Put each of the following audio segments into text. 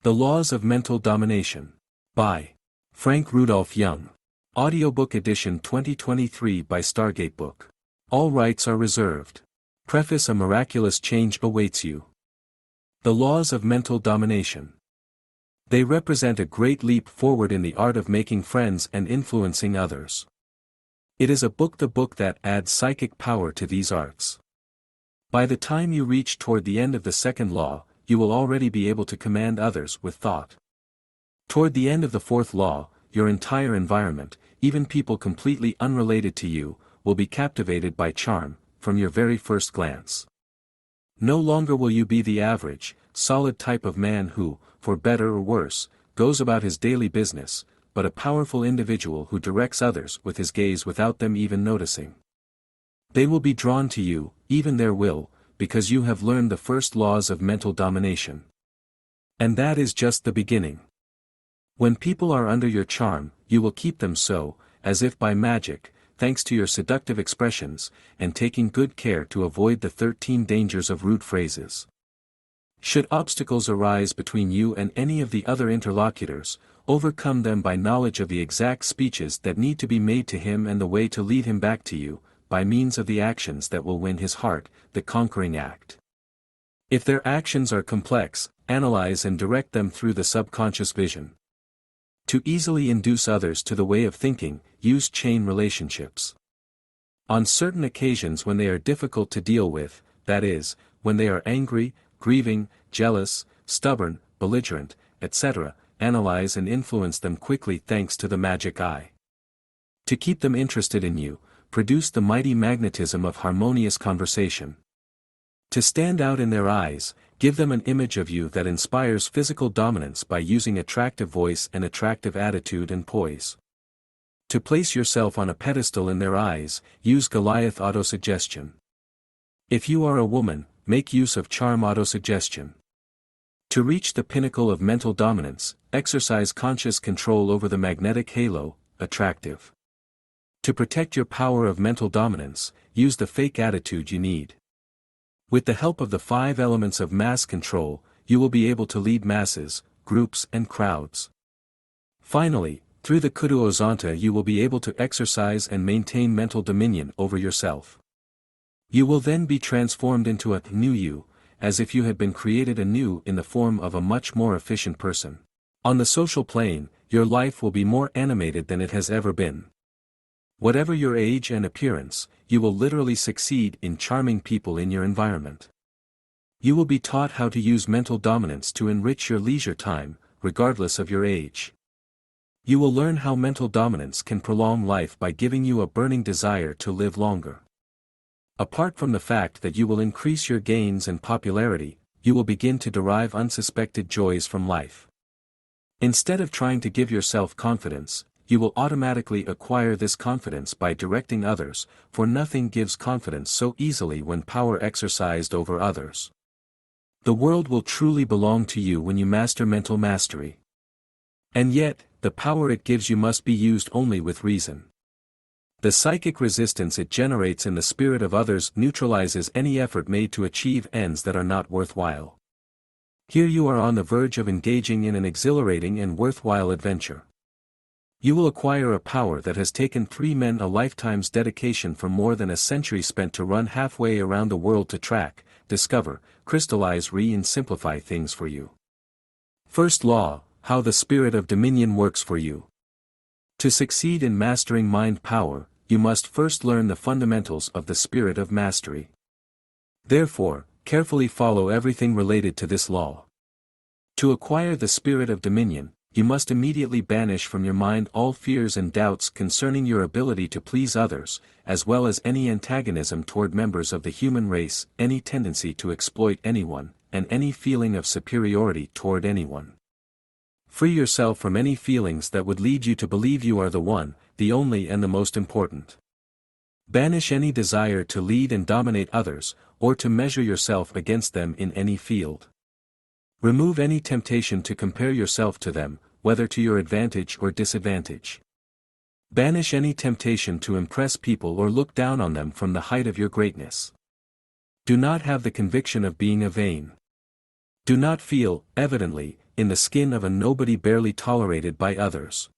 The Laws of Mental Domination. By Frank Rudolph Young. Audiobook edition 2023 by Stargate Book. All rights are reserved. Preface: a miraculous change awaits you. The Laws of Mental Domination. They represent a great leap forward in the art of making friends and influencing others. It is the book that adds psychic power to these arts. By the time you reach toward the end of the second law, you will already be able to command others with thought. Toward the end of the fourth law, your entire environment, even people completely unrelated to you, will be captivated by charm, from your very first glance. No longer will you be the average, solid type of man who, for better or worse, goes about his daily business, but a powerful individual who directs others with his gaze without them even noticing. They will be drawn to you, even their will, because you have learned the first laws of mental domination. And that is just the beginning. When people are under your charm, you will keep them so, as if by magic, thanks to your seductive expressions, and taking good care to avoid the 13 dangers of rude phrases. Should obstacles arise between you and any of the other interlocutors, overcome them by knowledge of the exact speeches that need to be made to him and the way to lead him back to you, by means of the actions that will win his heart, the conquering act. If their actions are complex, analyze and direct them through the subconscious vision. To easily induce others to the way of thinking, use chain relationships. On certain occasions when they are difficult to deal with, that is, when they are angry, grieving, jealous, stubborn, belligerent, etc., analyze and influence them quickly thanks to the magic eye. To keep them interested in you, produce the mighty magnetism of harmonious conversation. To stand out in their eyes, give them an image of you that inspires physical dominance by using attractive voice and attractive attitude and poise. To place yourself on a pedestal in their eyes, use Goliath autosuggestion. If you are a woman, make use of charm autosuggestion. To reach the pinnacle of mental dominance, exercise conscious control over the magnetic halo, attractive. To protect your power of mental dominance, use the fake attitude you need. With the help of the 5 elements of mass control, you will be able to lead masses, groups and crowds. Finally, through the Kuduozanta you will be able to exercise and maintain mental dominion over yourself. You will then be transformed into a new you, as if you had been created anew in the form of a much more efficient person. On the social plane, your life will be more animated than it has ever been. Whatever your age and appearance, you will literally succeed in charming people in your environment. You will be taught how to use mental dominance to enrich your leisure time, regardless of your age. You will learn how mental dominance can prolong life by giving you a burning desire to live longer. Apart from the fact that you will increase your gains and popularity, you will begin to derive unsuspected joys from life. Instead of trying to give yourself confidence, you will automatically acquire this confidence by directing others, for nothing gives confidence so easily when power exercised over others. The world will truly belong to you when you master mental mastery. And yet, the power it gives you must be used only with reason. The psychic resistance it generates in the spirit of others neutralizes any effort made to achieve ends that are not worthwhile. Here you are on the verge of engaging in an exhilarating and worthwhile adventure. You will acquire a power that has taken 3 men a lifetime's dedication for more than a century spent to run halfway around the world to track, discover, crystallize and simplify things for you. First law, how the spirit of dominion works for you. To succeed in mastering mind power, you must first learn the fundamentals of the spirit of mastery. Therefore, carefully follow everything related to this law. To acquire the spirit of dominion, you must immediately banish from your mind all fears and doubts concerning your ability to please others, as well as any antagonism toward members of the human race, any tendency to exploit anyone, and any feeling of superiority toward anyone. Free yourself from any feelings that would lead you to believe you are the one, the only and the most important. Banish any desire to lead and dominate others, or to measure yourself against them in any field. Remove any temptation to compare yourself to them, whether to your advantage or disadvantage. Banish any temptation to impress people or look down on them from the height of your greatness. Do not have the conviction of being a vain. Do not feel, evidently, in the skin of a nobody barely tolerated by others.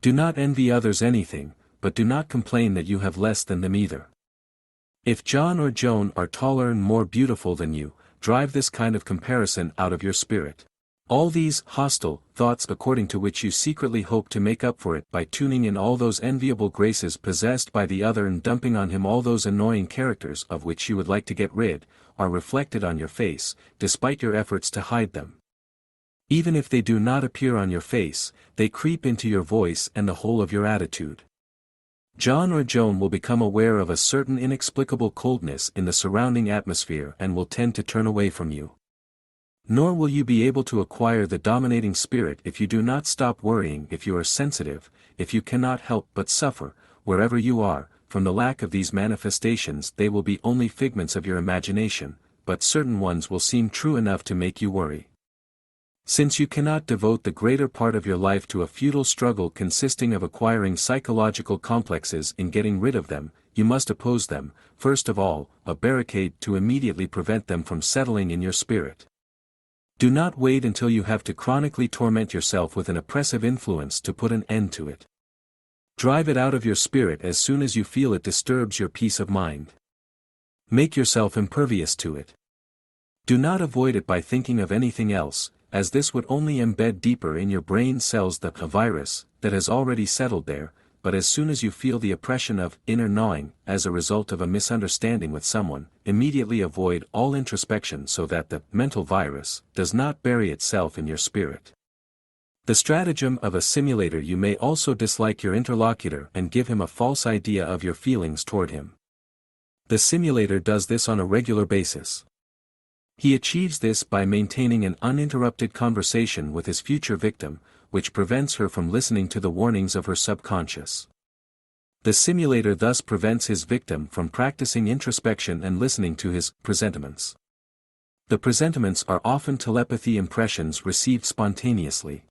Do not envy others anything, but do not complain that you have less than them either. If John or Joan are taller and more beautiful than you, drive this kind of comparison out of your spirit. All these hostile thoughts according to which you secretly hope to make up for it by tuning in all those enviable graces possessed by the other and dumping on him all those annoying characters of which you would like to get rid, are reflected on your face, despite your efforts to hide them. Even if they do not appear on your face, they creep into your voice and the whole of your attitude. John or Joan will become aware of a certain inexplicable coldness in the surrounding atmosphere and will tend to turn away from you. Nor will you be able to acquire the dominating spirit if you do not stop worrying. If you are sensitive, if you cannot help but suffer, wherever you are, from the lack of these manifestations, they will be only figments of your imagination, but certain ones will seem true enough to make you worry. Since you cannot devote the greater part of your life to a futile struggle consisting of acquiring psychological complexes in getting rid of them, you must oppose them, first of all, a barricade to immediately prevent them from settling in your spirit. Do not wait until you have to chronically torment yourself with an oppressive influence to put an end to it. Drive it out of your spirit as soon as you feel it disturbs your peace of mind. Make yourself impervious to it. Do not avoid it by thinking of anything else, as this would only embed deeper in your brain cells a virus that has already settled there, but as soon as you feel the oppression of inner gnawing as a result of a misunderstanding with someone, immediately avoid all introspection so that the mental virus does not bury itself in your spirit. The stratagem of a simulator: you may also dislike your interlocutor and give him a false idea of your feelings toward him. The simulator does this on a regular basis. He achieves this by maintaining an uninterrupted conversation with his future victim, which prevents her from listening to the warnings of her subconscious. The simulator thus prevents his victim from practicing introspection and listening to his presentiments. The presentiments are often telepathy impressions received spontaneously.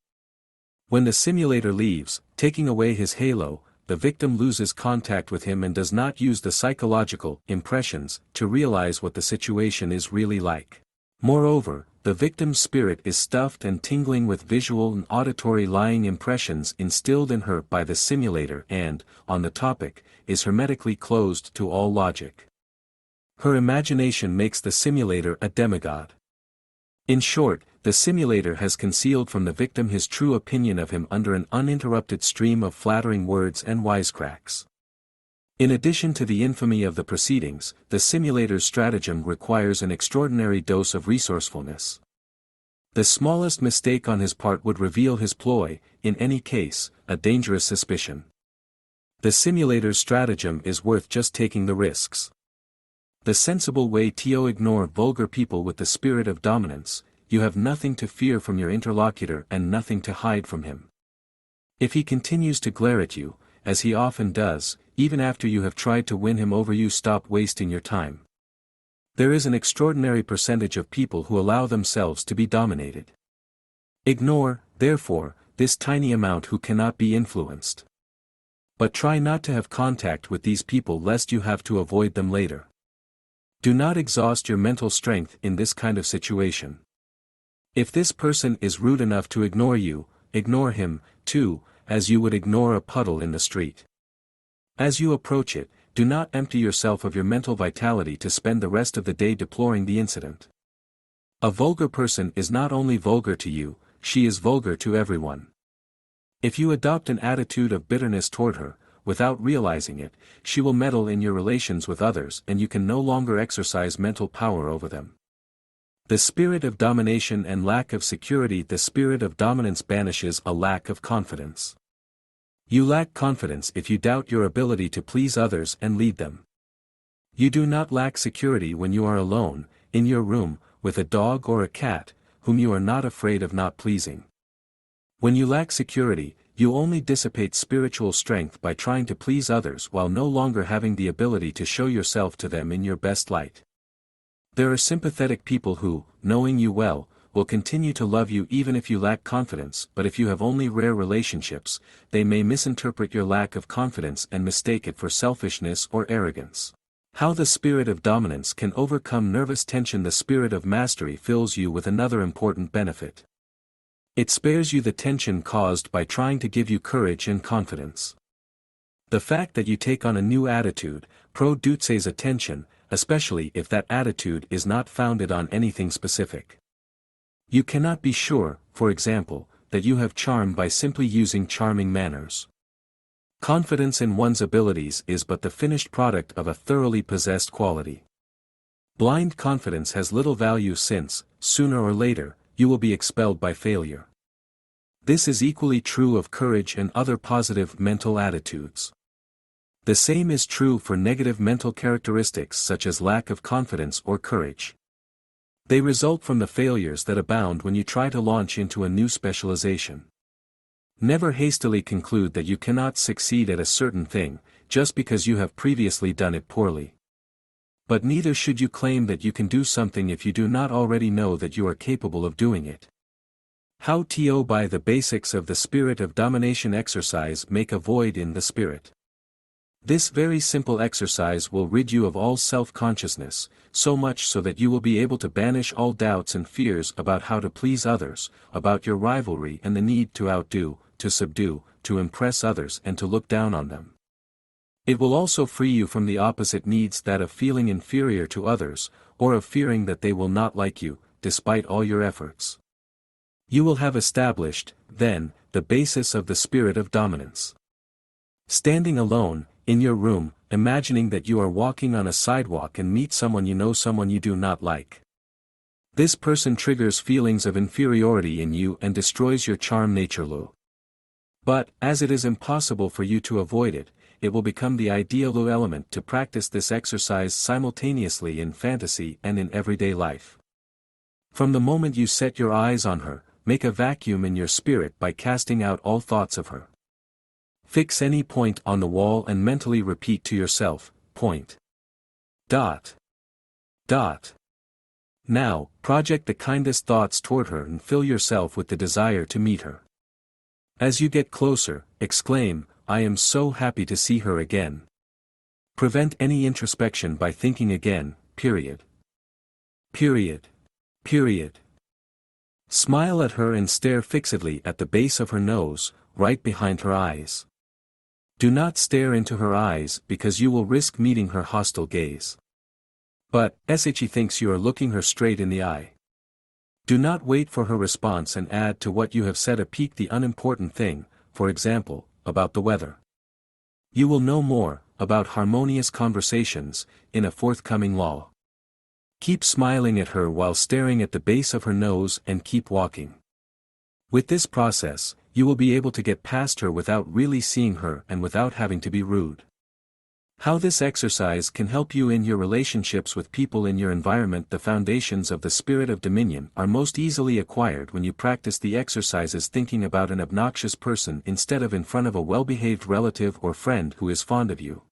When the simulator leaves, taking away his halo, the victim loses contact with him and does not use the psychological impressions to realize what the situation is really like. Moreover, the victim's spirit is stuffed and tingling with visual and auditory lying impressions instilled in her by the simulator and, on the topic, is hermetically closed to all logic. Her imagination makes the simulator a demigod. In short, the simulator has concealed from the victim his true opinion of him under an uninterrupted stream of flattering words and wisecracks. In addition to the infamy of the proceedings, the simulator's stratagem requires an extraordinary dose of resourcefulness. The smallest mistake on his part would reveal his ploy, in any case, a dangerous suspicion. The simulator's stratagem is worth just taking the risks. The sensible way to ignore vulgar people with the spirit of dominance: you have nothing to fear from your interlocutor and nothing to hide from him. If he continues to glare at you, as he often does, even after you have tried to win him over, you stop wasting your time. There is an extraordinary percentage of people who allow themselves to be dominated. Ignore, therefore, this tiny amount who cannot be influenced. But try not to have contact with these people lest you have to avoid them later. Do not exhaust your mental strength in this kind of situation. If this person is rude enough to ignore you, ignore him, too, as you would ignore a puddle in the street. As you approach it, do not empty yourself of your mental vitality to spend the rest of the day deploring the incident. A vulgar person is not only vulgar to you, she is vulgar to everyone. If you adopt an attitude of bitterness toward her, without realizing it, she will meddle in your relations with others and you can no longer exercise mental power over them. The spirit of domination and lack of security. The spirit of dominance banishes a lack of confidence. You lack confidence if you doubt your ability to please others and lead them. You do not lack security when you are alone, in your room, with a dog or a cat, whom you are not afraid of not pleasing. When you lack security, you only dissipate spiritual strength by trying to please others while no longer having the ability to show yourself to them in your best light. There are sympathetic people who, knowing you well, will continue to love you even if you lack confidence, but if you have only rare relationships, they may misinterpret your lack of confidence and mistake it for selfishness or arrogance. How the spirit of dominance can overcome nervous tension. The spirit of mastery fills you with another important benefit. It spares you the tension caused by trying to give you courage and confidence. The fact that you take on a new attitude produces attention, especially if that attitude is not founded on anything specific. You cannot be sure, for example, that you have charm by simply using charming manners. Confidence in one's abilities is but the finished product of a thoroughly possessed quality. Blind confidence has little value since, sooner or later, you will be expelled by failure. This is equally true of courage and other positive mental attitudes. The same is true for negative mental characteristics such as lack of confidence or courage. They result from the failures that abound when you try to launch into a new specialization. Never hastily conclude that you cannot succeed at a certain thing, just because you have previously done it poorly. But neither should you claim that you can do something if you do not already know that you are capable of doing it. How to by the basics of the spirit of domination exercise make a void in the spirit. This very simple exercise will rid you of all self-consciousness, so much so that you will be able to banish all doubts and fears about how to please others, about your rivalry and the need to outdo, to subdue, to impress others and to look down on them. It will also free you from the opposite needs, that of feeling inferior to others, or of fearing that they will not like you, despite all your efforts. You will have established, then, the basis of the spirit of dominance. Standing alone, in your room, imagining that you are walking on a sidewalk and meet someone you do not like. This person triggers feelings of inferiority in you and destroys your charm naturally. But, as it is impossible for you to avoid it, it will become the ideal element to practice this exercise simultaneously in fantasy and in everyday life. From the moment you set your eyes on her, make a vacuum in your spirit by casting out all thoughts of her. Fix any point on the wall and mentally repeat to yourself, point. Dot. Dot. Now, project the kindest thoughts toward her and fill yourself with the desire to meet her. As you get closer, exclaim, I am so happy to see her again. Prevent any introspection by thinking again, period. Period. Period. Smile at her and stare fixedly at the base of her nose, right behind her eyes. Do not stare into her eyes because you will risk meeting her hostile gaze. But, she thinks you are looking her straight in the eye. Do not wait for her response and add to what you have said a peak the unimportant thing, for example, about the weather. You will know more, about harmonious conversations, in a forthcoming law. Keep smiling at her while staring at the base of her nose and keep walking. With this process, you will be able to get past her without really seeing her and without having to be rude. How this exercise can help you in your relationships with people in your environment. The foundations of the spirit of dominion are most easily acquired when you practice the exercises thinking about an obnoxious person instead of in front of a well-behaved relative or friend who is fond of you.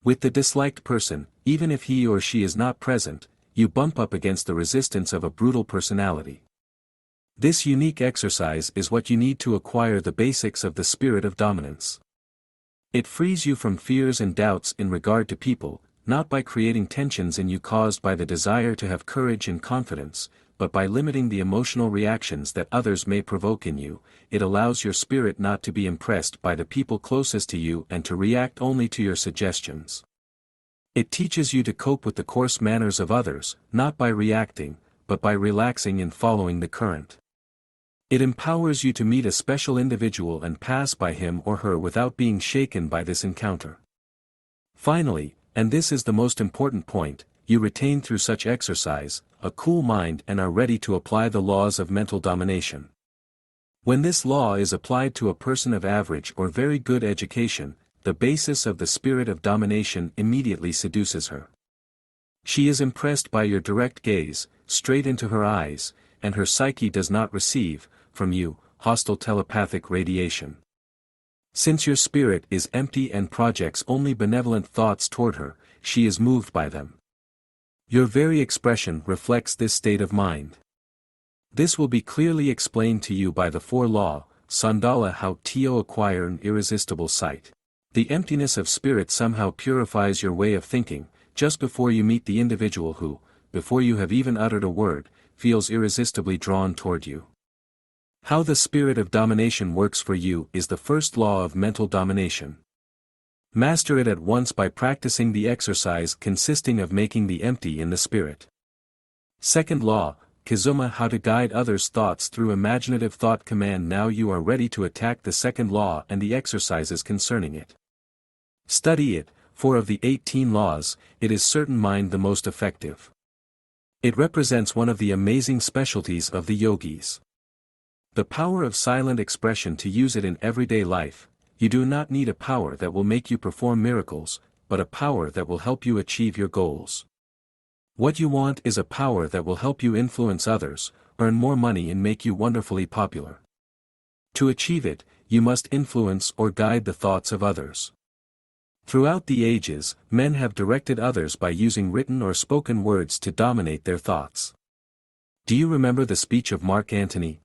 With the disliked person, even if he or she is not present, you bump up against the resistance of a brutal personality. This unique exercise is what you need to acquire the basics of the spirit of dominance. It frees you from fears and doubts in regard to people, not by creating tensions in you caused by the desire to have courage and confidence, but by limiting the emotional reactions that others may provoke in you. It allows your spirit not to be impressed by the people closest to you and to react only to your suggestions. It teaches you to cope with the coarse manners of others, not by reacting, but by relaxing and following the current. It empowers you to meet a special individual and pass by him or her without being shaken by this encounter. Finally, and this is the most important point, you retain through such exercise, a cool mind and are ready to apply the laws of mental domination. When this law is applied to a person of average or very good education, the basis of the spirit of domination immediately seduces her. She is impressed by your direct gaze, straight into her eyes, and her psyche does not receive, from you, hostile telepathic radiation. Since your spirit is empty and projects only benevolent thoughts toward her, she is moved by them. Your very expression reflects this state of mind. This will be clearly explained to you by the four law, Sandala, how to acquire an irresistible sight. The emptiness of spirit somehow purifies your way of thinking, just before you meet the individual who, before you have even uttered a word, feels irresistibly drawn toward you. How the spirit of domination works for you is the first law of mental domination. Master it at once by practicing the exercise consisting of making the empty in the spirit. Second law, Kizuma, how to guide others' thoughts through imaginative thought command. Now you are ready to attack the second law and the exercises concerning it. Study it, for of the 18 laws, it is certain mind the most effective. It represents one of the amazing specialties of the yogis. The power of silent expression. To use it in everyday life, you do not need a power that will make you perform miracles, but a power that will help you achieve your goals. What you want is a power that will help you influence others, earn more money and make you wonderfully popular. To achieve it, you must influence or guide the thoughts of others. Throughout the ages, men have directed others by using written or spoken words to dominate their thoughts. Do you remember the speech of Mark Antony?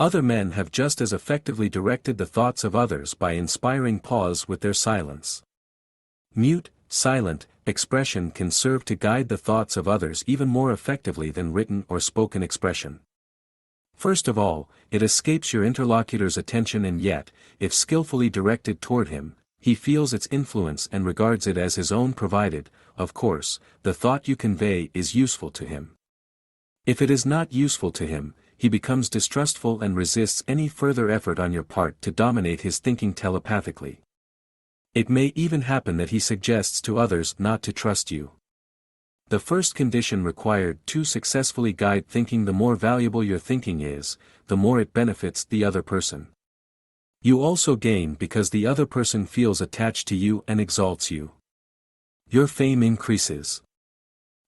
Other men have just as effectively directed the thoughts of others by inspiring pause with their silence. Mute, silent, expression can serve to guide the thoughts of others even more effectively than written or spoken expression. First of all, it escapes your interlocutor's attention, and yet, if skillfully directed toward him, he feels its influence and regards it as his own, provided, of course, the thought you convey is useful to him. If it is not useful to him, he becomes distrustful and resists any further effort on your part to dominate his thinking telepathically. It may even happen that he suggests to others not to trust you. The first condition required to successfully guide thinking: the more valuable your thinking is, the more it benefits the other person. You also gain because the other person feels attached to you and exalts you. Your fame increases.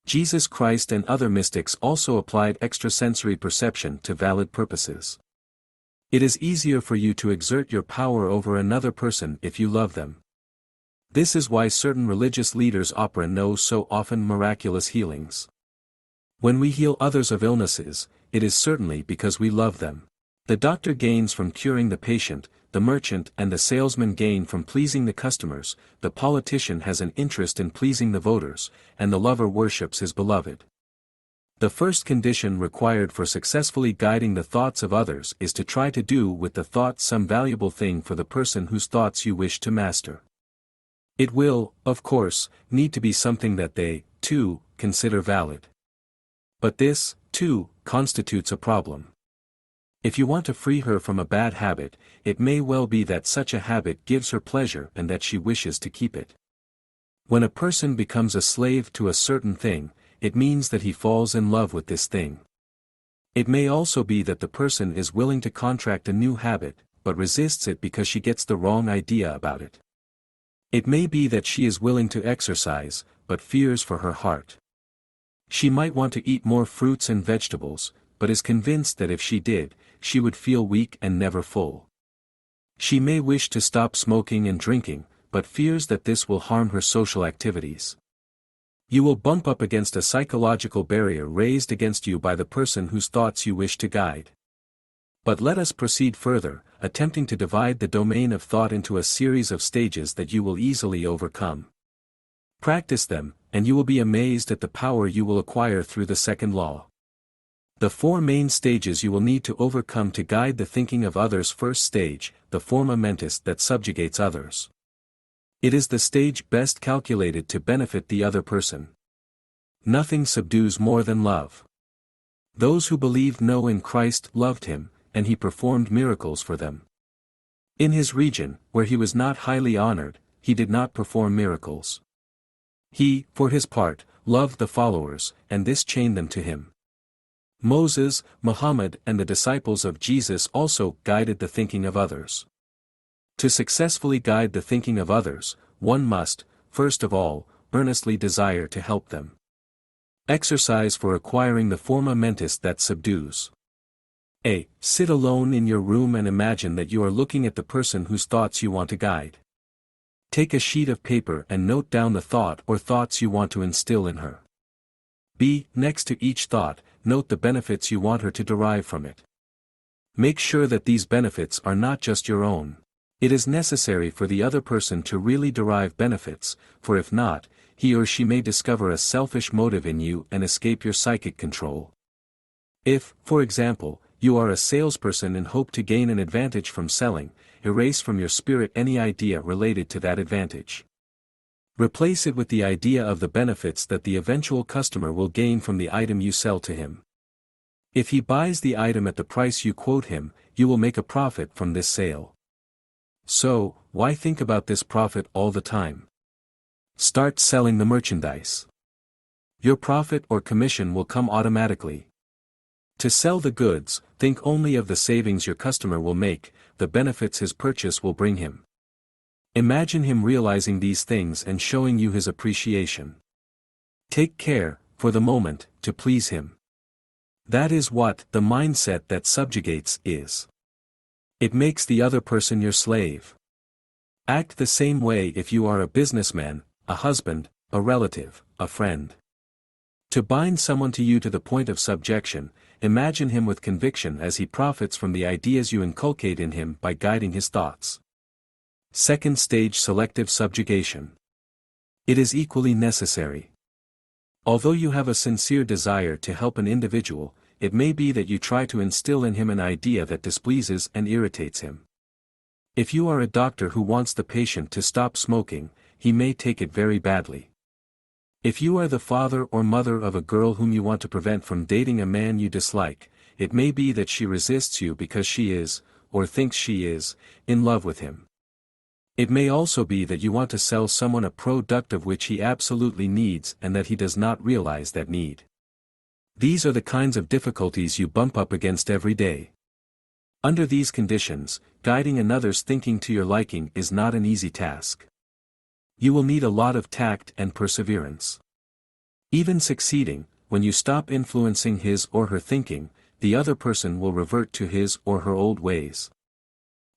Jesus Christ and other mystics also applied extrasensory perception to valid purposes. It is easier for you to exert your power over another person if you love them. This is why certain religious leaders know so often miraculous healings. When we heal others of illnesses, it is certainly because we love them. The doctor gains from curing the patient, the merchant and the salesman gain from pleasing the customers, the politician has an interest in pleasing the voters, and the lover worships his beloved. The first condition required for successfully guiding the thoughts of others is to try to do with the thought some valuable thing for the person whose thoughts you wish to master. It will, of course, need to be something that they, too, consider valid. But this, too, constitutes a problem. If you want to free her from a bad habit, it may well be that such a habit gives her pleasure and that she wishes to keep it. When a person becomes a slave to a certain thing, it means that he falls in love with this thing. It may also be that the person is willing to contract a new habit, but resists it because she gets the wrong idea about it. It may be that she is willing to exercise, but fears for her heart. She might want to eat more fruits and vegetables, but is convinced that if she did, she would feel weak and never full. She may wish to stop smoking and drinking, but fears that this will harm her social activities. You will bump up against a psychological barrier raised against you by the person whose thoughts you wish to guide. But let us proceed further, attempting to divide the domain of thought into a series of stages that you will easily overcome. Practice them, and you will be amazed at the power you will acquire through the second law. The four main stages you will need to overcome to guide the thinking of others. First stage, the forma mentis that subjugates others. It is the stage best calculated to benefit the other person. Nothing subdues more than love. Those who believed know in Christ loved him, and he performed miracles for them. In his region, where he was not highly honored, he did not perform miracles. He, for his part, loved the followers, and this chained them to him. Moses, Muhammad and the disciples of Jesus also guided the thinking of others. To successfully guide the thinking of others, one must, first of all, earnestly desire to help them. Exercise for acquiring the forma mentis that subdues. A. Sit alone in your room and imagine that you are looking at the person whose thoughts you want to guide. Take a sheet of paper and note down the thought or thoughts you want to instill in her. B. Next to each thought, note the benefits you want her to derive from it. Make sure that these benefits are not just your own. It is necessary for the other person to really derive benefits, for if not, he or she may discover a selfish motive in you and escape your psychic control. If, for example, You are a salesperson and hope to gain an advantage from selling. Erase from your spirit any idea related to that advantage. Replace it with the idea of the benefits that the eventual customer will gain from the item you sell to him. If he buys the item at the price you quote him, you will make a profit from this sale. So, why think about this profit all the time? Start selling the merchandise. Your profit or commission will come automatically. To sell the goods, think only of the savings your customer will make, the benefits his purchase will bring him. Imagine him realizing these things and showing you his appreciation. Take care, for the moment, to please him. That is what the mindset that subjugates is. It makes the other person your slave. Act the same way if you are a businessman, a husband, a relative, a friend. To bind someone to you to the point of subjection, imagine him with conviction as he profits from the ideas you inculcate in him by guiding his thoughts. Second stage: selective subjugation. It is equally necessary. Although you have a sincere desire to help an individual, it may be that you try to instill in him an idea that displeases and irritates him. If you are a doctor who wants the patient to stop smoking, he may take it very badly. If you are the father or mother of a girl whom you want to prevent from dating a man you dislike, it may be that she resists you because she is, or thinks she is, in love with him. It may also be that you want to sell someone a product of which he absolutely needs and that he does not realize that need. These are the kinds of difficulties you bump up against every day. Under these conditions, guiding another's thinking to your liking is not an easy task. You will need a lot of tact and perseverance. Even succeeding, when you stop influencing his or her thinking, the other person will revert to his or her old ways.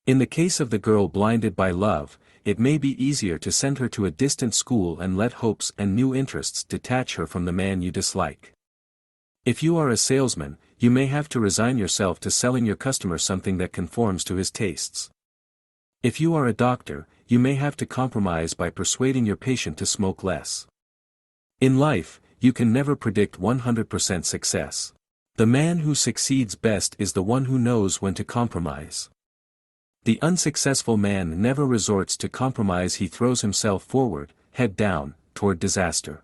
In the case of the girl blinded by love, it may be easier to send her to a distant school and let hopes and new interests detach her from the man you dislike. If you are a salesman, you may have to resign yourself to selling your customer something that conforms to his tastes. If you are a doctor, you may have to compromise by persuading your patient to smoke less. In life, you can never predict 100% success. The man who succeeds best is the one who knows when to compromise. The unsuccessful man never resorts to compromise, he throws himself forward, head down, toward disaster.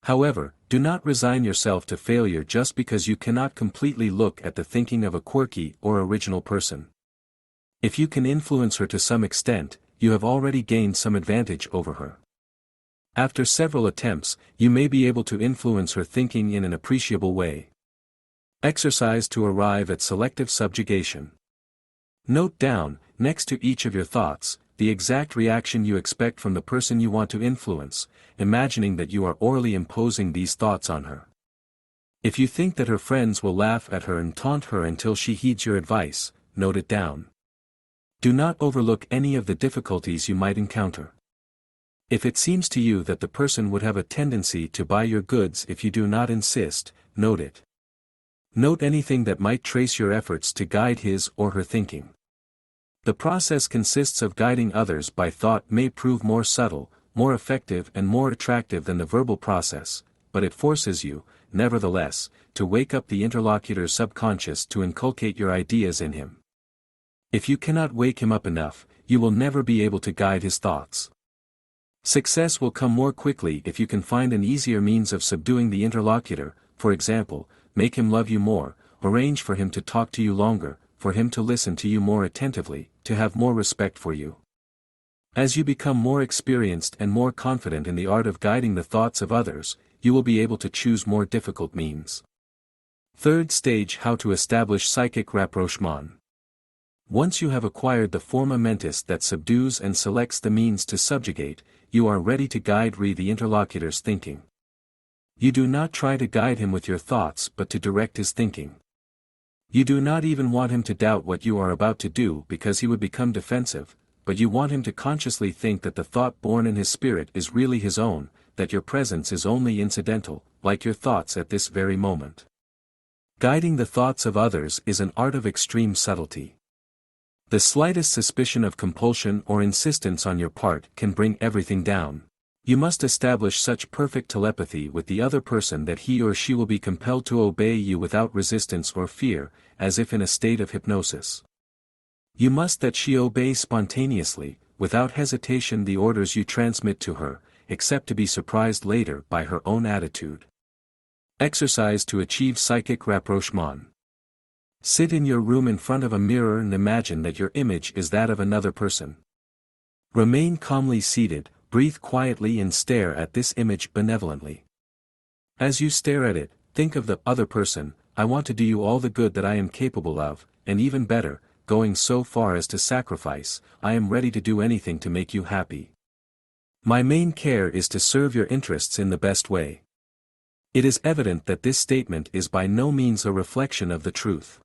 However, do not resign yourself to failure just because you cannot completely look at the thinking of a quirky or original person. If you can influence her to some extent, you have already gained some advantage over her. After several attempts, you may be able to influence her thinking in an appreciable way. Exercise to arrive at selective subjugation. Note down, next to each of your thoughts, the exact reaction you expect from the person you want to influence, imagining that you are orally imposing these thoughts on her. If you think that her friends will laugh at her and taunt her until she heeds your advice, note it down. Do not overlook any of the difficulties you might encounter. If it seems to you that the person would have a tendency to buy your goods if you do not insist, note it. Note anything that might trace your efforts to guide his or her thinking. The process consists of guiding others by thought may prove more subtle, more effective and more attractive than the verbal process, but it forces you, nevertheless, to wake up the interlocutor's subconscious to inculcate your ideas in him. If you cannot wake him up enough, you will never be able to guide his thoughts. Success will come more quickly if you can find an easier means of subduing the interlocutor, for example, make him love you more, arrange for him to talk to you longer, for him to listen to you more attentively, to have more respect for you. As you become more experienced and more confident in the art of guiding the thoughts of others, you will be able to choose more difficult means. Third stage: how to establish psychic rapprochement. Once you have acquired the forma mentis that subdues and selects the means to subjugate, you are ready to guide the interlocutor's thinking. You do not try to guide him with your thoughts but to direct his thinking. You do not even want him to doubt what you are about to do because he would become defensive, but you want him to consciously think that the thought born in his spirit is really his own, that your presence is only incidental, like your thoughts at this very moment. Guiding the thoughts of others is an art of extreme subtlety. The slightest suspicion of compulsion or insistence on your part can bring everything down. You must establish such perfect telepathy with the other person that he or she will be compelled to obey you without resistance or fear, as if in a state of hypnosis. You must that she obey spontaneously, without hesitation the orders you transmit to her, except to be surprised later by her own attitude. Exercise to achieve psychic rapprochement. Sit in your room in front of a mirror and imagine that your image is that of another person. Remain calmly seated, breathe quietly and stare at this image benevolently. As you stare at it, think of the other person. I want to do you all the good that I am capable of, and even better, going so far as to sacrifice. I am ready to do anything to make you happy. My main care is to serve your interests in the best way. It is evident that this statement is by no means a reflection of the truth.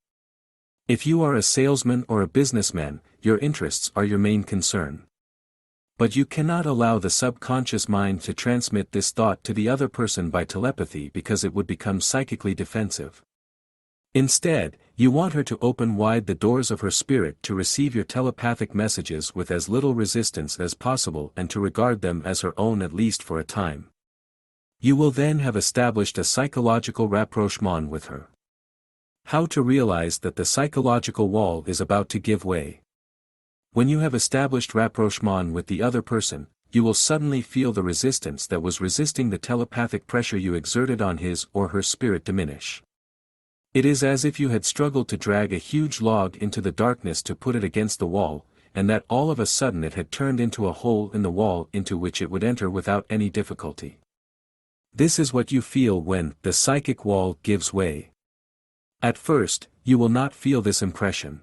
If you are a salesman or a businessman, your interests are your main concern. But you cannot allow the subconscious mind to transmit this thought to the other person by telepathy because it would become psychically defensive. Instead, you want her to open wide the doors of her spirit to receive your telepathic messages with as little resistance as possible and to regard them as her own at least for a time. You will then have established a psychological rapprochement with her. How to realize that the psychological wall is about to give way. When you have established rapprochement with the other person, you will suddenly feel the resistance that was resisting the telepathic pressure you exerted on his or her spirit diminish. It is as if you had struggled to drag a huge log into the darkness to put it against the wall, and that all of a sudden it had turned into a hole in the wall into which it would enter without any difficulty. This is what you feel when the psychic wall gives way. At first, you will not feel this impression.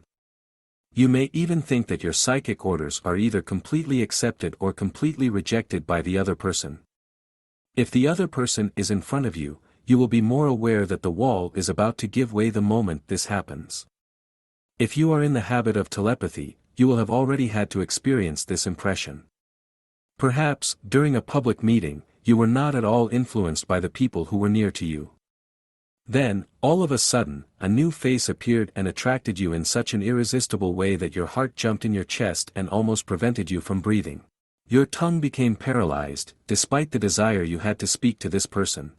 You may even think that your psychic orders are either completely accepted or completely rejected by the other person. If the other person is in front of you, you will be more aware that the wall is about to give way the moment this happens. If you are in the habit of telepathy, you will have already had to experience this impression. Perhaps, during a public meeting, you were not at all influenced by the people who were near to you. Then, all of a sudden, a new face appeared and attracted you in such an irresistible way that your heart jumped in your chest and almost prevented you from breathing. Your tongue became paralyzed, despite the desire you had to speak to this person.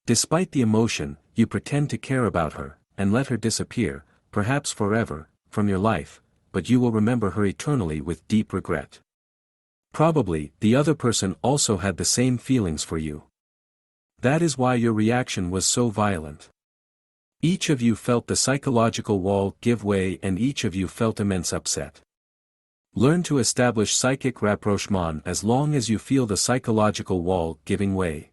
Despite the emotion, you pretend to care about her, and let her disappear, perhaps forever, from your life, but you will remember her eternally with deep regret. Probably, the other person also had the same feelings for you. That is why your reaction was so violent. Each of you felt the psychological wall give way and each of you felt immense upset. Learn to establish psychic rapprochement as long as you feel the psychological wall giving way.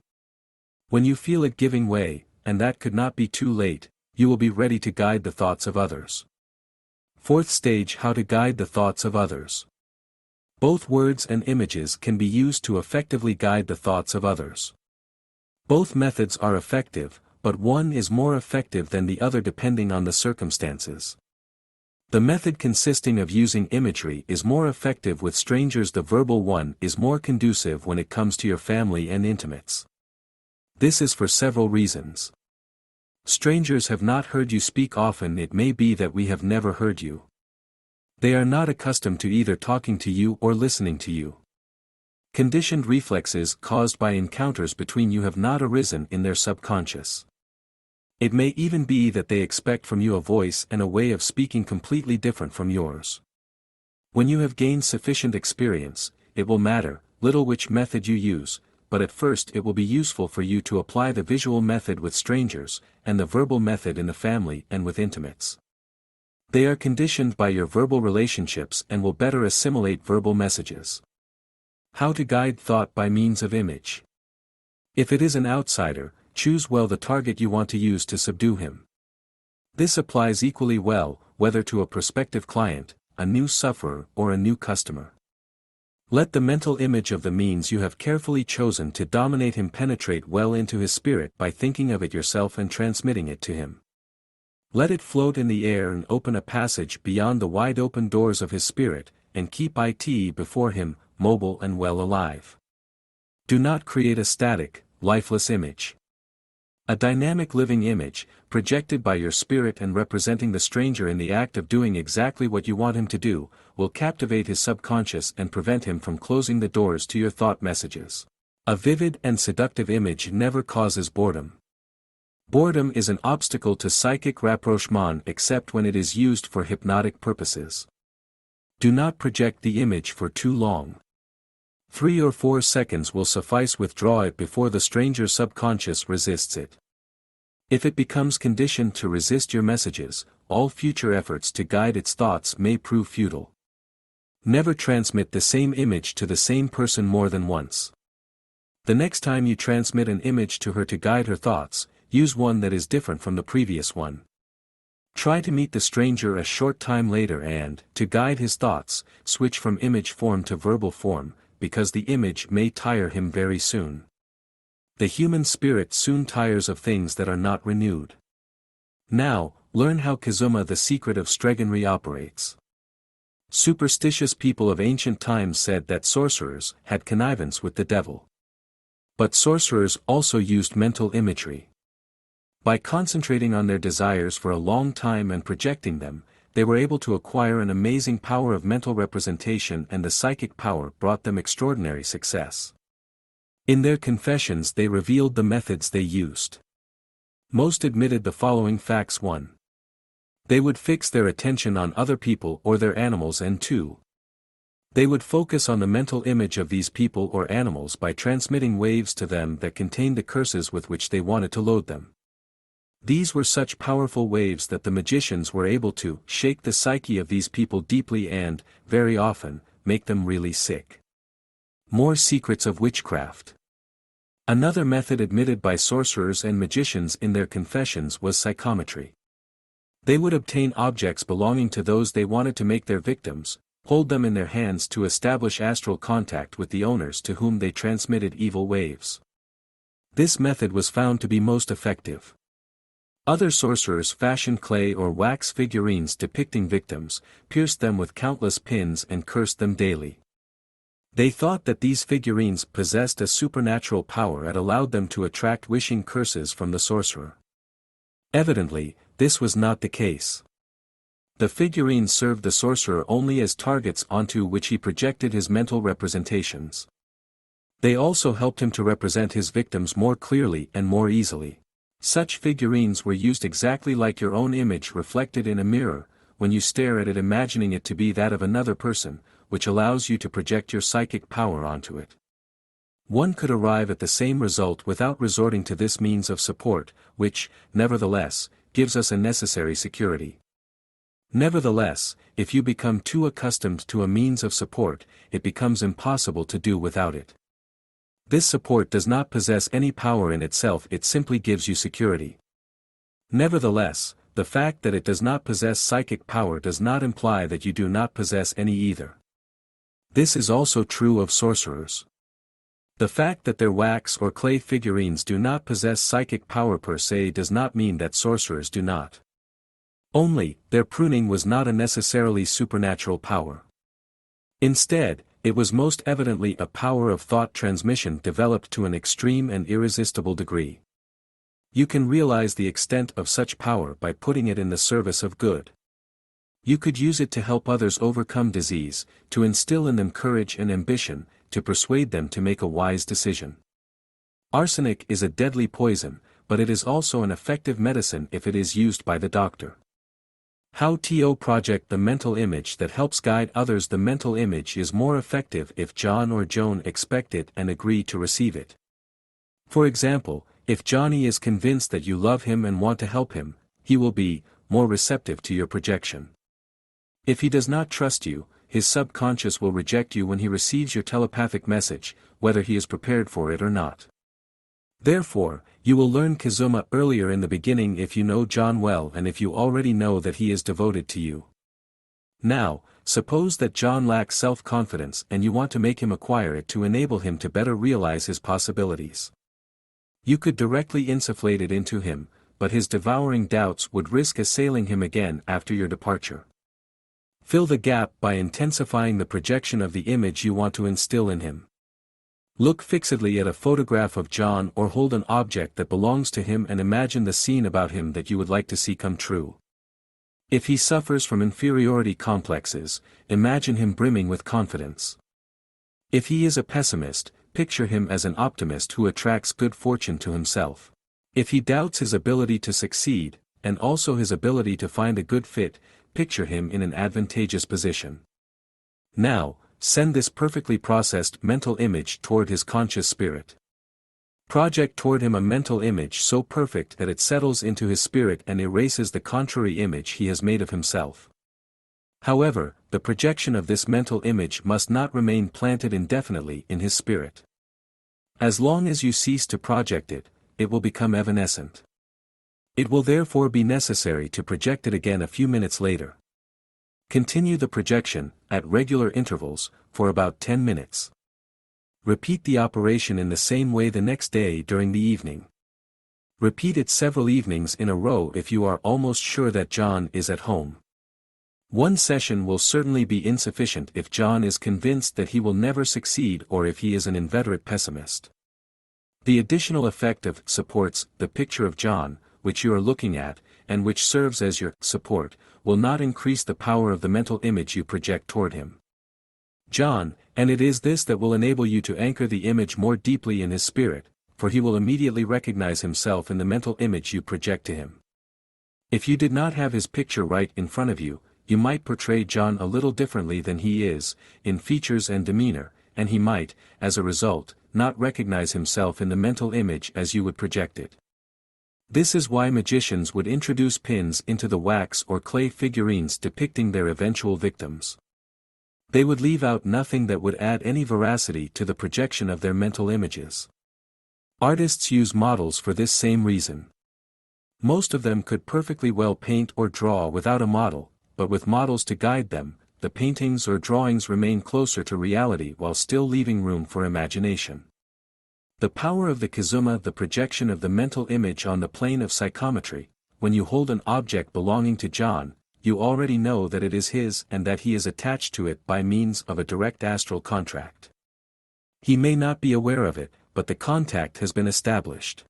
When you feel it giving way, and that could not be too late, you will be ready to guide the thoughts of others. Fourth stage: how to guide the thoughts of others. Both words and images can be used to effectively guide the thoughts of others. Both methods are effective, but one is more effective than the other depending on the circumstances. The method consisting of using imagery is more effective with strangers. The verbal one is more conducive when it comes to your family and intimates. This is for several reasons. Strangers have not heard you speak often. It may be that we have never heard you. They are not accustomed to either talking to you or listening to you. Conditioned reflexes caused by encounters between you have not arisen in their subconscious. It may even be that they expect from you a voice and a way of speaking completely different from yours. When you have gained sufficient experience, it will matter little which method you use, but at first it will be useful for you to apply the visual method with strangers, and the verbal method in the family and with intimates. They are conditioned by your verbal relationships and will better assimilate verbal messages. How to guide thought by means of image. If it is an outsider, choose well the target you want to use to subdue him. This applies equally well, whether to a prospective client, a new sufferer, or a new customer. Let the mental image of the means you have carefully chosen to dominate him penetrate well into his spirit by thinking of it yourself and transmitting it to him. Let it float in the air and open a passage beyond the wide open doors of his spirit, and keep it before him, mobile and well alive. Do not create a static, lifeless image. A dynamic living image, projected by your spirit and representing the stranger in the act of doing exactly what you want him to do, will captivate his subconscious and prevent him from closing the doors to your thought messages. A vivid and seductive image never causes boredom. Boredom is an obstacle to psychic rapprochement except when it is used for hypnotic purposes. Do not project the image for too long. 3 or 4 seconds will suffice. Withdraw it before the stranger's subconscious resists it. If it becomes conditioned to resist your messages, all future efforts to guide its thoughts may prove futile. Never transmit the same image to the same person more than once. The next time you transmit an image to her to guide her thoughts, use one that is different from the previous one. Try to meet the stranger a short time later and, to guide his thoughts, switch from image form to verbal form, because the image may tire him very soon. The human spirit soon tires of things that are not renewed. Now, learn how Kazuma, the secret of Stregonry, operates. Superstitious people of ancient times said that sorcerers had connivance with the devil. But sorcerers also used mental imagery. By concentrating on their desires for a long time and projecting them, they were able to acquire an amazing power of mental representation, and the psychic power brought them extraordinary success. In their confessions they revealed the methods they used. Most admitted the following facts: 1. They would fix their attention on other people or their animals, and 2. They would focus on the mental image of these people or animals by transmitting waves to them that contained the curses with which they wanted to load them. These were such powerful waves that the magicians were able to shake the psyche of these people deeply and, very often, make them really sick. More secrets of witchcraft. Another method admitted by sorcerers and magicians in their confessions was psychometry. They would obtain objects belonging to those they wanted to make their victims, hold them in their hands to establish astral contact with the owners to whom they transmitted evil waves. This method was found to be most effective. Other sorcerers fashioned clay or wax figurines depicting victims, pierced them with countless pins and cursed them daily. They thought that these figurines possessed a supernatural power that allowed them to attract wishing curses from the sorcerer. Evidently, this was not the case. The figurines served the sorcerer only as targets onto which he projected his mental representations. They also helped him to represent his victims more clearly and more easily. Such figurines were used exactly like your own image reflected in a mirror, when you stare at it imagining it to be that of another person, which allows you to project your psychic power onto it. One could arrive at the same result without resorting to this means of support, which, nevertheless, gives us a necessary security. Nevertheless, if you become too accustomed to a means of support, it becomes impossible to do without it. This support does not possess any power in itself, it simply gives you security. Nevertheless, the fact that it does not possess psychic power does not imply that you do not possess any either. This is also true of sorcerers. The fact that their wax or clay figurines do not possess psychic power per se does not mean that sorcerers do not. Only, their pruning was not a necessarily supernatural power. Instead, it was most evidently a power of thought transmission developed to an extreme and irresistible degree. You can realize the extent of such power by putting it in the service of good. You could use it to help others overcome disease, to instill in them courage and ambition, to persuade them to make a wise decision. Arsenic is a deadly poison, but it is also an effective medicine if it is used by the doctor. How to project the mental image that helps guide others. The mental image is more effective if John or Joan expect it and agree to receive it. For example, if Johnny is convinced that you love him and want to help him, he will be more receptive to your projection. If he does not trust you, his subconscious will reject you when he receives your telepathic message, whether he is prepared for it or not. Therefore, you will learn Kazuma earlier in the beginning if you know John well and if you already know that he is devoted to you. Now, suppose that John lacks self-confidence and you want to make him acquire it to enable him to better realize his possibilities. You could directly insufflate it into him, but his devouring doubts would risk assailing him again after your departure. Fill the gap by intensifying the projection of the image you want to instill in him. Look fixedly at a photograph of John or hold an object that belongs to him and imagine the scene about him that you would like to see come true. If he suffers from inferiority complexes, imagine him brimming with confidence. If he is a pessimist, picture him as an optimist who attracts good fortune to himself. If he doubts his ability to succeed, and also his ability to find a good fit, picture him in an advantageous position. Now, send this perfectly processed mental image toward his conscious spirit. Project toward him a mental image so perfect that it settles into his spirit and erases the contrary image he has made of himself. However, the projection of this mental image must not remain planted indefinitely in his spirit. As long as you cease to project it, it will become evanescent. It will therefore be necessary to project it again a few minutes later. Continue the projection, at regular intervals, for about 10 minutes. Repeat the operation in the same way the next day during the evening. Repeat it several evenings in a row if you are almost sure that John is at home. One session will certainly be insufficient if John is convinced that he will never succeed or if he is an inveterate pessimist. The additional effect of supports the picture of John, which you are looking at, and which serves as your support, will not increase the power of the mental image you project toward him. John, and it is this that will enable you to anchor the image more deeply in his spirit, for he will immediately recognize himself in the mental image you project to him. If you did not have his picture right in front of you, you might portray John a little differently than he is, in features and demeanor, and he might, as a result, not recognize himself in the mental image as you would project it. This is why magicians would introduce pins into the wax or clay figurines depicting their eventual victims. They would leave out nothing that would add any veracity to the projection of their mental images. Artists use models for this same reason. Most of them could perfectly well paint or draw without a model, but with models to guide them, the paintings or drawings remain closer to reality while still leaving room for imagination. The power of the kizuma, the projection of the mental image on the plane of psychometry. When you hold an object belonging to John, you already know that it is his and that he is attached to it by means of a direct astral contract. He may not be aware of it, but the contact has been established.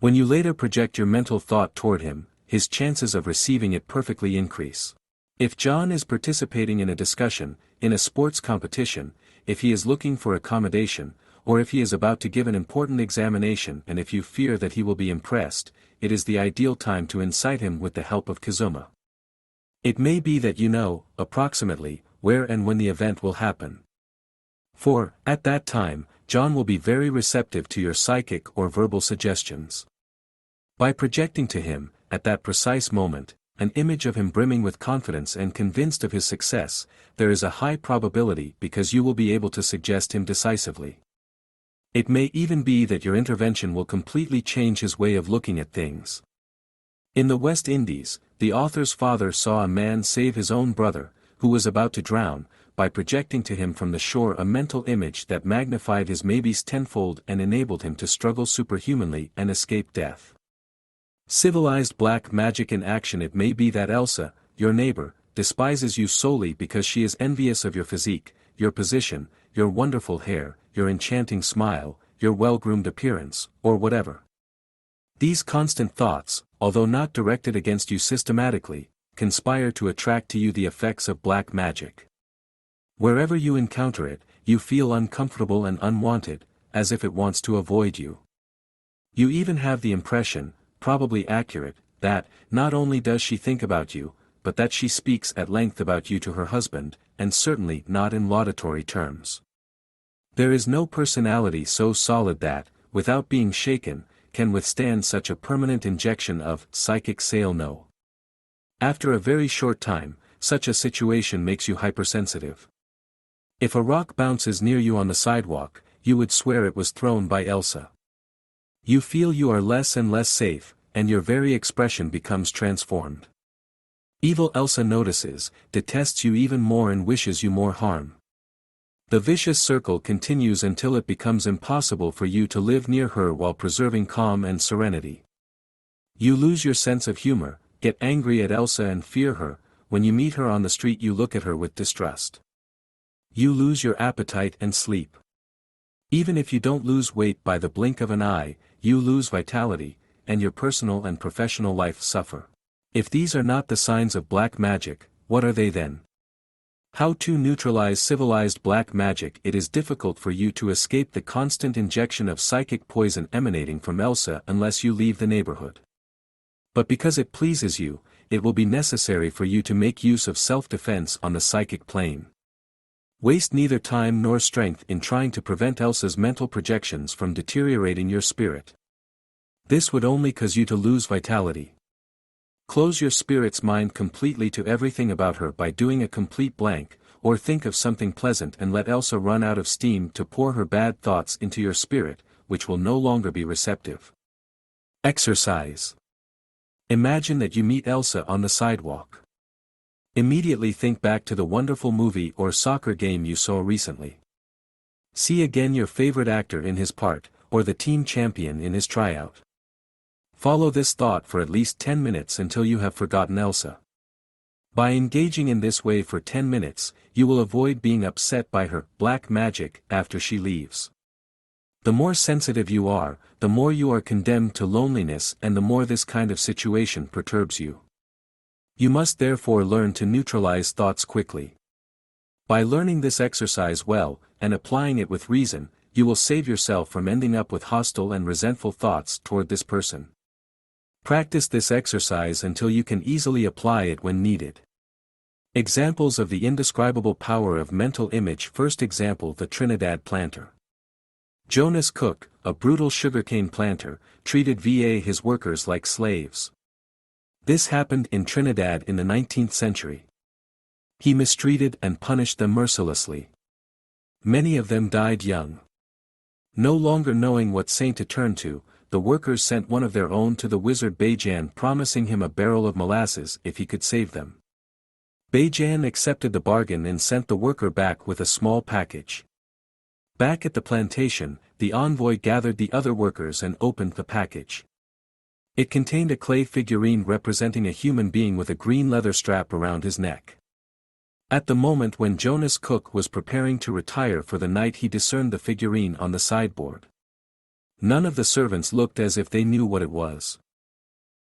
When you later project your mental thought toward him, his chances of receiving it perfectly increase. If John is participating in a discussion, in a sports competition, if he is looking for accommodation, or if he is about to give an important examination and if you fear that he will be impressed, it is the ideal time to incite him with the help of kizuma. It may be that you know, approximately, where and when the event will happen. For, at that time, John will be very receptive to your psychic or verbal suggestions. By projecting to him, at that precise moment, an image of him brimming with confidence and convinced of his success, there is a high probability because you will be able to suggest him decisively. It may even be that your intervention will completely change his way of looking at things. In the West Indies, the author's father saw a man save his own brother, who was about to drown, by projecting to him from the shore a mental image that magnified his maybes tenfold and enabled him to struggle superhumanly and escape death. Civilized black magic in action. It may be that Elsa, your neighbor, despises you solely because she is envious of your physique, your position, your wonderful hair, your enchanting smile, your well-groomed appearance, or whatever. These constant thoughts, although not directed against you systematically, conspire to attract to you the effects of black magic. Wherever you encounter it, you feel uncomfortable and unwanted, as if it wants to avoid you. You even have the impression, probably accurate, that, not only does she think about you, but that she speaks at length about you to her husband, and certainly not in laudatory terms. There is no personality so solid that, without being shaken, can withstand such a permanent injection of psychic sail. No. After a very short time, such a situation makes you hypersensitive. If a rock bounces near you on the sidewalk, you would swear it was thrown by Elsa. You feel you are less and less safe, and your very expression becomes transformed. Evil Elsa notices, detests you even more and wishes you more harm. The vicious circle continues until it becomes impossible for you to live near her while preserving calm and serenity. You lose your sense of humor, get angry at Elsa and fear her. When you meet her on the street you look at her with distrust. You lose your appetite and sleep. Even if you don't lose weight by the blink of an eye, you lose vitality, and your personal and professional life suffer. If these are not the signs of black magic, what are they then? How to neutralize civilized black magic. It is difficult for you to escape the constant injection of psychic poison emanating from Elsa unless you leave the neighborhood. But because it pleases you, it will be necessary for you to make use of self-defense on the psychic plane. Waste neither time nor strength in trying to prevent Elsa's mental projections from deteriorating your spirit. This would only cause you to lose vitality. Close your spirit's mind completely to everything about her by doing a complete blank, or think of something pleasant and let Elsa run out of steam to pour her bad thoughts into your spirit, which will no longer be receptive. Exercise. Imagine that you meet Elsa on the sidewalk. Immediately think back to the wonderful movie or soccer game you saw recently. See again your favorite actor in his part, or the team champion in his tryout. Follow this thought for at least 10 minutes until you have forgotten Elsa. By engaging in this way for 10 minutes, you will avoid being upset by her black magic after she leaves. The more sensitive you are, the more you are condemned to loneliness and the more this kind of situation perturbs you. You must therefore learn to neutralize thoughts quickly. By learning this exercise well, and applying it with reason, you will save yourself from ending up with hostile and resentful thoughts toward this person. Practice this exercise until you can easily apply it when needed. Examples of the indescribable power of mental image. First example: the Trinidad planter. Jonas Cook, a brutal sugarcane planter, treated his workers like slaves. This happened in Trinidad in the 19th century. He mistreated and punished them mercilessly. Many of them died young. No longer knowing what saint to turn to, the workers sent one of their own to the wizard Bejan, promising him a barrel of molasses if he could save them. Bejan accepted the bargain and sent the worker back with a small package. Back at the plantation, the envoy gathered the other workers and opened the package. It contained a clay figurine representing a human being with a green leather strap around his neck. At the moment when Jonas Cook was preparing to retire for the night, he discerned the figurine on the sideboard. None of the servants looked as if they knew what it was.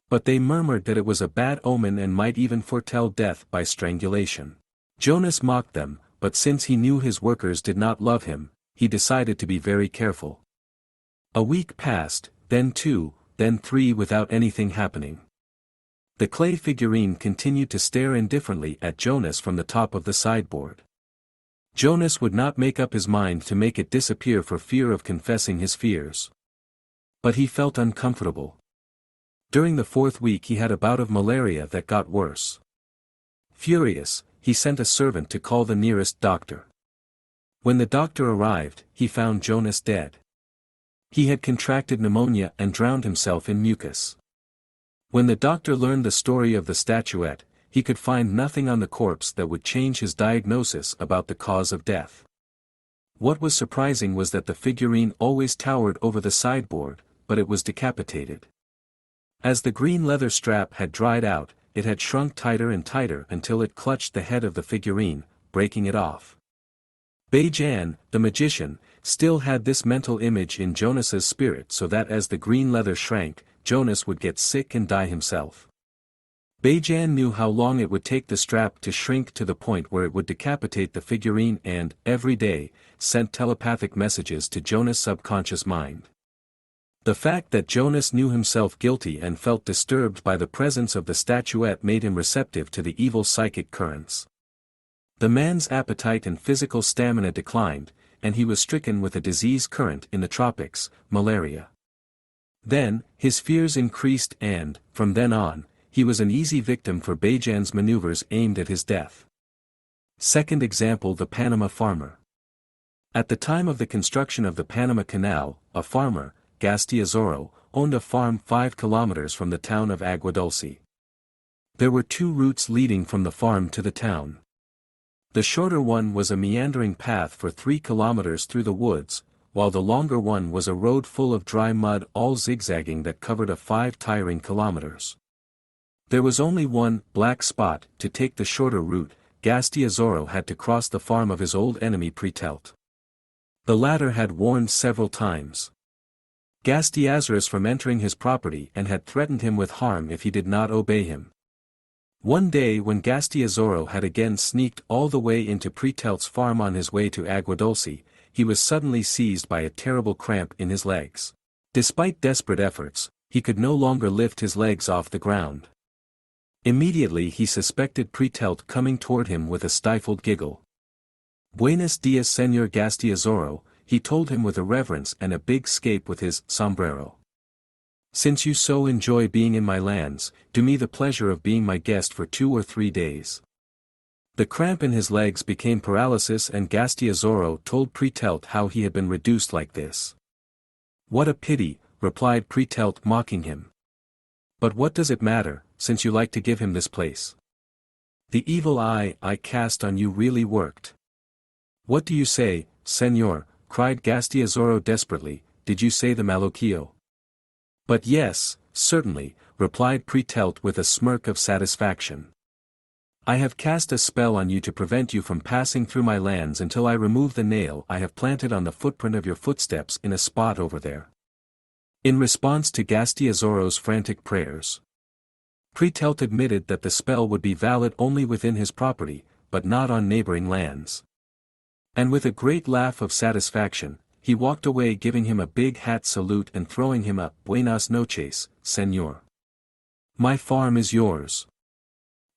But they murmured that it was a bad omen and might even foretell death by strangulation. Jonas mocked them, but since he knew his workers did not love him, he decided to be very careful. A week passed, then 2, then 3 without anything happening. The clay figurine continued to stare indifferently at Jonas from the top of the sideboard. Jonas would not make up his mind to make it disappear for fear of confessing his fears. But he felt uncomfortable. During the 4th week he had a bout of malaria that got worse. Furious, he sent a servant to call the nearest doctor. When the doctor arrived, he found Jonas dead. He had contracted pneumonia and drowned himself in mucus. When the doctor learned the story of the statuette, he could find nothing on the corpse that would change his diagnosis about the cause of death. What was surprising was that the figurine always towered over the sideboard, but it was decapitated. As the green leather strap had dried out, it had shrunk tighter and tighter until it clutched the head of the figurine, breaking it off. Bejan, the magician, still had this mental image in Jonas's spirit, so that as the green leather shrank, Jonas would get sick and die himself. Bejan knew how long it would take the strap to shrink to the point where it would decapitate the figurine and, every day, sent telepathic messages to Jonas' subconscious mind. The fact that Jonas knew himself guilty and felt disturbed by the presence of the statuette made him receptive to the evil psychic currents. The man's appetite and physical stamina declined, and he was stricken with a disease current in the tropics, malaria. Then, his fears increased and, from then on, he was an easy victim for Bejan's maneuvers aimed at his death. Second example: the Panama farmer. At the time of the construction of the Panama Canal, a farmer, Gastiazoro, owned a farm 5 kilometers from the town of Agua Dulce. There were 2 routes leading from the farm to the town. The shorter one was a meandering path for 3 kilometers through the woods, while the longer one was a road full of dry mud, all zigzagging, that covered a 5 tiring kilometers. There was only one black spot. To take the shorter route, Gastiazoro had to cross the farm of his old enemy Pretelt. The latter had warned several times Gastiazarus from entering his property and had threatened him with harm if he did not obey him. One day when Gastiazoro had again sneaked all the way into Pretelt's farm on his way to Aguadulce, he was suddenly seized by a terrible cramp in his legs. Despite desperate efforts, he could no longer lift his legs off the ground. Immediately he suspected Pretelt coming toward him with a stifled giggle. "Buenos dias, Señor Gastiazoro," he told him with a reverence and a big scape with his sombrero. "Since you so enjoy being in my lands, do me the pleasure of being my guest for 2 or 3 days." The cramp in his legs became paralysis and Gastiazoro told Pretelt how he had been reduced like this. "What a pity," replied Pretelt mocking him. "But what does it matter, since you like to give him this place? The evil eye I cast on you really worked." "What do you say, Señor?" cried Gastiazoro desperately. "Did you say the Malocchio?" "But yes, certainly," replied Pretelt with a smirk of satisfaction. "I have cast a spell on you to prevent you from passing through my lands until I remove the nail I have planted on the footprint of your footsteps in a spot over there." In response to Gastiazoro's frantic prayers, Pretelt admitted that the spell would be valid only within his property, but not on neighboring lands. And with a great laugh of satisfaction, he walked away giving him a big hat salute and throwing him a "Buenas noches, Señor. My farm is yours.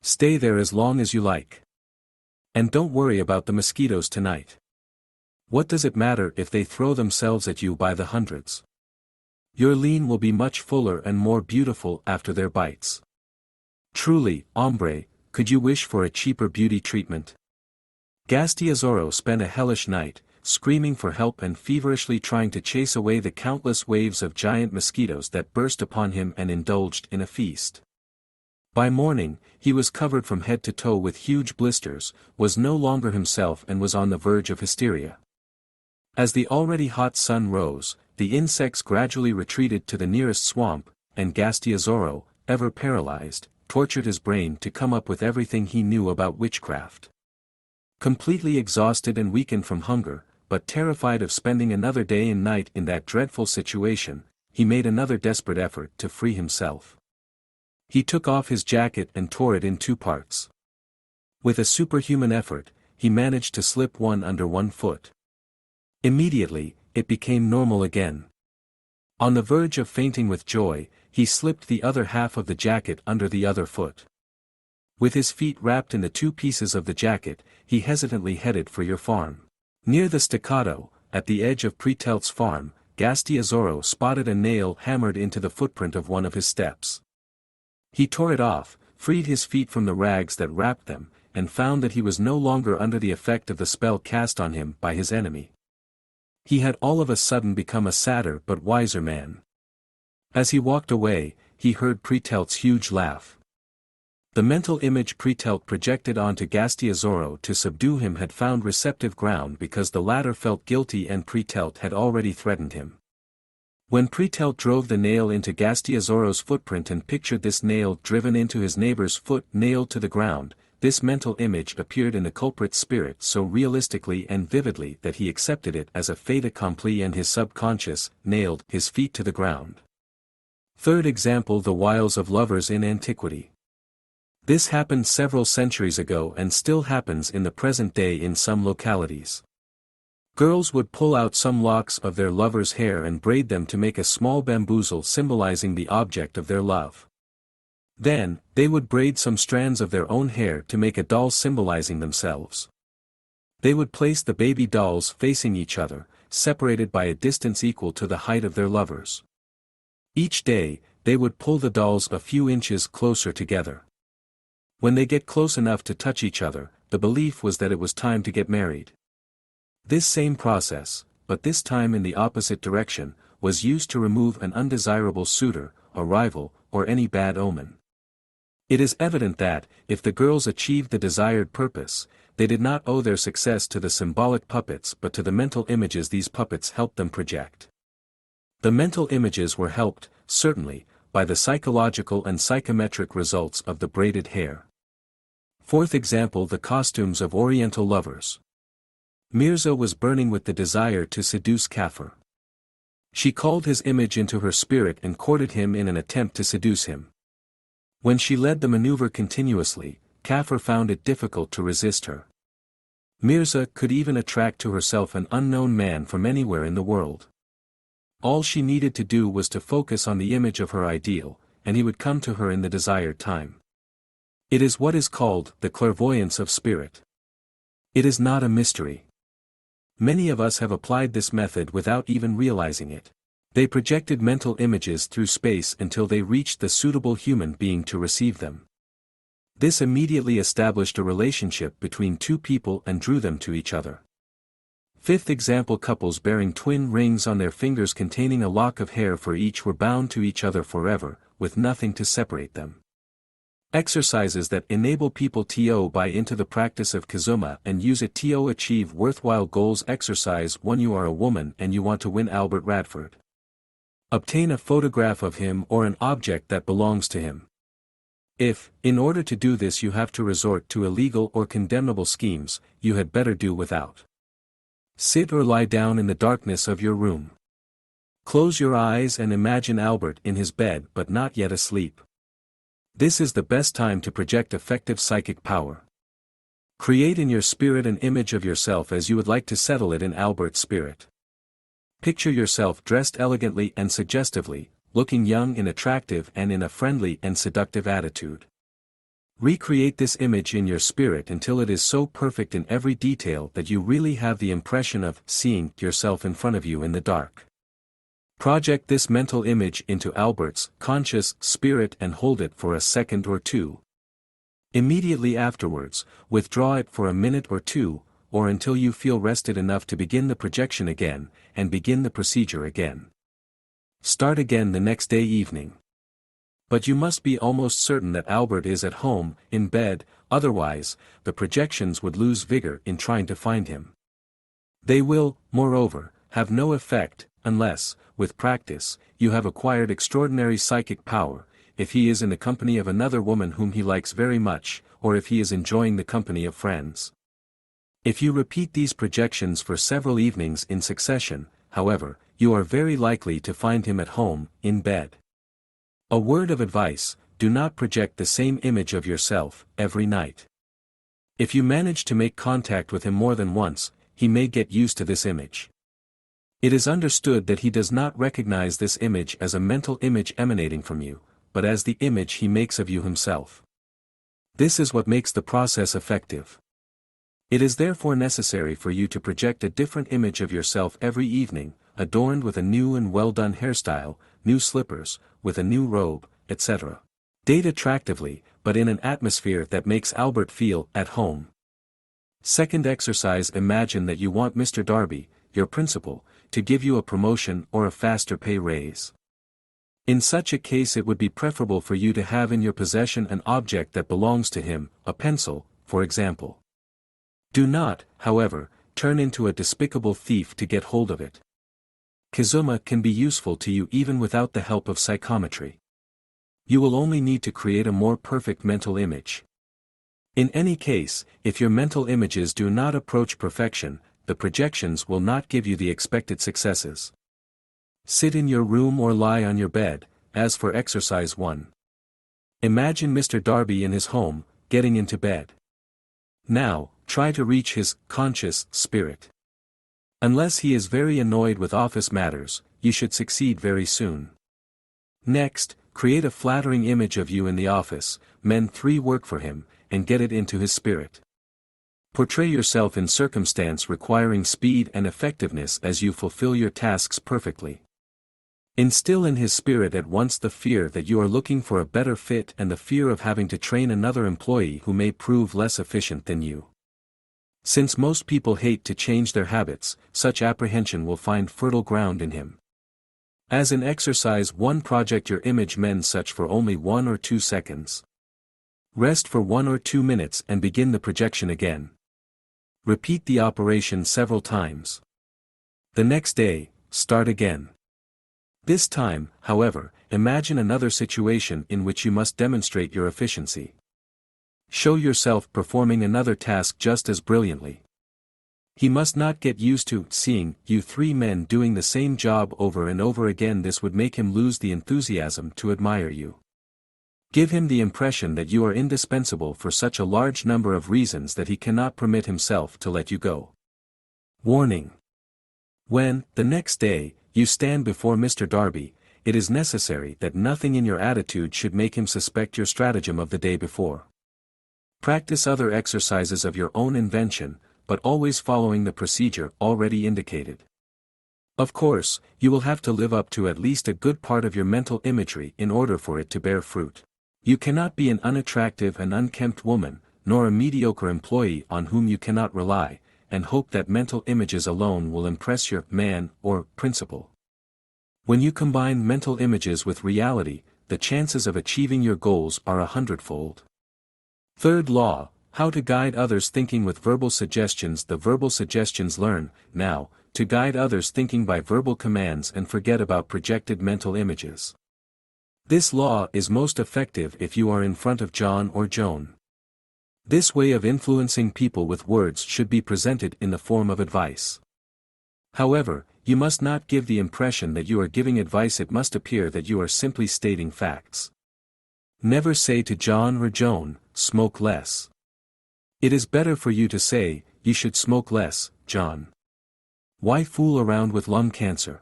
Stay there as long as you like. And don't worry about the mosquitoes tonight. What does it matter if they throw themselves at you by the hundreds? Your lean will be much fuller and more beautiful after their bites. Truly, hombre, could you wish for a cheaper beauty treatment?" Gastiazoro spent a hellish night, screaming for help and feverishly trying to chase away the countless waves of giant mosquitoes that burst upon him and indulged in a feast. By morning, he was covered from head to toe with huge blisters, was no longer himself and was on the verge of hysteria. As the already hot sun rose, the insects gradually retreated to the nearest swamp, and Gastiazoro, ever paralyzed, tortured his brain to come up with everything he knew about witchcraft. Completely exhausted and weakened from hunger, but terrified of spending another day and night in that dreadful situation, he made another desperate effort to free himself. He took off his jacket and tore it in 2 parts. With a superhuman effort, he managed to slip one under one foot. Immediately, it became normal again. On the verge of fainting with joy, he slipped the other half of the jacket under the other foot. With his feet wrapped in the 2 pieces of the jacket, he hesitantly headed for your farm. Near the staccato, at the edge of Pretelt's farm, Gastiazoro spotted a nail hammered into the footprint of one of his steps. He tore it off, freed his feet from the rags that wrapped them, and found that he was no longer under the effect of the spell cast on him by his enemy. He had all of a sudden become a sadder but wiser man. As he walked away, he heard Pretelt's huge laugh. The mental image Pretelt projected onto Gastiazoro to subdue him had found receptive ground because the latter felt guilty and Pretelt had already threatened him. When Pretelt drove the nail into Gastiazoro's footprint and pictured this nail driven into his neighbor's foot nailed to the ground, this mental image appeared in the culprit's spirit so realistically and vividly that he accepted it as a fait accompli and his subconscious nailed his feet to the ground. Third example: the wiles of lovers in antiquity. This happened several centuries ago and still happens in the present day in some localities. Girls would pull out some locks of their lover's hair and braid them to make a small bamboozle symbolizing the object of their love. Then, they would braid some strands of their own hair to make a doll symbolizing themselves. They would place the baby dolls facing each other, separated by a distance equal to the height of their lovers. Each day, they would pull the dolls a few inches closer together. When they get close enough to touch each other, the belief was that it was time to get married. This same process, but this time in the opposite direction, was used to remove an undesirable suitor, a rival, or any bad omen. It is evident that, if the girls achieved the desired purpose, they did not owe their success to the symbolic puppets but to the mental images these puppets helped them project. The mental images were helped, certainly, by the psychological and psychometric results of the braided hair. Fourth example: the costumes of Oriental lovers. Mirza was burning with the desire to seduce Kafir. She called his image into her spirit and courted him in an attempt to seduce him. When she led the maneuver continuously, Kaffir found it difficult to resist her. Mirza could even attract to herself an unknown man from anywhere in the world. All she needed to do was to focus on the image of her ideal, and he would come to her in the desired time. It is what is called the clairvoyance of spirit. It is not a mystery. Many of us have applied this method without even realizing it. They projected mental images through space until they reached the suitable human being to receive them. This immediately established a relationship between two people and drew them to each other. Fifth example: couples bearing twin rings on their fingers containing a lock of hair for each were bound to each other forever, with nothing to separate them. Exercises that enable people to buy into the practice of Kizuma and use it to achieve worthwhile goals. Exercise 1: You are a woman and you want to win Albert Radford. Obtain a photograph of him or an object that belongs to him. If, in order to do this, you have to resort to illegal or condemnable schemes, you had better do without. Sit or lie down in the darkness of your room. Close your eyes and imagine Albert in his bed but not yet asleep. This is the best time to project effective psychic power. Create in your spirit an image of yourself as you would like to settle it in Albert's spirit. Picture yourself dressed elegantly and suggestively, looking young and attractive and in a friendly and seductive attitude. Recreate this image in your spirit until it is so perfect in every detail that you really have the impression of seeing yourself in front of you in the dark. Project this mental image into Albert's conscious spirit and hold it for a second or two. Immediately afterwards, withdraw it for a minute or two, or until you feel rested enough to begin the projection again, and begin the procedure again. Start again the next day evening. But you must be almost certain that Albert is at home, in bed, otherwise, the projections would lose vigor in trying to find him. They will, moreover, have no effect, unless, with practice, you have acquired extraordinary psychic power, if he is in the company of another woman whom he likes very much, or if he is enjoying the company of friends. If you repeat these projections for several evenings in succession, however, you are very likely to find him at home, in bed. A word of advice: do not project the same image of yourself every night. If you manage to make contact with him more than once, he may get used to this image. It is understood that he does not recognize this image as a mental image emanating from you, but as the image he makes of you himself. This is what makes the process effective. It is therefore necessary for you to project a different image of yourself every evening, adorned with a new and well-done hairstyle, new slippers, with a new robe, etc. Date attractively, but in an atmosphere that makes Albert feel at home. Second exercise: imagine that you want Mr. Darby, your principal, to give you a promotion or a faster pay raise. In such a case it would be preferable for you to have in your possession an object that belongs to him, a pencil, for example. Do not, however, turn into a despicable thief to get hold of it. Kizuma can be useful to you even without the help of psychometry. You will only need to create a more perfect mental image. In any case, if your mental images do not approach perfection, the projections will not give you the expected successes. Sit in your room or lie on your bed. As for exercise 1. Imagine Mr. Darby in his home, getting into bed. Now, try to reach his conscious spirit. Unless he is very annoyed with office matters, you should succeed very soon. Next, create a flattering image of you in the office, men 3 work for him, and get it into his spirit. Portray yourself in circumstance requiring speed and effectiveness as you fulfill your tasks perfectly. Instill in his spirit at once the fear that you are looking for a better fit and the fear of having to train another employee who may prove less efficient than you. Since most people hate to change their habits, such apprehension will find fertile ground in him. As in exercise 1, project your image men such for only 1 or 2 seconds. Rest for 1 or 2 minutes and begin the projection again. Repeat the operation several times. The next day, start again. This time, however, imagine another situation in which you must demonstrate your efficiency. Show yourself performing another task just as brilliantly. He must not get used to seeing you 3 men doing the same job over and over again. This would make him lose the enthusiasm to admire you. Give him the impression that you are indispensable for such a large number of reasons that he cannot permit himself to let you go. Warning. When, the next day, you stand before Mr. Darby, it is necessary that nothing in your attitude should make him suspect your stratagem of the day before. Practice other exercises of your own invention, but always following the procedure already indicated. Of course, you will have to live up to at least a good part of your mental imagery in order for it to bear fruit. You cannot be an unattractive and unkempt woman, nor a mediocre employee on whom you cannot rely, and hope that mental images alone will impress your man or principal. When you combine mental images with reality, the chances of achieving your goals are 100-fold. Third law, how to guide others thinking with verbal suggestions. The verbal suggestions learn, now, to guide others thinking by verbal commands and forget about projected mental images. This law is most effective if you are in front of John or Joan. This way of influencing people with words should be presented in the form of advice. However, you must not give the impression that you are giving advice. It must appear that you are simply stating facts. Never say to John or Joan, "Smoke less." It is better for you to say, "You should smoke less, John." Why fool around with lung cancer?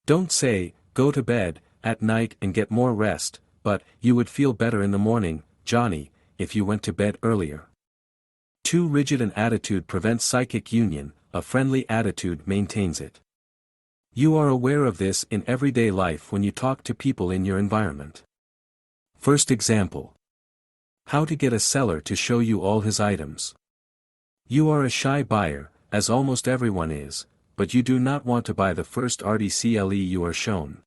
Don't say, "Go to bed at night and get more rest," but, "You would feel better in the morning, Johnny, if you went to bed earlier." Too rigid an attitude prevents psychic union, a friendly attitude maintains it. You are aware of this in everyday life when you talk to people in your environment. First example. How to get a seller to show you all his items. You are a shy buyer, as almost everyone is, but you do not want to buy the first article you are shown.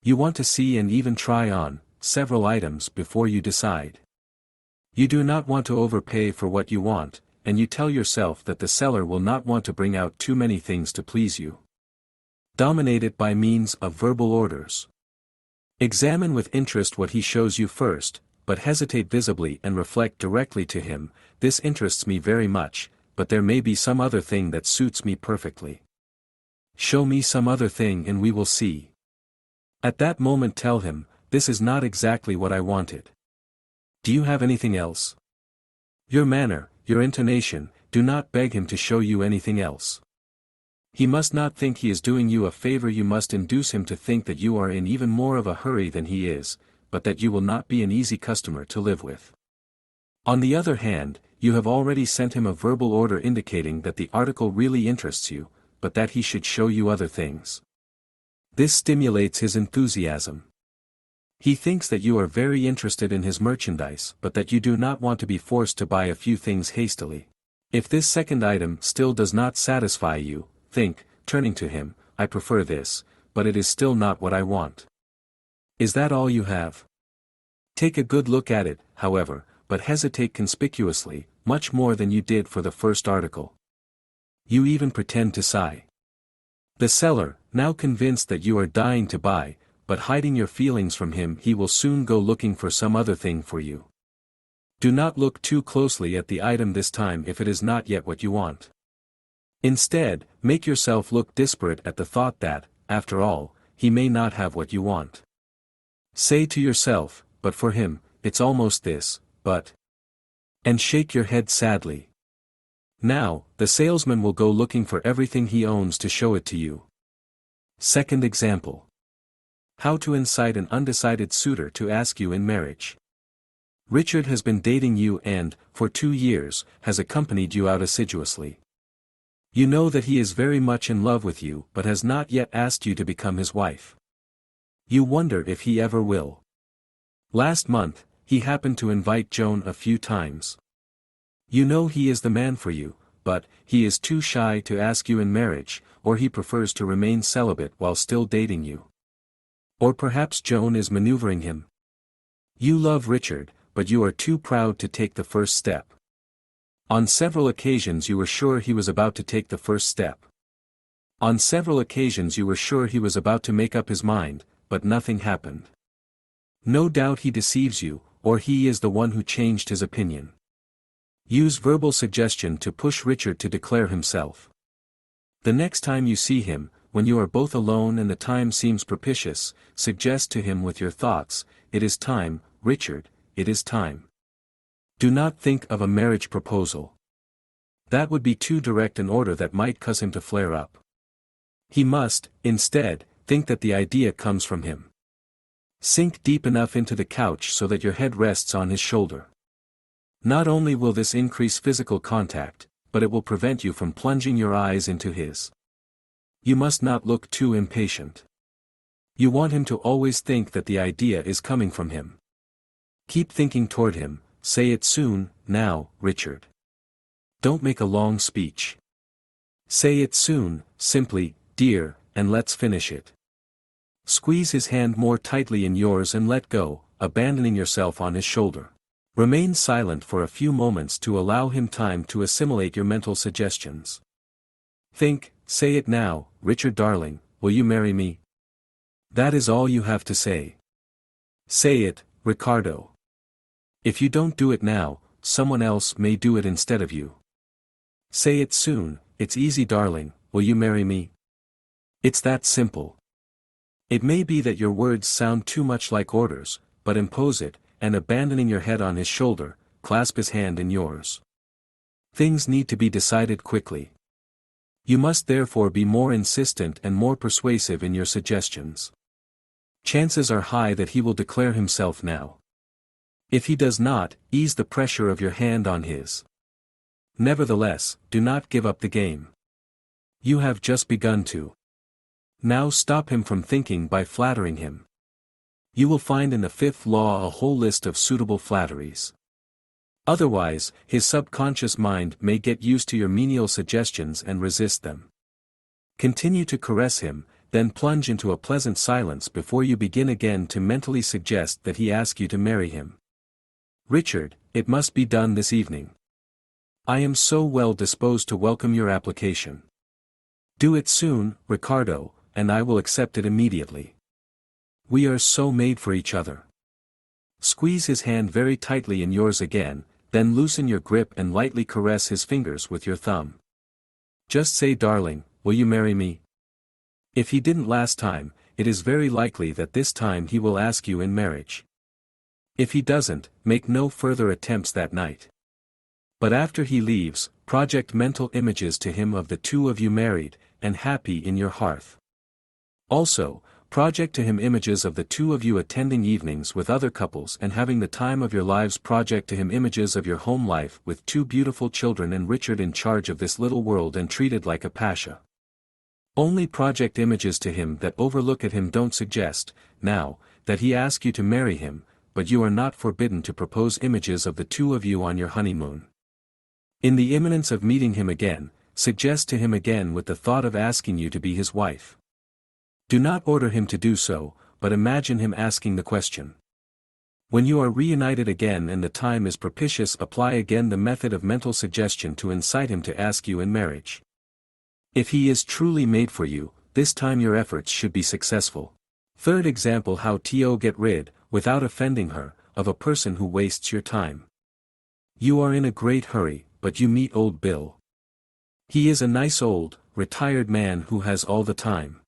You want to see and even try on several items before you decide. You do not want to overpay for what you want, and you tell yourself that the seller will not want to bring out too many things to please you. Dominate it by means of verbal orders. Examine with interest what he shows you first, but hesitate visibly and reflect directly to him, "This interests me very much, but there may be some other thing that suits me perfectly. Show me some other thing and we will see." At that moment tell him, "This is not exactly what I wanted. Do you have anything else?" Your manner, your intonation, do not beg him to show you anything else. He must not think he is doing you a favor. You must induce him to think that you are in even more of a hurry than he is, but that you will not be an easy customer to live with. On the other hand, you have already sent him a verbal order indicating that the article really interests you, but that he should show you other things. This stimulates his enthusiasm. He thinks that you are very interested in his merchandise, but that you do not want to be forced to buy a few things hastily. If this second item still does not satisfy you, think, turning to him, "I prefer this, but it is still not what I want." Is that all you have? Take a good look at it, however, but hesitate conspicuously, much more than you did for the first article. You even pretend to sigh. The seller, now convinced that you are dying to buy, but hiding your feelings from him, he will soon go looking for some other thing for you. Do not look too closely at the item this time if it is not yet what you want. Instead, make yourself look desperate at the thought that, after all, he may not have what you want. Say to yourself, "But for him, it's almost this, but..." and shake your head sadly. Now, the salesman will go looking for everything he owns to show it to you. Second example. How to incite an undecided suitor to ask you in marriage. Richard has been dating you and, for 2 years, has accompanied you out assiduously. You know that he is very much in love with you but has not yet asked you to become his wife. You wonder if he ever will. Last month, he happened to invite Joan a few times. You know he is the man for you, but he is too shy to ask you in marriage, or he prefers to remain celibate while still dating you. Or perhaps Joan is maneuvering him. You love Richard, but you are too proud to take the first step. On several occasions you were sure he was about to take the first step. On several occasions you were sure he was about to make up his mind, but nothing happened. No doubt he deceives you, or he is the one who changed his opinion. Use verbal suggestion to push Richard to declare himself. The next time you see him, when you are both alone and the time seems propitious, suggest to him with your thoughts, "It is time, Richard, it is time. Do not think of a marriage proposal. That would be too direct an order that might cause him to flare up. He must, instead, think that the idea comes from him. Sink deep enough into the couch so that your head rests on his shoulder. Not only will this increase physical contact, but it will prevent you from plunging your eyes into his. You must not look too impatient. You want him to always think that the idea is coming from him. Keep thinking toward him, say it soon, now, Richard. Don't make a long speech. Say it soon, simply, dear, and let's finish it. Squeeze his hand more tightly in yours and let go, abandoning yourself on his shoulder. Remain silent for a few moments to allow him time to assimilate your mental suggestions. Think, say it now, Richard darling, will you marry me? That is all you have to say. Say it, Ricardo. If you don't do it now, someone else may do it instead of you. Say it soon, it's easy darling, will you marry me? It's that simple. It may be that your words sound too much like orders, but impose it, and abandoning your head on his shoulder, clasp his hand in yours. Things need to be decided quickly. You must therefore be more insistent and more persuasive in your suggestions. Chances are high that he will declare himself now. If he does not, ease the pressure of your hand on his. Nevertheless, do not give up the game. You have just begun to. Now stop him from thinking by flattering him. You will find in the fifth law a whole list of suitable flatteries. Otherwise, his subconscious mind may get used to your menial suggestions and resist them. Continue to caress him, then plunge into a pleasant silence before you begin again to mentally suggest that he ask you to marry him. Richard, it must be done this evening. I am so well disposed to welcome your application. Do it soon, Ricardo, and I will accept it immediately. We are so made for each other. Squeeze his hand very tightly in yours again, then loosen your grip and lightly caress his fingers with your thumb. Just say darling, will you marry me? If he didn't last time, it is very likely that this time he will ask you in marriage. If he doesn't, make no further attempts that night. But after he leaves, project mental images to him of the two of you married, and happy in your hearth. Also, project to him images of the two of you attending evenings with other couples and having the time of your lives. Project to him images of your home life with two beautiful children and Richard in charge of this little world and treated like a pasha. Only project images to him that overlook at him. Don't suggest, now, that he ask you to marry him, but you are not forbidden to propose images of the two of you on your honeymoon. In the imminence of meeting him again, suggest to him again with the thought of asking you to be his wife. Do not order him to do so, but imagine him asking the question. When you are reunited again and the time is propitious, apply again the method of mental suggestion to incite him to ask you in marriage. If he is truly made for you, this time your efforts should be successful. Third example: how to get rid, without offending her, of a person who wastes your time. You are in a great hurry, but you meet old Bill. He is a nice old, retired man who has all the time.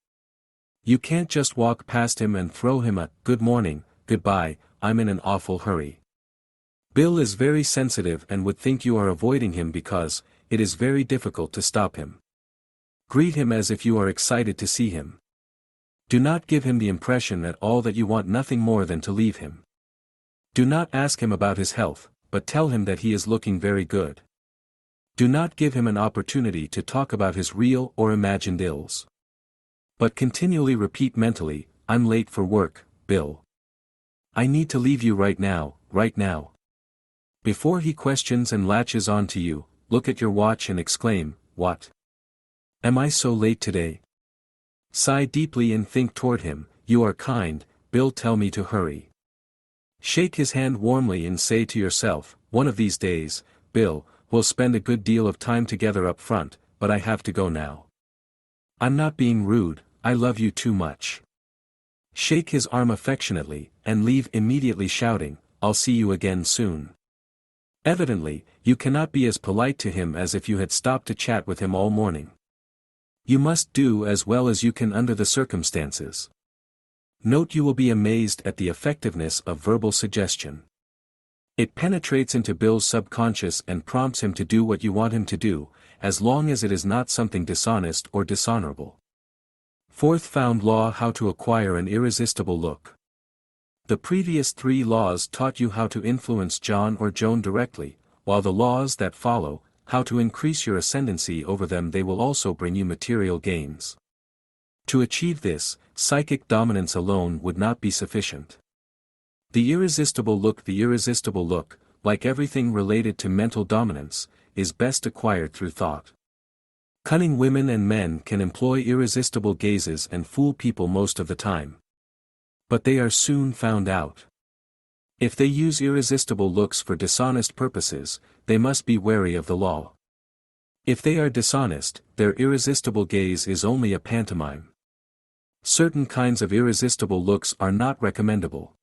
You can't just walk past him and throw him a "good morning, goodbye, I'm in an awful hurry." Bill is very sensitive and would think you are avoiding him because it is very difficult to stop him. Greet him as if you are excited to see him. Do not give him the impression at all that you want nothing more than to leave him. Do not ask him about his health, but tell him that he is looking very good. Do not give him an opportunity to talk about his real or imagined ills. But continually repeat mentally, "I'm late for work, Bill. I need to leave you right now, right now." Before he questions and latches on to you, look at your watch and exclaim, "What? Am I so late today?" Sigh deeply and think toward him, "You are kind, Bill, tell me to hurry." Shake his hand warmly and say to yourself, "One of these days, Bill, we'll spend a good deal of time together up front, but I have to go now. I'm not being rude, I love you too much." Shake his arm affectionately, and leave immediately shouting, "I'll see you again soon." Evidently, you cannot be as polite to him as if you had stopped to chat with him all morning. You must do as well as you can under the circumstances. Note you will be amazed at the effectiveness of verbal suggestion. It penetrates into Bill's subconscious and prompts him to do what you want him to do, as long as it is not something dishonest or dishonorable. Fourth found law: how to acquire an irresistible look. The previous 3 laws taught you how to influence John or Joan directly, while the laws that follow, how to increase your ascendancy over them. They will also bring you material gains. To achieve this, psychic dominance alone would not be sufficient. The irresistible look, like everything related to mental dominance, is best acquired through thought. Cunning women and men can employ irresistible gazes and fool people most of the time. But they are soon found out. If they use irresistible looks for dishonest purposes, they must be wary of the law. If they are dishonest, their irresistible gaze is only a pantomime. Certain kinds of irresistible looks are not recommendable.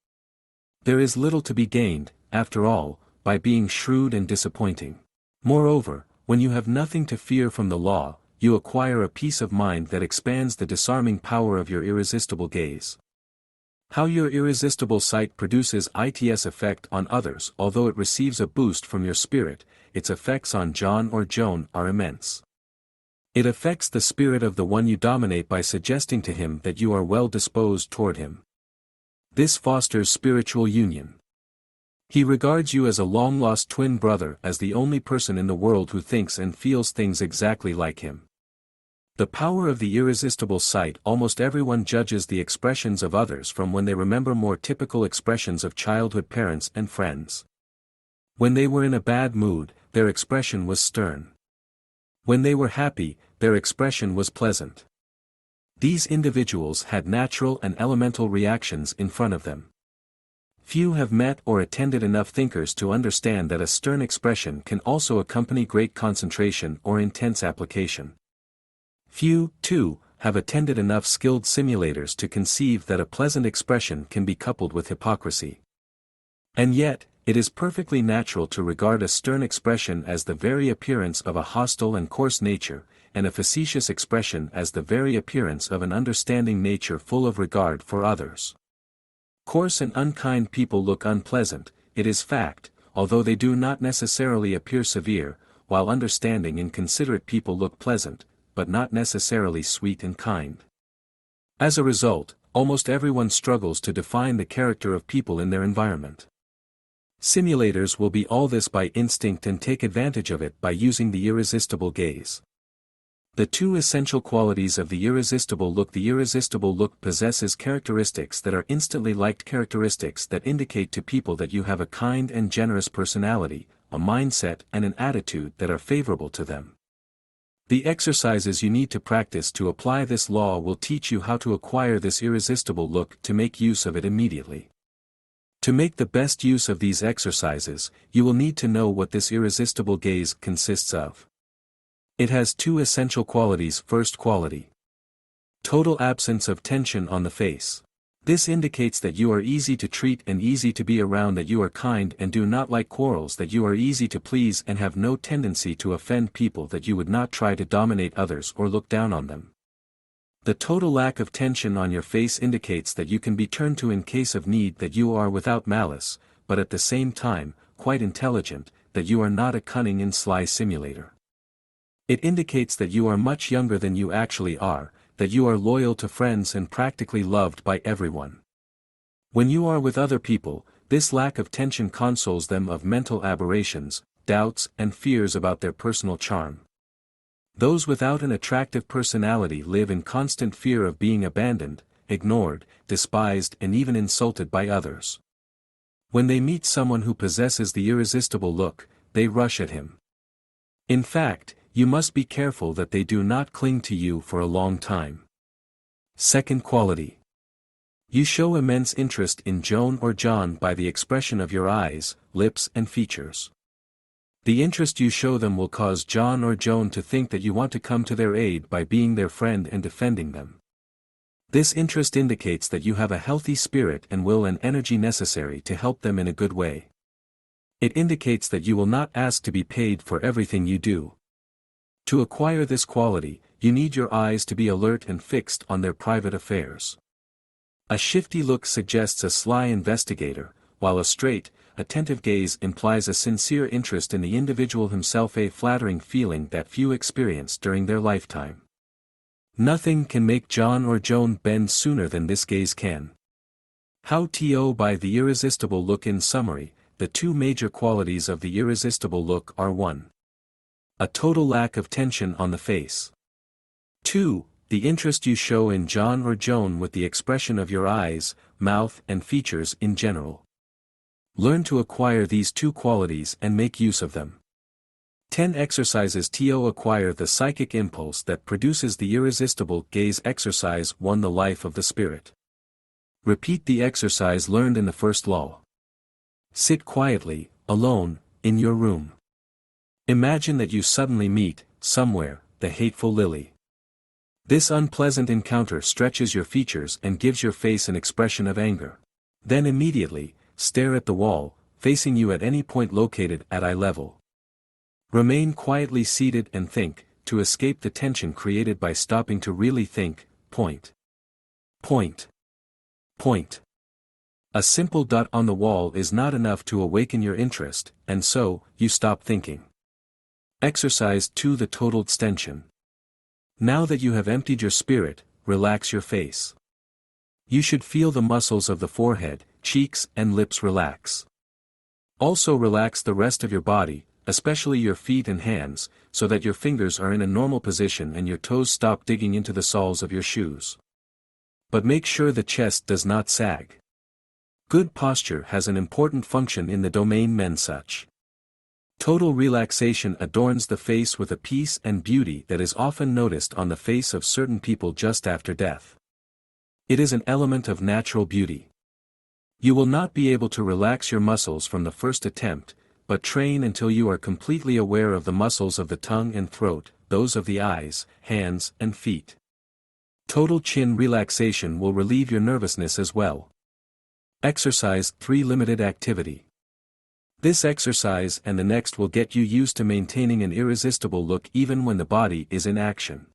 There is little to be gained, after all, by being shrewd and disappointing. Moreover, when you have nothing to fear from the law, you acquire a peace of mind that expands the disarming power of your irresistible gaze. How your irresistible sight produces its effect on others. Although it receives a boost from your spirit, its effects on John or Joan are immense. It affects the spirit of the one you dominate by suggesting to him that you are well disposed toward him. This fosters spiritual union. He regards you as a long-lost twin brother, as the only person in the world who thinks and feels things exactly like him. The power of the irresistible sight. Almost everyone judges the expressions of others from when they remember more typical expressions of childhood parents and friends. When they were in a bad mood, their expression was stern. When they were happy, their expression was pleasant. These individuals had natural and elemental reactions in front of them. Few have met or attended enough thinkers to understand that a stern expression can also accompany great concentration or intense application. Few, too, have attended enough skilled simulators to conceive that a pleasant expression can be coupled with hypocrisy. And yet, it is perfectly natural to regard a stern expression as the very appearance of a hostile and coarse nature, and a facetious expression as the very appearance of an understanding nature full of regard for others. Coarse and unkind people look unpleasant, it is fact, although they do not necessarily appear severe, while understanding and considerate people look pleasant, but not necessarily sweet and kind. As a result, almost everyone struggles to define the character of people in their environment. Simulators will be all this by instinct and take advantage of it by using the irresistible gaze. The 2 essential qualities of the irresistible look. The irresistible look possesses characteristics that are instantly liked, characteristics that indicate to people that you have a kind and generous personality, a mindset and an attitude that are favorable to them. The exercises you need to practice to apply this law will teach you how to acquire this irresistible look, to make use of it immediately. To make the best use of these exercises, you will need to know what this irresistible gaze consists of. It has 2 essential qualities. First quality: total absence of tension on the face. This indicates that you are easy to treat and easy to be around, that you are kind and do not like quarrels, that you are easy to please and have no tendency to offend people, that you would not try to dominate others or look down on them. The total lack of tension on your face indicates that you can be turned to in case of need, that you are without malice, but at the same time, quite intelligent, that you are not a cunning and sly simulator. It indicates that you are much younger than you actually are, that you are loyal to friends and practically loved by everyone. When you are with other people, this lack of tension consoles them of mental aberrations, doubts and fears about their personal charm. Those without an attractive personality live in constant fear of being abandoned, ignored, despised and even insulted by others. When they meet someone who possesses the irresistible look, they rush at him. In fact, you must be careful that they do not cling to you for a long time. Second quality: you show immense interest in Joan or John by the expression of your eyes, lips and features. The interest you show them will cause John or Joan to think that you want to come to their aid by being their friend and defending them. This interest indicates that you have a healthy spirit and will and energy necessary to help them in a good way. It indicates that you will not ask to be paid for everything you do. To acquire this quality, you need your eyes to be alert and fixed on their private affairs. A shifty look suggests a sly investigator, while a straight, attentive gaze implies a sincere interest in the individual himself, a flattering feeling that few experience during their lifetime. Nothing can make John or Joan bend sooner than this gaze can. How to buy the irresistible look. In summary, the two major qualities of the irresistible look are 1. A total lack of tension on the face. 2. The interest you show in John or Joan with the expression of your eyes, mouth and features in general. Learn to acquire these two qualities and make use of them. 10 exercises to acquire the psychic impulse that produces the irresistible gaze. Exercise 1. The life of the spirit. Repeat the exercise learned in the first law. Sit quietly, alone, in your room. Imagine that you suddenly meet, somewhere, the hateful Lily. This unpleasant encounter stretches your features and gives your face an expression of anger. Then immediately, stare at the wall, facing you at any point located at eye level. Remain quietly seated and think, to escape the tension created by stopping to really think. Point. A simple dot on the wall is not enough to awaken your interest, and so, you stop thinking. Exercise 2. The total extension. Now that you have emptied your spirit, relax your face. You should feel the muscles of the forehead, cheeks and lips relax. Also relax the rest of your body, especially your feet and hands, so that your fingers are in a normal position and your toes stop digging into the soles of your shoes. But make sure the chest does not sag. Good posture has an important function in the domain such. Total relaxation adorns the face with a peace and beauty that is often noticed on the face of certain people just after death. It is an element of natural beauty. You will not be able to relax your muscles from the first attempt, but train until you are completely aware of the muscles of the tongue and throat, those of the eyes, hands and feet. Total chin relaxation will relieve your nervousness as well. Exercise 3. Limited activity. This exercise and the next will get you used to maintaining an irresistible look even when the body is in action.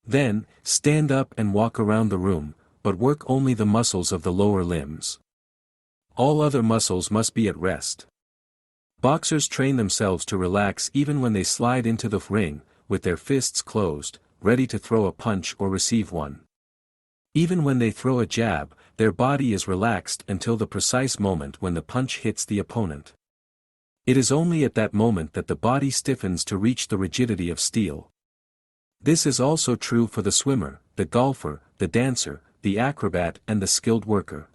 Then, stand up and walk around the room, but work only the muscles of the lower limbs. All other muscles must be at rest. Boxers train themselves to relax even when they slide into the ring, with their fists closed, ready to throw a punch or receive one. Even when they throw a jab, their body is relaxed until the precise moment when the punch hits the opponent. It is only at that moment that the body stiffens to reach the rigidity of steel. This is also true for the swimmer, the golfer, the dancer, the acrobat and the skilled worker.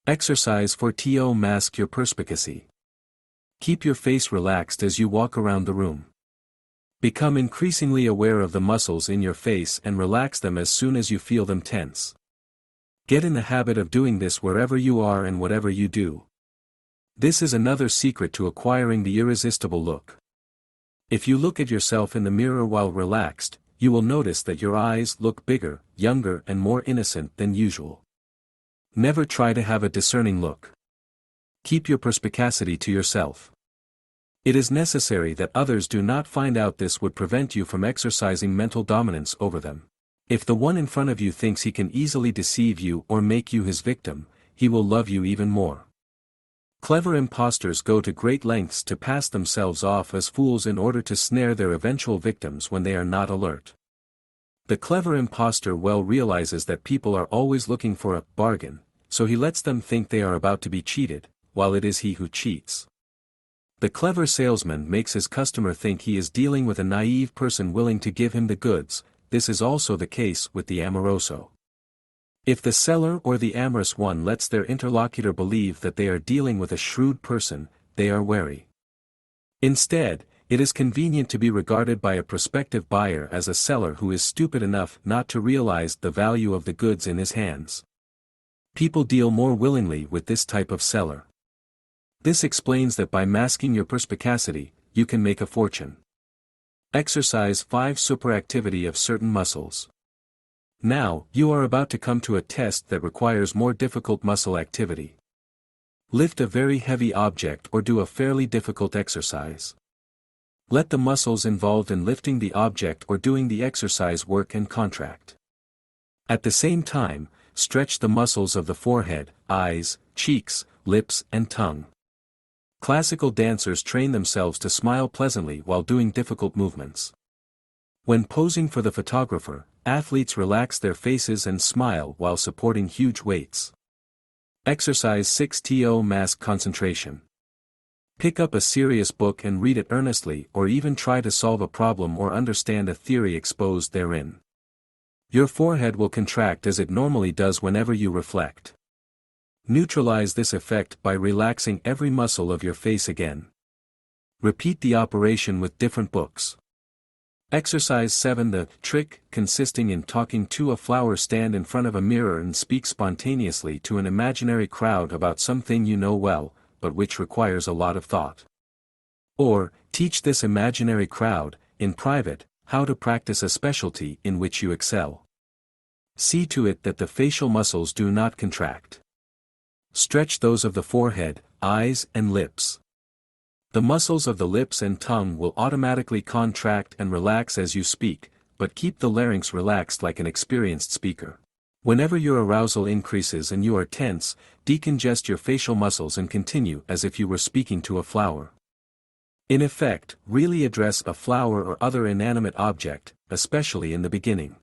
Exercise 4. To mask your perspicacy. Keep your face relaxed as you walk around the room. Become increasingly aware of the muscles in your face and relax them as soon as you feel them tense. Get in the habit of doing this wherever you are and whatever you do. This is another secret to acquiring the irresistible look. If you look at yourself in the mirror while relaxed, you will notice that your eyes look bigger, younger and more innocent than usual. Never try to have a discerning look. Keep your perspicacity to yourself. It is necessary that others do not find out. This would prevent you from exercising mental dominance over them. If the one in front of you thinks he can easily deceive you or make you his victim, he will love you even more. Clever impostors go to great lengths to pass themselves off as fools in order to snare their eventual victims when they are not alert. The clever impostor well realizes that people are always looking for a bargain, so he lets them think they are about to be cheated, while it is he who cheats. The clever salesman makes his customer think he is dealing with a naive person willing to give him the goods. This is also the case with the amoroso. If the seller or the amorous one lets their interlocutor believe that they are dealing with a shrewd person, they are wary. Instead, it is convenient to be regarded by a prospective buyer as a seller who is stupid enough not to realize the value of the goods in his hands. People deal more willingly with this type of seller. This explains that by masking your perspicacity, you can make a fortune. Exercise 5. Superactivity of certain muscles. Now, you are about to come to a test that requires more difficult muscle activity. Lift a very heavy object or do a fairly difficult exercise. Let the muscles involved in lifting the object or doing the exercise work and contract. At the same time, stretch the muscles of the forehead, eyes, cheeks, lips, and tongue. Classical dancers train themselves to smile pleasantly while doing difficult movements. When posing for the photographer, athletes relax their faces and smile while supporting huge weights. Exercise 6to mask concentration. Pick up a serious book and read it earnestly, or even try to solve a problem or understand a theory exposed therein. Your forehead will contract as it normally does whenever you reflect. Neutralize this effect by relaxing every muscle of your face again. Repeat the operation with different books. Exercise 7. The trick, consisting in talking to a flower. Stand in front of a mirror and speak spontaneously to an imaginary crowd about something you know well, but which requires a lot of thought. Or, teach this imaginary crowd, in private, how to practice a specialty in which you excel. See to it that the facial muscles do not contract. Stretch those of the forehead, eyes, and lips. The muscles of the lips and tongue will automatically contract and relax as you speak, but keep the larynx relaxed like an experienced speaker. Whenever your arousal increases and you are tense, decongest your facial muscles and continue as if you were speaking to a flower. In effect, really address a flower or other inanimate object, especially in the beginning.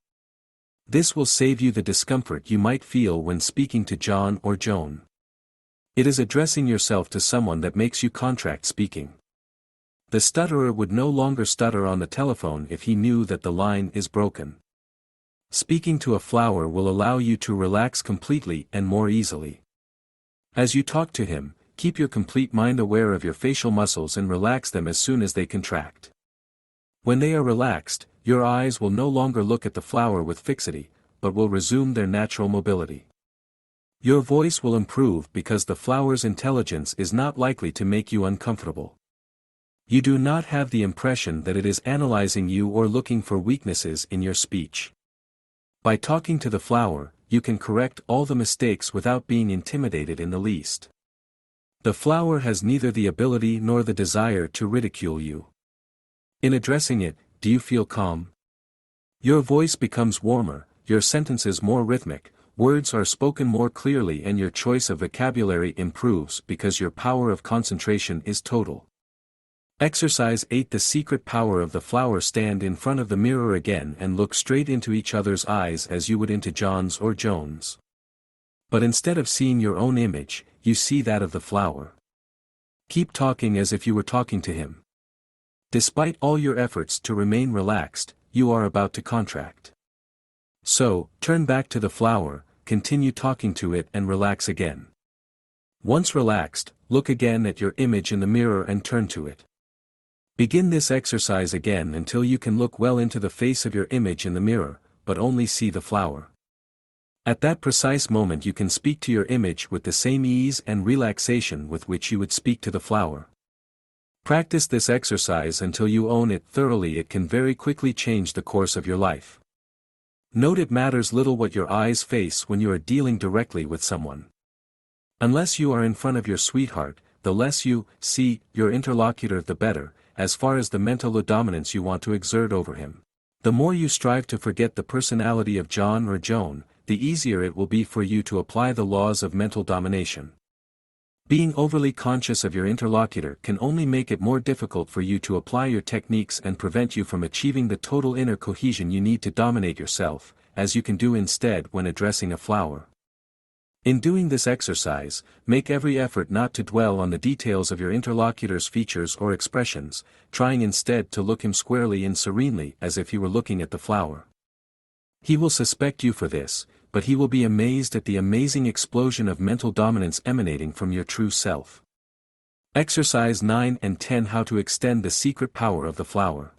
This will save you the discomfort you might feel when speaking to John or Joan. It is addressing yourself to someone that makes you contract speaking. The stutterer would no longer stutter on the telephone if he knew that the line is broken. Speaking to a flower will allow you to relax completely and more easily. As you talk to him, keep your complete mind aware of your facial muscles and relax them as soon as they contract. When they are relaxed, your eyes will no longer look at the flower with fixity, but will resume their natural mobility. Your voice will improve because the flower's intelligence is not likely to make you uncomfortable. You do not have the impression that it is analyzing you or looking for weaknesses in your speech. By talking to the flower, you can correct all the mistakes without being intimidated in the least. The flower has neither the ability nor the desire to ridicule you. In addressing it, do you feel calm? Your voice becomes warmer, your sentences more rhythmic, words are spoken more clearly, and your choice of vocabulary improves because your power of concentration is total. Exercise 8. The secret power of the flower. Stand in front of the mirror again and look straight into each other's eyes as you would into John's or Joan's. But instead of seeing your own image, you see that of the flower. Keep talking as if you were talking to him. Despite all your efforts to remain relaxed, you are about to contract. So, turn back to the flower, continue talking to it and relax again. Once relaxed, look again at your image in the mirror and turn to it. Begin this exercise again until you can look well into the face of your image in the mirror, but only see the flower. At that precise moment you can speak to your image with the same ease and relaxation with which you would speak to the flower. Practice this exercise until you own it thoroughly. It can very quickly change the course of your life. Note it matters little what your eyes face when you are dealing directly with someone. Unless you are in front of your sweetheart, the less you see your interlocutor the better, as far as the mental dominance you want to exert over him. The more you strive to forget the personality of John or Joan, the easier it will be for you to apply the laws of mental domination. Being overly conscious of your interlocutor can only make it more difficult for you to apply your techniques and prevent you from achieving the total inner cohesion you need to dominate yourself, as you can do instead when addressing a flower. In doing this exercise, make every effort not to dwell on the details of your interlocutor's features or expressions, trying instead to look him squarely and serenely as if he were looking at the flower. He will suspect you for this, but he will be amazed at the amazing explosion of mental dominance emanating from your true self. Exercise 9 and 10. How to extend the secret power of the flower.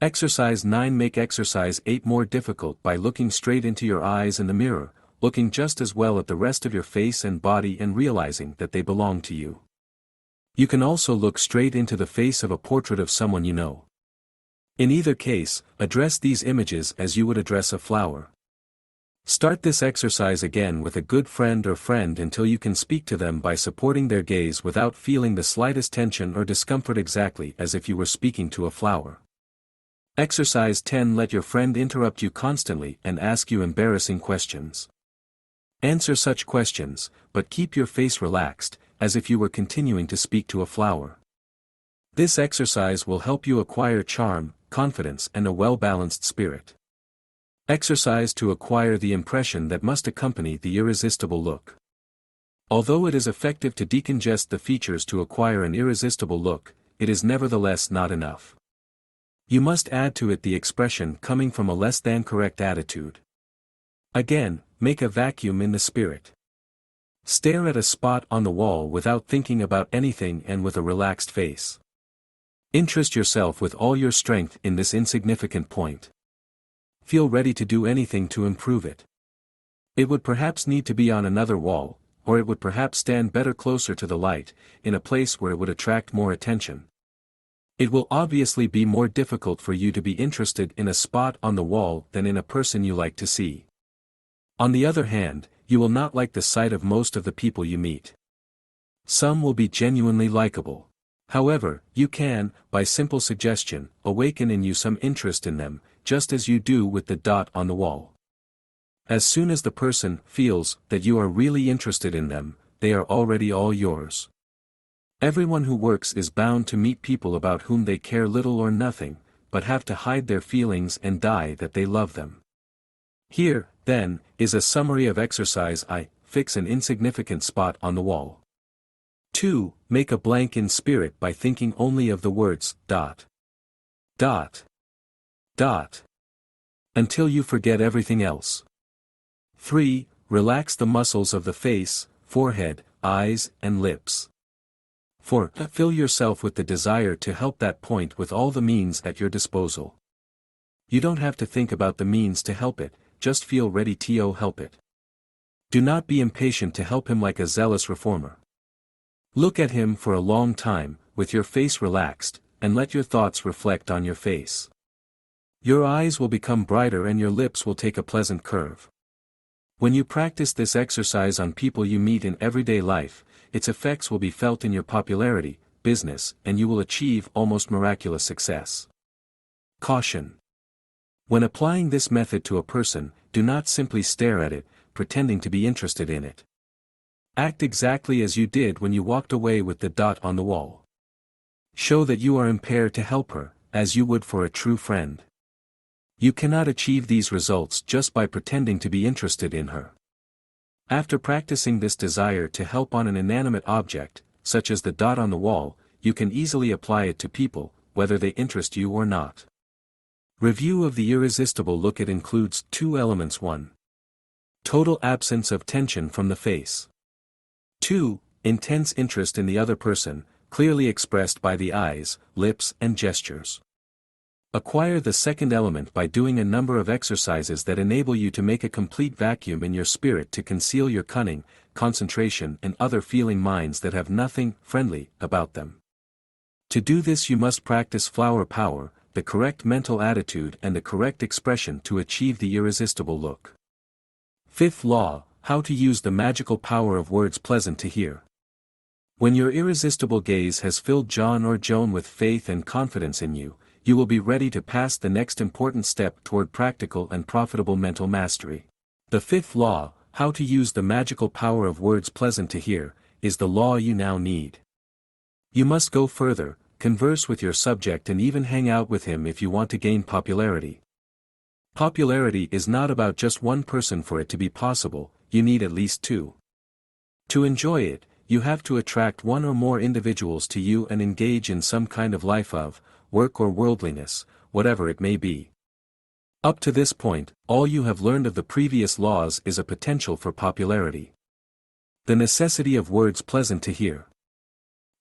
Exercise 9. Make exercise 8 more difficult by looking straight into your eyes in the mirror, looking just as well at the rest of your face and body and realizing that they belong to you. You can also look straight into the face of a portrait of someone you know. In either case, address these images as you would address a flower. Start this exercise again with a good friend or friend until you can speak to them by supporting their gaze without feeling the slightest tension or discomfort, exactly as if you were speaking to a flower. Exercise 10. Let your friend interrupt you constantly and ask you embarrassing questions. Answer such questions, but keep your face relaxed, as if you were continuing to speak to a flower. This exercise will help you acquire charm, confidence and a well-balanced spirit. Exercise to acquire the impression that must accompany the irresistible look. Although it is effective to decongest the features to acquire an irresistible look, it is nevertheless not enough. You must add to it the expression coming from a less than correct attitude. Again, make a vacuum in the spirit. Stare at a spot on the wall without thinking about anything and with a relaxed face. Interest yourself with all your strength in this insignificant point. Feel ready to do anything to improve it. It would perhaps need to be on another wall, or it would perhaps stand better closer to the light, in a place where it would attract more attention. It will obviously be more difficult for you to be interested in a spot on the wall than in a person you like to see. On the other hand, you will not like the sight of most of the people you meet. Some will be genuinely likable. However, you can, by simple suggestion, awaken in you some interest in them, just as you do with the dot on the wall. As soon as the person feels that you are really interested in them, they are already all yours. Everyone who works is bound to meet people about whom they care little or nothing, but have to hide their feelings and die that they love them. Here, then, is a summary of exercise I. Fix an insignificant spot on the wall. 2. Make a blank in spirit by thinking only of the words, dot. Dot. Dot. Until you forget everything else. 3. Relax the muscles of the face, forehead, eyes, and lips. 4. Fill yourself with the desire to help that point with all the means at your disposal. You don't have to think about the means to help it, just feel ready to help it. Do not be impatient to help him like a zealous reformer. Look at him for a long time, with your face relaxed, and let your thoughts reflect on your face. Your eyes will become brighter and your lips will take a pleasant curve. When you practice this exercise on people you meet in everyday life, its effects will be felt in your popularity, business, and you will achieve almost miraculous success. Caution. When applying this method to a person, do not simply stare at it, pretending to be interested in it. Act exactly as you did when you walked away with the dot on the wall. Show that you are impaired to help her, as you would for a true friend. You cannot achieve these results just by pretending to be interested in her. After practicing this desire to help on an inanimate object, such as the dot on the wall, you can easily apply it to people, whether they interest you or not. Review of the irresistible look. It includes 2 elements. 1. Total absence of tension from the face. 2. Intense interest in the other person, clearly expressed by the eyes, lips, and gestures. Acquire the second element by doing a number of exercises that enable you to make a complete vacuum in your spirit to conceal your cunning, concentration, and other feeling minds that have nothing friendly about them. To do this you must practice flower power, the correct mental attitude and the correct expression to achieve the irresistible look. 5th law, how to use the magical power of words pleasant to hear. When your irresistible gaze has filled John or Joan with faith and confidence in you, you will be ready to pass the next important step toward practical and profitable mental mastery. The 5th law, how to use the magical power of words pleasant to hear, is the law you now need. You must go further, converse with your subject and even hang out with him if you want to gain popularity. Popularity is not about just one person. For it to be possible, you need at least 2. To enjoy it, you have to attract 1 or more individuals to you and engage in some kind of life of work or worldliness, whatever it may be. Up to this point, all you have learned of the previous laws is a potential for popularity. The necessity of words pleasant to hear.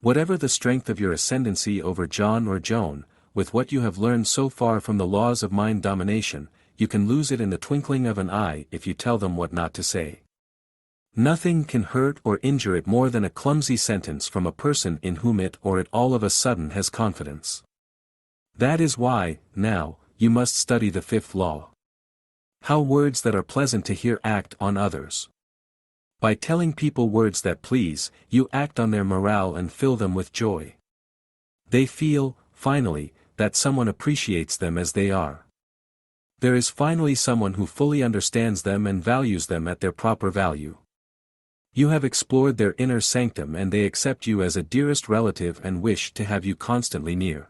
Whatever the strength of your ascendancy over John or Joan, with what you have learned so far from the laws of mind domination, you can lose it in the twinkling of an eye if you tell them what not to say. Nothing can hurt or injure it more than a clumsy sentence from a person in whom it all of a sudden has confidence. That is why, now, you must study the 5th law. How words that are pleasant to hear act on others. By telling people words that please, you act on their morale and fill them with joy. They feel, finally, that someone appreciates them as they are. There is finally someone who fully understands them and values them at their proper value. You have explored their inner sanctum and they accept you as a dearest relative and wish to have you constantly near.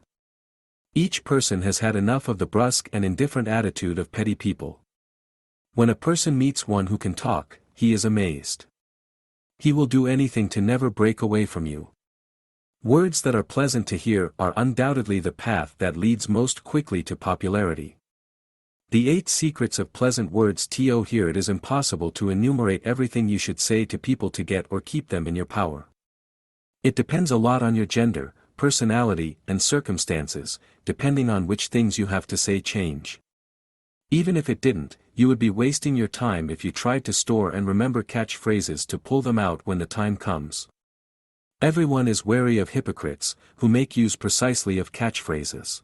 Each person has had enough of the brusque and indifferent attitude of petty people. When a person meets one who can talk, he is amazed. He will do anything to never break away from you. Words that are pleasant to hear are undoubtedly the path that leads most quickly to popularity. The 8 secrets of pleasant words. Here it is impossible to enumerate everything you should say to people to get or keep them in your power. It depends a lot on your gender, personality, and circumstances, depending on which things you have to say change. Even if it didn't, you would be wasting your time if you tried to store and remember catchphrases to pull them out when the time comes. Everyone is wary of hypocrites, who make use precisely of catchphrases.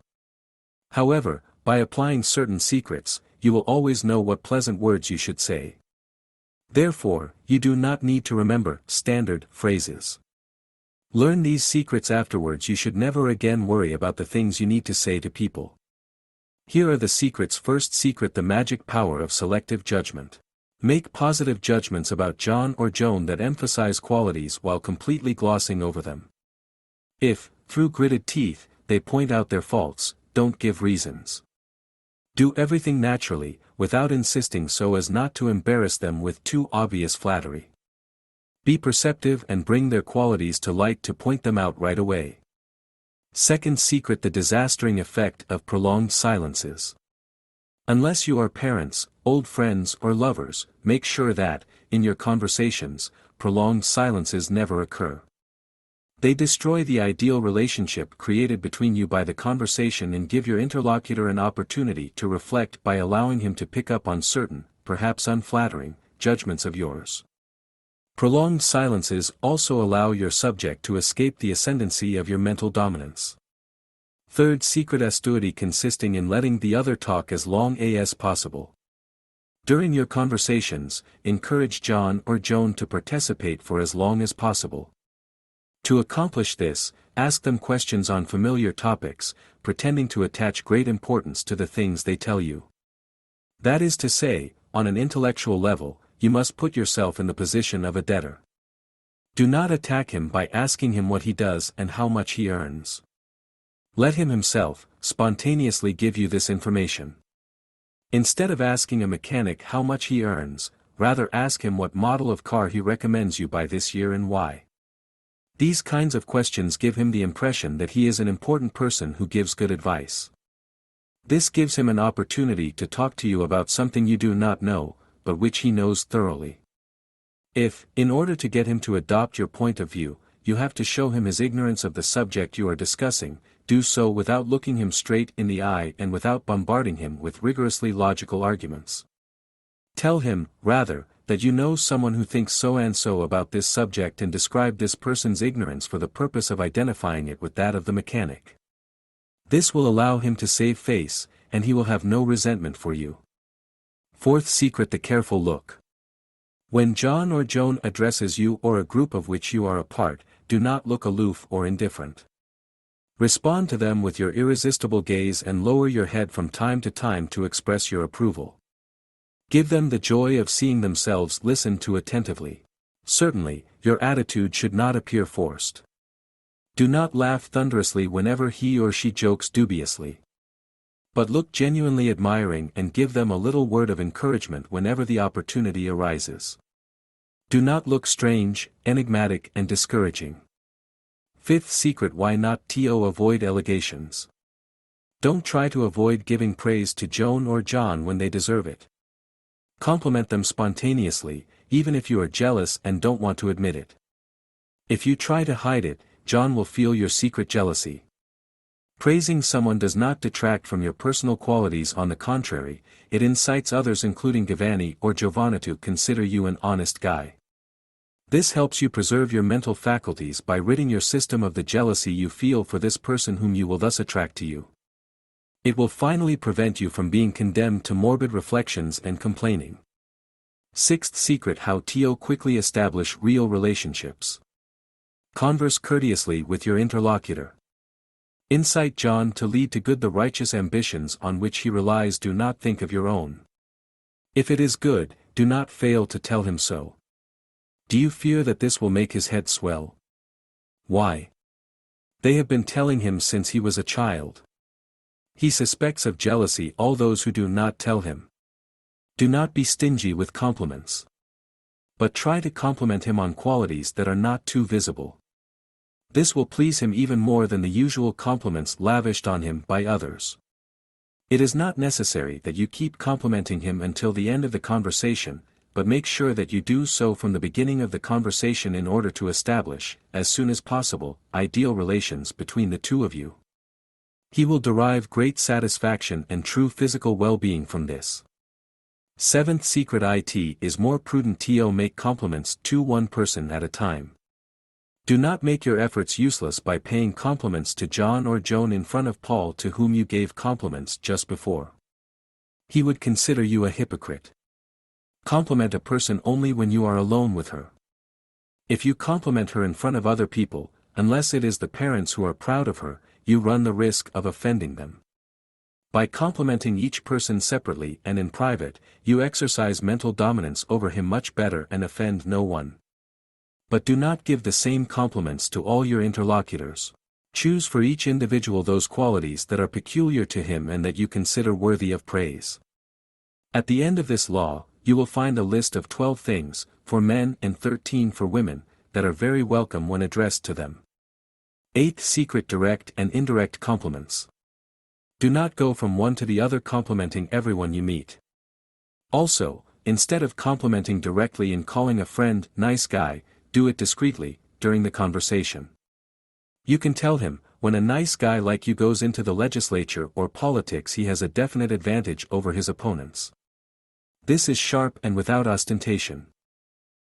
However, by applying certain secrets, you will always know what pleasant words you should say. Therefore, you do not need to remember standard phrases. Learn these secrets afterwards. You should never again worry about the things you need to say to people. Here are the secrets. First secret: the magic power of selective judgment. Make positive judgments about John or Joan that emphasize qualities while completely glossing over them. If, through gritted teeth, they point out their faults, don't give reasons. Do everything naturally, without insisting so as not to embarrass them with too obvious flattery. Be perceptive and bring their qualities to light to point them out right away. Second secret: the disastering effect of prolonged silences. Unless you are parents, old friends or lovers, make sure that, in your conversations, prolonged silences never occur. They destroy the ideal relationship created between you by the conversation and give your interlocutor an opportunity to reflect by allowing him to pick up on certain, perhaps unflattering, judgments of yours. Prolonged silences also allow your subject to escape the ascendancy of your mental dominance. Third secret: assiduity, consisting in letting the other talk as long as possible. During your conversations, encourage John or Joan to participate for as long as possible. To accomplish this, ask them questions on familiar topics, pretending to attach great importance to the things they tell you. That is to say, on an intellectual level, you must put yourself in the position of a debtor. Do not attack him by asking him what he does and how much he earns. Let him himself, spontaneously give you this information. Instead of asking a mechanic how much he earns, rather ask him what model of car he recommends you buy this year and why. These kinds of questions give him the impression that he is an important person who gives good advice. This gives him an opportunity to talk to you about something you do not know, but which he knows thoroughly. If, in order to get him to adopt your point of view, you have to show him his ignorance of the subject you are discussing, do so without looking him straight in the eye and without bombarding him with rigorously logical arguments. Tell him, rather, that you know someone who thinks so and so about this subject and describe this person's ignorance for the purpose of identifying it with that of the mechanic. This will allow him to save face, and he will have no resentment for you. Fourth secret: the careful look. When John or Joan addresses you or a group of which you are a part, do not look aloof or indifferent. Respond to them with your irresistible gaze and lower your head from time to time to express your approval. Give them the joy of seeing themselves listened to attentively. Certainly, your attitude should not appear forced. Do not laugh thunderously whenever he or she jokes dubiously. But look genuinely admiring and give them a little word of encouragement whenever the opportunity arises. Do not look strange, enigmatic and discouraging. Fifth secret: why not to avoid allegations. Don't try to avoid giving praise to Joan or John when they deserve it. Compliment them spontaneously, even if you are jealous and don't want to admit it. If you try to hide it, John will feel your secret jealousy. Praising someone does not detract from your personal qualities. On the contrary, it incites others including Giovanni or Giovanna to consider you an honest guy. This helps you preserve your mental faculties by ridding your system of the jealousy you feel for this person whom you will thus attract to you. It will finally prevent you from being condemned to morbid reflections and complaining. Sixth secret: how to quickly establish real relationships. Converse courteously with your interlocutor. Incite John to lead to good the righteous ambitions on which he relies. Do not think of your own. If it is good, do not fail to tell him so. Do you fear that this will make his head swell? Why? They have been telling him since he was a child. He suspects of jealousy all those who do not tell him. Do not be stingy with compliments. But try to compliment him on qualities that are not too visible. This will please him even more than the usual compliments lavished on him by others. It is not necessary that you keep complimenting him until the end of the conversation, but make sure that you do so from the beginning of the conversation in order to establish, as soon as possible, ideal relations between the two of you. He will derive great satisfaction and true physical well-being from this. Seventh secret: it is more prudent to make compliments to one person at a time. Do not make your efforts useless by paying compliments to John or Joan in front of Paul, to whom you gave compliments just before. He would consider you a hypocrite. Compliment a person only when you are alone with her. If you compliment her in front of other people, unless it is the parents who are proud of her, you run the risk of offending them. By complimenting each person separately and in private, you exercise mental dominance over him much better and offend no one. But do not give the same compliments to all your interlocutors. Choose for each individual those qualities that are peculiar to him and that you consider worthy of praise. At the end of this law, you will find a list of 12 things, for men and 13 for women, that are very welcome when addressed to them. Eighth secret: direct and indirect compliments. Do not go from one to the other complimenting everyone you meet. Also, instead of complimenting directly and calling a friend nice guy, do it discreetly, during the conversation. You can tell him, when a nice guy like you goes into the legislature or politics, he has a definite advantage over his opponents. This is sharp and without ostentation.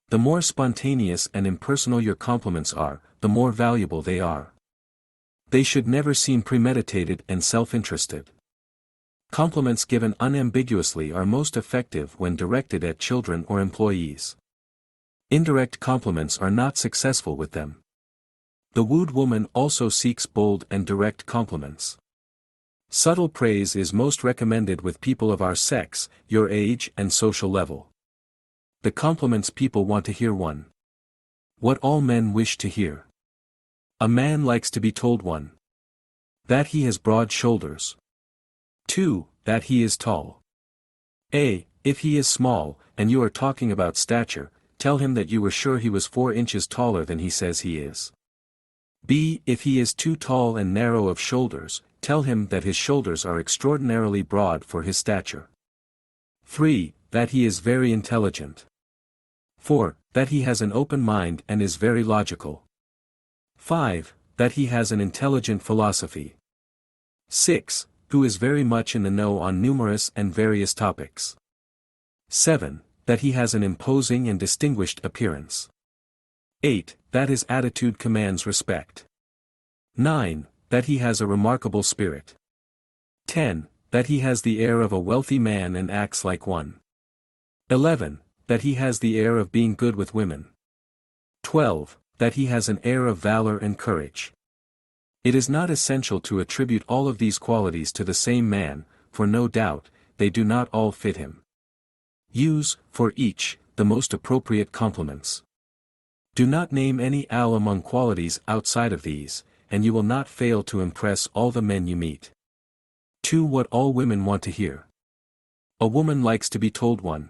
The more spontaneous and impersonal your compliments are, the more valuable they are. They should never seem premeditated and self-interested. Compliments given unambiguously are most effective when directed at children or employees. Indirect compliments are not successful with them. The wooed woman also seeks bold and direct compliments. Subtle praise is most recommended with people of our sex, your age and social level. The compliments people want to hear: 1. What all men wish to hear. A man likes to be told: 1. That he has broad shoulders. 2. That he is tall. If he is small, and you are talking about stature, tell him that you were sure he was 4 inches taller than he says he is. B. If he is too tall and narrow of shoulders, tell him that his shoulders are extraordinarily broad for his stature. 3. That he is very intelligent. 4. That he has an open mind and is very logical. 5. That he has an intelligent philosophy. 6. Who is very much in the know on numerous and various topics. 7. That he has an imposing and distinguished appearance. 8. That his attitude commands respect. 9. That he has a remarkable spirit. 10. That he has the air of a wealthy man and acts like one. 11. That he has the air of being good with women. 12. That he has an air of valor and courage. It is not essential to attribute all of these qualities to the same man, for no doubt, they do not all fit him. Use, for each, the most appropriate compliments. Do not name any among qualities outside of these, and you will not fail to impress all the men you meet. 2. What all women want to hear. A woman likes to be told: 1.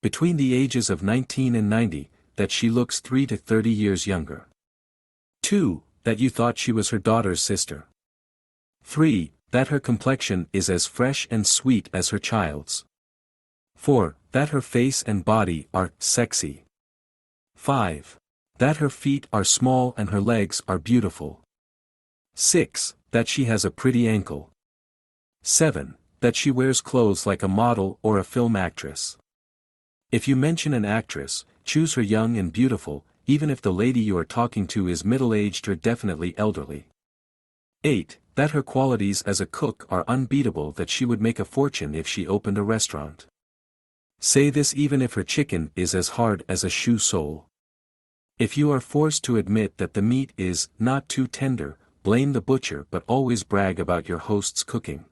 Between the ages of 19 and 90, that she looks 3 to 30 years younger. 2. That you thought she was her daughter's sister. 3. That her complexion is as fresh and sweet as her child's. 4. That her face and body are sexy. 5. That her feet are small and her legs are beautiful. 6. That she has a pretty ankle. 7. That she wears clothes like a model or a film actress. If you mention an actress, choose her young and beautiful, even if the lady you are talking to is middle-aged or definitely elderly. 8. That her qualities as a cook are unbeatable, that she would make a fortune if she opened a restaurant. Say this even if her chicken is as hard as a shoe sole. If you are forced to admit that the meat is not too tender, blame the butcher but always brag about your host's cooking.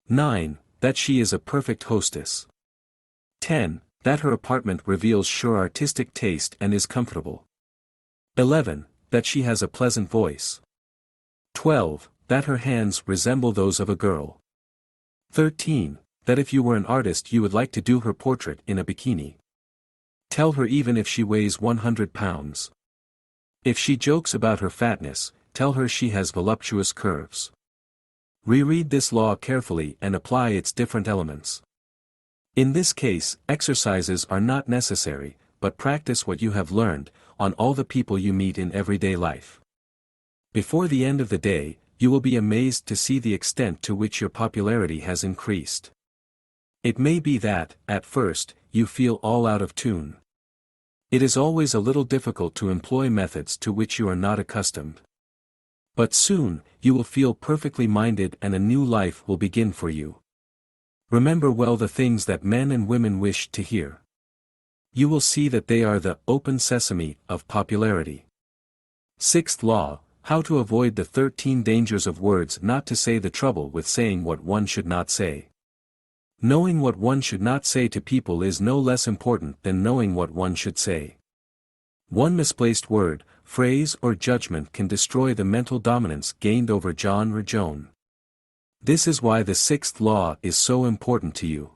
9. That she is a perfect hostess. 10. That her apartment reveals sure artistic taste and is comfortable. 11. That she has a pleasant voice. 12. That her hands resemble those of a girl. 13. That if you were an artist you would like to do her portrait in a bikini. Tell her even if she weighs 100 pounds. If she jokes about her fatness, tell her she has voluptuous curves. Reread this law carefully and apply its different elements. In this case, exercises are not necessary, but practice what you have learned, on all the people you meet in everyday life. Before the end of the day, you will be amazed to see the extent to which your popularity has increased. It may be that, at first, you feel all out of tune. It is always a little difficult to employ methods to which you are not accustomed. But soon, you will feel perfectly minded and a new life will begin for you. Remember well the things that men and women wish to hear. You will see that they are the open sesame of popularity. Sixth law, how to avoid the 13 dangers of words not to say. The trouble with saying what one should not say. Knowing what one should not say to people is no less important than knowing what one should say. One misplaced word, phrase or judgment can destroy the mental dominance gained over John or Joan. This is why the sixth law is so important to you.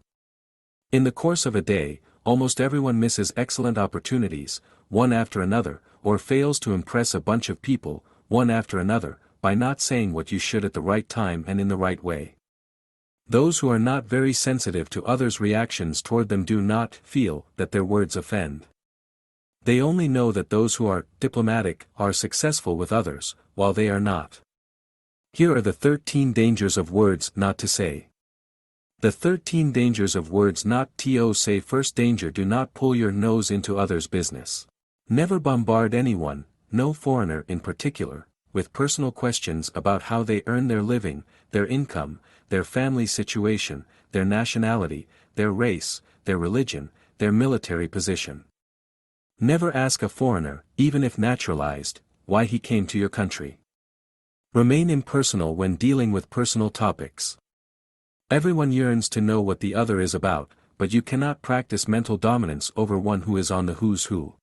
In the course of a day, almost everyone misses excellent opportunities, one after another, or fails to impress a bunch of people, one after another, by not saying what you should at the right time and in the right way. Those who are not very sensitive to others' reactions toward them do not feel that their words offend. They only know that those who are diplomatic are successful with others, while they are not. Here are the 13 dangers of words not to say. The 13 dangers of words not to say. First danger: do not pull your nose into others' business. Never bombard anyone, no foreigner in particular, with personal questions about how they earn their living, their income, their family situation, their nationality, their race, their religion, their military position. Never ask a foreigner, even if naturalized, why he came to your country. Remain impersonal when dealing with personal topics. Everyone yearns to know what the other is about, but you cannot practice mental dominance over one who is on the who's who.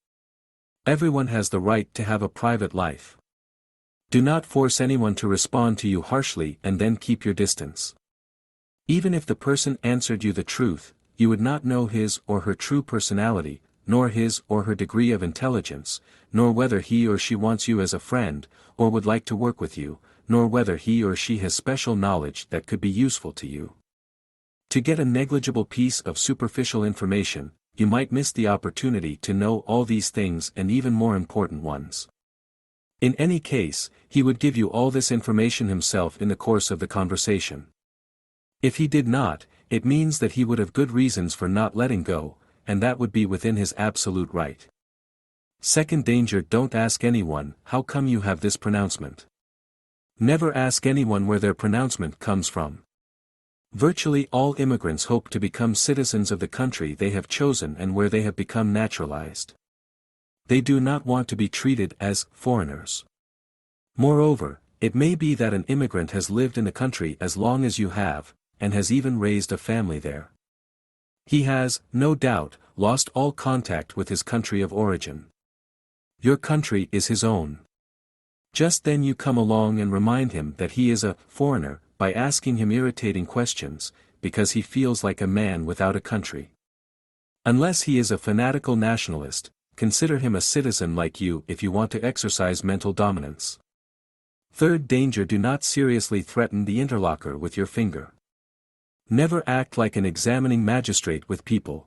Everyone has the right to have a private life. Do not force anyone to respond to you harshly and then keep your distance. Even if the person answered you the truth, you would not know his or her true personality, nor his or her degree of intelligence, nor whether he or she wants you as a friend, or would like to work with you, nor whether he or she has special knowledge that could be useful to you. To get a negligible piece of superficial information, you might miss the opportunity to know all these things and even more important ones. In any case, he would give you all this information himself in the course of the conversation. If he did not, it means that he would have good reasons for not letting go, and that would be within his absolute right. Second danger: don't ask anyone, how come you have this pronouncement? Never ask anyone where their pronouncement comes from. Virtually all immigrants hope to become citizens of the country they have chosen and where they have become naturalized. They do not want to be treated as foreigners. Moreover, it may be that an immigrant has lived in the country as long as you have, and has even raised a family there. He has, no doubt, lost all contact with his country of origin. Your country is his own. Just then you come along and remind him that he is a foreigner, by asking him irritating questions, because he feels like a man without a country. Unless he is a fanatical nationalist, consider him a citizen like you if you want to exercise mental dominance. Third danger: do not seriously threaten the interlocutor with your finger. Never act like an examining magistrate with people.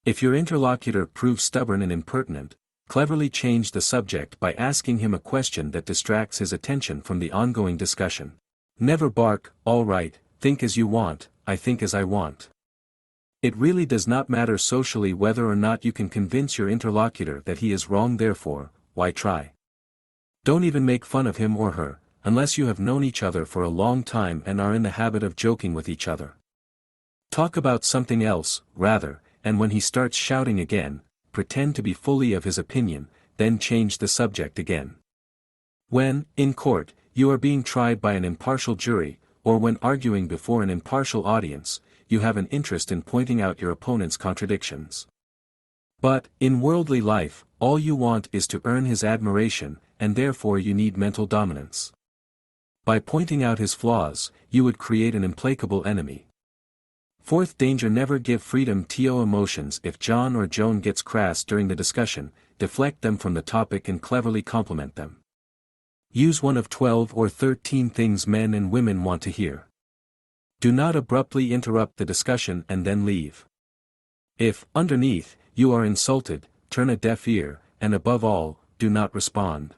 If your interlocutor proves stubborn and impertinent, cleverly change the subject by asking him a question that distracts his attention from the ongoing discussion. Never bark, all right, think as you want, I think as I want. It really does not matter socially whether or not you can convince your interlocutor that he is wrong, therefore, why try? Don't even make fun of him or her, unless you have known each other for a long time and are in the habit of joking with each other. Talk about something else, rather, and when he starts shouting again, pretend to be fully of his opinion, then change the subject again. When, in court, you are being tried by an impartial jury, or when arguing before an impartial audience, you have an interest in pointing out your opponent's contradictions. But, in worldly life, all you want is to earn his admiration, and therefore you need mental dominance. By pointing out his flaws, you would create an implacable enemy. Fourth danger: never give freedom to emotions. If John or Joan gets crass during the discussion, deflect them from the topic and cleverly compliment them. Use one of 12 or 13 things men and women want to hear. Do not abruptly interrupt the discussion and then leave. If, underneath, you are insulted, turn a deaf ear, and above all, do not respond.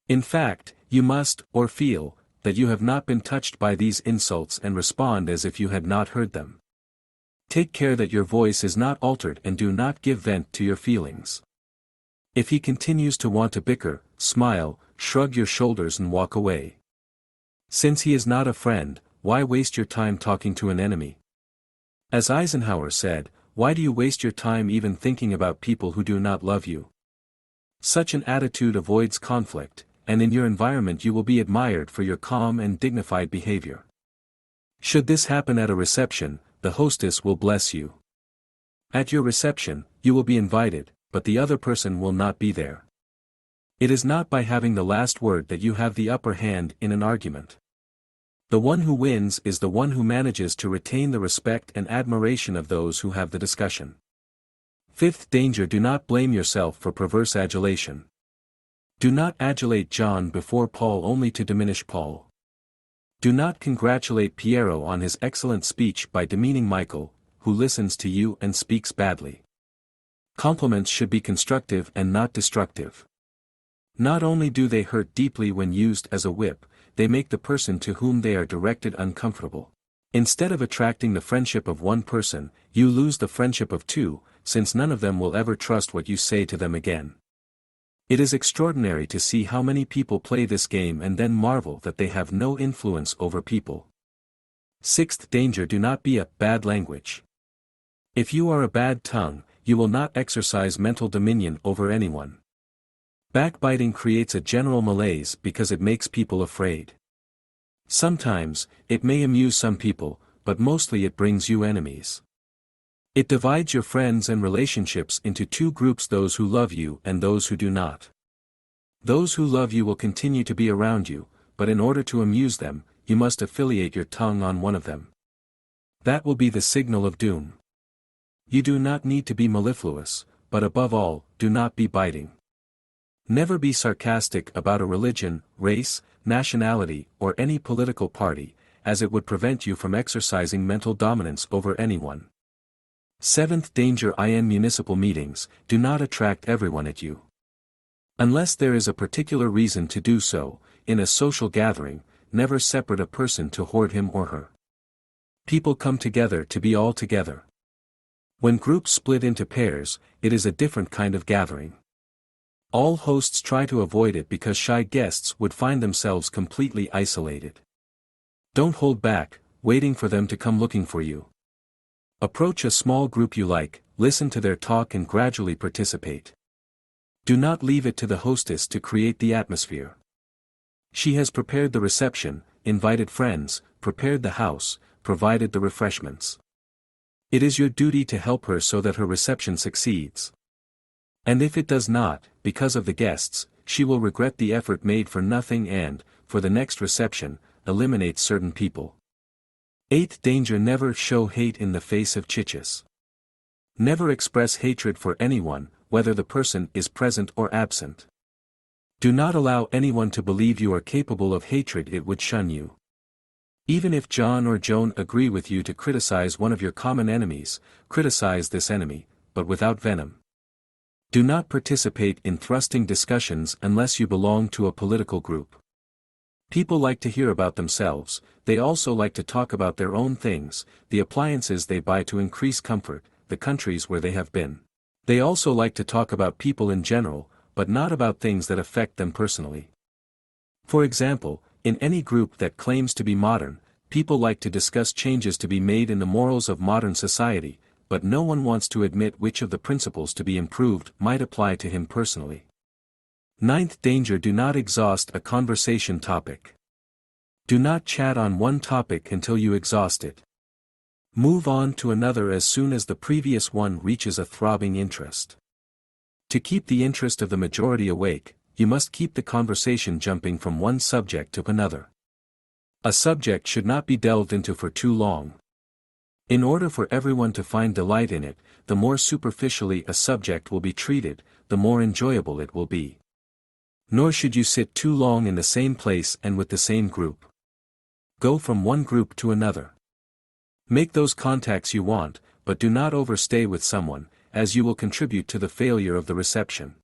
In fact, you must, or feel, that you have not been touched by these insults and respond as if you had not heard them. Take care that your voice is not altered and do not give vent to your feelings. If he continues to want to bicker, smile, shrug your shoulders and walk away. Since he is not a friend, why waste your time talking to an enemy? As Eisenhower said, why do you waste your time even thinking about people who do not love you? Such an attitude avoids conflict, and in your environment you will be admired for your calm and dignified behavior. Should this happen at a reception, the hostess will bless you. At your reception, you will be invited, but the other person will not be there. It is not by having the last word that you have the upper hand in an argument. The one who wins is the one who manages to retain the respect and admiration of those who have the discussion. Fifth danger: do not blame yourself for perverse adulation. Do not adulate John before Paul only to diminish Paul. Do not congratulate Piero on his excellent speech by demeaning Michael, who listens to you and speaks badly. Compliments should be constructive and not destructive. Not only do they hurt deeply when used as a whip, they make the person to whom they are directed uncomfortable. Instead of attracting the friendship of one person, you lose the friendship of two, since none of them will ever trust what you say to them again. It is extraordinary to see how many people play this game and then marvel that they have no influence over people. Sixth danger: do not be a bad language. If you are a bad tongue, you will not exercise mental dominion over anyone. Backbiting creates a general malaise because it makes people afraid. Sometimes, it may amuse some people, but mostly it brings you enemies. It divides your friends and relationships into two groups: those who love you and those who do not. Those who love you will continue to be around you, but in order to amuse them, you must affiliate your tongue on one of them. That will be the signal of doom. You do not need to be mellifluous, but above all, do not be biting. Never be sarcastic about a religion, race, nationality, or any political party, as it would prevent you from exercising mental dominance over anyone. Seventh danger: in municipal meetings, do not attract everyone at you. Unless there is a particular reason to do so, in a social gathering, never separate a person to hoard him or her. People come together to be all together. When groups split into pairs, it is a different kind of gathering. All hosts try to avoid it because shy guests would find themselves completely isolated. Don't hold back, waiting for them to come looking for you. Approach a small group you like, listen to their talk and gradually participate. Do not leave it to the hostess to create the atmosphere. She has prepared the reception, invited friends, prepared the house, provided the refreshments. It is your duty to help her so that her reception succeeds. And if it does not, because of the guests, she will regret the effort made for nothing and, for the next reception, eliminate certain people. Eighth danger: never show hate in the face of chichis. Never express hatred for anyone, whether the person is present or absent. Do not allow anyone to believe you are capable of hatred; it would shun you. Even if John or Joan agree with you to criticize one of your common enemies, criticize this enemy, but without venom. Do not participate in thrusting discussions unless you belong to a political group. People like to hear about themselves, they also like to talk about their own things, the appliances they buy to increase comfort, the countries where they have been. They also like to talk about people in general, but not about things that affect them personally. For example, in any group that claims to be modern, people like to discuss changes to be made in the morals of modern society, but no one wants to admit which of the principles to be improved might apply to him personally. Ninth danger: do not exhaust a conversation topic. Do not chat on one topic until you exhaust it. Move on to another as soon as the previous one reaches a throbbing interest. To keep the interest of the majority awake, you must keep the conversation jumping from one subject to another. A subject should not be delved into for too long. In order for everyone to find delight in it, the more superficially a subject will be treated, the more enjoyable it will be. Nor should you sit too long in the same place and with the same group. Go from one group to another. Make those contacts you want, but do not overstay with someone, as you will contribute to the failure of the reception.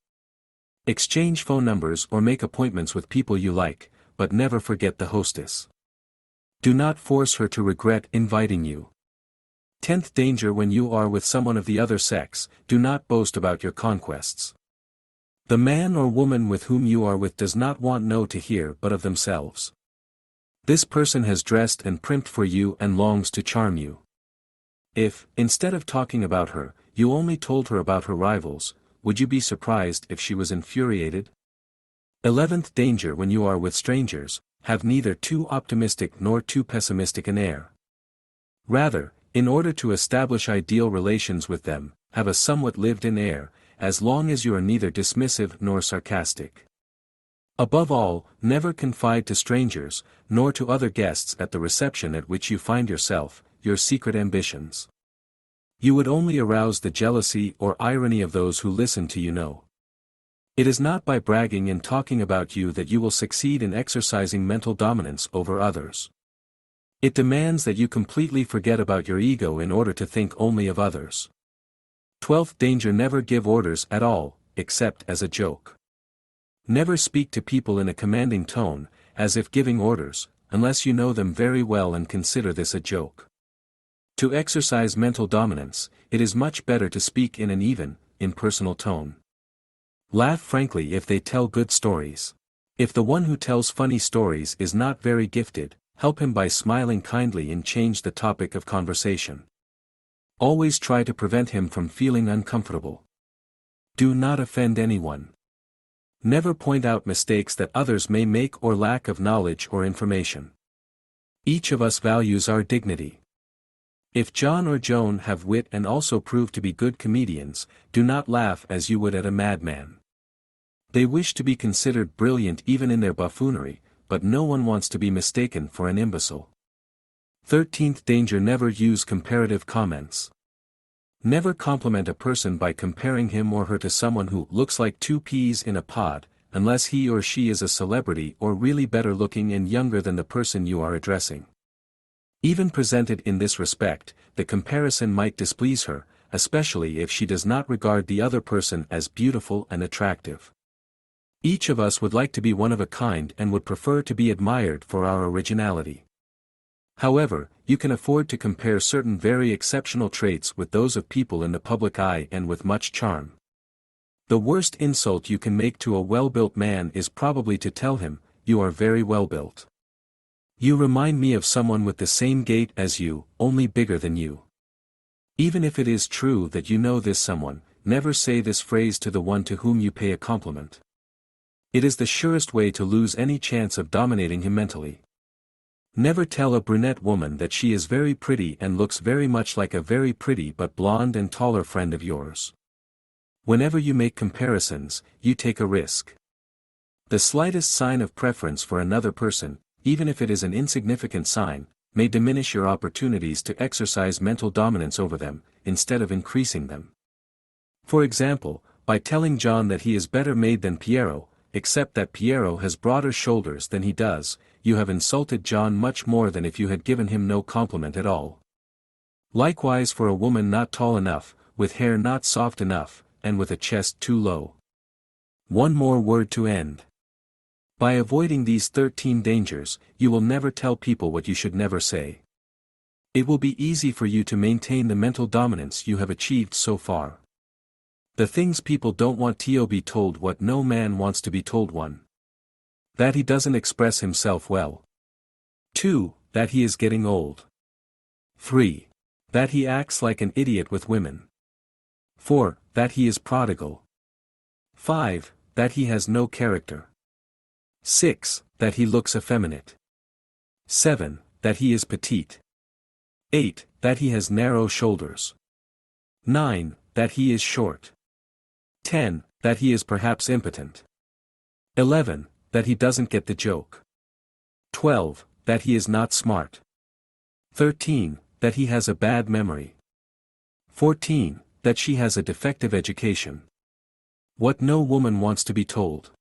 Exchange phone numbers or make appointments with people you like, but never forget the hostess. Do not force her to regret inviting you. 10th danger: when you are with someone of the other sex, do not boast about your conquests. The man or woman with whom you are with does not want no to hear but of themselves. This person has dressed and primped for you and longs to charm you. If, instead of talking about her, you only told her about her rivals, would you be surprised if she was infuriated? 11th danger: when you are with strangers, have neither too optimistic nor too pessimistic an air. Rather, in order to establish ideal relations with them, have a somewhat lived-in air, as long as you are neither dismissive nor sarcastic. Above all, never confide to strangers, nor to other guests at the reception at which you find yourself, your secret ambitions. You would only arouse the jealousy or irony of those who listen to you know. It is not by bragging and talking about you that you will succeed in exercising mental dominance over others. It demands that you completely forget about your ego in order to think only of others. 12th danger: never give orders at all, except as a joke. Never speak to people in a commanding tone, as if giving orders, unless you know them very well and consider this a joke. To exercise mental dominance, it is much better to speak in an even, impersonal tone. Laugh frankly if they tell good stories. If the one who tells funny stories is not very gifted, help him by smiling kindly and change the topic of conversation. Always try to prevent him from feeling uncomfortable. Do not offend anyone. Never point out mistakes that others may make or lack of knowledge or information. Each of us values our dignity. If John or Joan have wit and also prove to be good comedians, do not laugh as you would at a madman. They wish to be considered brilliant even in their buffoonery, but no one wants to be mistaken for an imbecile. 13th danger: never use comparative comments. Never compliment a person by comparing him or her to someone who looks like two peas in a pod, unless he or she is a celebrity or really better looking and younger than the person you are addressing. Even presented in this respect, the comparison might displease her, especially if she does not regard the other person as beautiful and attractive. Each of us would like to be one of a kind and would prefer to be admired for our originality. However, you can afford to compare certain very exceptional traits with those of people in the public eye and with much charm. The worst insult you can make to a well-built man is probably to tell him, "You are very well built. You remind me of someone with the same gait as you, only bigger than you." Even if it is true that you know this someone, never say this phrase to the one to whom you pay a compliment. It is the surest way to lose any chance of dominating him mentally. Never tell a brunette woman that she is very pretty and looks very much like a very pretty but blonde and taller friend of yours. Whenever you make comparisons, you take a risk. The slightest sign of preference for another person, even if it is an insignificant sign, may diminish your opportunities to exercise mental dominance over them, instead of increasing them. For example, by telling John that he is better made than Piero, except that Piero has broader shoulders than he does, you have insulted John much more than if you had given him no compliment at all. Likewise for a woman not tall enough, with hair not soft enough, and with a chest too low. One more word to end. By avoiding these 13 dangers, you will never tell people what you should never say. It will be easy for you to maintain the mental dominance you have achieved so far. The things people don't want to be told: what no man wants to be told. 1. That he doesn't express himself well. 2. That he is getting old. 3. That he acts like an idiot with women. 4. That he is prodigal. 5. that he has no character. 6. That he looks effeminate. 7. That he is petite. 8. That he has narrow shoulders. 9. That he is short. 10. That he is perhaps impotent. 11. That he doesn't get the joke. 12. That he is not smart. 13. That he has a bad memory. 14. That she has a defective education. What no woman wants to be told.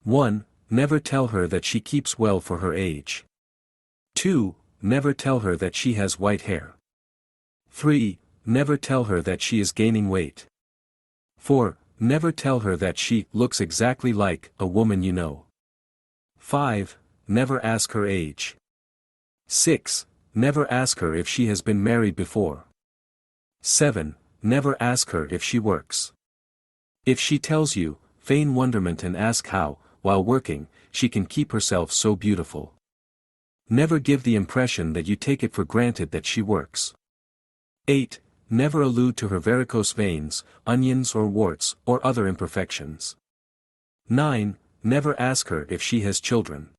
1. Never tell her that she keeps well for her age. 2. Never tell her that she has white hair. 3. Never tell her that she is gaining weight. 4. Never tell her that she looks exactly like a woman you know. 5. Never ask her age. 6. Never ask her if she has been married before. 7. Never ask her if she works. If she tells you, feign wonderment and ask how, while working, she can keep herself so beautiful. Never give the impression that you take it for granted that she works. 8. Never allude to her varicose veins, onions or warts, or other imperfections. 9. Never ask her if she has children.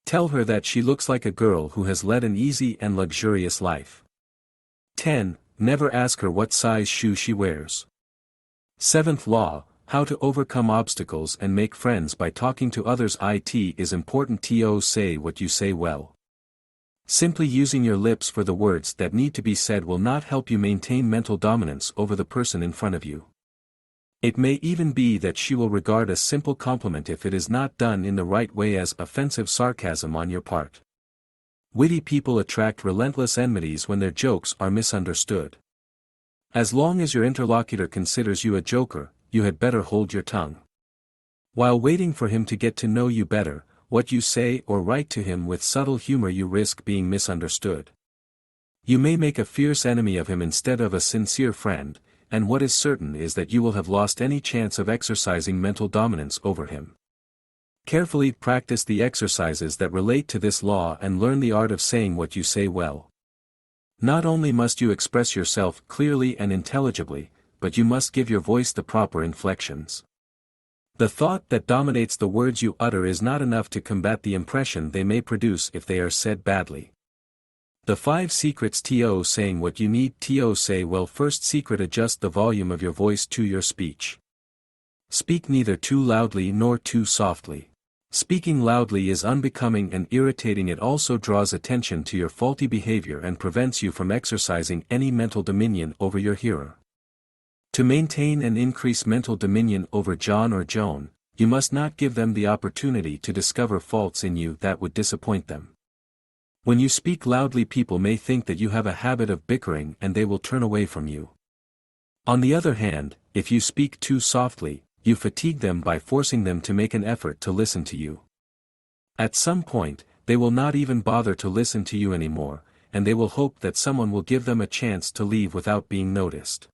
Tell her that she looks like a girl who has led an easy and luxurious life. 10. Never ask her what size shoe she wears. 7th law, how to overcome obstacles and make friends by talking to others. It is important to say what you say well. Simply using your lips for the words that need to be said will not help you maintain mental dominance over the person in front of you. It may even be that she will regard a simple compliment if it is not done in the right way as offensive sarcasm on your part. Witty people attract relentless enmities when their jokes are misunderstood. As long as your interlocutor considers you a joker, you had better hold your tongue. While waiting for him to get to know you better, what you say or write to him with subtle humor, you risk being misunderstood. You may make a fierce enemy of him instead of a sincere friend, and what is certain is that you will have lost any chance of exercising mental dominance over him. Carefully practice the exercises that relate to this law and learn the art of saying what you say well. Not only must you express yourself clearly and intelligibly, but you must give your voice the proper inflections. The thought that dominates the words you utter is not enough to combat the impression they may produce if they are said badly. The 5 secrets to saying what you need to say well. First secret: adjust the volume of your voice to your speech. Speak neither too loudly nor too softly. Speaking loudly is unbecoming and irritating. It also draws attention to your faulty behavior and prevents you from exercising any mental dominion over your hearer. To maintain and increase mental dominion over John or Joan, you must not give them the opportunity to discover faults in you that would disappoint them. When you speak loudly, people may think that you have a habit of bickering and they will turn away from you. On the other hand, if you speak too softly, you fatigue them by forcing them to make an effort to listen to you. At some point, they will not even bother to listen to you anymore, and they will hope that someone will give them a chance to leave without being noticed.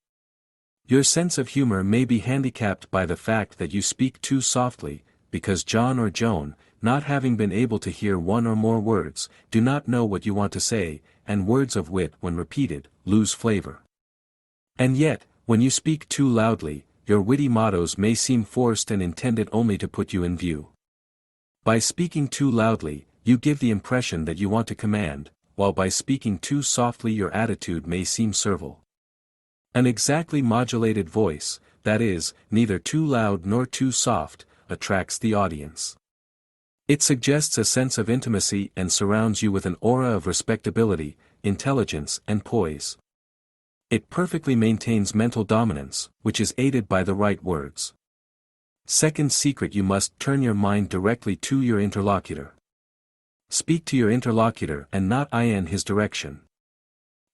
Your sense of humor may be handicapped by the fact that you speak too softly, because John or Joan, not having been able to hear one or more words, do not know what you want to say, and words of wit, when repeated, lose flavor. And yet, when you speak too loudly, your witty mottos may seem forced and intended only to put you in view. By speaking too loudly, you give the impression that you want to command, while by speaking too softly your attitude may seem servile. An exactly modulated voice, that is, neither too loud nor too soft, attracts the audience. It suggests a sense of intimacy and surrounds you with an aura of respectability, intelligence and poise. It perfectly maintains mental dominance, which is aided by the right words. Second secret: you must turn your mind directly to your interlocutor. Speak to your interlocutor and not in his direction.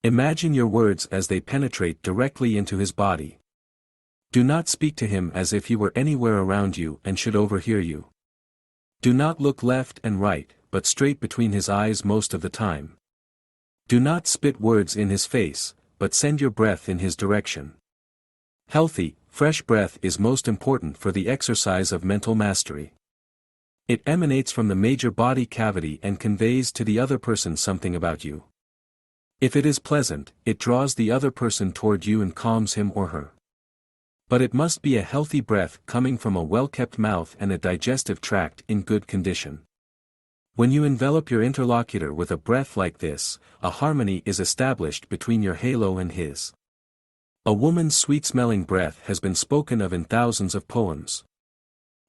Imagine your words as they penetrate directly into his body. Do not speak to him as if he were anywhere around you and should overhear you. Do not look left and right, but straight between his eyes most of the time. Do not spit words in his face, but send your breath in his direction. Healthy, fresh breath is most important for the exercise of mental mastery. It emanates from the major body cavity and conveys to the other person something about you. If it is pleasant, it draws the other person toward you and calms him or her. But it must be a healthy breath coming from a well-kept mouth and a digestive tract in good condition. When you envelop your interlocutor with a breath like this, a harmony is established between your halo and his. A woman's sweet-smelling breath has been spoken of in thousands of poems.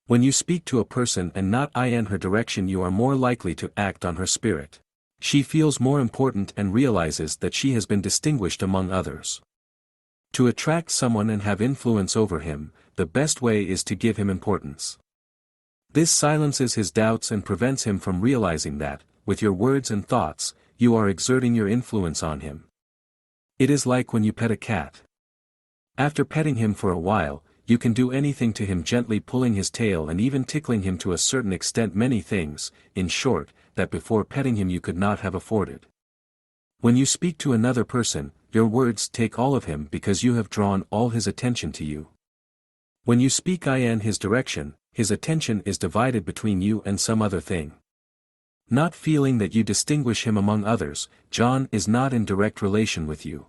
When you speak to a person and not in her direction, you are more likely to act on her spirit. She feels more important and realizes that she has been distinguished among others. To attract someone and have influence over him, the best way is to give him importance. This silences his doubts and prevents him from realizing that, with your words and thoughts, you are exerting your influence on him. It is like when you pet a cat. After petting him for a while, you can do anything to him, gently pulling his tail and even tickling him to a certain extent, many things, in short, that before petting him you could not have afforded. When you speak to another person, your words take all of him because you have drawn all his attention to you. When you speak in his direction, his attention is divided between you and some other thing. Not feeling that you distinguish him among others, John is not in direct relation with you.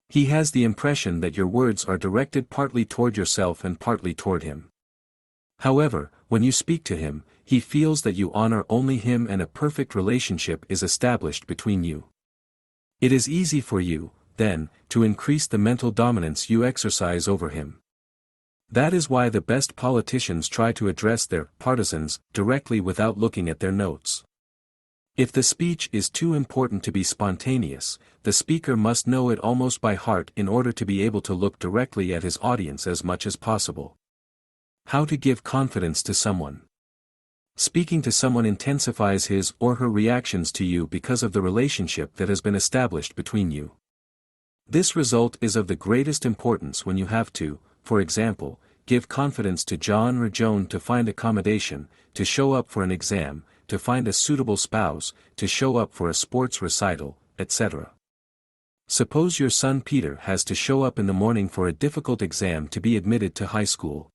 He has the impression that your words are directed partly toward yourself and partly toward him. However, when you speak to him, he feels that you honor only him and a perfect relationship is established between you. It is easy for you, then, to increase the mental dominance you exercise over him. That is why the best politicians try to address their partisans directly without looking at their notes. If the speech is too important to be spontaneous, the speaker must know it almost by heart in order to be able to look directly at his audience as much as possible. How to give confidence to someone. Speaking to someone intensifies his or her reactions to you because of the relationship that has been established between you. This result is of the greatest importance when you have to, for example, give confidence to John or Joan to find accommodation, to show up for an exam, to find a suitable spouse, to show up for a sports recital, etc. Suppose your son Peter has to show up in the morning for a difficult exam to be admitted to high school.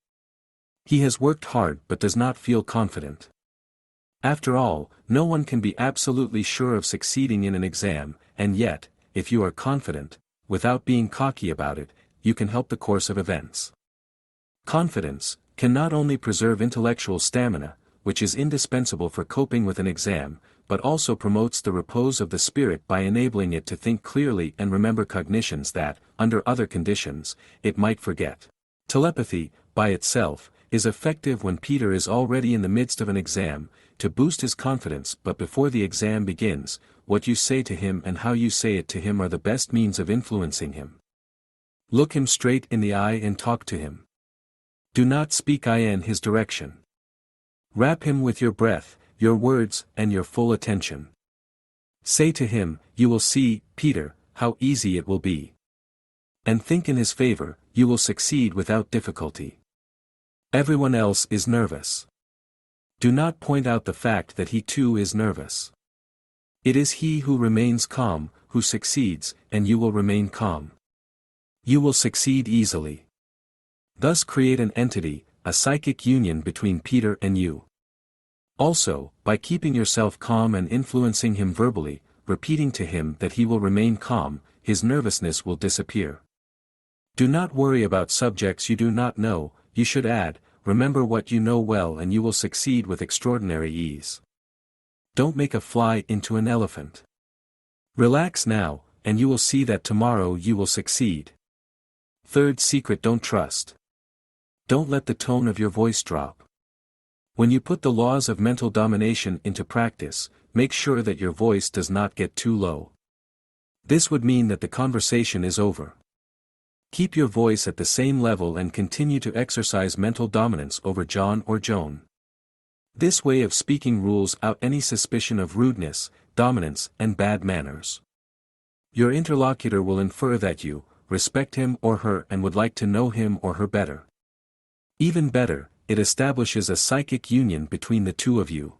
He has worked hard but does not feel confident. After all, no one can be absolutely sure of succeeding in an exam, and yet, if you are confident, without being cocky about it, you can help the course of events. Confidence can not only preserve intellectual stamina, which is indispensable for coping with an exam, but also promotes the repose of the spirit by enabling it to think clearly and remember cognitions that, under other conditions, it might forget. Telepathy, by itself, is effective when Peter is already in the midst of an exam, to boost his confidence, but before the exam begins, what you say to him and how you say it to him are the best means of influencing him. Look him straight in the eye and talk to him. Do not speak in his direction. Wrap him with your breath, your words, and your full attention. Say to him, "You will see, Peter, how easy it will be." And think in his favor, you will succeed without difficulty. Everyone else is nervous. Do not point out the fact that he too is nervous. It is he who remains calm, who succeeds, and you will remain calm. You will succeed easily. Thus create an entity, a psychic union between Peter and you. Also, by keeping yourself calm and influencing him verbally, repeating to him that he will remain calm, his nervousness will disappear. Do not worry about subjects you do not know, you should add, remember what you know well and you will succeed with extraordinary ease. Don't make a fly into an elephant. Relax now, and you will see that tomorrow you will succeed. Third secret: don't trust. Don't let the tone of your voice drop. When you put the laws of mental domination into practice, make sure that your voice does not get too low. This would mean that the conversation is over. Keep your voice at the same level and continue to exercise mental dominance over John or Joan. This way of speaking rules out any suspicion of rudeness, dominance, and bad manners. Your interlocutor will infer that you respect him or her and would like to know him or her better. Even better, it establishes a psychic union between the two of you.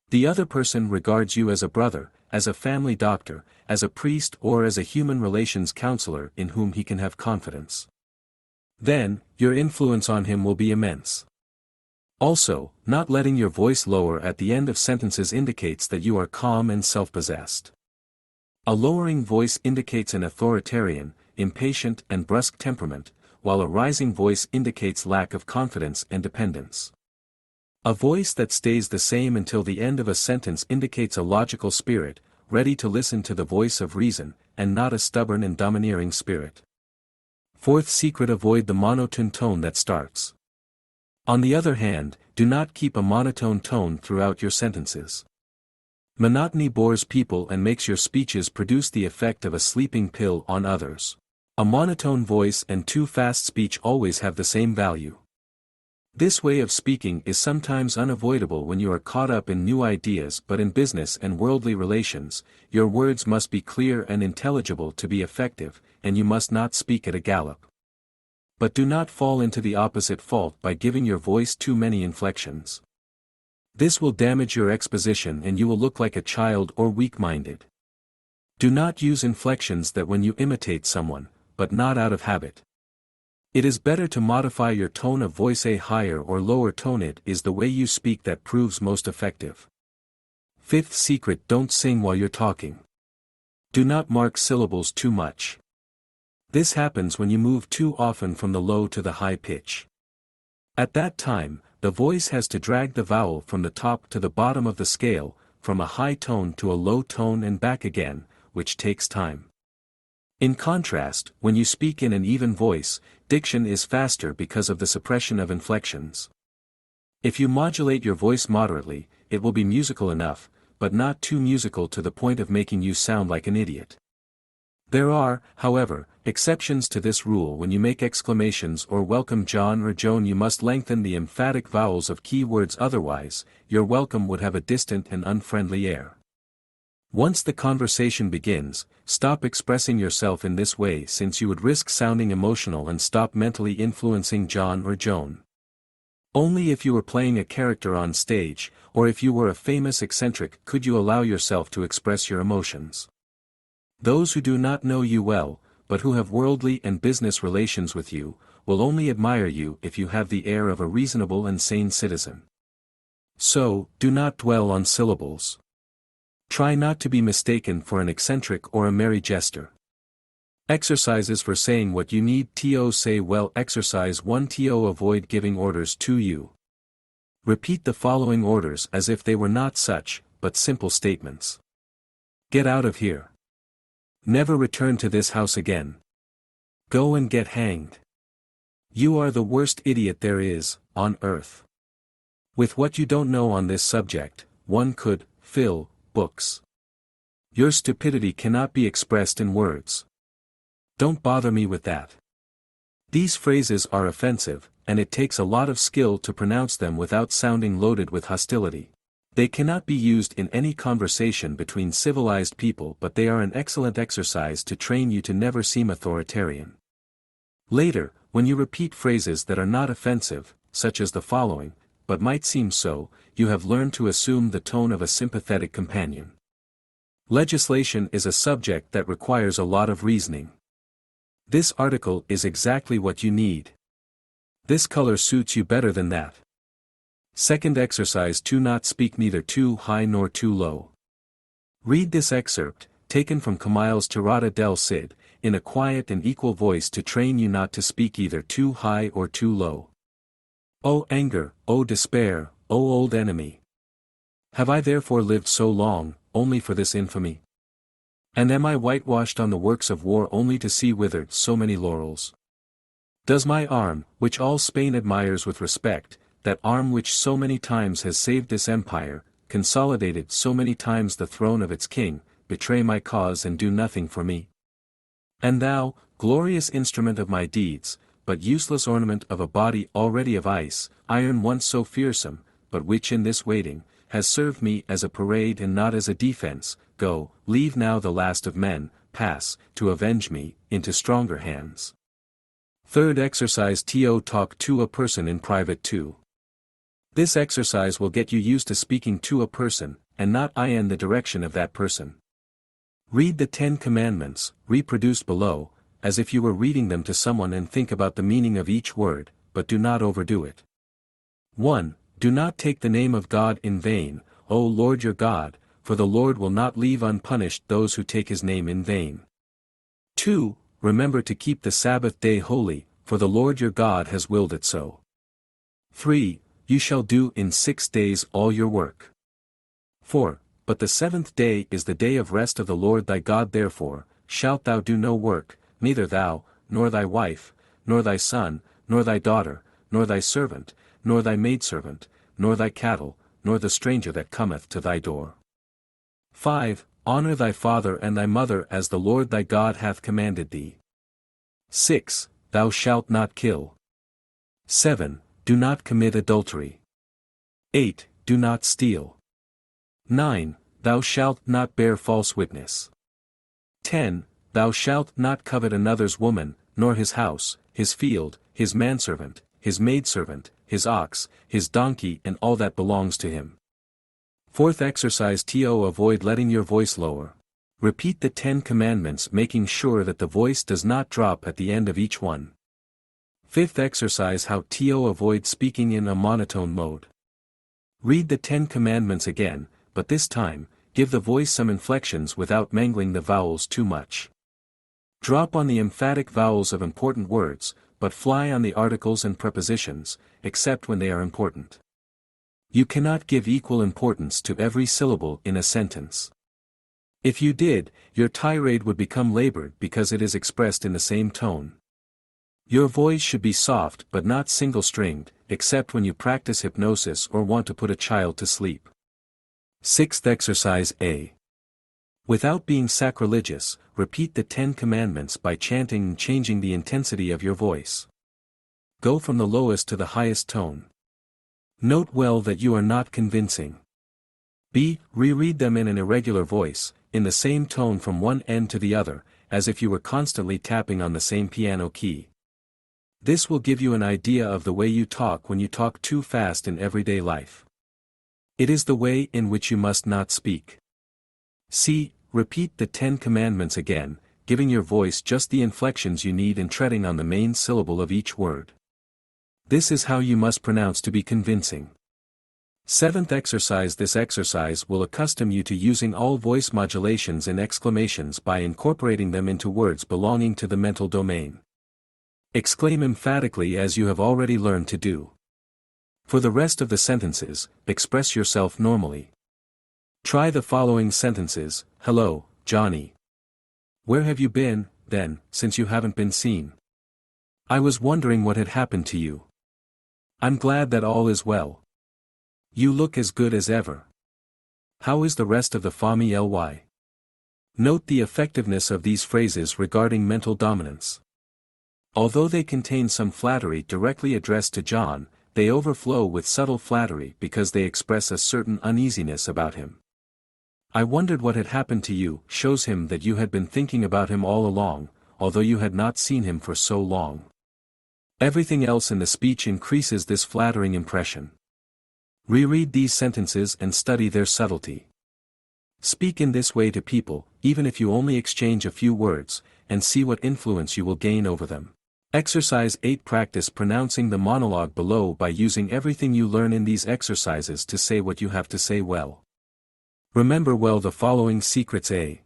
The other person regards you as a brother, as a family doctor, as a priest, or as a human relations counselor in whom he can have confidence. Then, your influence on him will be immense. Also, not letting your voice lower at the end of sentences indicates that you are calm and self-possessed. A lowering voice indicates an authoritarian, impatient and brusque temperament, while a rising voice indicates lack of confidence and dependence. A voice that stays the same until the end of a sentence indicates a logical spirit, ready to listen to the voice of reason, and not a stubborn and domineering spirit. Fourth secret: avoid the monotone tone that starts. On the other hand, do not keep a monotone tone throughout your sentences. Monotony bores people and makes your speeches produce the effect of a sleeping pill on others. A monotone voice and too fast speech always have the same value. This way of speaking is sometimes unavoidable when you are caught up in new ideas, but in business and worldly relations, your words must be clear and intelligible to be effective, and you must not speak at a gallop. But do not fall into the opposite fault by giving your voice too many inflections. This will damage your exposition and you will look like a child or weak-minded. Do not use inflections that when you imitate someone, but not out of habit. It is better to modify your tone of voice. A higher or lower tone it is the way you speak that proves most effective. Fifth secret: don't sing while you're talking. Do not mark syllables too much. This happens when you move too often from the low to the high pitch. At that time, the voice has to drag the vowel from the top to the bottom of the scale, from a high tone to a low tone and back again, which takes time. In contrast, when you speak in an even voice, diction is faster because of the suppression of inflections. If you modulate your voice moderately, it will be musical enough, but not too musical to the point of making you sound like an idiot. There are, however, exceptions to this rule. When you make exclamations or welcome John or Joan, you must lengthen the emphatic vowels of key words, otherwise, your welcome would have a distant and unfriendly air. Once the conversation begins, stop expressing yourself in this way, since you would risk sounding emotional, and stop mentally influencing John or Joan. Only if you were playing a character on stage, or if you were a famous eccentric, could you allow yourself to express your emotions. Those who do not know you well, but who have worldly and business relations with you, will only admire you if you have the air of a reasonable and sane citizen. So, do not dwell on syllables. Try not to be mistaken for an eccentric or a merry jester. Exercises for saying what you need to say well. Exercise 1 to avoid giving orders to you. Repeat the following orders as if they were not such, but simple statements. Get out of here. Never return to this house again. Go and get hanged. You are the worst idiot there is, on earth. With what you don't know on this subject, one could fill books. Your stupidity cannot be expressed in words. Don't bother me with that. These phrases are offensive, and it takes a lot of skill to pronounce them without sounding loaded with hostility. They cannot be used in any conversation between civilized people, but they are an excellent exercise to train you to never seem authoritarian. Later, when you repeat phrases that are not offensive, such as the following, but might seem so, you have learned to assume the tone of a sympathetic companion. Legislation is a subject that requires a lot of reasoning. This article is exactly what you need. This color suits you better than that. Second exercise: do not speak neither too high nor too low. Read this excerpt, taken from Camille's Tirada del Cid, in a quiet and equal voice to train you not to speak either too high or too low. O anger, O despair, O old enemy! Have I therefore lived so long, only for this infamy? And am I whitewashed on the works of war only to see withered so many laurels? Does my arm, which all Spain admires with respect, that arm which so many times has saved this empire, consolidated so many times the throne of its king, betray my cause and do nothing for me? And thou, glorious instrument of my deeds, but useless ornament of a body already of ice, iron once so fearsome, but which in this waiting, has served me as a parade and not as a defense, go, leave now the last of men, pass, to avenge me, into stronger hands. Third exercise: to talk to a person in private too. This exercise will get you used to speaking to a person, and not in the direction of that person. Read the 10 Commandments, reproduced below, as if you were reading them to someone, and think about the meaning of each word, but do not overdo it. 1. Do not take the name of God in vain, O Lord your God, for the Lord will not leave unpunished those who take his name in vain. 2. Remember to keep the Sabbath day holy, for the Lord your God has willed it so. 3. You shall do in 6 days all your work. 4. But the 7th day is the day of rest of the Lord thy God, therefore shalt thou do no work, neither thou, nor thy wife, nor thy son, nor thy daughter, nor thy servant, nor thy maidservant, nor thy cattle, nor the stranger that cometh to thy door. 5. Honor thy father and thy mother as the Lord thy God hath commanded thee. 6. Thou shalt not kill. 7. Do not commit adultery. 8. Do not steal. 9. Thou shalt not bear false witness. 10. Thou shalt not covet another's woman, nor his house, his field, his manservant, his maidservant, his ox, his donkey and all that belongs to him. 4th exercise to avoid letting your voice lower. Repeat the 10 commandments, making sure that the voice does not drop at the end of each one. 5th exercise, how to avoid speaking in a monotone mode. Read the 10 commandments again, but this time, give the voice some inflections without mangling the vowels too much. Drop on the emphatic vowels of important words, but fly on the articles and prepositions, except when they are important. You cannot give equal importance to every syllable in a sentence. If you did, your tirade would become labored because it is expressed in the same tone. Your voice should be soft but not single-stringed, except when you practice hypnosis or want to put a child to sleep. 6th exercise A. Without being sacrilegious, repeat the 10 commandments by chanting and changing the intensity of your voice. Go from the lowest to the highest tone. Note well that you are not convincing. B. Reread them in an irregular voice, in the same tone from one end to the other, as if you were constantly tapping on the same piano key. This will give you an idea of the way you talk when you talk too fast in everyday life. It is the way in which you must not speak. C. Repeat the 10 commandments again, giving your voice just the inflections you need and treading on the main syllable of each word. This is how you must pronounce to be convincing. 7th exercise. This exercise will accustom you to using all voice modulations and exclamations by incorporating them into words belonging to the mental domain. Exclaim emphatically as you have already learned to do. For the rest of the sentences, express yourself normally. Try the following sentences. Hello, Johnny. Where have you been, then, since you haven't been seen? I was wondering what had happened to you. I'm glad that all is well. You look as good as ever. How is the rest of the family? Note the effectiveness of these phrases regarding mental dominance. Although they contain some flattery directly addressed to John, they overflow with subtle flattery because they express a certain uneasiness about him. I wondered what had happened to you shows him that you had been thinking about him all along, although you had not seen him for so long. Everything else in the speech increases this flattering impression. Reread these sentences and study their subtlety. Speak in this way to people, even if you only exchange a few words, and see what influence you will gain over them. Exercise 8. Practice pronouncing the monologue below by using everything you learn in these exercises to say what you have to say well. Remember well the following secrets. A.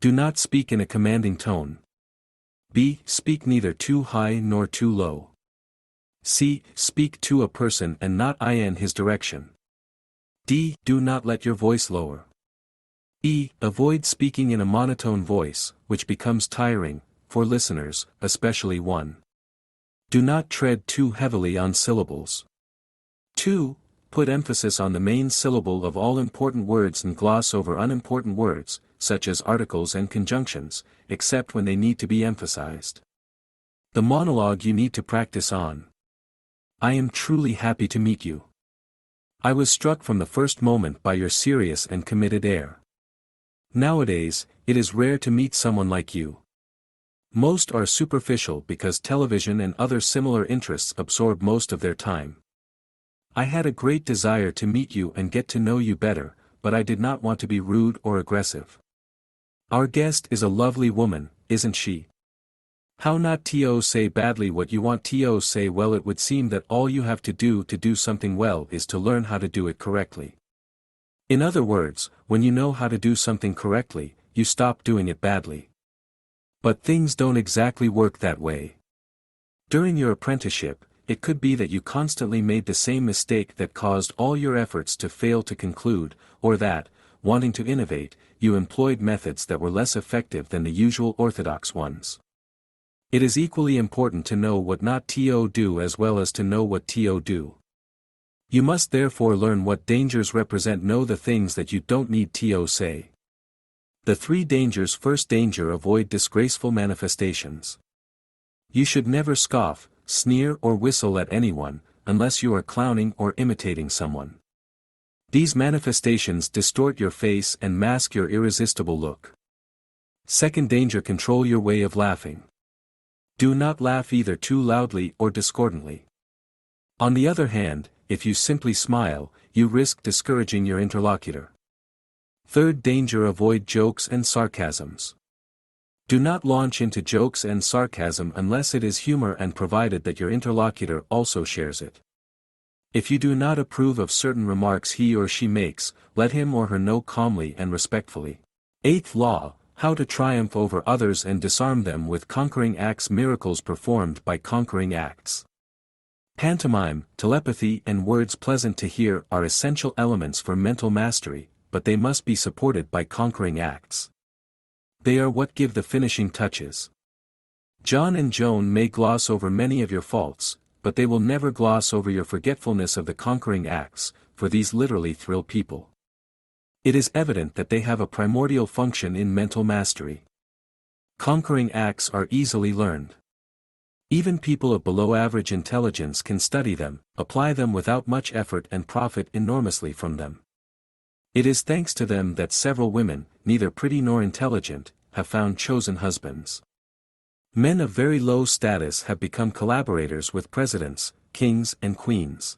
Do not speak in a commanding tone. B. Speak neither too high nor too low. C. Speak to a person and not in his direction. D. Do not let your voice lower. E. Avoid speaking in a monotone voice, which becomes tiring, for listeners, especially one. Do not tread too heavily on syllables. 2. Put emphasis on the main syllable of all important words and gloss over unimportant words, such as articles and conjunctions, except when they need to be emphasized. The monologue you need to practice on. I am truly happy to meet you. I was struck from the first moment by your serious and committed air. Nowadays, it is rare to meet someone like you. Most are superficial because television and other similar interests absorb most of their time. I had a great desire to meet you and get to know you better, but I did not want to be rude or aggressive. Our guest is a lovely woman, isn't she? How not to say badly what you want to say well? It would seem that all you have to do something well is to learn how to do it correctly. In other words, when you know how to do something correctly, you stop doing it badly. But things don't exactly work that way. During your apprenticeship, it could be that you constantly made the same mistake that caused all your efforts to fail to conclude, or that, wanting to innovate, you employed methods that were less effective than the usual orthodox ones. It is equally important to know what not to do as well as to know what to do. You must therefore learn what dangers represent, know the things that you don't need to say. The 3 dangers. First danger: avoid disgraceful manifestations. You should never scoff, sneer or whistle at anyone, unless you are clowning or imitating someone. These manifestations distort your face and mask your irresistible look. Second danger: control your way of laughing. Do not laugh either too loudly or discordantly. On the other hand, if you simply smile, you risk discouraging your interlocutor. Third danger: avoid jokes and sarcasms. Do not launch into jokes and sarcasm unless it is humor and provided that your interlocutor also shares it. If you do not approve of certain remarks he or she makes, let him or her know calmly and respectfully. Eighth law: how to triumph over others and disarm them with conquering acts. Miracles performed by conquering acts. Pantomime, telepathy and words pleasant to hear are essential elements for mental mastery, but they must be supported by conquering acts. They are what give the finishing touches. John and Joan may gloss over many of your faults, but they will never gloss over your forgetfulness of the conquering acts, for these literally thrill people. It is evident that they have a primordial function in mental mastery. Conquering acts are easily learned. Even people of below-average intelligence can study them, apply them without much effort and profit enormously from them. It is thanks to them that several women, neither pretty nor intelligent, have found chosen husbands. Men of very low status have become collaborators with presidents, kings and queens.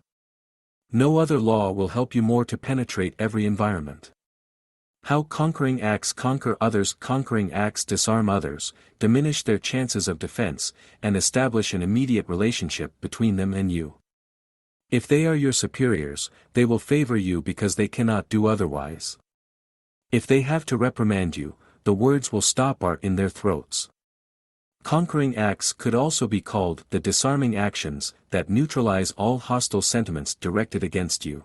No other law will help you more to penetrate every environment. How conquering acts conquer others. Conquering acts disarm others, diminish their chances of defense, and establish an immediate relationship between them and you. If they are your superiors, they will favor you because they cannot do otherwise. If they have to reprimand you, the words will stop in their throats. Conquering acts could also be called the disarming actions that neutralize all hostile sentiments directed against you.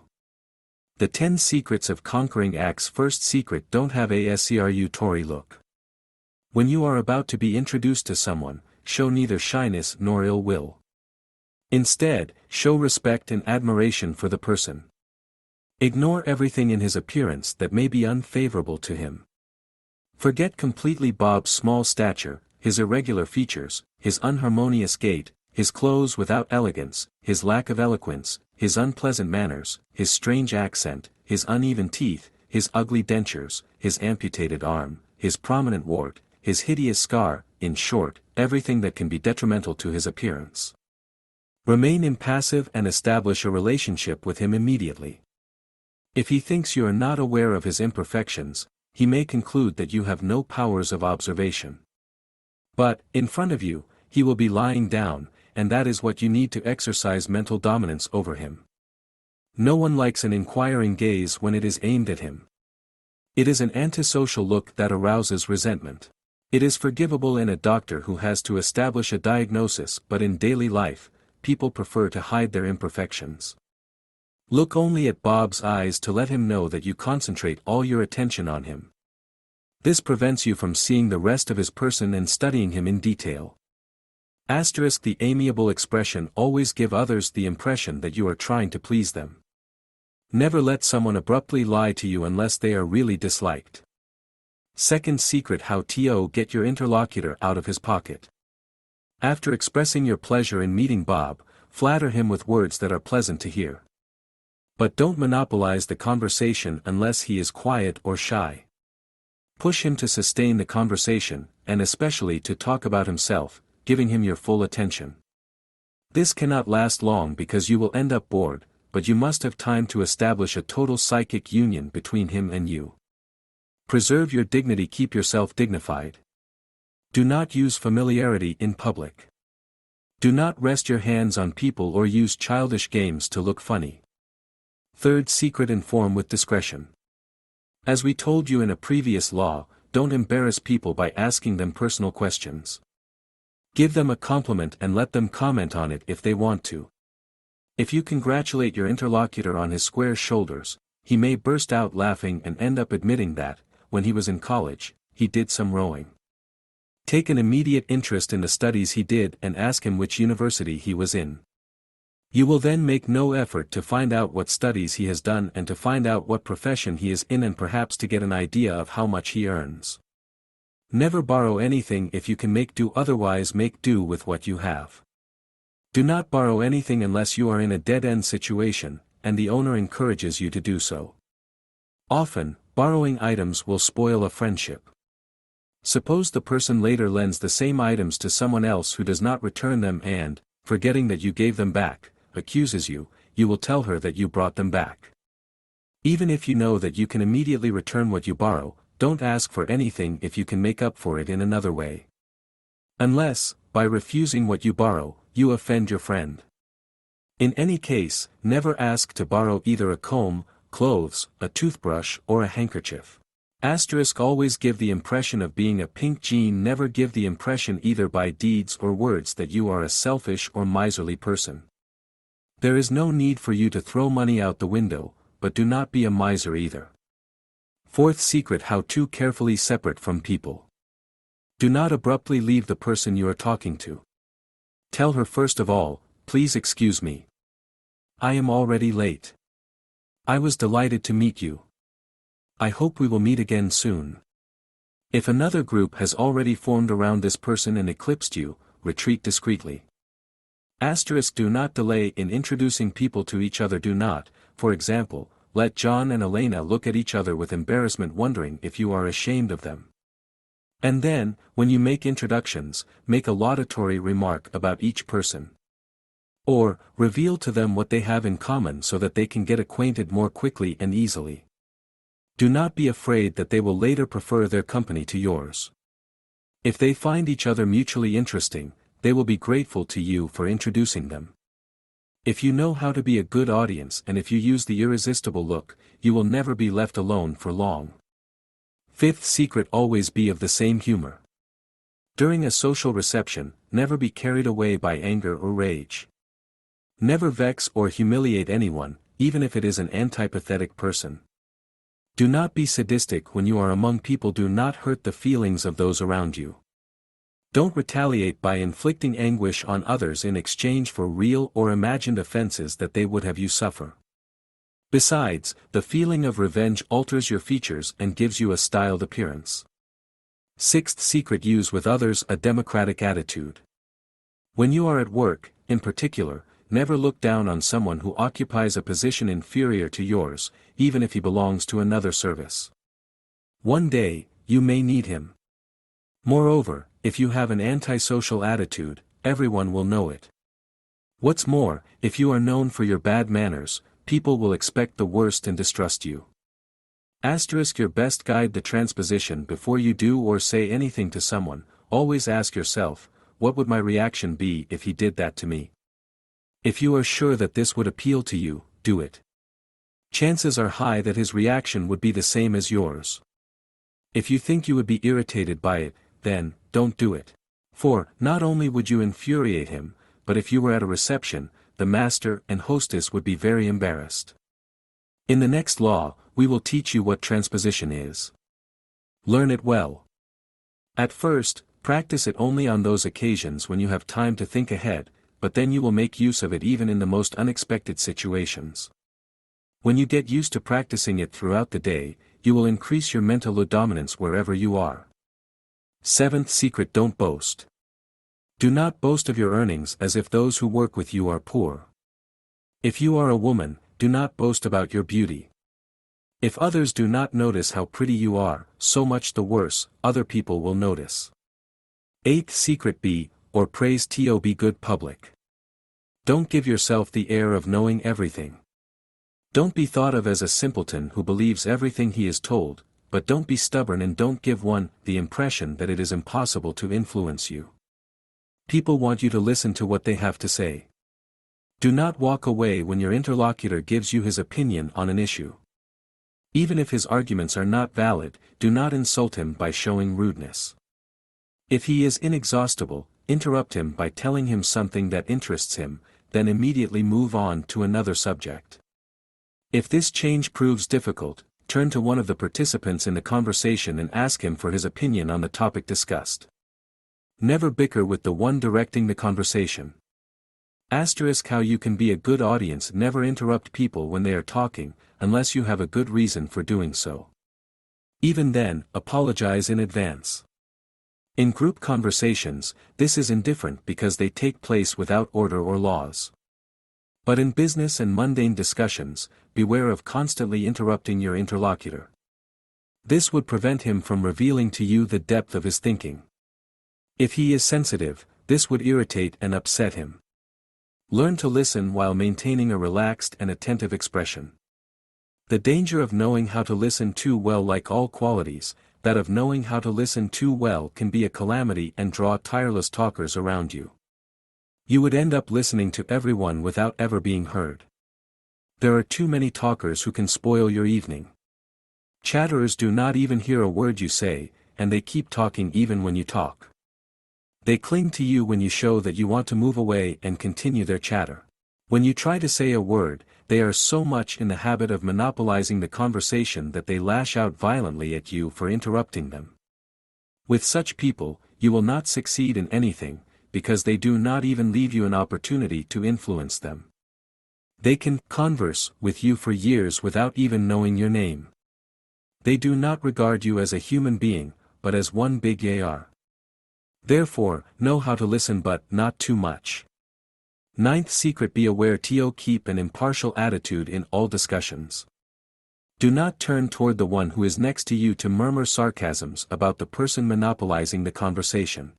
The 10 secrets of conquering acts. First secret: don't have a seductory look. When you are about to be introduced to someone, show neither shyness nor ill will. Instead, show respect and admiration for the person. Ignore everything in his appearance that may be unfavorable to him. Forget completely Bob's small stature, his irregular features, his unharmonious gait, his clothes without elegance, his lack of eloquence, his unpleasant manners, his strange accent, his uneven teeth, his ugly dentures, his amputated arm, his prominent wart, his hideous scar, in short, everything that can be detrimental to his appearance. Remain impassive and establish a relationship with him immediately. If he thinks you are not aware of his imperfections, he may conclude that you have no powers of observation. But, in front of you, he will be lying down, and that is what you need to exercise mental dominance over him. No one likes an inquiring gaze when it is aimed at him. It is an antisocial look that arouses resentment. It is forgivable in a doctor who has to establish a diagnosis, but in daily life, people prefer to hide their imperfections. Look only at Bob's eyes to let him know that you concentrate all your attention on him. This prevents you from seeing the rest of his person and studying him in detail. The amiable expression: always give others the impression that you are trying to please them. Never let someone abruptly lie to you unless they are really disliked. Second secret: how to get your interlocutor out of his pocket. After expressing your pleasure in meeting Bob, flatter him with words that are pleasant to hear. But don't monopolize the conversation unless he is quiet or shy. Push him to sustain the conversation, and especially to talk about himself, giving him your full attention. This cannot last long because you will end up bored, but you must have time to establish a total psychic union between him and you. Preserve your dignity. Keep yourself dignified. Do not use familiarity in public. Do not rest your hands on people or use childish games to look funny. Third secret: inform with discretion. As we told you in a previous law, don't embarrass people by asking them personal questions. Give them a compliment and let them comment on it if they want to. If you congratulate your interlocutor on his square shoulders, he may burst out laughing and end up admitting that, when he was in college, he did some rowing. Take an immediate interest in the studies he did and ask him which university he was in. You will then make no effort to find out what studies he has done and to find out what profession he is in and perhaps to get an idea of how much he earns. Never borrow anything if you can make do, otherwise make do with what you have. Do not borrow anything unless you are in a dead-end situation, and the owner encourages you to do so. Often, borrowing items will spoil a friendship. Suppose the person later lends the same items to someone else who does not return them and, forgetting that you gave them back, accuses you, you will tell her that you brought them back. Even if you know that you can immediately return what you borrow, don't ask for anything if you can make up for it in another way. Unless, by refusing what you borrow, you offend your friend. In any case, never ask to borrow either a comb, clothes, a toothbrush or a handkerchief. Always give the impression of being a pink gene. Never give the impression either by deeds or words that you are a selfish or miserly person. There is no need for you to throw money out the window, but do not be a miser either. Fourth secret: how to carefully separate from people. Do not abruptly leave the person you are talking to. Tell her first of all, please excuse me. I am already late. I was delighted to meet you. I hope we will meet again soon. If another group has already formed around this person and eclipsed you, retreat discreetly. Do not delay in introducing people to each other. Do not, for example, let John and Elena look at each other with embarrassment, wondering if you are ashamed of them. And then, when you make introductions, make a laudatory remark about each person. Or, reveal to them what they have in common so that they can get acquainted more quickly and easily. Do not be afraid that they will later prefer their company to yours. If they find each other mutually interesting, they will be grateful to you for introducing them. If you know how to be a good audience and if you use the irresistible look, you will never be left alone for long. Fifth secret: always be of the same humor. During a social reception, never be carried away by anger or rage. Never vex or humiliate anyone, even if it is an antipathetic person. Do not be sadistic when you are among people. Do not hurt the feelings of those around you. Don't retaliate by inflicting anguish on others in exchange for real or imagined offenses that they would have you suffer. Besides, the feeling of revenge alters your features and gives you a styled appearance. Sixth secret: use with others a democratic attitude. When you are at work, in particular, never look down on someone who occupies a position inferior to yours, even if he belongs to another service. One day, you may need him. Moreover, if you have an antisocial attitude, everyone will know it. What's more, if you are known for your bad manners, people will expect the worst and distrust you. Your best guide the transposition. Before you do or say anything to someone, always ask yourself, what would my reaction be if he did that to me? If you are sure that this would appeal to you, do it. Chances are high that his reaction would be the same as yours. If you think you would be irritated by it, then, don't do it. For, not only would you infuriate him, but if you were at a reception, the master and hostess would be very embarrassed. In the next law, we will teach you what transposition is. Learn it well. At first, practice it only on those occasions when you have time to think ahead, but then you will make use of it even in the most unexpected situations. When you get used to practicing it throughout the day, you will increase your mental dominance wherever you are. Seventh secret: don't boast. Do not boast of your earnings as if those who work with you are poor. If you are a woman, do not boast about your beauty. If others do not notice how pretty you are, so much the worse, other people will notice. Eighth secret: be, or praise to be good public. Don't give yourself the air of knowing everything. Don't be thought of as a simpleton who believes everything he is told, but don't be stubborn and don't give one the impression that it is impossible to influence you. People want you to listen to what they have to say. Do not walk away when your interlocutor gives you his opinion on an issue. Even if his arguments are not valid, do not insult him by showing rudeness. If he is inexhaustible, interrupt him by telling him something that interests him, then immediately move on to another subject. If this change proves difficult, turn to one of the participants in the conversation and ask him for his opinion on the topic discussed. Never bicker with the one directing the conversation. Asterisk how you can be a good audience. Never interrupt people when they are talking, unless you have a good reason for doing so. Even then, apologize in advance. In group conversations, this is indifferent because they take place without order or laws. But in business and mundane discussions, beware of constantly interrupting your interlocutor. This would prevent him from revealing to you the depth of his thinking. If he is sensitive, this would irritate and upset him. Learn to listen while maintaining a relaxed and attentive expression. The danger of knowing how to listen too well, like all qualities, that of knowing how to listen too well can be a calamity and draw tireless talkers around you. You would end up listening to everyone without ever being heard. There are too many talkers who can spoil your evening. Chatterers do not even hear a word you say, and they keep talking even when you talk. They cling to you when you show that you want to move away and continue their chatter. When you try to say a word, they are so much in the habit of monopolizing the conversation that they lash out violently at you for interrupting them. With such people, you will not succeed in anything, because they do not even leave you an opportunity to influence them. They can converse with you for years without even knowing your name. They do not regard you as a human being, but as one big AR. Therefore, know how to listen but not too much. Ninth secret: be aware to keep an impartial attitude in all discussions. Do not turn toward the one who is next to you to murmur sarcasms about the person monopolizing the conversation.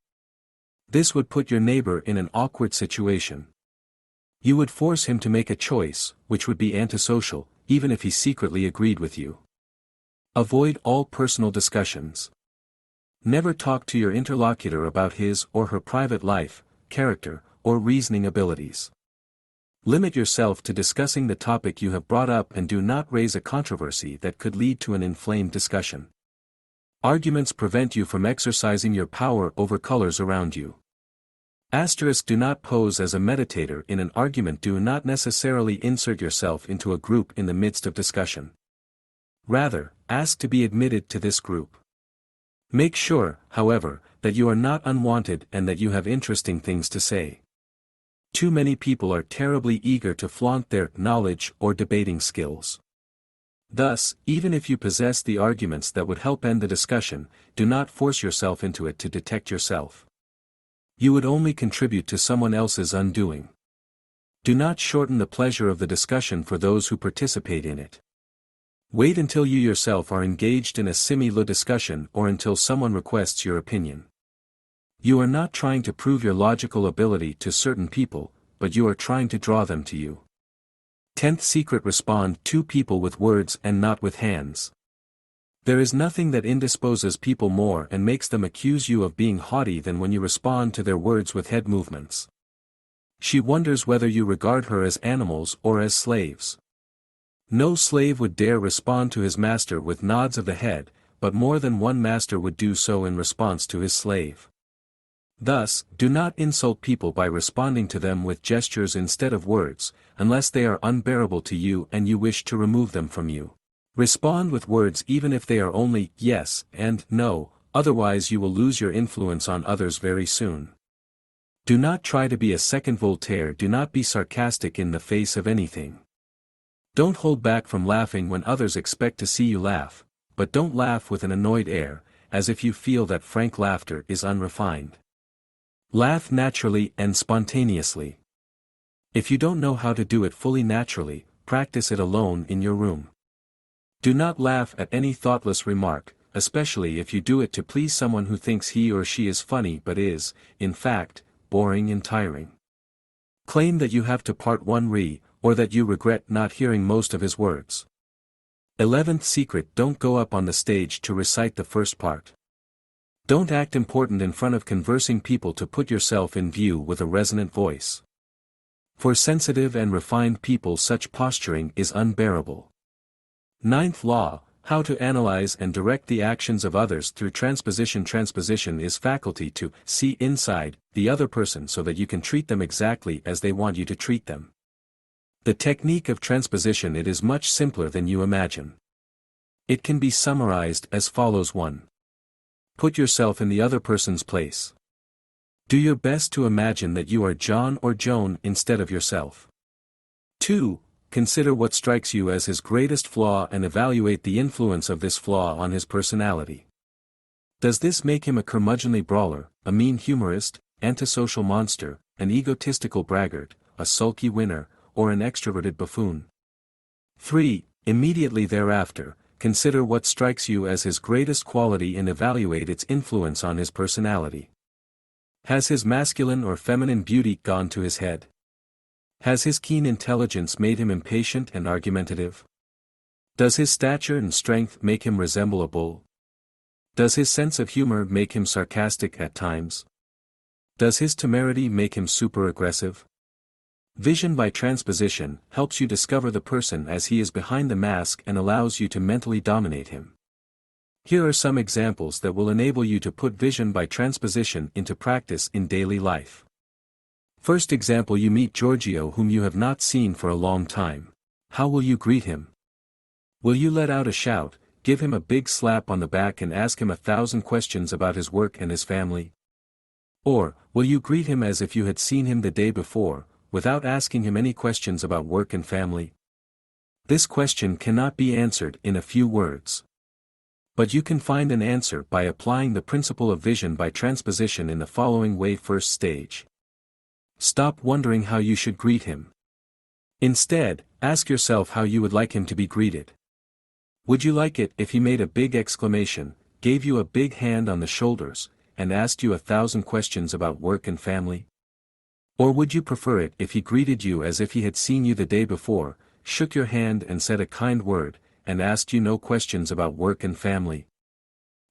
This would put your neighbor in an awkward situation. You would force him to make a choice, which would be antisocial, even if he secretly agreed with you. Avoid all personal discussions. Never talk to your interlocutor about his or her private life, character, or reasoning abilities. Limit yourself to discussing the topic you have brought up and do not raise a controversy that could lead to an inflamed discussion. Arguments prevent you from exercising your power over colors around you. Asterisk: do not pose as a meditator in an argument. Do not necessarily insert yourself into a group in the midst of discussion. Rather, ask to be admitted to this group. Make sure, however, that you are not unwanted and that you have interesting things to say. Too many people are terribly eager to flaunt their knowledge or debating skills. Thus, even if you possess the arguments that would help end the discussion, do not force yourself into it to detect yourself. You would only contribute to someone else's undoing. Do not shorten the pleasure of the discussion for those who participate in it. Wait until you yourself are engaged in a similar discussion or until someone requests your opinion. You are not trying to prove your logical ability to certain people, but you are trying to draw them to you. 10th secret: respond to people with words and not with hands. There is nothing that indisposes people more and makes them accuse you of being haughty than when you respond to their words with head movements. She wonders whether you regard her as animals or as slaves. No slave would dare respond to his master with nods of the head, but more than one master would do so in response to his slave. Thus, do not insult people by responding to them with gestures instead of words, unless they are unbearable to you and you wish to remove them from you. Respond with words even if they are only yes and no, otherwise you will lose your influence on others very soon. Do not try to be a second Voltaire. Do not be sarcastic in the face of anything. Don't hold back from laughing when others expect to see you laugh, but don't laugh with an annoyed air, as if you feel that frank laughter is unrefined. Laugh naturally and spontaneously. If you don't know how to do it fully naturally, practice it alone in your room. Do not laugh at any thoughtless remark, especially if you do it to please someone who thinks he or she is funny but is, in fact, boring and tiring. Claim that you have to part one re, or that you regret not hearing most of his words. 11th secret: don't go up on the stage to recite the first part. Don't act important in front of conversing people to put yourself in view with a resonant voice. For sensitive and refined people such posturing is unbearable. 9th law: How to analyze and direct the actions of others through transposition. Transposition is faculty to see inside the other person so that you can treat them exactly as they want you to treat them. The technique of transposition, it is much simpler than you imagine. It can be summarized as follows. 1. Put yourself in the other person's place. Do your best to imagine that you are John or Joan instead of yourself. 2. Consider what strikes you as his greatest flaw and evaluate the influence of this flaw on his personality. Does this make him a curmudgeonly brawler, a mean humorist, antisocial monster, an egotistical braggart, a sulky winner, or an extroverted buffoon? 3. Immediately thereafter, consider what strikes you as his greatest quality and evaluate its influence on his personality. Has his masculine or feminine beauty gone to his head? Has his keen intelligence made him impatient and argumentative? Does his stature and strength make him resemble a bull? Does his sense of humor make him sarcastic at times? Does his temerity make him super-aggressive? Vision by transposition helps you discover the person as he is behind the mask and allows you to mentally dominate him. Here are some examples that will enable you to put vision by transposition into practice in daily life. First example: you meet Giorgio, whom you have not seen for a long time. How will you greet him? Will you let out a shout, give him a big slap on the back and ask him 1,000 questions about his work and his family? Or, will you greet him as if you had seen him the day before, without asking him any questions about work and family? This question cannot be answered in a few words. But you can find an answer by applying the principle of vision by transposition in the following way. First stage. Stop wondering how you should greet him. Instead, ask yourself how you would like him to be greeted. Would you like it if he made a big exclamation, gave you a big hand on the shoulders, and asked you 1,000 questions about work and family? Or would you prefer it if he greeted you as if he had seen you the day before, shook your hand and said a kind word, and asked you no questions about work and family?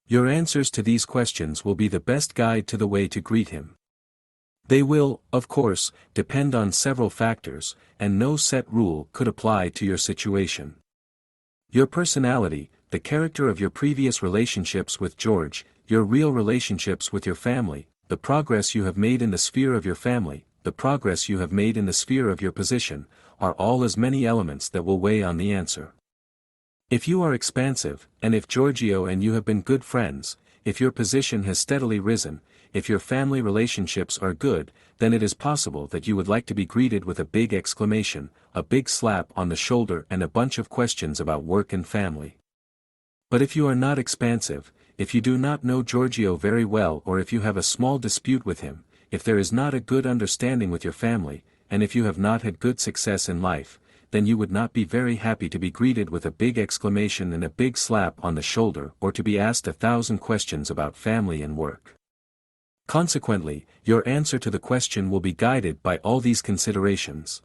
Your answers to these questions will be the best guide to the way to greet him. They will, of course, depend on several factors, and no set rule could apply to your situation. Your personality, the character of your previous relationships with George, your real relationships with your family, the progress you have made in the sphere of your family, the progress you have made in the sphere of your position, are all as many elements that will weigh on the answer. If you are expansive, and if Giorgio and you have been good friends, if your position has steadily risen, if your family relationships are good, then it is possible that you would like to be greeted with a big exclamation, a big slap on the shoulder and a bunch of questions about work and family. But if you are not expansive, if you do not know Giorgio very well, or if you have a small dispute with him, if there is not a good understanding with your family, and if you have not had good success in life, then you would not be very happy to be greeted with a big exclamation and a big slap on the shoulder, or to be asked 1,000 questions about family and work. Consequently, your answer to the question will be guided by all these considerations.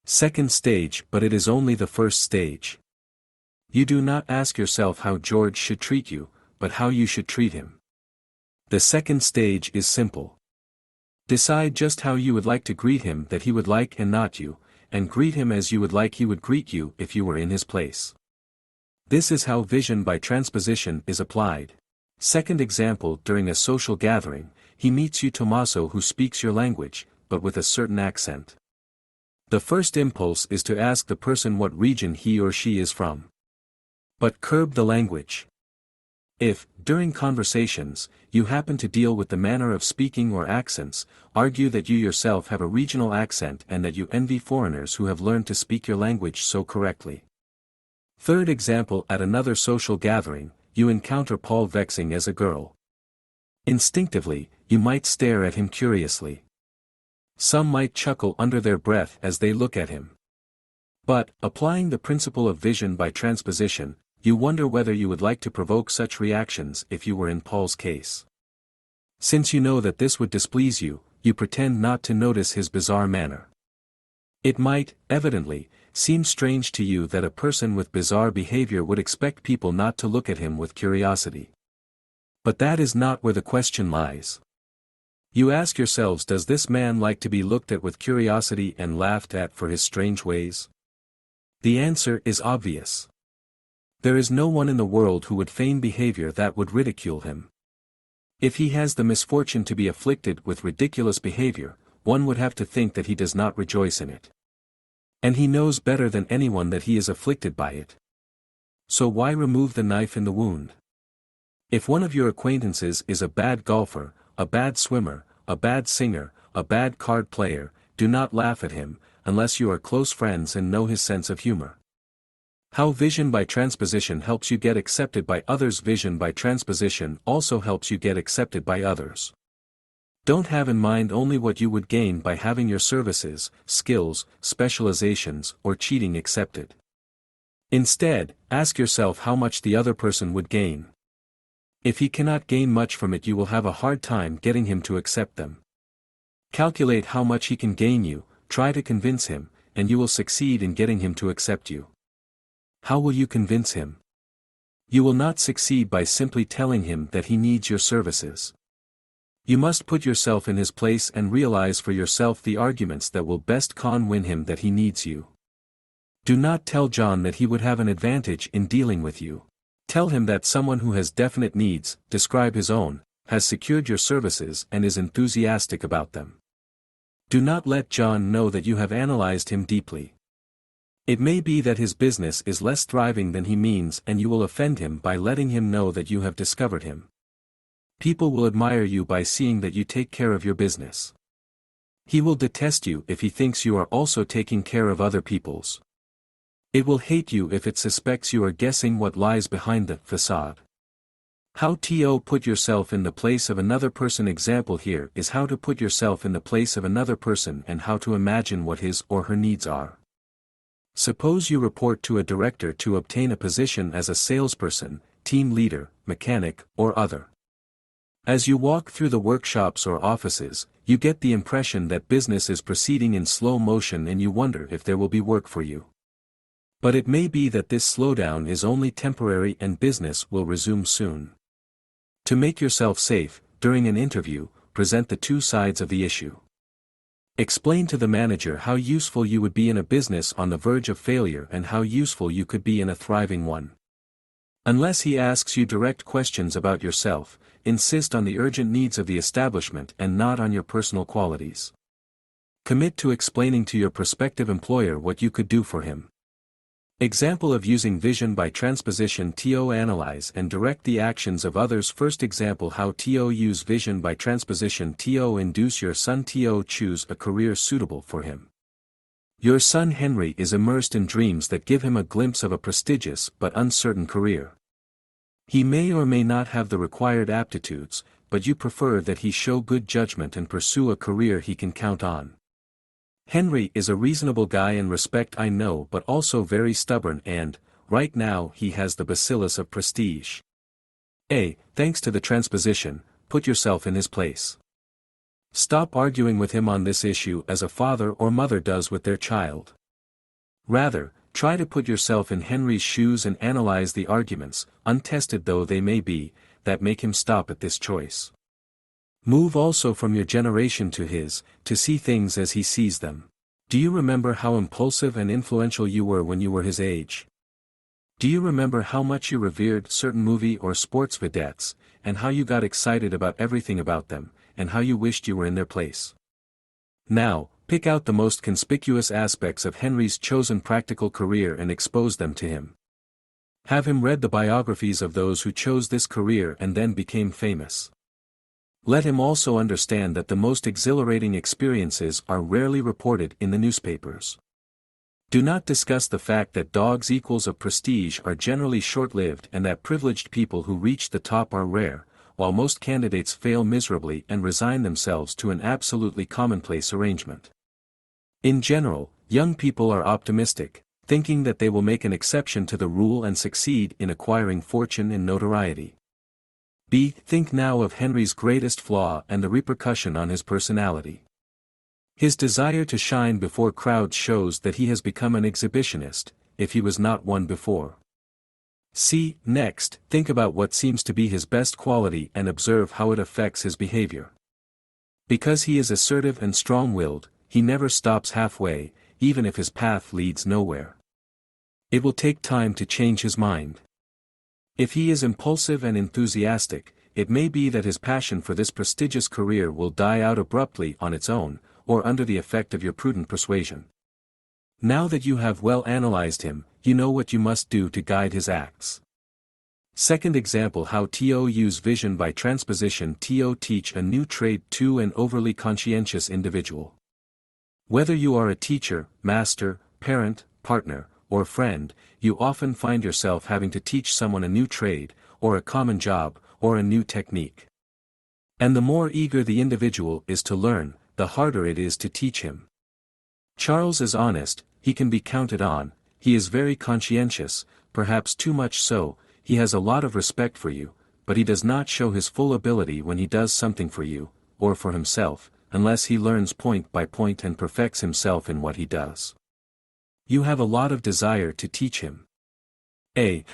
Second stage, but it is only the first stage. You do not ask yourself how George should treat you, but how you should treat him. The second stage is simple. Decide just how you would like to greet him that he would like and not you, and greet him as you would like he would greet you if you were in his place. This is how vision by transposition is applied. Second example: during a social gathering, he meets you Tommaso, who speaks your language, but with a certain accent. The first impulse is to ask the person what region he or she is from. But curb the language. If, during conversations, you happen to deal with the manner of speaking or accents, argue that you yourself have a regional accent and that you envy foreigners who have learned to speak your language so correctly. Third example: at another social gathering, you encounter Paul vexing as a girl. Instinctively, you might stare at him curiously. Some might chuckle under their breath as they look at him. But, applying the principle of vision by transposition, you wonder whether you would like to provoke such reactions if you were in Paul's case. Since you know that this would displease you, you pretend not to notice his bizarre manner. It might, evidently, seem strange to you that a person with bizarre behavior would expect people not to look at him with curiosity. But that is not where the question lies. You ask yourselves, does this man like to be looked at with curiosity and laughed at for his strange ways? The answer is obvious. There is no one in the world who would feign behavior that would ridicule him. If he has the misfortune to be afflicted with ridiculous behavior, one would have to think that he does not rejoice in it. And he knows better than anyone that he is afflicted by it. So why remove the knife in the wound? If one of your acquaintances is a bad golfer, a bad swimmer, a bad singer, a bad card player, do not laugh at him, unless you are close friends and know his sense of humor. How vision by transposition helps you get accepted by others. Vision by transposition also helps you get accepted by others. Don't have in mind only what you would gain by having your services, skills, specializations, or cheating accepted. Instead, ask yourself how much the other person would gain. If he cannot gain much from it, you will have a hard time getting him to accept them. Calculate how much he can gain you, try to convince him, and you will succeed in getting him to accept you. How will you convince him? You will not succeed by simply telling him that he needs your services. You must put yourself in his place and realize for yourself the arguments that will best win him that he needs you. Do not tell John that he would have an advantage in dealing with you. Tell him that someone who has definite needs, describe his own, has secured your services and is enthusiastic about them. Do not let John know that you have analyzed him deeply. It may be that his business is less thriving than he means, and you will offend him by letting him know that you have discovered him. People will admire you by seeing that you take care of your business. He will detest you if he thinks you are also taking care of other people's. It will hate you if it suspects you are guessing what lies behind the facade. How to put yourself in the place of another person. Example here is how to put yourself in the place of another person and how to imagine what his or her needs are. Suppose you report to a director to obtain a position as a salesperson, team leader, mechanic, or other. As you walk through the workshops or offices, you get the impression that business is proceeding in slow motion and you wonder if there will be work for you. But it may be that this slowdown is only temporary and business will resume soon. To make yourself safe, during an interview, present the two sides of the issue. Explain to the manager how useful you would be in a business on the verge of failure and how useful you could be in a thriving one. Unless he asks you direct questions about yourself, insist on the urgent needs of the establishment and not on your personal qualities. Commit to explaining to your prospective employer what you could do for him. Example of using vision by transposition. To analyze and direct the actions of others. First example, how to use vision by transposition. To induce your son to choose a career suitable for him. Your son Henry is immersed in dreams that give him a glimpse of a prestigious but uncertain career. He may or may not have the required aptitudes, but you prefer that he show good judgment and pursue a career he can count on. Henry is a reasonable guy in respect, I know, but also very stubborn and, right now, he has the bacillus of prestige. Thanks to the transposition, put yourself in his place. Stop arguing with him on this issue as a father or mother does with their child. Rather, try to put yourself in Henry's shoes and analyze the arguments, untested though they may be, that make him stop at this choice. Move also from your generation to his, to see things as he sees them. Do you remember how impulsive and influential you were when you were his age? Do you remember how much you revered certain movie or sports vedettes, and how you got excited about everything about them, and how you wished you were in their place? Now, pick out the most conspicuous aspects of Henry's chosen practical career and expose them to him. Have him read the biographies of those who chose this career and then became famous. Let him also understand that the most exhilarating experiences are rarely reported in the newspapers. Do not discuss the fact that dogs equals of prestige are generally short-lived and that privileged people who reach the top are rare, while most candidates fail miserably and resign themselves to an absolutely commonplace arrangement. In general, young people are optimistic, thinking that they will make an exception to the rule and succeed in acquiring fortune and notoriety. Think now of Henry's greatest flaw and the repercussion on his personality. His desire to shine before crowds shows that he has become an exhibitionist, if he was not one before. Next, think about what seems to be his best quality and observe how it affects his behavior. Because he is assertive and strong-willed, he never stops halfway, even if his path leads nowhere. It will take time to change his mind. If he is impulsive and enthusiastic, it may be that his passion for this prestigious career will die out abruptly on its own, or under the effect of your prudent persuasion. Now that you have well analyzed him, you know what you must do to guide his acts. Second example, how to use vision by transposition. To teach a new trade to an overly conscientious individual. Whether you are a teacher, master, parent, partner, or friend, you often find yourself having to teach someone a new trade, or a common job, or a new technique. And the more eager the individual is to learn, the harder it is to teach him. Charles is honest, he can be counted on, he is very conscientious, perhaps too much so, he has a lot of respect for you, but he does not show his full ability when he does something for you, or for himself, unless he learns point by point and perfects himself in what he does. You have a lot of desire to teach him.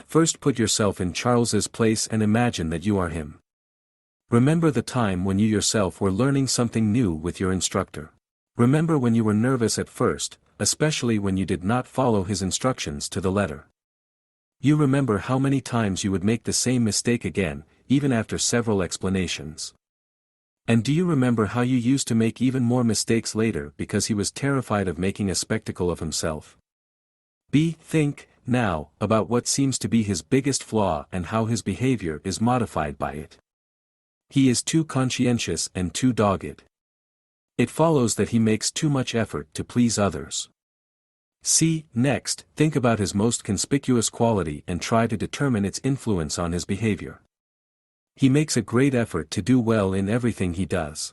First put yourself in Charles's place and imagine that you are him. Remember the time when you yourself were learning something new with your instructor. Remember when you were nervous at first, especially when you did not follow his instructions to the letter. You remember how many times you would make the same mistake again, even after several explanations. And do you remember how you used to make even more mistakes later because he was terrified of making a spectacle of himself? Think, now, about what seems to be his biggest flaw and how his behavior is modified by it. He is too conscientious and too dogged. It follows that he makes too much effort to please others. Next, think about his most conspicuous quality and try to determine its influence on his behavior. He makes a great effort to do well in everything he does.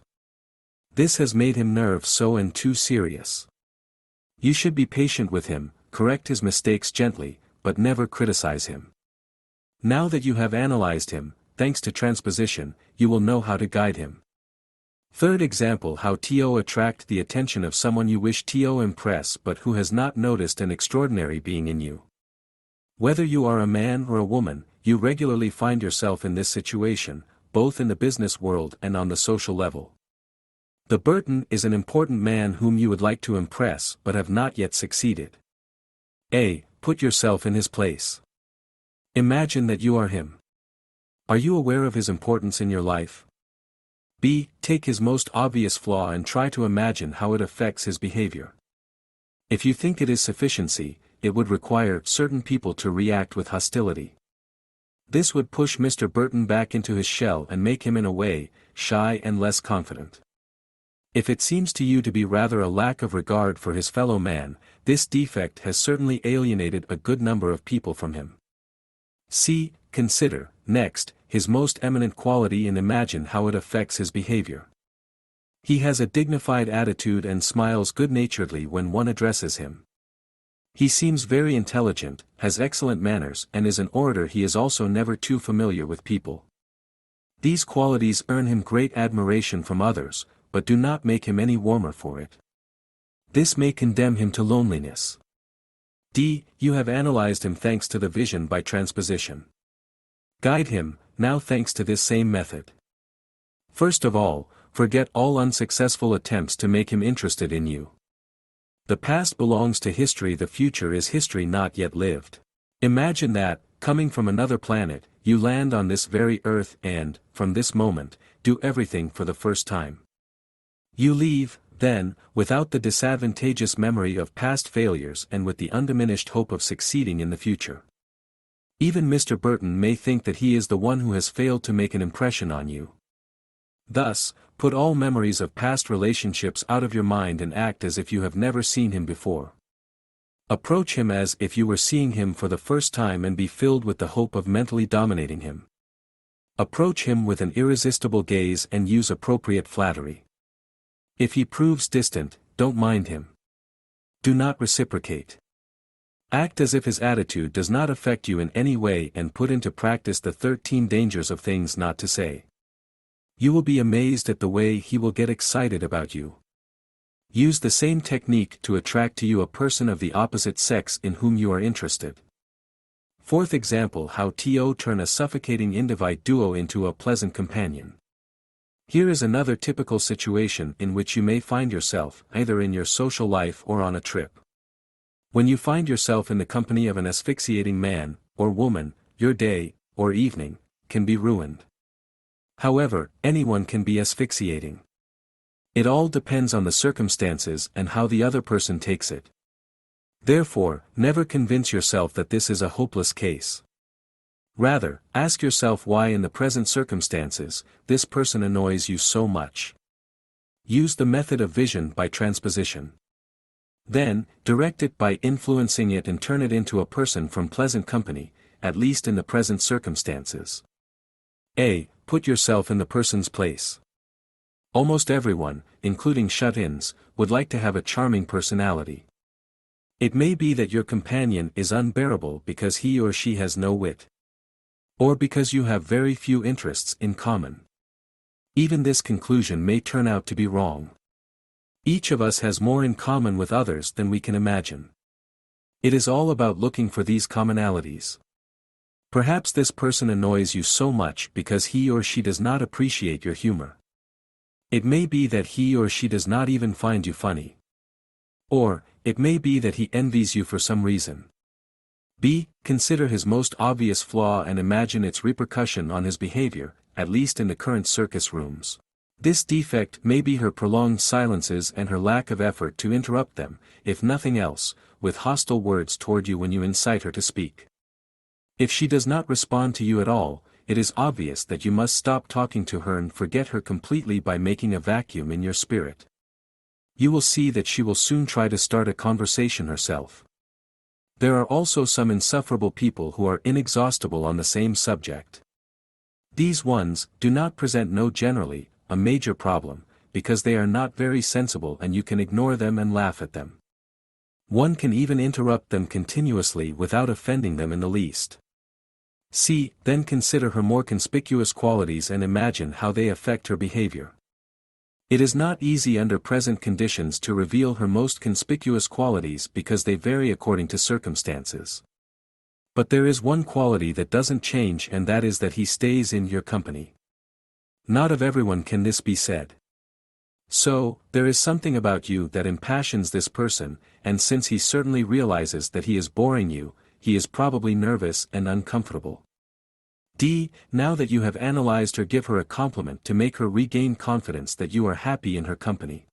This has made him nerve-so and too serious. You should be patient with him, correct his mistakes gently, but never criticize him. Now that you have analyzed him, thanks to transposition, you will know how to guide him. Third example, how to attract the attention of someone you wish to impress but who has not noticed an extraordinary being in you. Whether you are a man or a woman, you regularly find yourself in this situation, both in the business world and on the social level. The Burton is an important man whom you would like to impress but have not yet succeeded. Put yourself in his place. Imagine that you are him. Are you aware of his importance in your life? Take his most obvious flaw and try to imagine how it affects his behavior. If you think it is sufficiency, it would require certain people to react with hostility. This would push Mr. Burton back into his shell and make him in a way, shy and less confident. If it seems to you to be rather a lack of regard for his fellow man, this defect has certainly alienated a good number of people from him. Consider, next, his most eminent quality and imagine how it affects his behavior. He has a dignified attitude and smiles good-naturedly when one addresses him. He seems very intelligent, has excellent manners and is an orator. He is also never too familiar with people. These qualities earn him great admiration from others, but do not make him any warmer for it. This may condemn him to loneliness. You have analyzed him thanks to the vision by transposition. Guide him, now thanks to this same method. First of all, forget all unsuccessful attempts to make him interested in you. The past belongs to history, the future is history not yet lived. Imagine that, coming from another planet, you land on this very earth and, from this moment, do everything for the first time. You leave, then, without the disadvantageous memory of past failures and with the undiminished hope of succeeding in the future. Even Mr. Burton may think that he is the one who has failed to make an impression on you. Thus, put all memories of past relationships out of your mind and act as if you have never seen him before. Approach him as if you were seeing him for the first time and be filled with the hope of mentally dominating him. Approach him with an irresistible gaze and use appropriate flattery. If he proves distant, don't mind him. Do not reciprocate. Act as if his attitude does not affect you in any way and put into practice the 13 dangers of things not to say. You will be amazed at the way he will get excited about you. Use the same technique to attract to you a person of the opposite sex in whom you are interested. Fourth example, how to turn a suffocating Indivite duo into a pleasant companion. Here is another typical situation in which you may find yourself, either in your social life or on a trip. When you find yourself in the company of an asphyxiating man, or woman, your day, or evening, can be ruined. However, anyone can be asphyxiating. It all depends on the circumstances and how the other person takes it. Therefore, never convince yourself that this is a hopeless case. Rather, ask yourself why in the present circumstances, this person annoys you so much. Use the method of vision by transposition. Then, direct it by influencing it and turn it into a person from pleasant company, at least in the present circumstances. A. Put yourself in the person's place. Almost everyone, including shut-ins, would like to have a charming personality. It may be that your companion is unbearable because he or she has no wit. Or because you have very few interests in common. Even this conclusion may turn out to be wrong. Each of us has more in common with others than we can imagine. It is all about looking for these commonalities. Perhaps this person annoys you so much because he or she does not appreciate your humor. It may be that he or she does not even find you funny. Or, it may be that he envies you for some reason. B. Consider his most obvious flaw and imagine its repercussion on his behavior, at least in the current circus rooms. This defect may be her prolonged silences and her lack of effort to interrupt them, if nothing else, with hostile words toward you when you incite her to speak. If she does not respond to you at all, it is obvious that you must stop talking to her and forget her completely by making a vacuum in your spirit. You will see that she will soon try to start a conversation herself. There are also some insufferable people who are inexhaustible on the same subject. These ones do not present generally a major problem, because they are not very sensible and you can ignore them and laugh at them. One can even interrupt them continuously without offending them in the least. C. Then consider her more conspicuous qualities and imagine how they affect her behavior. It is not easy under present conditions to reveal her most conspicuous qualities because they vary according to circumstances. But there is one quality that doesn't change, and that is that he stays in your company. Not of everyone can this be said. So, there is something about you that impassions this person, and since he certainly realizes that he is boring you, he is probably nervous and uncomfortable. D. Now that you have analyzed her, give her a compliment to make her regain confidence that you are happy in her company.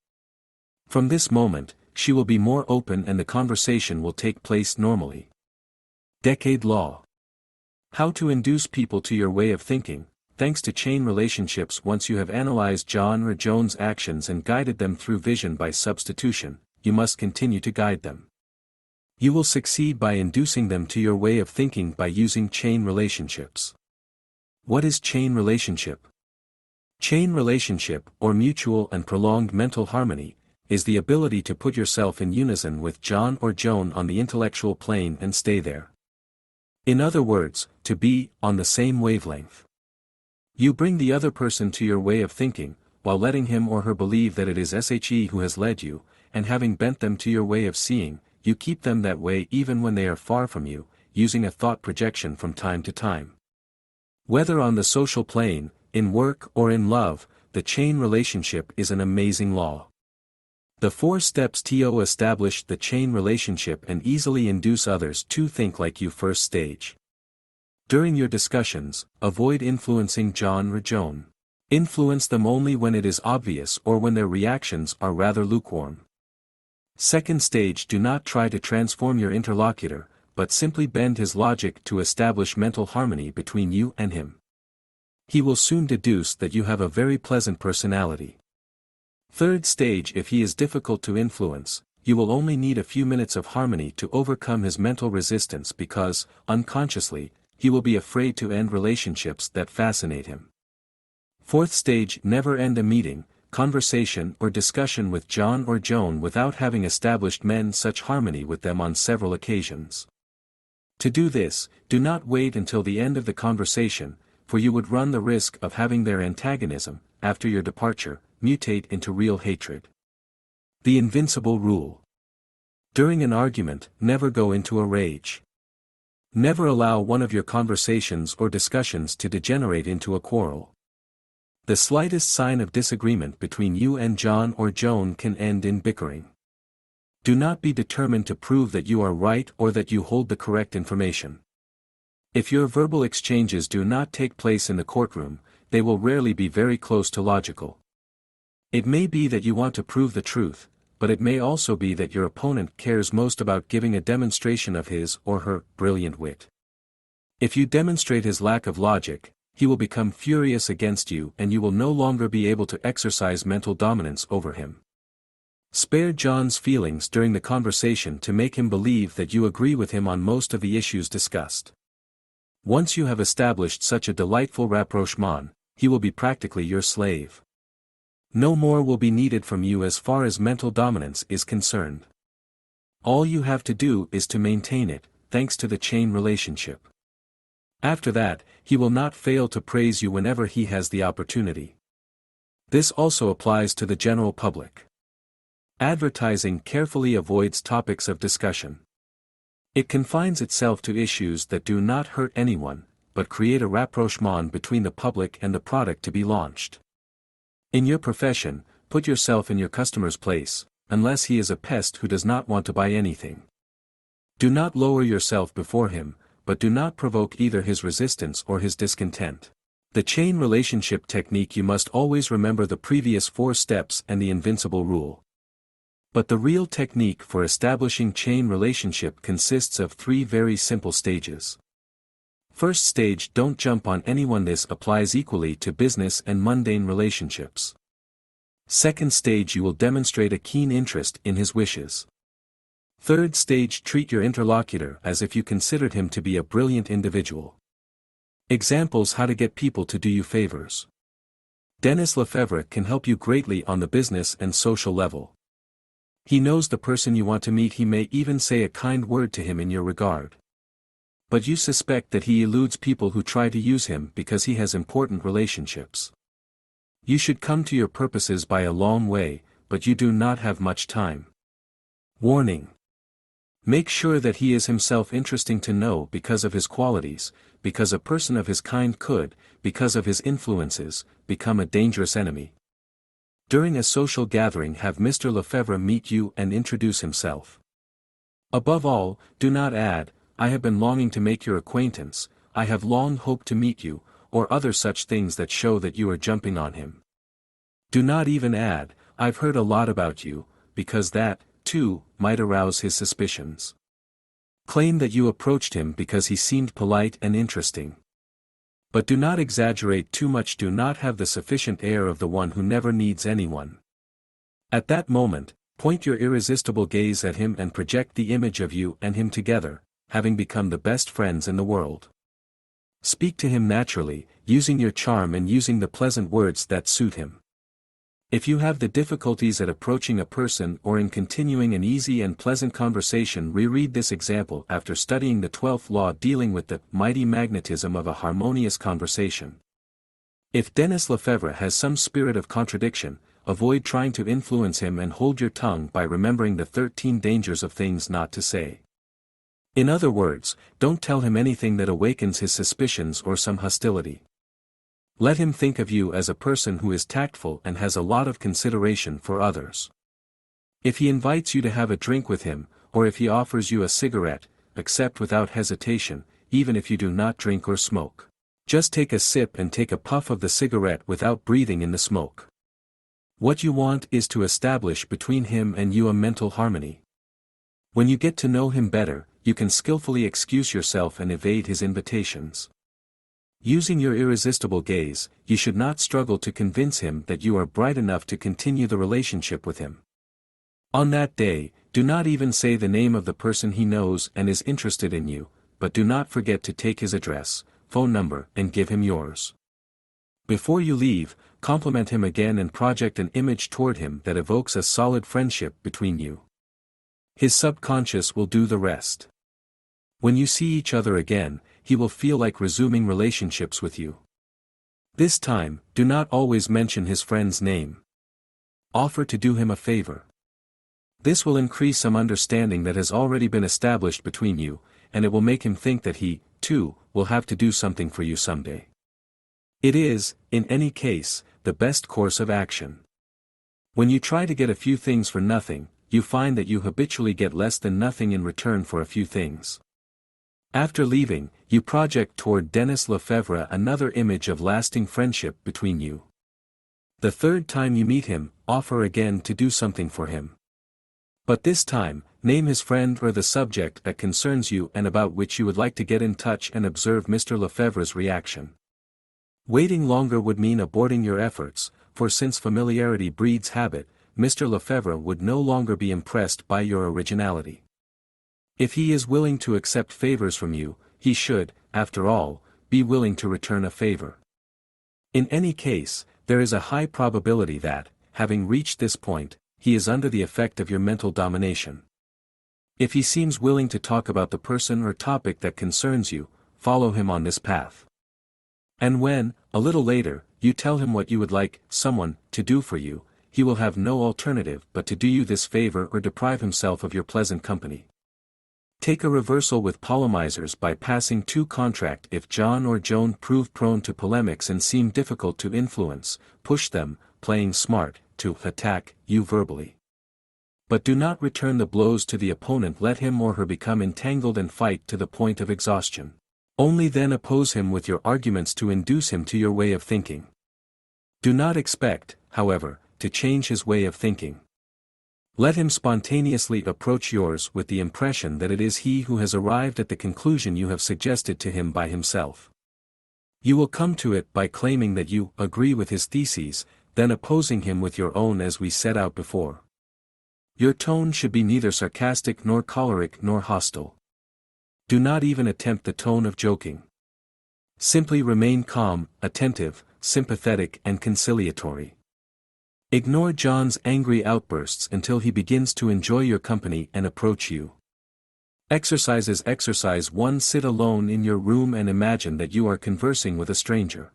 From this moment, she will be more open and the conversation will take place normally. Decade Law. How to induce people to your way of thinking. Thanks to chain relationships, once you have analyzed John or Joan's actions and guided them through vision by substitution, you must continue to guide them. You will succeed by inducing them to your way of thinking by using chain relationships. What is chain relationship? Chain relationship, or mutual and prolonged mental harmony, is the ability to put yourself in unison with John or Joan on the intellectual plane and stay there. In other words, to be on the same wavelength. You bring the other person to your way of thinking, while letting him or her believe that it is SHE who has led you, and having bent them to your way of seeing, you keep them that way even when they are far from you, using a thought projection from time to time. Whether on the social plane, in work or in love, the chain relationship is an amazing law. The 4 steps to establish the chain relationship and easily induce others to think like you. First stage. During your discussions, avoid influencing John or Joan. Influence them only when it is obvious or when their reactions are rather lukewarm. Second stage. Do not try to transform your interlocutor, but simply bend his logic to establish mental harmony between you and him. He will soon deduce that you have a very pleasant personality. Third stage. If he is difficult to influence, you will only need a few minutes of harmony to overcome his mental resistance because, unconsciously, he will be afraid to end relationships that fascinate him. Fourth stage. Never end a meeting, conversation or discussion with John or Joan without having established such harmony with them on several occasions. To do this, do not wait until the end of the conversation, for you would run the risk of having their antagonism, after your departure, mutate into real hatred. The invincible rule. During an argument, never go into a rage. Never allow one of your conversations or discussions to degenerate into a quarrel. The slightest sign of disagreement between you and John or Joan can end in bickering. Do not be determined to prove that you are right or that you hold the correct information. If your verbal exchanges do not take place in the courtroom, they will rarely be very close to logical. It may be that you want to prove the truth, but it may also be that your opponent cares most about giving a demonstration of his or her brilliant wit. If you demonstrate his lack of logic, he will become furious against you and you will no longer be able to exercise mental dominance over him. Spare John's feelings during the conversation to make him believe that you agree with him on most of the issues discussed. Once you have established such a delightful rapprochement, he will be practically your slave. No more will be needed from you as far as mental dominance is concerned. All you have to do is to maintain it, thanks to the chain relationship. After that, he will not fail to praise you whenever he has the opportunity. This also applies to the general public. Advertising carefully avoids topics of discussion. It confines itself to issues that do not hurt anyone, but create a rapprochement between the public and the product to be launched. In your profession, put yourself in your customer's place, unless he is a pest who does not want to buy anything. Do not lower yourself before him, but do not provoke either his resistance or his discontent. The chain relationship technique. You must always remember the previous 4 steps and the invincible rule. But the real technique for establishing chain relationship consists of 3 very simple stages. First stage: don't jump on anyone. This applies equally to business and mundane relationships. Second stage: you will demonstrate a keen interest in his wishes. Third stage: treat your interlocutor as if you considered him to be a brilliant individual. Examples: how to get people to do you favors. Denis Lefebvre can help you greatly on the business and social level. He knows the person you want to meet. He may even say a kind word to him in your regard. But you suspect that he eludes people who try to use him because he has important relationships. You should come to your purposes by a long way, but you do not have much time. Warning. Make sure that he is himself interesting to know because of his qualities, because a person of his kind could, because of his influences, become a dangerous enemy. During a social gathering, have Mr. Lefebvre meet you and introduce himself. Above all, do not add, "I have been longing to make your acquaintance, I have long hoped to meet you," or other such things that show that you are jumping on him. Do not even add, "I've heard a lot about you," because that, too, might arouse his suspicions. Claim that you approached him because he seemed polite and interesting. But do not exaggerate too much. Do not have the sufficient air of the one who never needs anyone. At that moment, point your irresistible gaze at him and project the image of you and him together, having become the best friends in the world. Speak to him naturally, using your charm and using the pleasant words that suit him. If you have the difficulties at approaching a person or in continuing an easy and pleasant conversation, reread this example after studying the 12th law dealing with the mighty magnetism of a harmonious conversation. If Denis Lefebvre has some spirit of contradiction, avoid trying to influence him and hold your tongue by remembering the 13 dangers of things not to say. In other words, don't tell him anything that awakens his suspicions or some hostility. Let him think of you as a person who is tactful and has a lot of consideration for others. If he invites you to have a drink with him, or if he offers you a cigarette, accept without hesitation, even if you do not drink or smoke. Just take a sip and take a puff of the cigarette without breathing in the smoke. What you want is to establish between him and you a mental harmony. When you get to know him better, you can skillfully excuse yourself and evade his invitations. Using your irresistible gaze, you should not struggle to convince him that you are bright enough to continue the relationship with him. On that day, do not even say the name of the person he knows and is interested in you, but do not forget to take his address, phone number, and give him yours. Before you leave, compliment him again and project an image toward him that evokes a solid friendship between you. His subconscious will do the rest. When you see each other again, he will feel like resuming relationships with you. This time, do not always mention his friend's name. Offer to do him a favor. This will increase some understanding that has already been established between you, and it will make him think that he, too, will have to do something for you someday. It is, in any case, the best course of action. When you try to get a few things for nothing, you find that you habitually get less than nothing in return for a few things. After leaving, you project toward Denis Lefebvre another image of lasting friendship between you. The third time you meet him, offer again to do something for him. But this time, name his friend or the subject that concerns you and about which you would like to get in touch and observe Mr. Lefebvre's reaction. Waiting longer would mean aborting your efforts, for since familiarity breeds habit, Mr. Lefebvre would no longer be impressed by your originality. If he is willing to accept favors from you, he should, after all, be willing to return a favor. In any case, there is a high probability that, having reached this point, he is under the effect of your mental domination. If he seems willing to talk about the person or topic that concerns you, follow him on this path. And when, a little later, you tell him what you would like someone to do for you, he will have no alternative but to do you this favor or deprive himself of your pleasant company. Take a reversal with polemizers by passing to contract. If John or Joan prove prone to polemics and seem difficult to influence, push them, playing smart, to attack you verbally. But do not return the blows to the opponent. Let him or her become entangled and fight to the point of exhaustion. Only then oppose him with your arguments to induce him to your way of thinking. Do not expect, however, to change his way of thinking. Let him spontaneously approach yours with the impression that it is he who has arrived at the conclusion you have suggested to him by himself. You will come to it by claiming that you agree with his theses, then opposing him with your own as we set out before. Your tone should be neither sarcastic nor choleric nor hostile. Do not even attempt the tone of joking. Simply remain calm, attentive, sympathetic and conciliatory. Ignore John's angry outbursts until he begins to enjoy your company and approach you. Exercises. Exercise 1. Sit alone in your room and imagine that you are conversing with a stranger.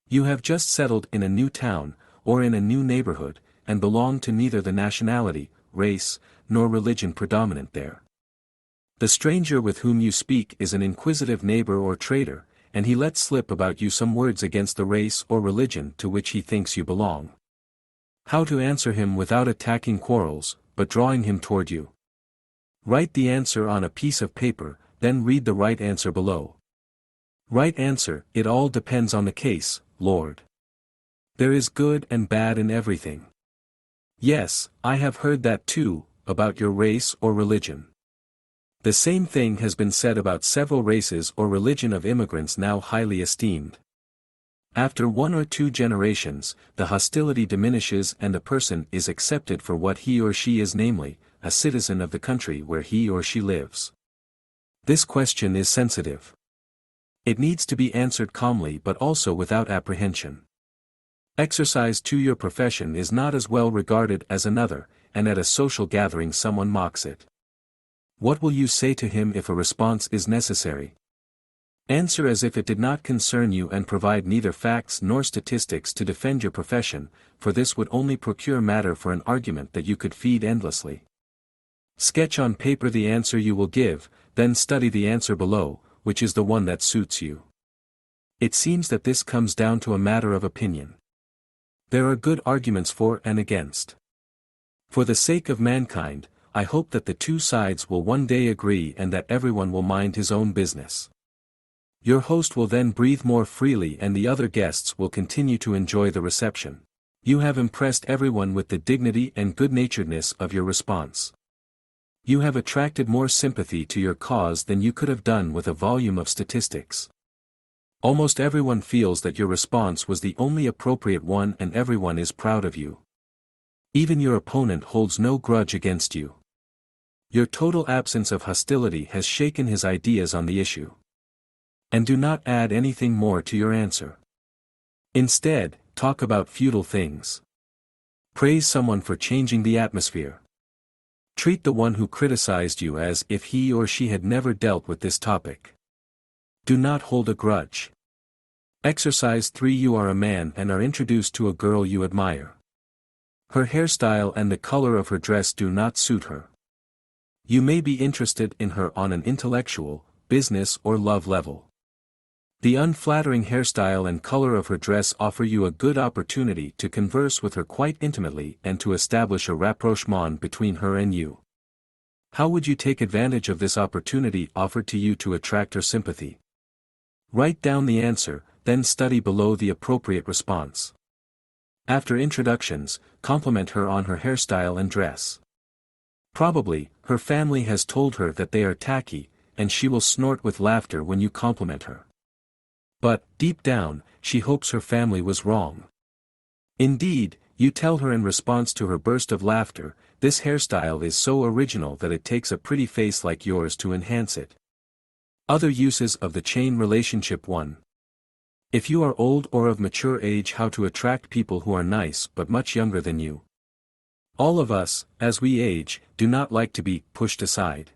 You have just settled in a new town, or in a new neighborhood, and belong to neither the nationality, race, nor religion predominant there. The stranger with whom you speak is an inquisitive neighbor or trader, and he lets slip about you some words against the race or religion to which he thinks you belong. How to answer him without attacking quarrels, but drawing him toward you. Write the answer on a piece of paper, then read the right answer below. Right answer. It all depends on the case, Lord. There is good and bad in everything. Yes, I have heard that too, about your race or religion. The same thing has been said about several races or religion of immigrants now highly esteemed. After 1 or 2 generations, the hostility diminishes and a person is accepted for what he or she is, namely, a citizen of the country where he or she lives. This question is sensitive. It needs to be answered calmly but also without apprehension. Exercise 2. Your profession is not as well regarded as another, and at a social gathering someone mocks it. What will you say to him if a response is necessary? Answer as if it did not concern you and provide neither facts nor statistics to defend your profession, for this would only procure matter for an argument that you could feed endlessly. Sketch on paper the answer you will give, then study the answer below, which is the one that suits you. It seems that this comes down to a matter of opinion. There are good arguments for and against. For the sake of mankind, I hope that the two sides will one day agree and that everyone will mind his own business. Your host will then breathe more freely and the other guests will continue to enjoy the reception. You have impressed everyone with the dignity and good-naturedness of your response. You have attracted more sympathy to your cause than you could have done with a volume of statistics. Almost everyone feels that your response was the only appropriate one and everyone is proud of you. Even your opponent holds no grudge against you. Your total absence of hostility has shaken his ideas on the issue. And do not add anything more to your answer. Instead, talk about futile things. Praise someone for changing the atmosphere. Treat the one who criticized you as if he or she had never dealt with this topic. Do not hold a grudge. Exercise 3. You are a man and are introduced to a girl you admire. Her hairstyle and the color of her dress do not suit her. You may be interested in her on an intellectual, business or love level. The unflattering hairstyle and color of her dress offer you a good opportunity to converse with her quite intimately and to establish a rapprochement between her and you. How would you take advantage of this opportunity offered to you to attract her sympathy? Write down the answer, then study below the appropriate response. After introductions, compliment her on her hairstyle and dress. Probably, her family has told her that they are tacky, and she will snort with laughter when you compliment her. But, deep down, she hopes her family was wrong. Indeed, you tell her in response to her burst of laughter, "This hairstyle is so original that it takes a pretty face like yours to enhance it." Other uses of the chain relationship. 1. If you are old or of mature age, how to attract people who are nice but much younger than you. All of us, as we age, do not like to be pushed aside.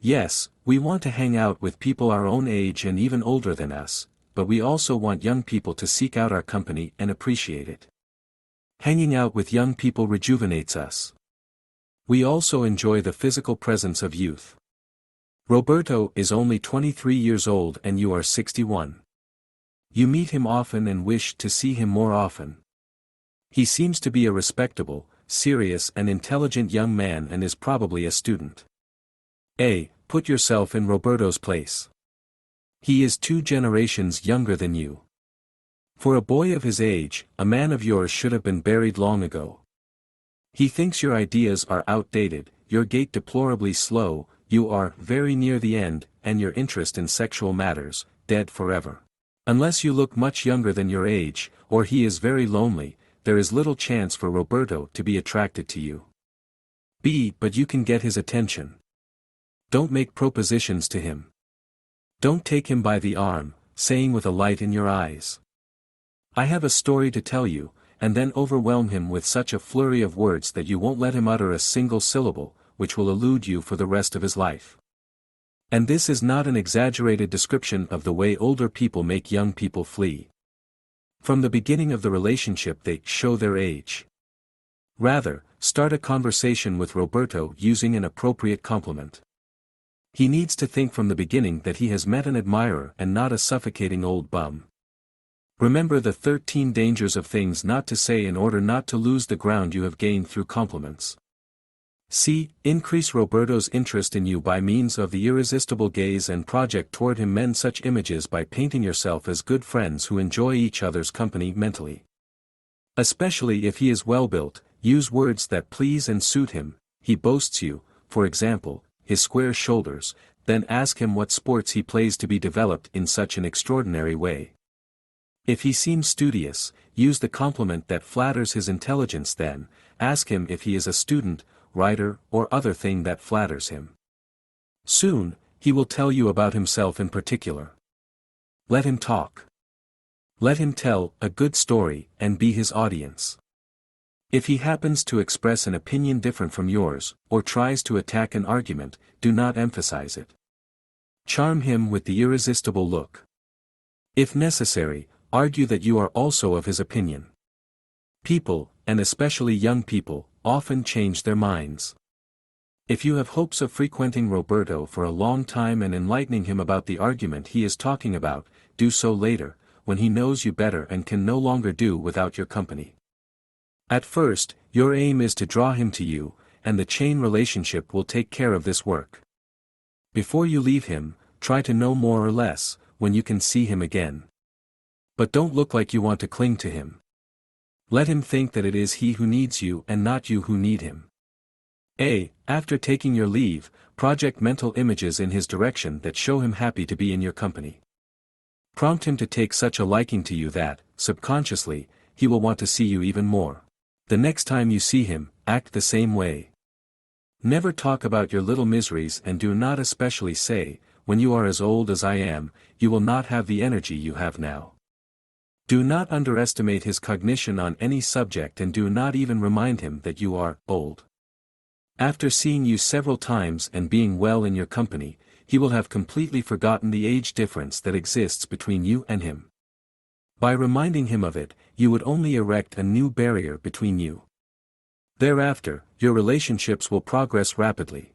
Yes, we want to hang out with people our own age and even older than us, but we also want young people to seek out our company and appreciate it. Hanging out with young people rejuvenates us. We also enjoy the physical presence of youth. Roberto is only 23 years old and you are 61. You meet him often and wish to see him more often. He seems to be a respectable, serious and intelligent young man and is probably a student. Put yourself in Roberto's place. He is 2 generations younger than you. For a boy of his age, a man of yours should have been buried long ago. He thinks your ideas are outdated, your gait deplorably slow, you are very near the end, and your interest in sexual matters, dead forever. Unless you look much younger than your age, or he is very lonely, there is little chance for Roberto to be attracted to you. But you can get his attention. Don't make propositions to him. Don't take him by the arm, saying with a light in your eyes, "I have a story to tell you," and then overwhelm him with such a flurry of words that you won't let him utter a single syllable, which will elude you for the rest of his life. And this is not an exaggerated description of the way older people make young people flee. From the beginning of the relationship they show their age. Rather, start a conversation with Roberto using an appropriate compliment. He needs to think from the beginning that he has met an admirer and not a suffocating old bum. Remember the 13 dangers of things not to say in order not to lose the ground you have gained through compliments. Increase Roberto's interest in you by means of the irresistible gaze and project toward him mend such images by painting yourself as good friends who enjoy each other's company mentally. Especially if he is well built, use words that please and suit him. He boasts you, for example, his square shoulders, then ask him what sports he plays to be developed in such an extraordinary way. If he seems studious, use the compliment that flatters his intelligence then, ask him if he is a student, writer or other thing that flatters him. Soon, he will tell you about himself in particular. Let him talk. Let him tell a good story and be his audience. If he happens to express an opinion different from yours, or tries to attack an argument, do not emphasize it. Charm him with the irresistible look. If necessary, argue that you are also of his opinion. People, and especially young people, often change their minds. If you have hopes of frequenting Roberto for a long time and enlightening him about the argument he is talking about, do so later, when he knows you better and can no longer do without your company. At first, your aim is to draw him to you, and the chain relationship will take care of this work. Before you leave him, try to know more or less, when you can see him again. But don't look like you want to cling to him. Let him think that it is he who needs you and not you who need him. After taking your leave, project mental images in his direction that show him happy to be in your company. Prompt him to take such a liking to you that, subconsciously, he will want to see you even more. The next time you see him, act the same way. Never talk about your little miseries and do not especially say, "When you are as old as I am, you will not have the energy you have now." Do not underestimate his cognition on any subject and do not even remind him that you are old. After seeing you several times and being well in your company, he will have completely forgotten the age difference that exists between you and him. By reminding him of it, you would only erect a new barrier between you. Thereafter, your relationships will progress rapidly.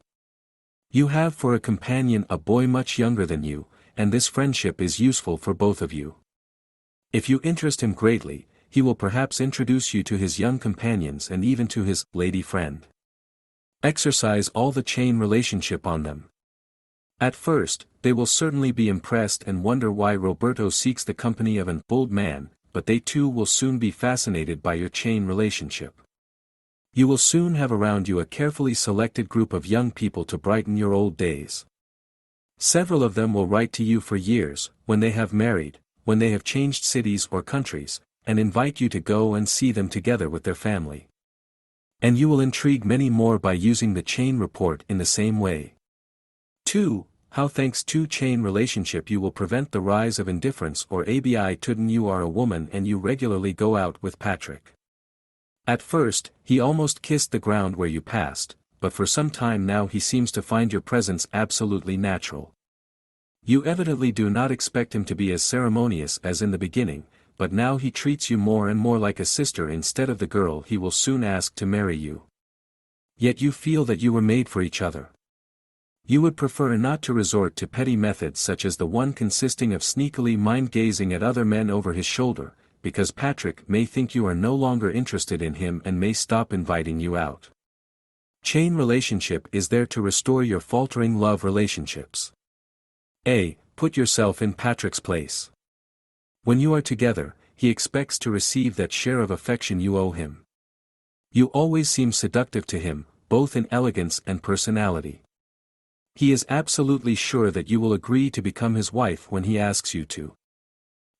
You have for a companion a boy much younger than you, and this friendship is useful for both of you. If you interest him greatly, he will perhaps introduce you to his young companions and even to his lady friend. Exercise all the chain relationship on them. At first, they will certainly be impressed and wonder why Roberto seeks the company of an old man, but they too will soon be fascinated by your chain relationship. You will soon have around you a carefully selected group of young people to brighten your old days. Several of them will write to you for years, when they have married, when they have changed cities or countries, and invite you to go and see them together with their family. And you will intrigue many more by using the chain report in the same way. 2. How thanks to chain relationship you will prevent the rise of indifference or abi tudden you are a woman and you regularly go out with Patrick. At first, he almost kissed the ground where you passed, but for some time now he seems to find your presence absolutely natural. You evidently do not expect him to be as ceremonious as in the beginning, but now he treats you more and more like a sister instead of the girl he will soon ask to marry you. Yet you feel that you were made for each other. You would prefer not to resort to petty methods such as the one consisting of sneakily mind-gazing at other men over his shoulder, because Patrick may think you are no longer interested in him and may stop inviting you out. Chain relationship is there to restore your faltering love relationships. A. Put yourself in Patrick's place. When you are together, he expects to receive that share of affection you owe him. You always seem seductive to him, both in elegance and personality. He is absolutely sure that you will agree to become his wife when he asks you to.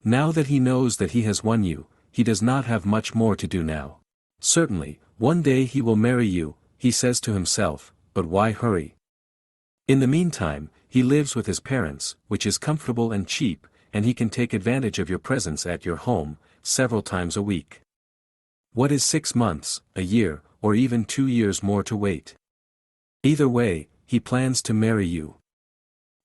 Now that he knows that he has won you, he does not have much more to do now. Certainly, one day he will marry you, he says to himself, but why hurry? In the meantime, he lives with his parents, which is comfortable and cheap, and he can take advantage of your presence at your home, several times a week. What is 6 months, a year, or even 2 years more to wait? Either way, he plans to marry you.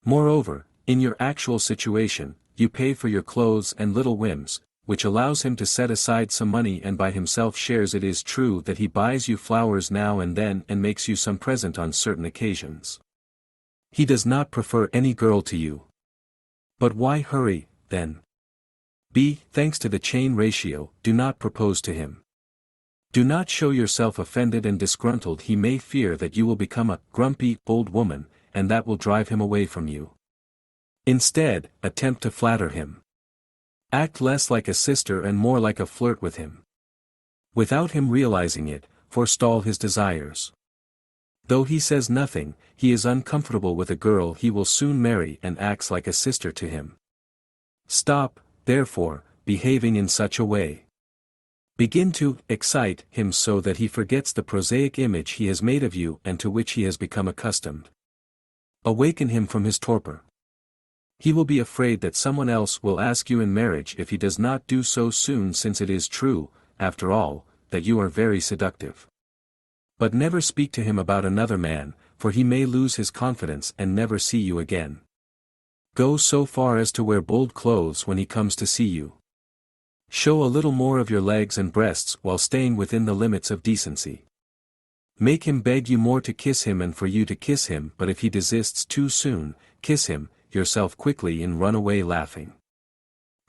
Moreover, in your actual situation, you pay for your clothes and little whims, which allows him to set aside some money and buy himself shares. It is true that he buys you flowers now and then and makes you some present on certain occasions. He does not prefer any girl to you. But why hurry, then? B. Thanks to the chain ratio, do not propose to him. Do not show yourself offended and disgruntled. He may fear that you will become a grumpy, old woman, and that will drive him away from you. Instead, attempt to flatter him. Act less like a sister and more like a flirt with him. Without him realizing it, forestall his desires. Though he says nothing, he is uncomfortable with a girl he will soon marry and acts like a sister to him. Stop, therefore, behaving in such a way. Begin to excite him so that he forgets the prosaic image he has made of you and to which he has become accustomed. Awaken him from his torpor. He will be afraid that someone else will ask you in marriage if he does not do so soon, since it is true, after all, that you are very seductive. But never speak to him about another man, for he may lose his confidence and never see you again. Go so far as to wear bold clothes when he comes to see you. Show a little more of your legs and breasts while staying within the limits of decency. Make him beg you more to kiss him and for you to kiss him, but if he desists too soon, kiss him yourself quickly and run away laughing.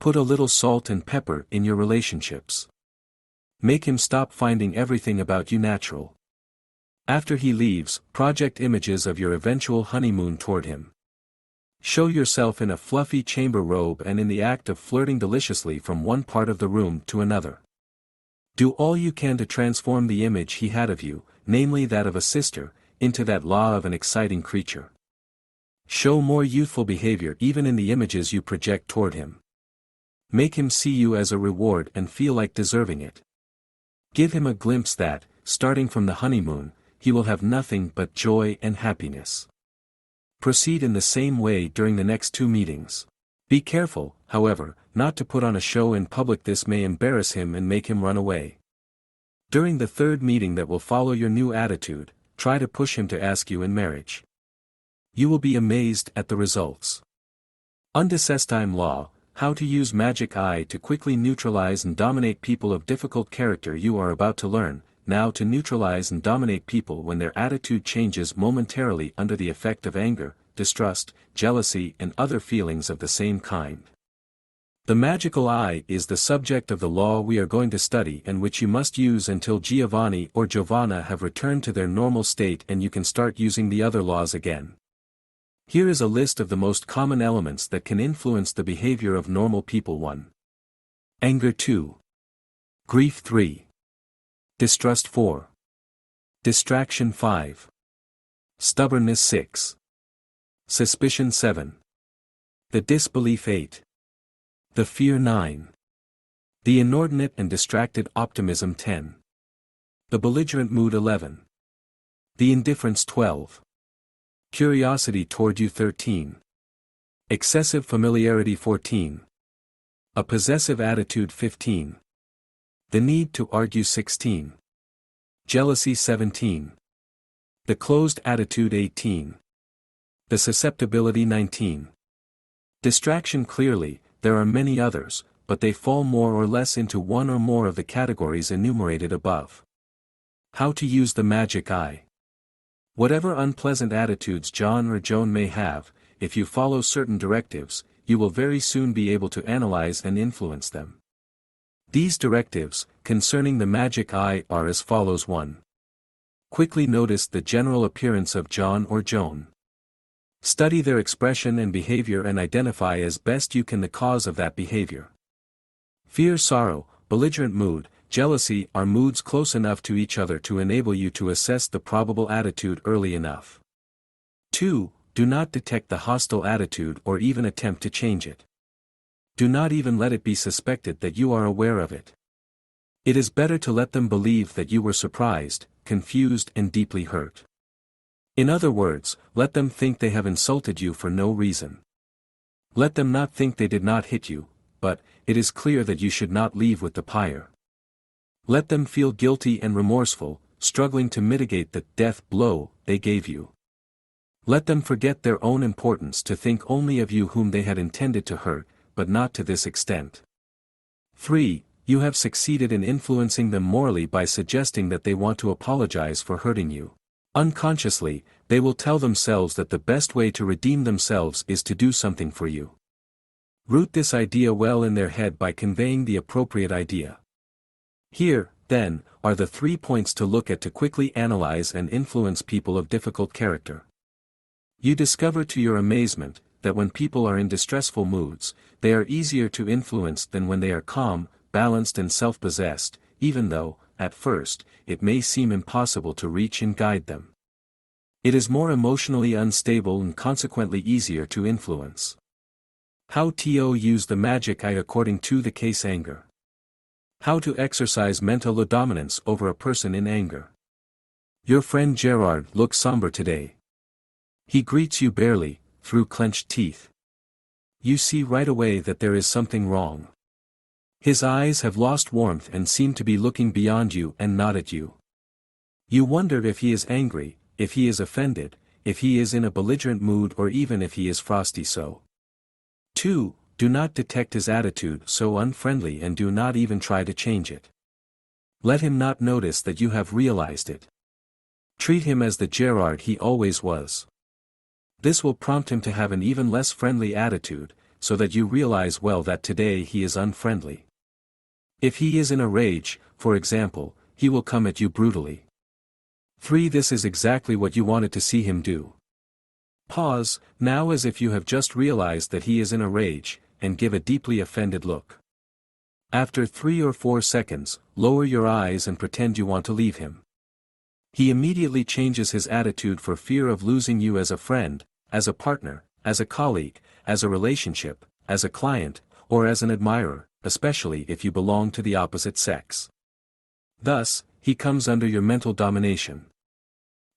Put a little salt and pepper in your relationships. Make him stop finding everything about you natural. After he leaves, project images of your eventual honeymoon toward him. Show yourself in a fluffy chamber robe and in the act of flirting deliciously from one part of the room to another. Do all you can to transform the image he had of you, namely that of a sister, into that law of an exciting creature. Show more youthful behavior even in the images you project toward him. Make him see you as a reward and feel like deserving it. Give him a glimpse that, starting from the honeymoon, he will have nothing but joy and happiness. Proceed in the same way during the next 2 meetings. Be careful, however, not to put on a show in public. This may embarrass him and make him run away. During the 3rd meeting that will follow your new attitude, try to push him to ask you in marriage. You will be amazed at the results. Undecestime law, how to use magic eye to quickly neutralize and dominate people of difficult character. You are about to learn, now, to neutralize and dominate people when their attitude changes momentarily under the effect of anger, distrust, jealousy and other feelings of the same kind. The magical eye is the subject of the law we are going to study and which you must use until Giovanni or Giovanna have returned to their normal state and you can start using the other laws again. Here is a list of the most common elements that can influence the behavior of normal people. 1. Anger 2. Grief 3. Distrust 4. Distraction 5. Stubbornness 6. Suspicion 7. The disbelief 8. The fear 9. The inordinate and distracted optimism 10. The belligerent mood 11. The indifference 12. Curiosity toward you 13. Excessive familiarity 14. A possessive attitude 15. The need to argue 16. Jealousy 17. The closed attitude 18. The susceptibility 19. Distraction. Clearly, there are many others, but they fall more or less into one or more of the categories enumerated above. How to use the magic eye. Whatever unpleasant attitudes John or Joan may have, if you follow certain directives, you will very soon be able to analyze and influence them. These directives, concerning the magic eye, are as follows. 1. Quickly notice the general appearance of John or Joan. Study their expression and behavior and identify as best you can the cause of that behavior. Fear, sorrow, belligerent mood, jealousy are moods close enough to each other to enable you to assess the probable attitude early enough. 2. Do not detect the hostile attitude or even attempt to change it. Do not even let it be suspected that you are aware of it. It is better to let them believe that you were surprised, confused and deeply hurt. In other words, let them think they have insulted you for no reason. Let them not think they did not hit you, but it is clear that you should not leave with the pyre. Let them feel guilty and remorseful, struggling to mitigate the death blow they gave you. Let them forget their own importance to think only of you whom they had intended to hurt, but not to this extent. 3. You have succeeded in influencing them morally by suggesting that they want to apologize for hurting you. Unconsciously, they will tell themselves that the best way to redeem themselves is to do something for you. Root this idea well in their head by conveying the appropriate idea. Here, then, are the 3 points to look at to quickly analyze and influence people of difficult character. You discover to your amazement, that when people are in distressful moods, they are easier to influence than when they are calm, balanced and self-possessed, even though, at first, it may seem impossible to reach and guide them. It is more emotionally unstable and consequently easier to influence. How to use the magic eye according to the case. Anger. How to exercise mental dominance over a person in anger. Your friend Gerard looks somber today. He greets you barely, through clenched teeth. You see right away that there is something wrong. His eyes have lost warmth and seem to be looking beyond you and not at you. You wonder if he is angry, if he is offended, if he is in a belligerent mood or even if he is frosty. So. 2. Do not detect his attitude so unfriendly and do not even try to change it. Let him not notice that you have realized it. Treat him as the Gerard he always was. This will prompt him to have an even less friendly attitude, so that you realize well that today he is unfriendly. If he is in a rage, for example, he will come at you brutally. 3. This is exactly what you wanted to see him do. Pause, now as if you have just realized that he is in a rage, and give a deeply offended look. After 3 or 4 seconds, lower your eyes and pretend you want to leave him. He immediately changes his attitude for fear of losing you as a friend, as a partner, as a colleague, as a relationship, as a client, or as an admirer, especially if you belong to the opposite sex. Thus, he comes under your mental domination.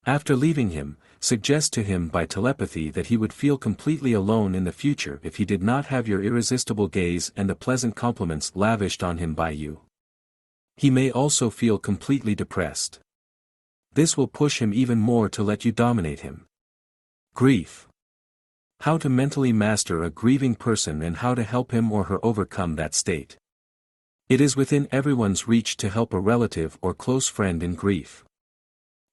After leaving him, suggest to him by telepathy that he would feel completely alone in the future if he did not have your irresistible gaze and the pleasant compliments lavished on him by you. He may also feel completely depressed. This will push him even more to let you dominate him. Grief. How to mentally master a grieving person and how to help him or her overcome that state. It is within everyone's reach to help a relative or close friend in grief.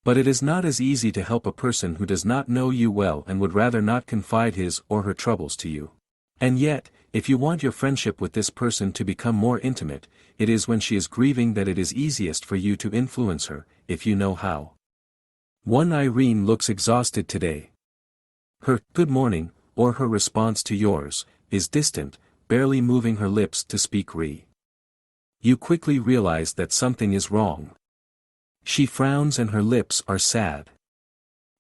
But it is not as easy to help a person who does not know you well and would rather not confide his or her troubles to you. And yet, if you want your friendship with this person to become more intimate, it is when she is grieving that it is easiest for you to influence her, if you know how. 1. Irene looks exhausted today. Her "good morning," or her response to yours, is distant, barely moving her lips to speak re. You quickly realize that something is wrong. She frowns and her lips are sad.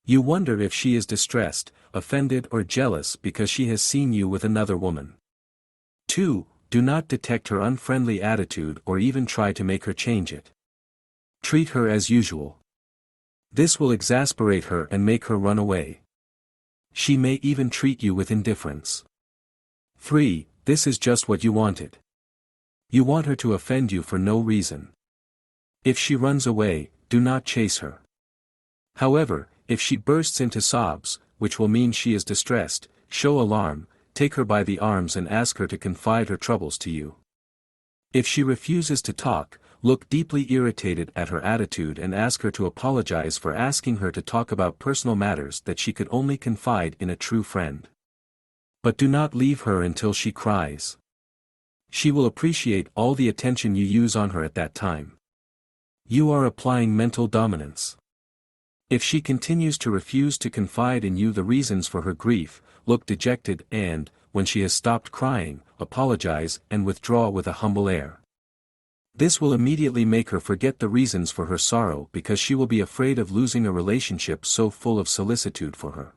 You wonder if she is distressed, offended or jealous because she has seen you with another woman. 2. Do not detect her unfriendly attitude or even try to make her change it. Treat her as usual. This will exasperate her and make her run away. She may even treat you with indifference. 3. This is just what you wanted. You want her to offend you for no reason. If she runs away, do not chase her. However, if she bursts into sobs, which will mean she is distressed, show alarm, take her by the arms and ask her to confide her troubles to you. If she refuses to talk, look deeply irritated at her attitude and ask her to apologize for asking her to talk about personal matters that she could only confide in a true friend. But do not leave her until she cries. She will appreciate all the attention you use on her at that time. You are applying mental dominance. If she continues to refuse to confide in you the reasons for her grief, look dejected and, when she has stopped crying, apologize and withdraw with a humble air. This will immediately make her forget the reasons for her sorrow because she will be afraid of losing a relationship so full of solicitude for her.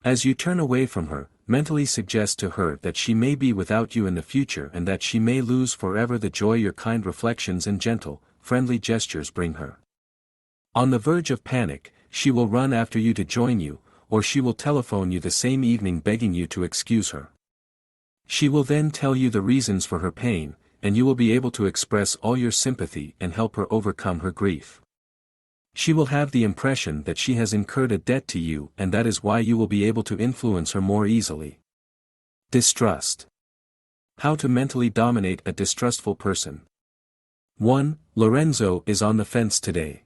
As you turn away from her, mentally suggest to her that she may be without you in the future and that she may lose forever the joy your kind reflections and gentle, friendly gestures bring her. On the verge of panic, she will run after you to join you, or she will telephone you the same evening begging you to excuse her. She will then tell you the reasons for her pain, and you will be able to express all your sympathy and help her overcome her grief. She will have the impression that she has incurred a debt to you and that is why you will be able to influence her more easily. Distrust. How to mentally dominate a distrustful person. 1. Lorenzo is on the fence today.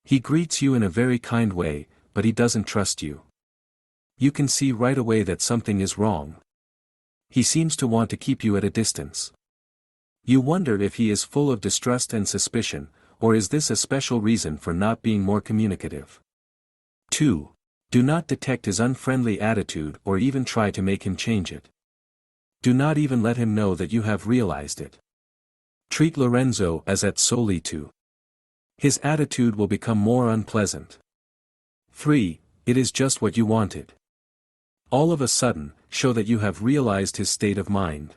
He greets you in a very kind way, but he doesn't trust you. You can see right away that something is wrong. He seems to want to keep you at a distance. You wonder if he is full of distrust and suspicion, or is this a special reason for not being more communicative? 2. Do not detect his unfriendly attitude or even try to make him change it. Do not even let him know that you have realized it. Treat Lorenzo as at solely to. His attitude will become more unpleasant. 3. It is just what you wanted. All of a sudden, show that you have realized his state of mind.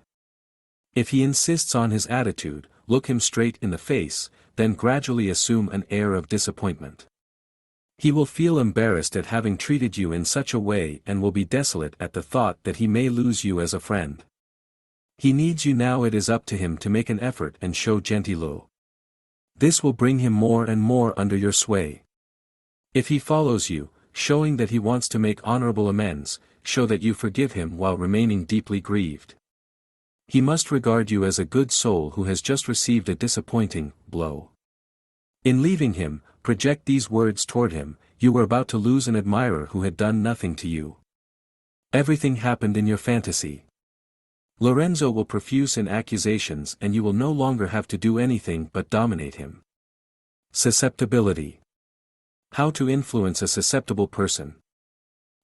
If he insists on his attitude, look him straight in the face, then gradually assume an air of disappointment. He will feel embarrassed at having treated you in such a way and will be desolate at the thought that he may lose you as a friend. He needs you now. It is up to him to make an effort and show gentilleux. This will bring him more and more under your sway. If he follows you, showing that he wants to make honorable amends, show that you forgive him while remaining deeply grieved. He must regard you as a good soul who has just received a disappointing blow. In leaving him, project these words toward him: you were about to lose an admirer who had done nothing to you. Everything happened in your fantasy. Lorenzo will profuse in accusations and you will no longer have to do anything but dominate him. Susceptibility. How to influence a susceptible person.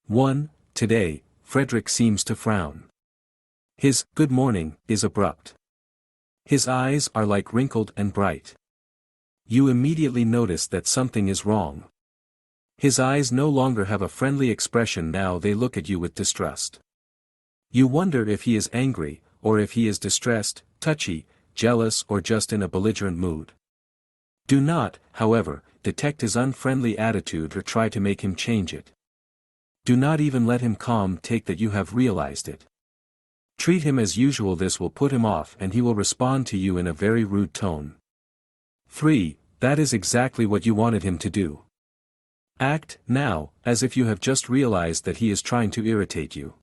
1. Today, Frederick seems to frown. His "good morning" is abrupt. His eyes are like wrinkled and bright. You immediately notice that something is wrong. His eyes no longer have a friendly expression, now they look at you with distrust. You wonder if he is angry, or if he is distressed, touchy, jealous or just in a belligerent mood. Do not, however, detect his unfriendly attitude or try to make him change it. Do not even let him take that you have realized it. Treat him as usual. This will put him off and he will respond to you in a very rude tone. 3. That is exactly what you wanted him to do. Act, now, as if you have just realized that he is trying to irritate you.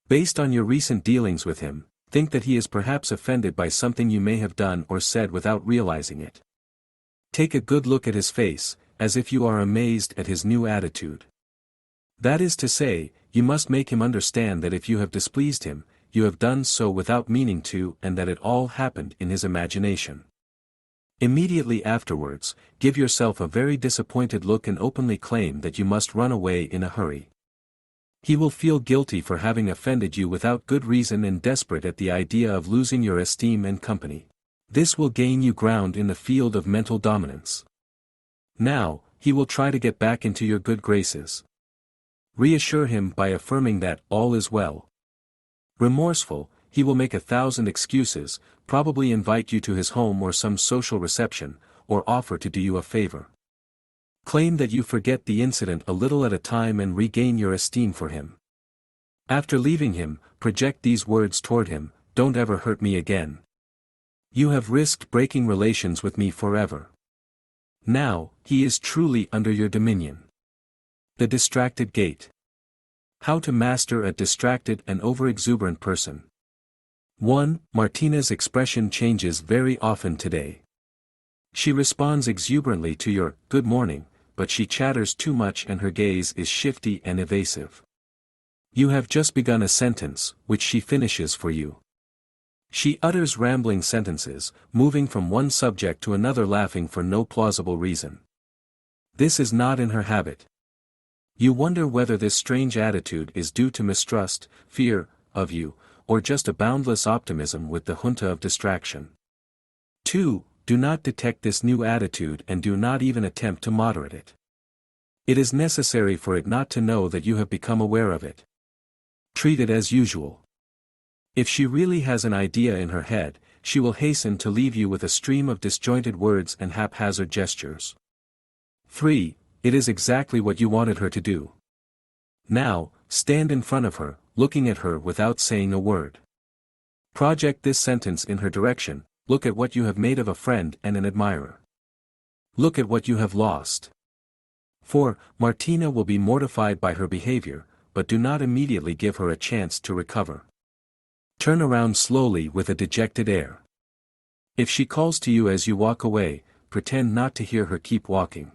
Based on your recent dealings with him, think that he is perhaps offended by something you may have done or said without realizing it. Take a good look at his face, as if you are amazed at his new attitude. That is to say, you must make him understand that if you have displeased him, you have done so without meaning to and that it all happened in his imagination. Immediately afterwards, give yourself a very disappointed look and openly claim that you must run away in a hurry. He will feel guilty for having offended you without good reason and desperate at the idea of losing your esteem and company. This will gain you ground in the field of mental dominance. Now, he will try to get back into your good graces. Reassure him by affirming that all is well. Remorseful, he will make 1,000 excuses, probably invite you to his home or some social reception, or offer to do you a favor. Claim that you forget the incident a little at a time and regain your esteem for him. After leaving him, project these words toward him: "Don't ever hurt me again. You have risked breaking relations with me forever. Now, he is truly under your dominion." The distracted gait. How to master a distracted and overexuberant person. 1. Martina's expression changes very often today. She responds exuberantly to your "good morning," but she chatters too much and her gaze is shifty and evasive. You have just begun a sentence, which she finishes for you. She utters rambling sentences, moving from one subject to another, laughing for no plausible reason. This is not in her habit. You wonder whether this strange attitude is due to mistrust, fear, of you, or just a boundless optimism with the junta of distraction. 2. Do not detect this new attitude and do not even attempt to moderate it. It is necessary for it not to know that you have become aware of it. Treat it as usual. If she really has an idea in her head, she will hasten to leave you with a stream of disjointed words and haphazard gestures. 3. It is exactly what you wanted her to do. Now, stand in front of her, looking at her without saying a word. Project this sentence in her direction: "Look at what you have made of a friend and an admirer. Look at what you have lost." 4. Martina will be mortified by her behavior, but do not immediately give her a chance to recover. Turn around slowly with a dejected air. If she calls to you as you walk away, pretend not to hear her, keep walking.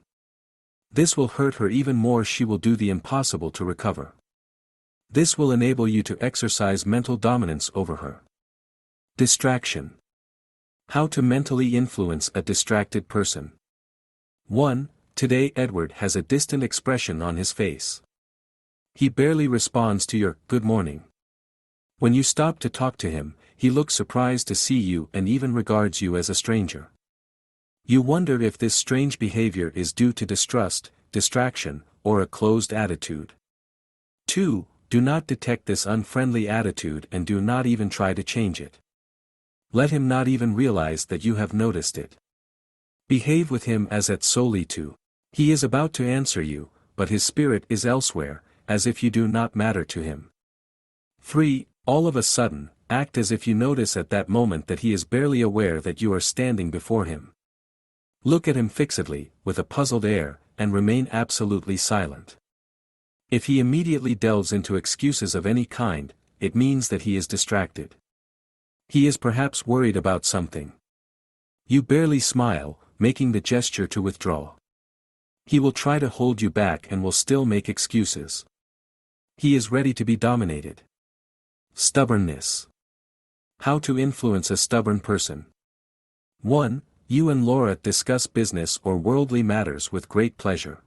This will hurt her even more. She will do the impossible to recover. This will enable you to exercise mental dominance over her. Distraction. How to mentally influence a distracted person. 1. Today Edward has a distant expression on his face. He barely responds to your "good morning." When you stop to talk to him, he looks surprised to see you and even regards you as a stranger. You wonder if this strange behavior is due to distrust, distraction, or a closed attitude. 2. Do not detect this unfriendly attitude and do not even try to change it. Let him not even realize that you have noticed it. Behave with him as at solitude. He is about to answer you, but his spirit is elsewhere, as if you do not matter to him. 3. All of a sudden, act as if you notice at that moment that he is barely aware that you are standing before him. Look at him fixedly, with a puzzled air, and remain absolutely silent. If he immediately delves into excuses of any kind, it means that he is distracted. He is perhaps worried about something. You barely smile, making the gesture to withdraw. He will try to hold you back and will still make excuses. He is ready to be dominated. Stubbornness. How to influence a stubborn person. 1. You and Laura discuss business or worldly matters with great pleasure.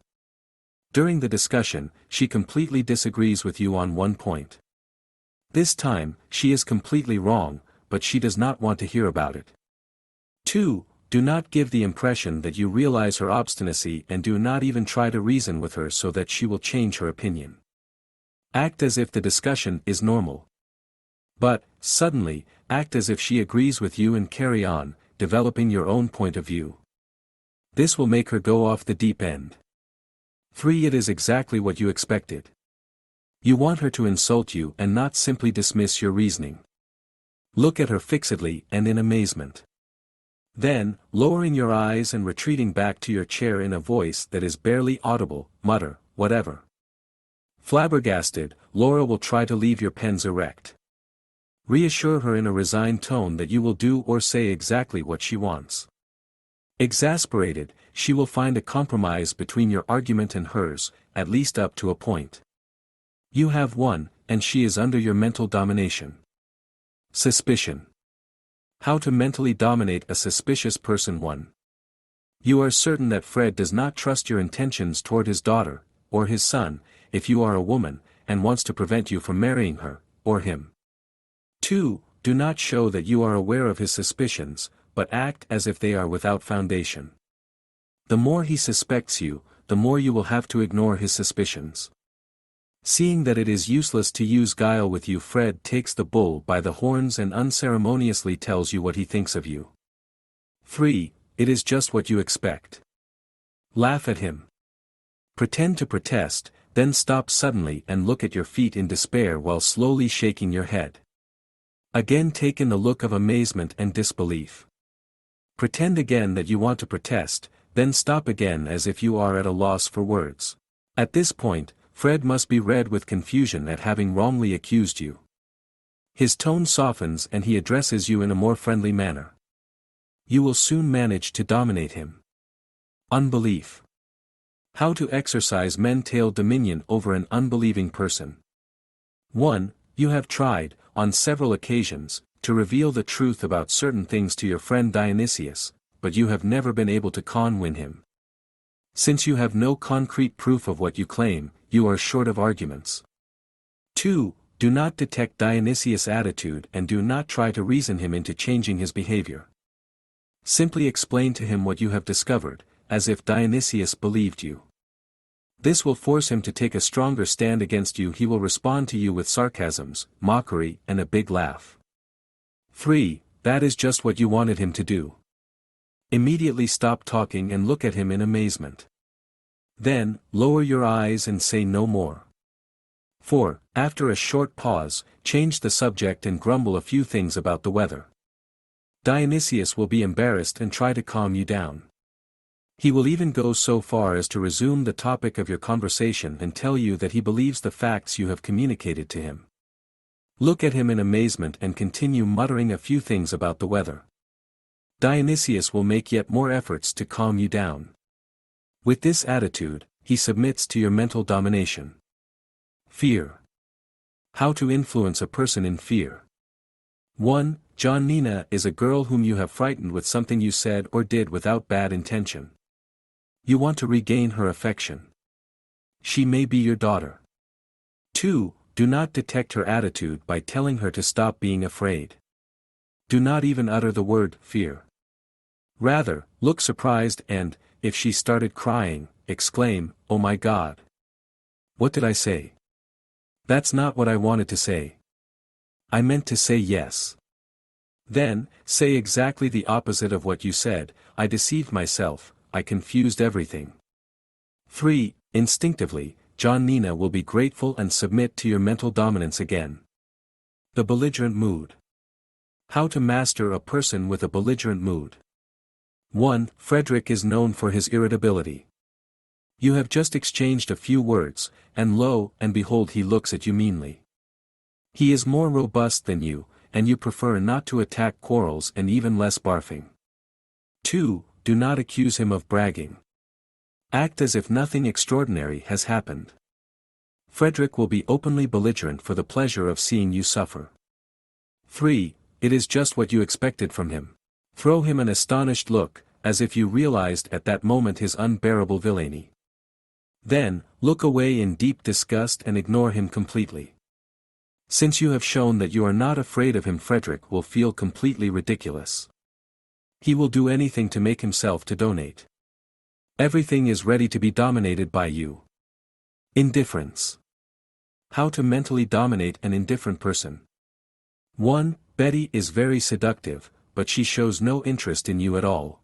During the discussion, she completely disagrees with you on one point. This time, she is completely wrong, but she does not want to hear about it. 2. Do not give the impression that you realize her obstinacy and do not even try to reason with her so that she will change her opinion. Act as if the discussion is normal. But, suddenly, act as if she agrees with you and carry on, developing your own point of view. This will make her go off the deep end. 3. It is exactly what you expected. You want her to insult you and not simply dismiss your reasoning. Look at her fixedly and in amazement. Then, lowering your eyes and retreating back to your chair in a voice that is barely audible, mutter, "Whatever." Flabbergasted, Laura will try to leave your pens erect. Reassure her in a resigned tone that you will do or say exactly what she wants. Exasperated, she will find a compromise between your argument and hers, at least up to a point. You have one, and she is under your mental domination. Suspicion. How to mentally dominate a suspicious person. 1. You are certain that Fred does not trust your intentions toward his daughter, or his son, if you are a woman, and wants to prevent you from marrying her, or him. 2. Do not show that you are aware of his suspicions, but act as if they are without foundation. The more he suspects you, the more you will have to ignore his suspicions. Seeing that it is useless to use guile with you, Fred takes the bull by the horns and unceremoniously tells you what he thinks of you. 3. It is just what you expect. Laugh at him. Pretend to protest, then stop suddenly and look at your feet in despair while slowly shaking your head. Again take in the look of amazement and disbelief. Pretend again that you want to protest, then stop again as if you are at a loss for words. At this point, Fred must be red with confusion at having wrongly accused you. His tone softens and he addresses you in a more friendly manner. You will soon manage to dominate him. Unbelief. How to exercise mental dominion over an unbelieving person. 1. You have tried, on several occasions, to reveal the truth about certain things to your friend Dionysius, but you have never been able to win him. Since you have no concrete proof of what you claim, you are short of arguments. 2. Do not detect Dionysius' attitude and do not try to reason him into changing his behavior. Simply explain to him what you have discovered, as if Dionysius believed you. This will force him to take a stronger stand against you. He will respond to you with sarcasms, mockery, and a big laugh. 3. That is just what you wanted him to do. Immediately stop talking and look at him in amazement. Then, lower your eyes and say no more. 4. After a short pause, change the subject and grumble a few things about the weather. Dionysius will be embarrassed and try to calm you down. He will even go so far as to resume the topic of your conversation and tell you that he believes the facts you have communicated to him. Look at him in amazement and continue muttering a few things about the weather. Dionysius will make yet more efforts to calm you down. With this attitude, he submits to your mental domination. Fear. How to influence a person in fear. 1. Nina is a girl whom you have frightened with something you said or did without bad intention. You want to regain her affection. She may be your daughter. 2. Do not detect her attitude by telling her to stop being afraid. Do not even utter the word fear. Rather, look surprised and, if she started crying, exclaim, "Oh my God! What did I say? That's not what I wanted to say. I meant to say yes." Then, say exactly the opposite of what you said. "I deceived myself, I confused everything." 3. Instinctively, Nina will be grateful and submit to your mental dominance again. The belligerent mood. How to master a person with a belligerent mood. 1. Frederick is known for his irritability. You have just exchanged a few words, and lo and behold he looks at you meanly. He is more robust than you, and you prefer not to attack quarrels and even less barfing. 2. Do not accuse him of bragging. Act as if nothing extraordinary has happened. Frederick will be openly belligerent for the pleasure of seeing you suffer. 3. It is just what you expected from him. Throw him an astonished look, as if you realized at that moment his unbearable villainy. Then, look away in deep disgust and ignore him completely. Since you have shown that you are not afraid of him, Frederick will feel completely ridiculous. He will do anything to make himself to donate. Everything is ready to be dominated by you. Indifference. How to mentally dominate an indifferent person. 1. Betty is very seductive, but she shows no interest in you at all.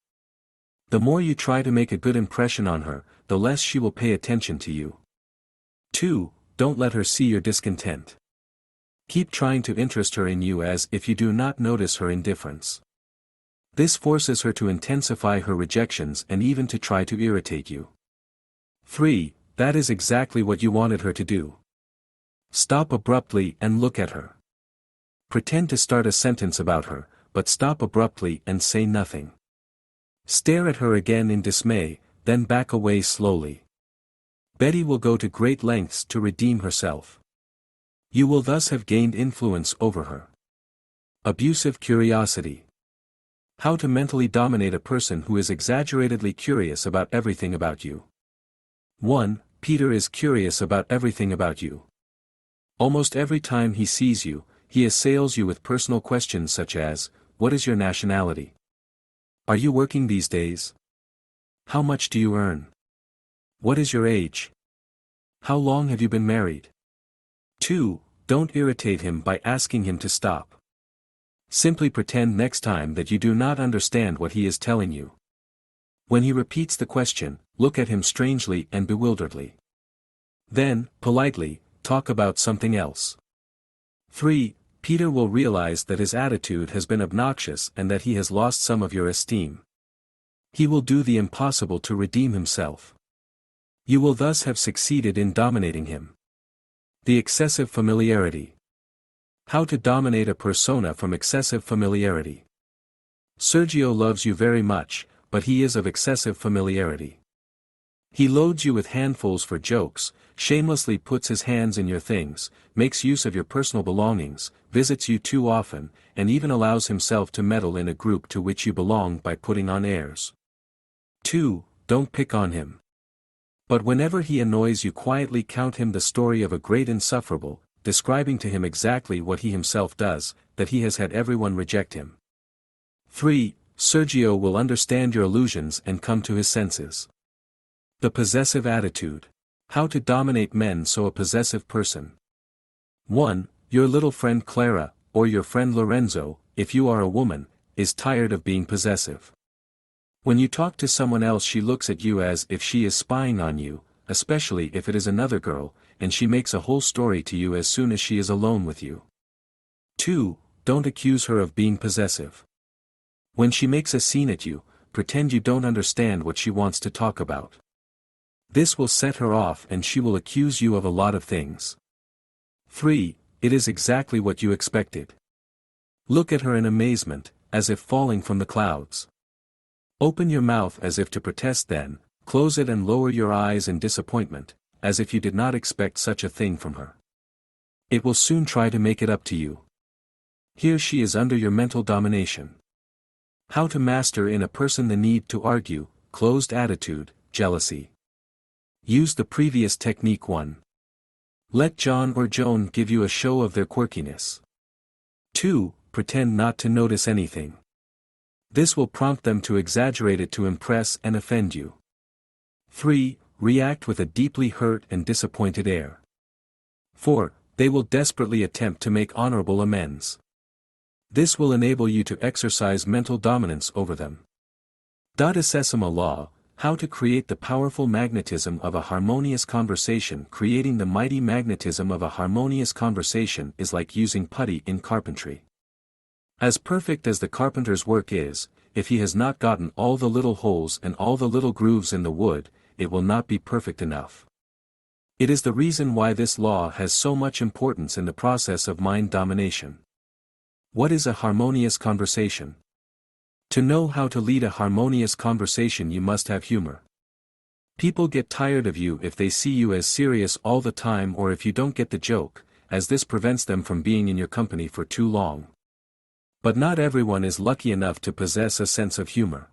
The more you try to make a good impression on her, the less she will pay attention to you. 2. Don't let her see your discontent. Keep trying to interest her in you as if you do not notice her indifference. This forces her to intensify her rejections and even to try to irritate you. 3. That is exactly what you wanted her to do. Stop abruptly and look at her. Pretend to start a sentence about her, but stop abruptly and say nothing. Stare at her again in dismay, then back away slowly. Betty will go to great lengths to redeem herself. You will thus have gained influence over her. Abusive curiosity. How to mentally dominate a person who is exaggeratedly curious about everything about you. 1. Peter is curious about everything about you. Almost every time he sees you, he assails you with personal questions such as, "What is your nationality? Are you working these days? How much do you earn? What is your age? How long have you been married?" 2. Don't irritate him by asking him to stop. Simply pretend next time that you do not understand what he is telling you. When he repeats the question, look at him strangely and bewilderedly. Then, politely, talk about something else. 3. Peter will realize that his attitude has been obnoxious and that he has lost some of your esteem. He will do the impossible to redeem himself. You will thus have succeeded in dominating him. The excessive familiarity. How to dominate a persona from excessive familiarity. Sergio loves you very much, but he is of excessive familiarity. He loads you with handfuls for jokes, shamelessly puts his hands in your things, makes use of your personal belongings, visits you too often, and even allows himself to meddle in a group to which you belong by putting on airs. 2. Don't pick on him. But whenever he annoys you, quietly count him the story of a great insufferable, describing to him exactly what he himself does, that he has had everyone reject him. 3. Sergio will understand your illusions and come to his senses. The possessive attitude. How to dominate men. So a possessive person. 1. Your little friend Clara, or your friend Lorenzo, if you are a woman, is tired of being possessive. When you talk to someone else, she looks at you as if she is spying on you, especially if it is another girl, and she makes a whole story to you as soon as she is alone with you. 2. Don't accuse her of being possessive. When she makes a scene at you, pretend you don't understand what she wants to talk about. This will set her off and she will accuse you of a lot of things. 3. It is exactly what you expected. Look at her in amazement, as if falling from the clouds. Open your mouth as if to protest, then close it and lower your eyes in disappointment, as if you did not expect such a thing from her. It will soon try to make it up to you. Here she is under your mental domination. How to master in a person the need to argue, closed attitude, jealousy. Use the previous technique. 1. Let John or Joan give you a show of their quirkiness. 2. Pretend not to notice anything. This will prompt them to exaggerate it to impress and offend you. 3. React with a deeply hurt and disappointed air. 4. They will desperately attempt to make honorable amends. This will enable you to exercise mental dominance over them. Assessima law. How to create the powerful magnetism of a harmonious conversation. Creating the mighty magnetism of a harmonious conversation is like using putty in carpentry. As perfect as the carpenter's work is, if he has not gotten all the little holes and all the little grooves in the wood, it will not be perfect enough. It is the reason why this law has so much importance in the process of mind domination. What is a harmonious conversation? To know how to lead a harmonious conversation, you must have humor. People get tired of you if they see you as serious all the time, or if you don't get the joke, as this prevents them from being in your company for too long. But not everyone is lucky enough to possess a sense of humor.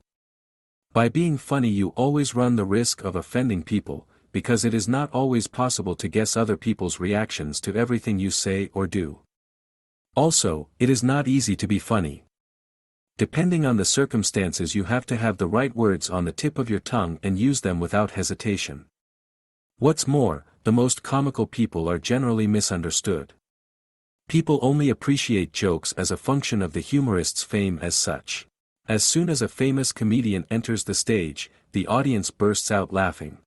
By being funny, you always run the risk of offending people, because it is not always possible to guess other people's reactions to everything you say or do. Also, it is not easy to be funny. Depending on the circumstances, you have to have the right words on the tip of your tongue and use them without hesitation. What's more, the most comical people are generally misunderstood. People only appreciate jokes as a function of the humorist's fame as such. As soon as a famous comedian enters the stage, the audience bursts out laughing.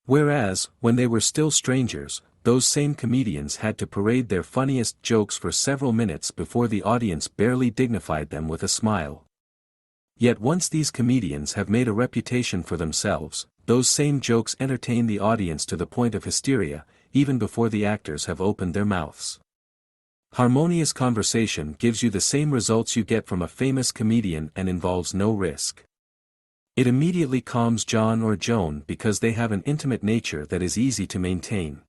Whereas, when they were still strangers, those same comedians had to parade their funniest jokes for several minutes before the audience barely dignified them with a smile. Yet once these comedians have made a reputation for themselves, those same jokes entertain the audience to the point of hysteria, even before the actors have opened their mouths. Harmonious conversation gives you the same results you get from a famous comedian and involves no risk. It immediately calms John or Joan because they have an intimate nature that is easy to maintain.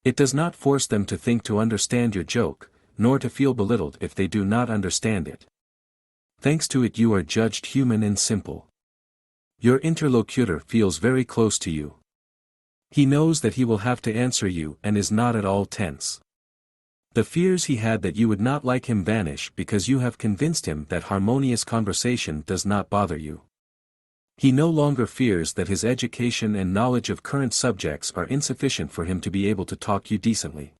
It does not force them to think to understand your joke, nor to feel belittled if they do not understand it. Thanks to it you are judged human and simple. Your interlocutor feels very close to you. He knows that he will have to answer you and is not at all tense. The fears he had that you would not like him vanish because you have convinced him that harmonious conversation does not bother you. He no longer fears that his education and knowledge of current subjects are insufficient for him to be able to talk you decently.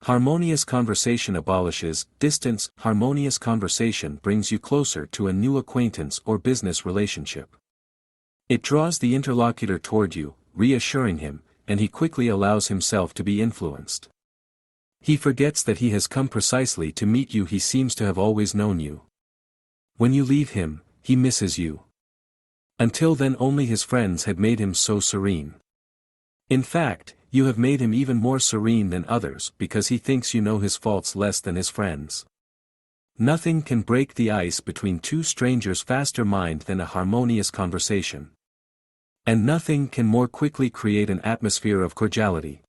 Harmonious conversation abolishes distance. Harmonious conversation brings you closer to a new acquaintance or business relationship. It draws the interlocutor toward you, reassuring him, and he quickly allows himself to be influenced. He forgets that he has come precisely to meet you. He seems to have always known you. When you leave him, he misses you. Until then only his friends had made him so serene. In fact, you have made him even more serene than others because he thinks you know his faults less than his friends. Nothing can break the ice between two strangers faster mind than a harmonious conversation. And nothing can more quickly create an atmosphere of cordiality.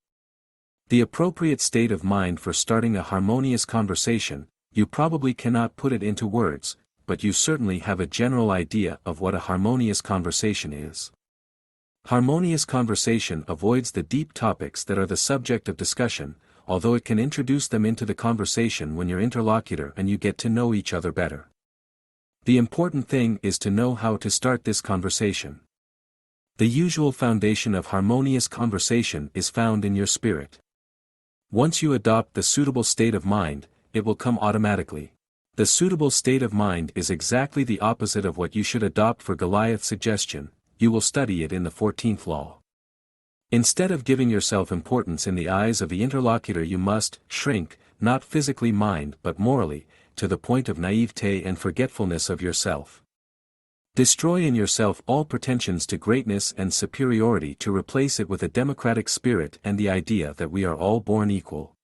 The appropriate state of mind for starting a harmonious conversation, you probably cannot put it into words, but you certainly have a general idea of what a harmonious conversation is. Harmonious conversation avoids the deep topics that are the subject of discussion, although it can introduce them into the conversation when your interlocutor and you get to know each other better. The important thing is to know how to start this conversation. The usual foundation of harmonious conversation is found in your spirit. Once you adopt the suitable state of mind, it will come automatically. The suitable state of mind is exactly the opposite of what you should adopt for Goliath's suggestion. You will study it in the 14th law. Instead of giving yourself importance in the eyes of the interlocutor, you must shrink, not physically mind but morally, to the point of naivete and forgetfulness of yourself. Destroy in yourself all pretensions to greatness and superiority to replace it with a democratic spirit and the idea that we are all born equal.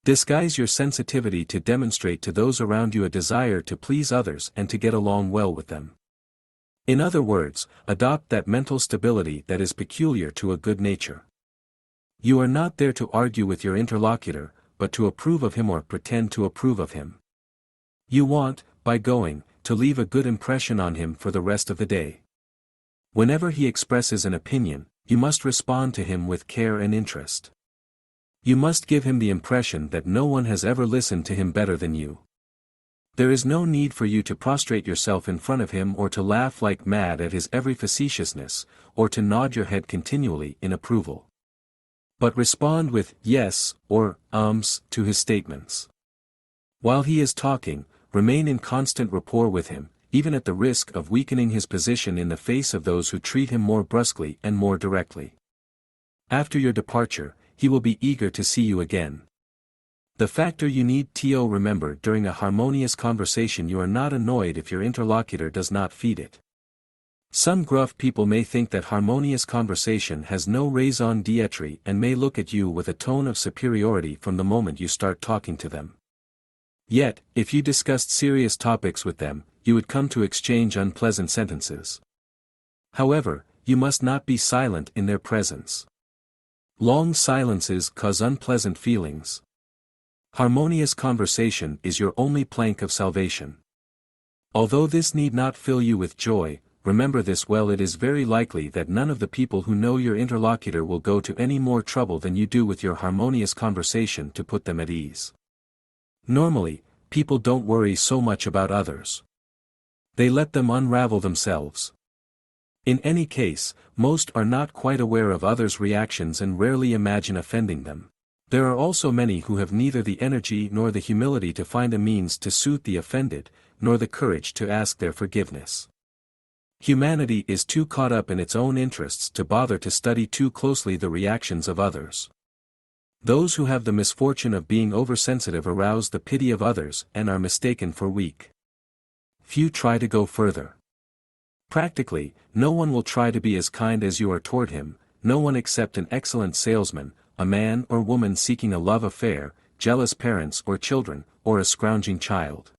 Disguise your sensitivity to demonstrate to those around you a desire to please others and to get along well with them. In other words, adopt that mental stability that is peculiar to a good nature. You are not there to argue with your interlocutor, but to approve of him or pretend to approve of him. You want, by going, to leave a good impression on him for the rest of the day. Whenever he expresses an opinion, you must respond to him with care and interest. You must give him the impression that no one has ever listened to him better than you. There is no need for you to prostrate yourself in front of him or to laugh like mad at his every facetiousness, or to nod your head continually in approval. But respond with yes or ums to his statements. While he is talking, remain in constant rapport with him, even at the risk of weakening his position in the face of those who treat him more brusquely and more directly. After your departure, he will be eager to see you again. The factor you need to remember during a harmonious conversation: you are not annoyed if your interlocutor does not feed it. Some gruff people may think that harmonious conversation has no raison d'être and may look at you with a tone of superiority from the moment you start talking to them. Yet, if you discussed serious topics with them, you would come to exchange unpleasant sentences. However, you must not be silent in their presence. Long silences cause unpleasant feelings. Harmonious conversation is your only plank of salvation. Although this need not fill you with joy, remember this well: it is very likely that none of the people who know your interlocutor will go to any more trouble than you do with your harmonious conversation to put them at ease. Normally, people don't worry so much about others. They let them unravel themselves. In any case, most are not quite aware of others' reactions and rarely imagine offending them. There are also many who have neither the energy nor the humility to find a means to soothe the offended, nor the courage to ask their forgiveness. Humanity is too caught up in its own interests to bother to study too closely the reactions of others. Those who have the misfortune of being oversensitive arouse the pity of others and are mistaken for weak. Few try to go further. Practically, no one will try to be as kind as you are toward him, no one except an excellent salesman, a man or woman seeking a love affair, jealous parents or children, or a scrounging child.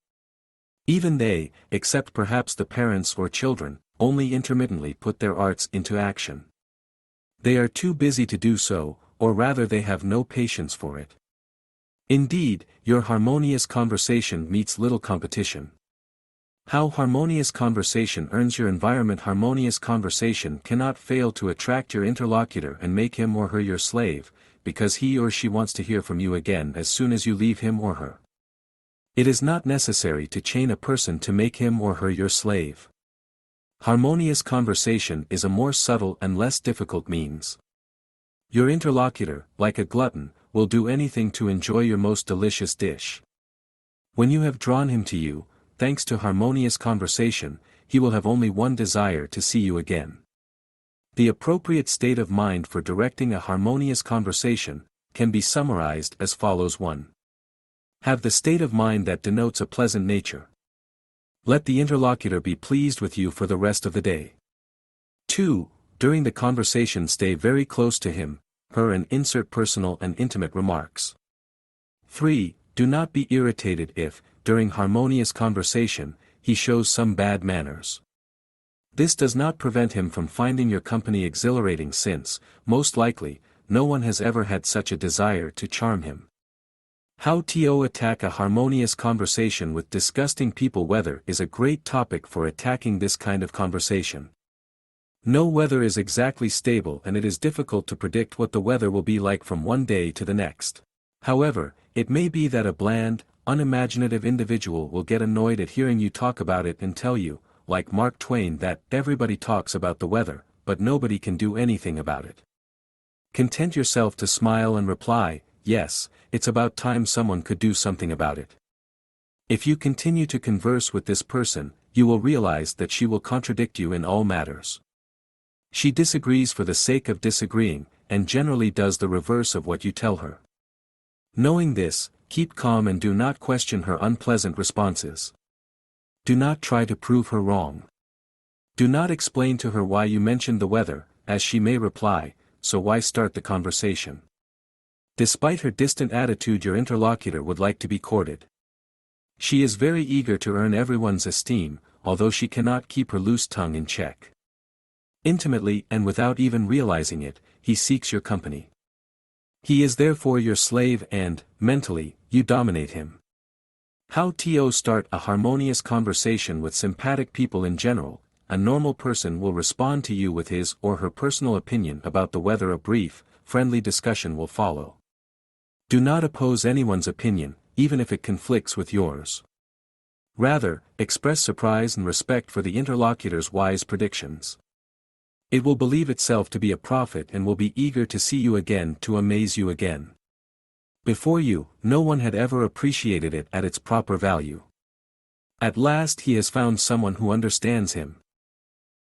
Even they, except perhaps the parents or children, only intermittently put their arts into action. They are too busy to do so, or rather they have no patience for it. Indeed, your harmonious conversation meets little competition. How harmonious conversation earns your environment. Harmonious conversation cannot fail to attract your interlocutor and make him or her your slave, because he or she wants to hear from you again as soon as you leave him or her. It is not necessary to chain a person to make him or her your slave. Harmonious conversation is a more subtle and less difficult means. Your interlocutor, like a glutton, will do anything to enjoy your most delicious dish. When you have drawn him to you, thanks to harmonious conversation, he will have only one desire: to see you again. The appropriate state of mind for directing a harmonious conversation can be summarized as follows: 1. Have the state of mind that denotes a pleasant nature. Let the interlocutor be pleased with you for the rest of the day. 2. During the conversation stay very close to him, her, and insert personal and intimate remarks. 3. Do not be irritated if, during harmonious conversation, he shows some bad manners. This does not prevent him from finding your company exhilarating, since, most likely, no one has ever had such a desire to charm him. How to attack a harmonious conversation with disgusting people. Weather is a great topic for attacking this kind of conversation. No weather is exactly stable, and it is difficult to predict what the weather will be like from one day to the next. However, it may be that a bland, unimaginative individual will get annoyed at hearing you talk about it and tell you, like Mark Twain, that everybody talks about the weather, but nobody can do anything about it. Content yourself to smile and reply, "Yes, it's about time someone could do something about it." If you continue to converse with this person, you will realize that she will contradict you in all matters. She disagrees for the sake of disagreeing, and generally does the reverse of what you tell her. Knowing this, keep calm and do not question her unpleasant responses. Do not try to prove her wrong. Do not explain to her why you mentioned the weather, as she may reply, "So why start the conversation?" Despite her distant attitude, your interlocutor would like to be courted. She is very eager to earn everyone's esteem, although she cannot keep her loose tongue in check. Intimately, and without even realizing it, he seeks your company. He is therefore your slave and, mentally, you dominate him. How to start a harmonious conversation with sympathetic people. In general, a normal person will respond to you with his or her personal opinion about the weather. A brief, friendly discussion will follow. Do not oppose anyone's opinion, even if it conflicts with yours. Rather, express surprise and respect for the interlocutor's wise predictions. It will believe itself to be a prophet and will be eager to see you again, to amaze you again. Before you, no one had ever appreciated it at its proper value. At last he has found someone who understands him.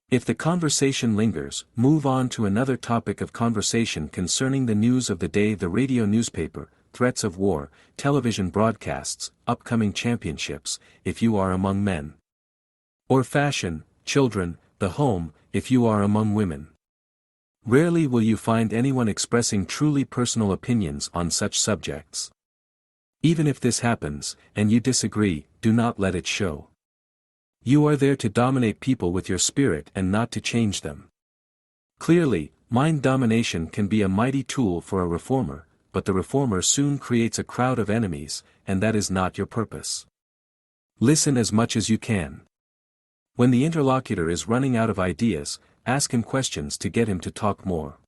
If the conversation lingers, move on to another topic of conversation concerning the news of the day, the radio, newspaper, threats of war, television broadcasts, upcoming championships, if you are among men. Or fashion, children, the home, if you are among women. Rarely will you find anyone expressing truly personal opinions on such subjects. Even if this happens, and you disagree, do not let it show. You are there to dominate people with your spirit and not to change them. Clearly, mind domination can be a mighty tool for a reformer, but the reformer soon creates a crowd of enemies, and that is not your purpose. Listen as much as you can. When the interlocutor is running out of ideas, ask him questions to get him to talk more.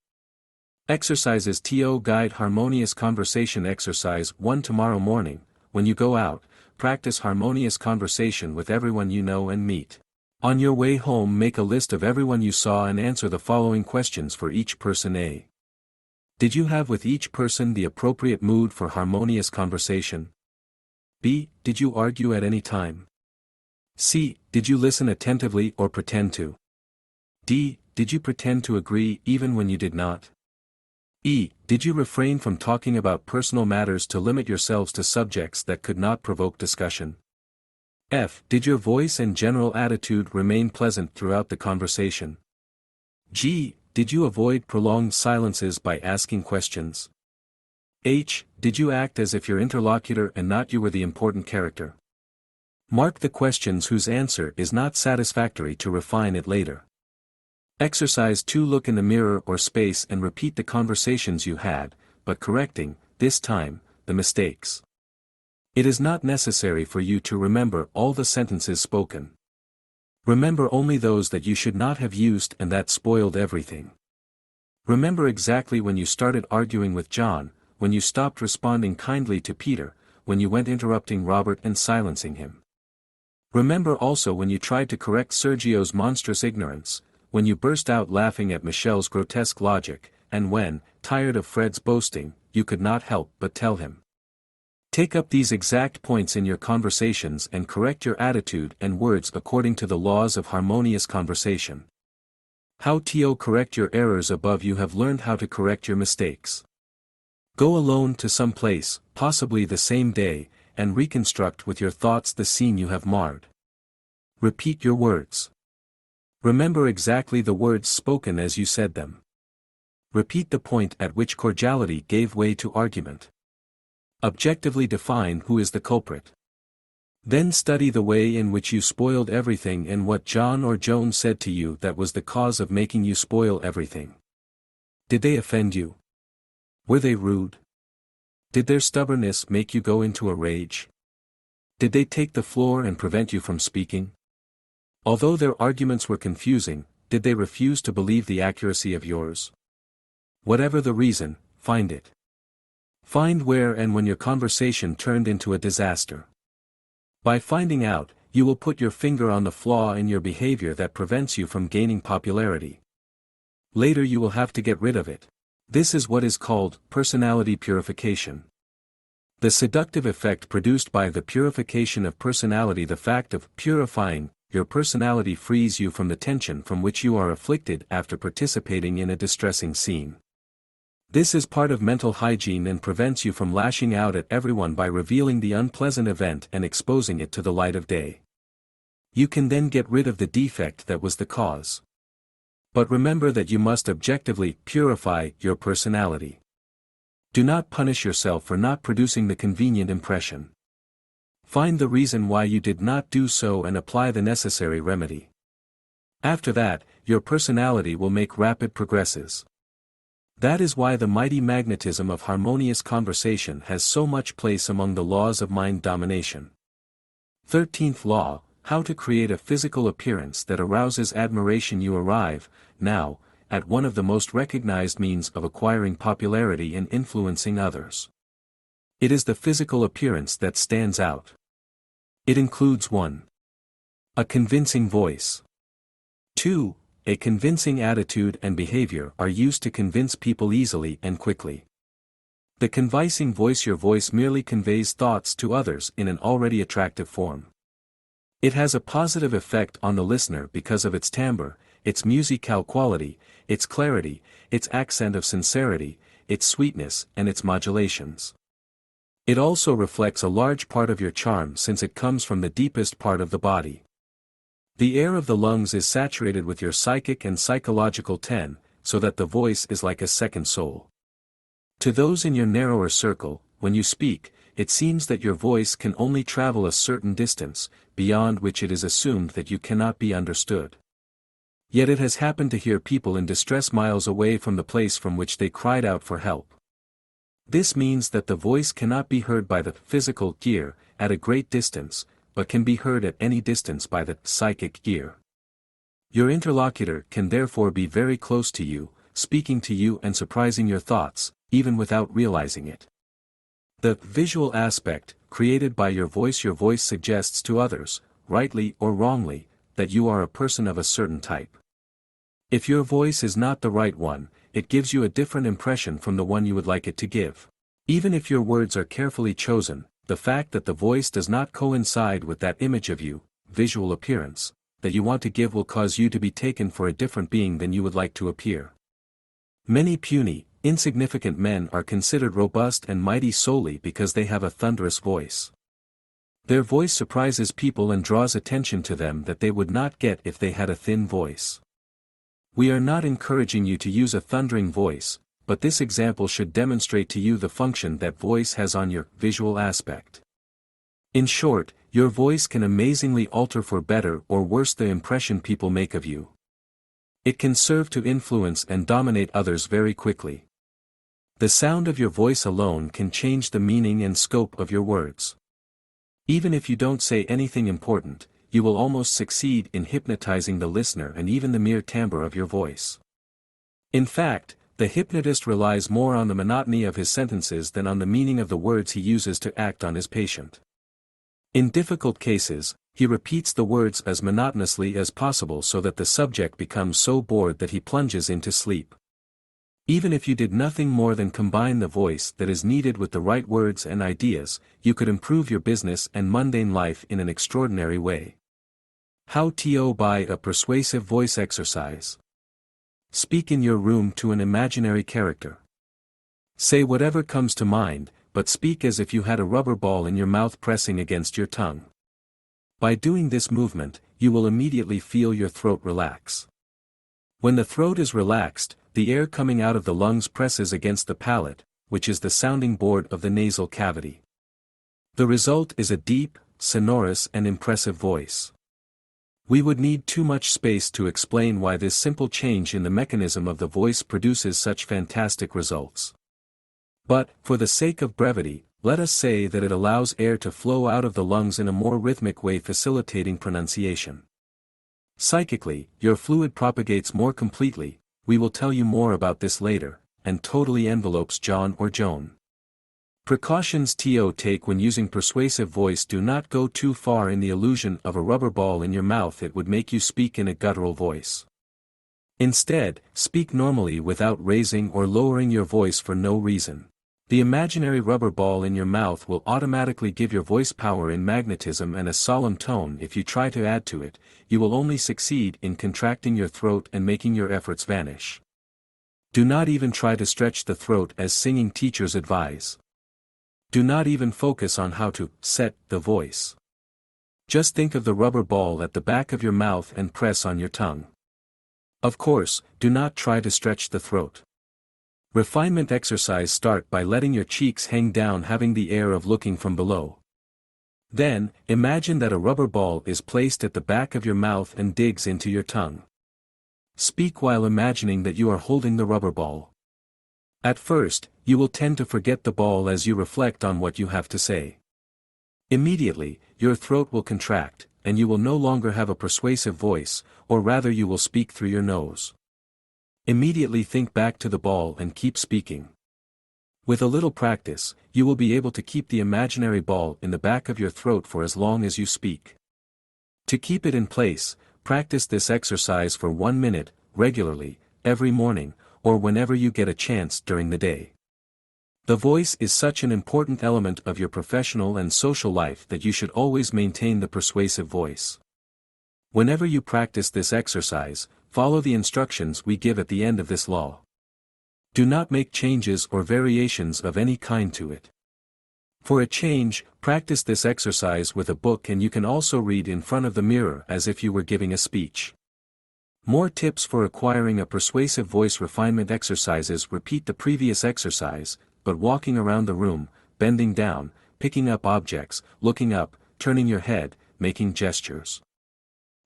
Exercises to guide harmonious conversation. Exercise 1. Tomorrow morning, when you go out, practice harmonious conversation with everyone you know and meet. On your way home, make a list of everyone you saw and answer the following questions for each person. A. Did you have with each person the appropriate mood for harmonious conversation? B. Did you argue at any time? C. Did you listen attentively or pretend to? D. Did you pretend to agree even when you did not? E. Did you refrain from talking about personal matters to limit yourselves to subjects that could not provoke discussion? F. Did your voice and general attitude remain pleasant throughout the conversation? G. Did you avoid prolonged silences by asking questions? H. Did you act as if your interlocutor and not you were the important character? Mark the questions whose answer is not satisfactory to refine it later. Exercise 2. Look in the mirror or space and repeat the conversations you had, but correcting, this time, the mistakes. It is not necessary for you to remember all the sentences spoken. Remember only those that you should not have used and that spoiled everything. Remember exactly when you started arguing with John, when you stopped responding kindly to Peter, when you went interrupting Robert and silencing him. Remember also when you tried to correct Sergio's monstrous ignorance, when you burst out laughing at Michelle's grotesque logic, and when, tired of Fred's boasting, you could not help but tell him. Take up these exact points in your conversations and correct your attitude and words according to the laws of harmonious conversation. How to correct your errors above. You have learned how to correct your mistakes. Go alone to some place, possibly the same day, and reconstruct with your thoughts the scene you have marred. Repeat your words. Remember exactly the words spoken as you said them. Repeat the point at which cordiality gave way to argument. Objectively define who is the culprit. Then study the way in which you spoiled everything and what John or Joan said to you that was the cause of making you spoil everything. Did they offend you? Were they rude? Did their stubbornness make you go into a rage? Did they take the floor and prevent you from speaking? Although their arguments were confusing, did they refuse to believe the accuracy of yours? Whatever the reason, find it. Find where and when your conversation turned into a disaster. By finding out, you will put your finger on the flaw in your behavior that prevents you from gaining popularity. Later you will have to get rid of it. This is what is called personality purification. The seductive effect produced by the purification of personality. The fact of purifying your personality frees you from the tension from which you are afflicted after participating in a distressing scene. This is part of mental hygiene and prevents you from lashing out at everyone by revealing the unpleasant event and exposing it to the light of day. You can then get rid of the defect that was the cause. But remember that you must objectively purify your personality. Do not punish yourself for not producing the convenient impression. Find the reason why you did not do so and apply the necessary remedy. After that, your personality will make rapid progresses. That is why the mighty magnetism of harmonious conversation has so much place among the laws of mind domination. 13th law, how to create a physical appearance that arouses admiration. You arrive, now, at one of the most recognized means of acquiring popularity and influencing others. It is the physical appearance that stands out. It includes 1. A convincing voice. 2. A convincing attitude and behavior are used to convince people easily and quickly. The convincing voice. Your voice merely conveys thoughts to others in an already attractive form. It has a positive effect on the listener because of its timbre, its musical quality, its clarity, its accent of sincerity, its sweetness and its modulations. It also reflects a large part of your charm since it comes from the deepest part of the body. The air of the lungs is saturated with your psychic and psychological ten, so that the voice is like a second soul. To those in your narrower circle, when you speak, it seems that your voice can only travel a certain distance, beyond which it is assumed that you cannot be understood. Yet it has happened to hear people in distress miles away from the place from which they cried out for help. This means that the voice cannot be heard by the physical ear at a great distance, but can be heard at any distance by the psychic ear. Your interlocutor can therefore be very close to you, speaking to you and surprising your thoughts, even without realizing it. The visual aspect, created by your voice suggests to others, rightly or wrongly, that you are a person of a certain type. If your voice is not the right one, it gives you a different impression from the one you would like it to give. Even if your words are carefully chosen, the fact that the voice does not coincide with that image of you, visual appearance, that you want to give will cause you to be taken for a different being than you would like to appear. Many puny, insignificant men are considered robust and mighty solely because they have a thunderous voice. Their voice surprises people and draws attention to them that they would not get if they had a thin voice. We are not encouraging you to use a thundering voice, but this example should demonstrate to you the function that voice has on your visual aspect. In short, your voice can amazingly alter for better or worse the impression people make of you. It can serve to influence and dominate others very quickly. The sound of your voice alone can change the meaning and scope of your words. Even if you don't say anything important, you will almost succeed in hypnotizing the listener and even the mere timbre of your voice. In fact, the hypnotist relies more on the monotony of his sentences than on the meaning of the words he uses to act on his patient. In difficult cases, he repeats the words as monotonously as possible so that the subject becomes so bored that he plunges into sleep. Even if you did nothing more than combine the voice that is needed with the right words and ideas, you could improve your business and mundane life in an extraordinary way. How to buy a persuasive voice exercise. Speak in your room to an imaginary character. Say whatever comes to mind, but speak as if you had a rubber ball in your mouth pressing against your tongue. By doing this movement, you will immediately feel your throat relax. When the throat is relaxed, the air coming out of the lungs presses against the palate, which is the sounding board of the nasal cavity. The result is a deep, sonorous and impressive voice. We would need too much space to explain why this simple change in the mechanism of the voice produces such fantastic results. But, for the sake of brevity, let us say that it allows air to flow out of the lungs in a more rhythmic way, facilitating pronunciation. Psychically, your fluid propagates more completely. We will tell you more about this later, and totally envelopes John or Joan. Precautions to take when using persuasive voice: do not go too far in the illusion of a rubber ball in your mouth. It would make you speak in a guttural voice. Instead, speak normally without raising or lowering your voice for no reason. The imaginary rubber ball in your mouth will automatically give your voice power in magnetism and a solemn tone. If you try to add to it, you will only succeed in contracting your throat and making your efforts vanish. Do not even try to stretch the throat as singing teachers advise. Do not even focus on how to set the voice. Just think of the rubber ball at the back of your mouth and press on your tongue. Of course, do not try to stretch the throat. Refinement exercise: start by letting your cheeks hang down, having the air of looking from below. Then, imagine that a rubber ball is placed at the back of your mouth and digs into your tongue. Speak while imagining that you are holding the rubber ball. At first, you will tend to forget the ball as you reflect on what you have to say. Immediately, your throat will contract, and you will no longer have a persuasive voice, or rather you will speak through your nose. Immediately think back to the ball and keep speaking. With a little practice, you will be able to keep the imaginary ball in the back of your throat for as long as you speak. To keep it in place, practice this exercise for 1 minute, regularly, every morning, or whenever you get a chance during the day. The voice is such an important element of your professional and social life that you should always maintain the persuasive voice. Whenever you practice this exercise, follow the instructions we give at the end of this law. Do not make changes or variations of any kind to it. For a change, practice this exercise with a book, and you can also read in front of the mirror as if you were giving a speech. More tips for acquiring a persuasive voice: refinement exercises. Repeat the previous exercise, but walking around the room, bending down, picking up objects, looking up, turning your head, making gestures.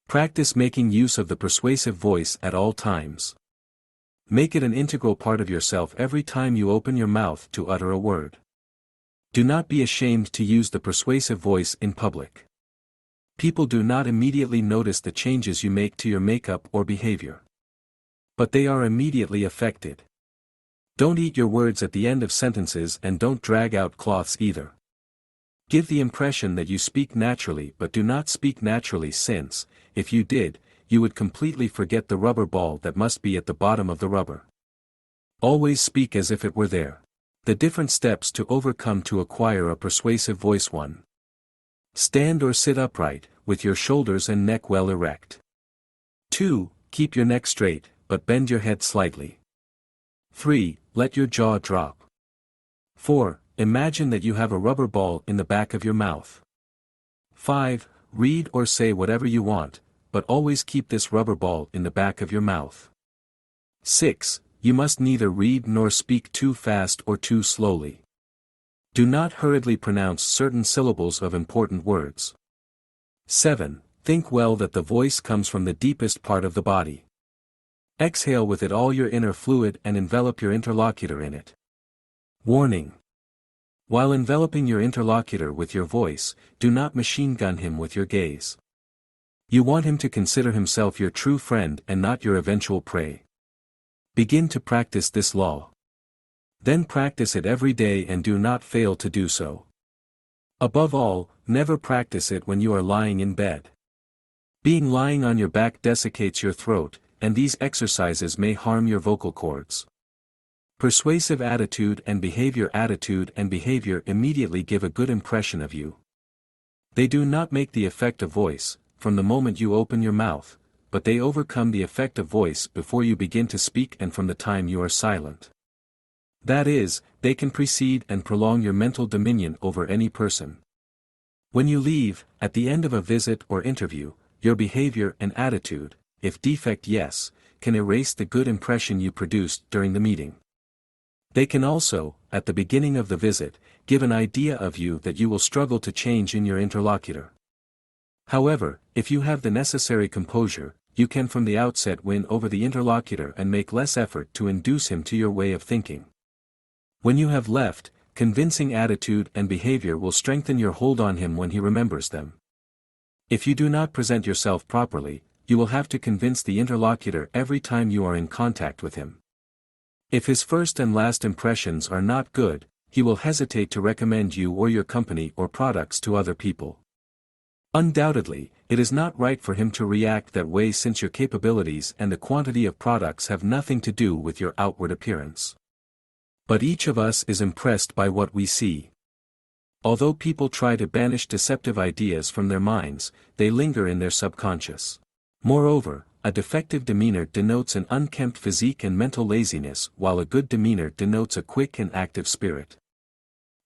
Practice making use of the persuasive voice at all times. Make it an integral part of yourself every time you open your mouth to utter a word. Do not be ashamed to use the persuasive voice in public. People do not immediately notice the changes you make to your makeup or behavior. But they are immediately affected. Don't eat your words at the end of sentences, and don't drag out cloths either. Give the impression that you speak naturally, but do not speak naturally, since, if you did, you would completely forget the rubber ball that must be at the bottom of the rubber. Always speak as if it were there. The different steps to overcome to acquire a persuasive voice: 1. Stand or sit upright, with your shoulders and neck well erect. 2. Keep your neck straight, but bend your head slightly. 3. Let your jaw drop. 4. Imagine that you have a rubber ball in the back of your mouth. 5. Read or say whatever you want, but always keep this rubber ball in the back of your mouth. 6. You must neither read nor speak too fast or too slowly. Do not hurriedly pronounce certain syllables of important words. 7. Think well that the voice comes from the deepest part of the body. Exhale with it all your inner fluid and envelop your interlocutor in it. Warning. While enveloping your interlocutor with your voice, do not machine gun him with your gaze. You want him to consider himself your true friend and not your eventual prey. Begin to practice this law. Then practice it every day and do not fail to do so. Above all, never practice it when you are lying in bed. Being lying on your back desiccates your throat, and these exercises may harm your vocal cords. Persuasive attitude and behavior immediately give a good impression of you. They do not make the effect of voice, from the moment you open your mouth, but they overcome the effect of voice before you begin to speak and from the time you are silent. That is, they can precede and prolong your mental dominion over any person. When you leave, at the end of a visit or interview, your behavior and attitude, if defect yes, can erase the good impression you produced during the meeting. They can also, at the beginning of the visit, give an idea of you that you will struggle to change in your interlocutor. However, if you have the necessary composure, you can from the outset win over the interlocutor and make less effort to induce him to your way of thinking. When you have left, convincing attitude and behavior will strengthen your hold on him when he remembers them. If you do not present yourself properly, you will have to convince the interlocutor every time you are in contact with him. If his first and last impressions are not good, he will hesitate to recommend you or your company or products to other people. Undoubtedly, it is not right for him to react that way since your capabilities and the quantity of products have nothing to do with your outward appearance. But each of us is impressed by what we see. Although people try to banish deceptive ideas from their minds, they linger in their subconscious. Moreover, a defective demeanor denotes an unkempt physique and mental laziness, while a good demeanor denotes a quick and active spirit.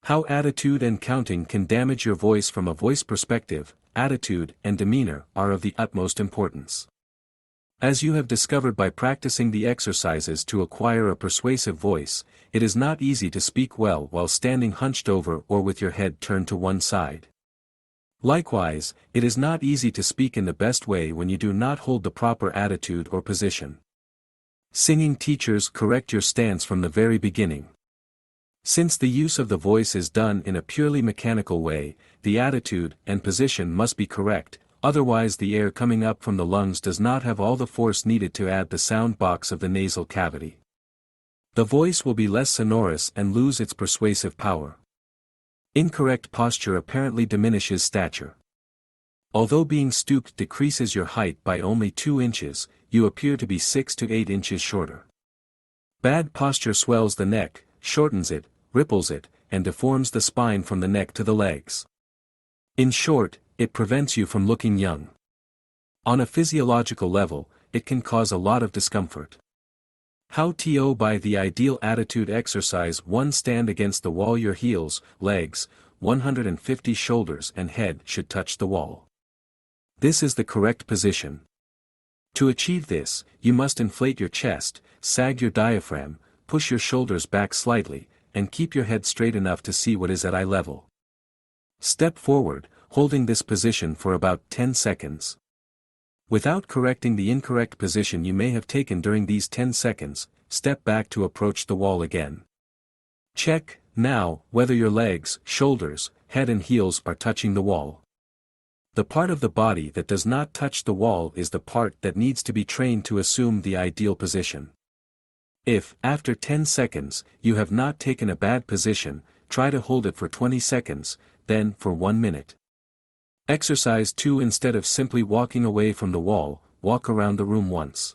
How attitude and counting can damage your voice. From a voice perspective, attitude and demeanor are of the utmost importance. As you have discovered by practicing the exercises to acquire a persuasive voice, it is not easy to speak well while standing hunched over or with your head turned to one side. Likewise, it is not easy to speak in the best way when you do not hold the proper attitude or position. Singing teachers correct your stance from the very beginning. Since the use of the voice is done in a purely mechanical way, the attitude and position must be correct, otherwise the air coming up from the lungs does not have all the force needed to add the sound box of the nasal cavity. The voice will be less sonorous and lose its persuasive power. Incorrect posture apparently diminishes stature. Although being stooped decreases your height by only 2 inches, you appear to be 6 to 8 inches shorter. Bad posture swells the neck, shortens it, ripples it, and deforms the spine from the neck to the legs. In short, it prevents you from looking young. On a physiological level, it can cause a lot of discomfort. How to by the ideal attitude exercise 1. Stand against the wall. Your heels, legs, 150 shoulders and head should touch the wall. This is the correct position. To achieve this, you must inflate your chest, sag your diaphragm, push your shoulders back slightly, and keep your head straight enough to see what is at eye level. Step forward, holding this position for about 10 seconds. Without correcting the incorrect position you may have taken during these 10 seconds, step back to approach the wall again. Check, now, whether your legs, shoulders, head and heels are touching the wall. The part of the body that does not touch the wall is the part that needs to be trained to assume the ideal position. If, after 10 seconds, you have not taken a bad position, try to hold it for 20 seconds, then for 1 minute. Exercise 2. Instead of simply walking away from the wall, walk around the room once.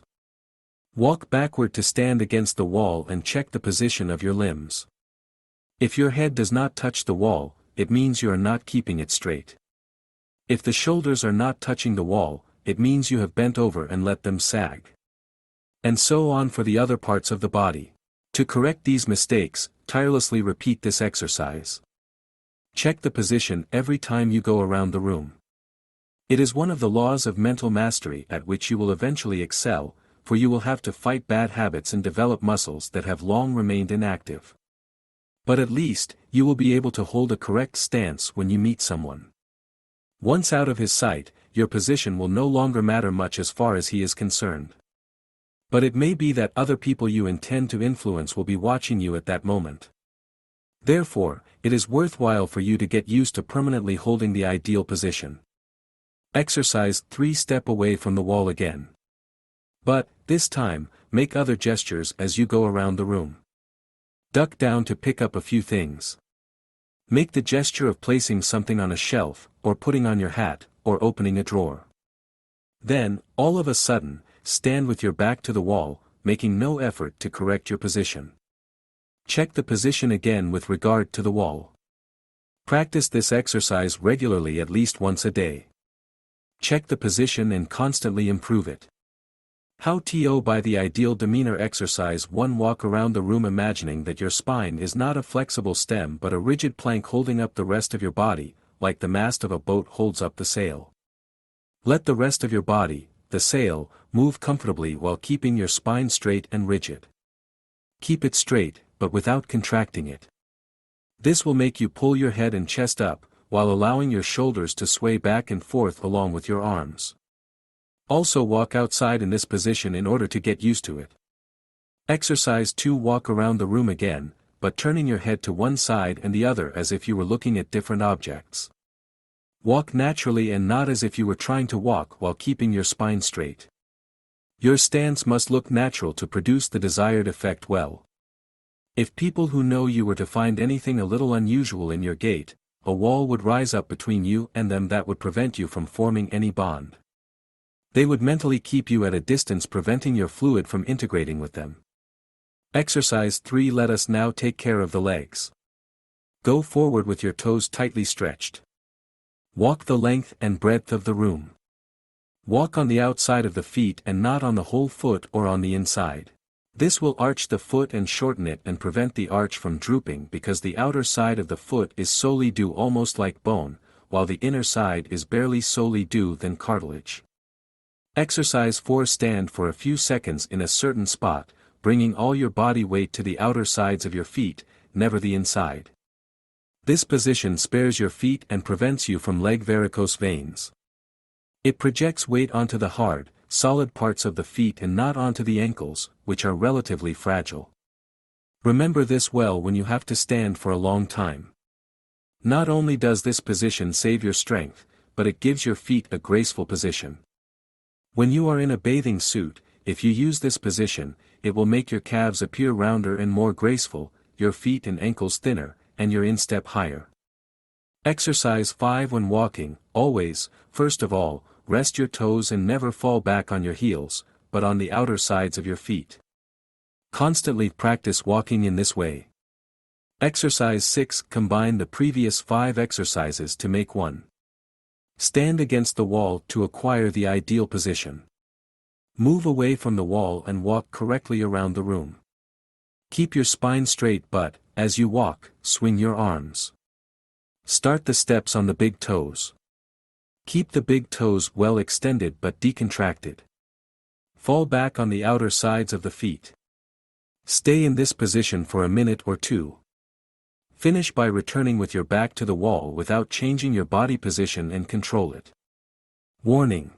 Walk backward to stand against the wall and check the position of your limbs. If your head does not touch the wall, it means you are not keeping it straight. If the shoulders are not touching the wall, it means you have bent over and let them sag. And so on for the other parts of the body. To correct these mistakes, tirelessly repeat this exercise. Check the position every time you go around the room. It is one of the laws of mental mastery at which you will eventually excel, for you will have to fight bad habits and develop muscles that have long remained inactive. But at least, you will be able to hold a correct stance when you meet someone. Once out of his sight, your position will no longer matter much as far as he is concerned. But it may be that other people you intend to influence will be watching you at that moment. Therefore, it is worthwhile for you to get used to permanently holding the ideal position. Exercise 3. Step away from the wall again. But, this time, make other gestures as you go around the room. Duck down to pick up a few things. Make the gesture of placing something on a shelf, or putting on your hat, or opening a drawer. Then, all of a sudden, stand with your back to the wall, making no effort to correct your position. Check the position again with regard to the wall. Practice this exercise regularly at least once a day. Check the position and constantly improve it. How to by the ideal demeanor exercise 1. Walk around the room imagining that your spine is not a flexible stem but a rigid plank holding up the rest of your body, like the mast of a boat holds up the sail. Let the rest of your body, the sail, move comfortably while keeping your spine straight and rigid. Keep it straight, but without contracting it. This will make you pull your head and chest up, while allowing your shoulders to sway back and forth along with your arms. Also walk outside in this position in order to get used to it. Exercise 2. Walk around the room again, but turning your head to one side and the other as if you were looking at different objects. Walk naturally and not as if you were trying to walk while keeping your spine straight. Your stance must look natural to produce the desired effect well. If people who know you were to find anything a little unusual in your gait, a wall would rise up between you and them that would prevent you from forming any bond. They would mentally keep you at a distance, preventing your fluid from integrating with them. Exercise 3. Let us now take care of the legs. Go forward with your toes tightly stretched. Walk the length and breadth of the room. Walk on the outside of the feet and not on the whole foot or on the inside. This will arch the foot and shorten it and prevent the arch from drooping because the outer side of the foot is solely dew almost like bone, while the inner side is barely solely dew than cartilage. Exercise 4. Stand for a few seconds in a certain spot, bringing all your body weight to the outer sides of your feet, never the inside. This position spares your feet and prevents you from leg varicose veins. It projects weight onto the hard, solid parts of the feet and not onto the ankles, which are relatively fragile. Remember this well when you have to stand for a long time. Not only does this position save your strength, but it gives your feet a graceful position. When you are in a bathing suit, if you use this position, it will make your calves appear rounder and more graceful, your feet and ankles thinner, and your instep higher. Exercise 5. When walking, always, first of all, rest your toes and never fall back on your heels, but on the outer sides of your feet. Constantly practice walking in this way. Exercise 6. Combine the previous 5 exercises to make one. Stand against the wall to acquire the ideal position. Move away from the wall and walk correctly around the room. Keep your spine straight but, as you walk, swing your arms. Start the steps on the big toes. Keep the big toes well extended but decontracted. Fall back on the outer sides of the feet. Stay in this position for a minute or two. Finish by returning with your back to the wall without changing your body position and control it. Warning: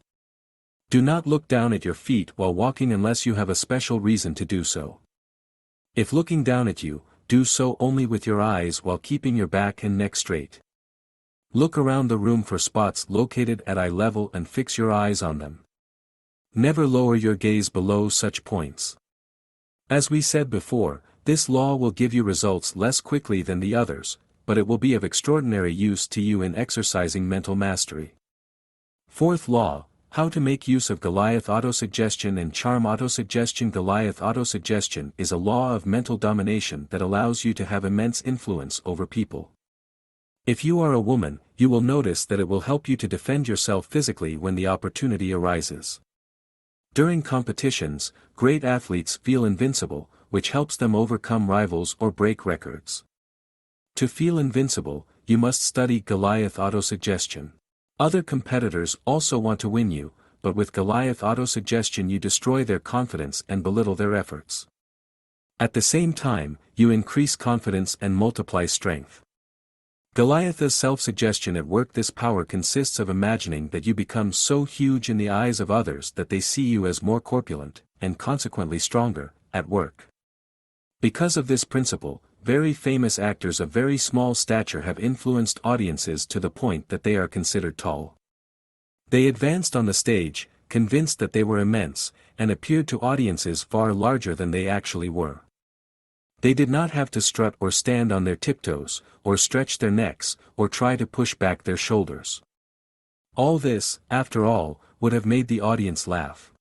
do not look down at your feet while walking unless you have a special reason to do so. If looking down at you, do so only with your eyes while keeping your back and neck straight. Look around the room for spots located at eye level and fix your eyes on them. Never lower your gaze below such points. As we said before, this law will give you results less quickly than the others, but it will be of extraordinary use to you in exercising mental mastery. Fourth law: how to make use of Goliath autosuggestion and charm autosuggestion. Goliath autosuggestion is a law of mental domination that allows you to have immense influence over people. If you are a woman, you will notice that it will help you to defend yourself physically when the opportunity arises. During competitions, great athletes feel invincible, which helps them overcome rivals or break records. To feel invincible, you must study Goliath autosuggestion. Other competitors also want to win you, but with Goliath autosuggestion you destroy their confidence and belittle their efforts. At the same time, you increase confidence and multiply strength. Goliath's self-suggestion at work. This power consists of imagining that you become so huge in the eyes of others that they see you as more corpulent, and consequently stronger, at work. Because of this principle, very famous actors of very small stature have influenced audiences to the point that they are considered tall. They advanced on the stage, convinced that they were immense, and appeared to audiences far larger than they actually were. They did not have to strut or stand on their tiptoes, or stretch their necks, or try to push back their shoulders. All this, after all, would have made the audience laugh.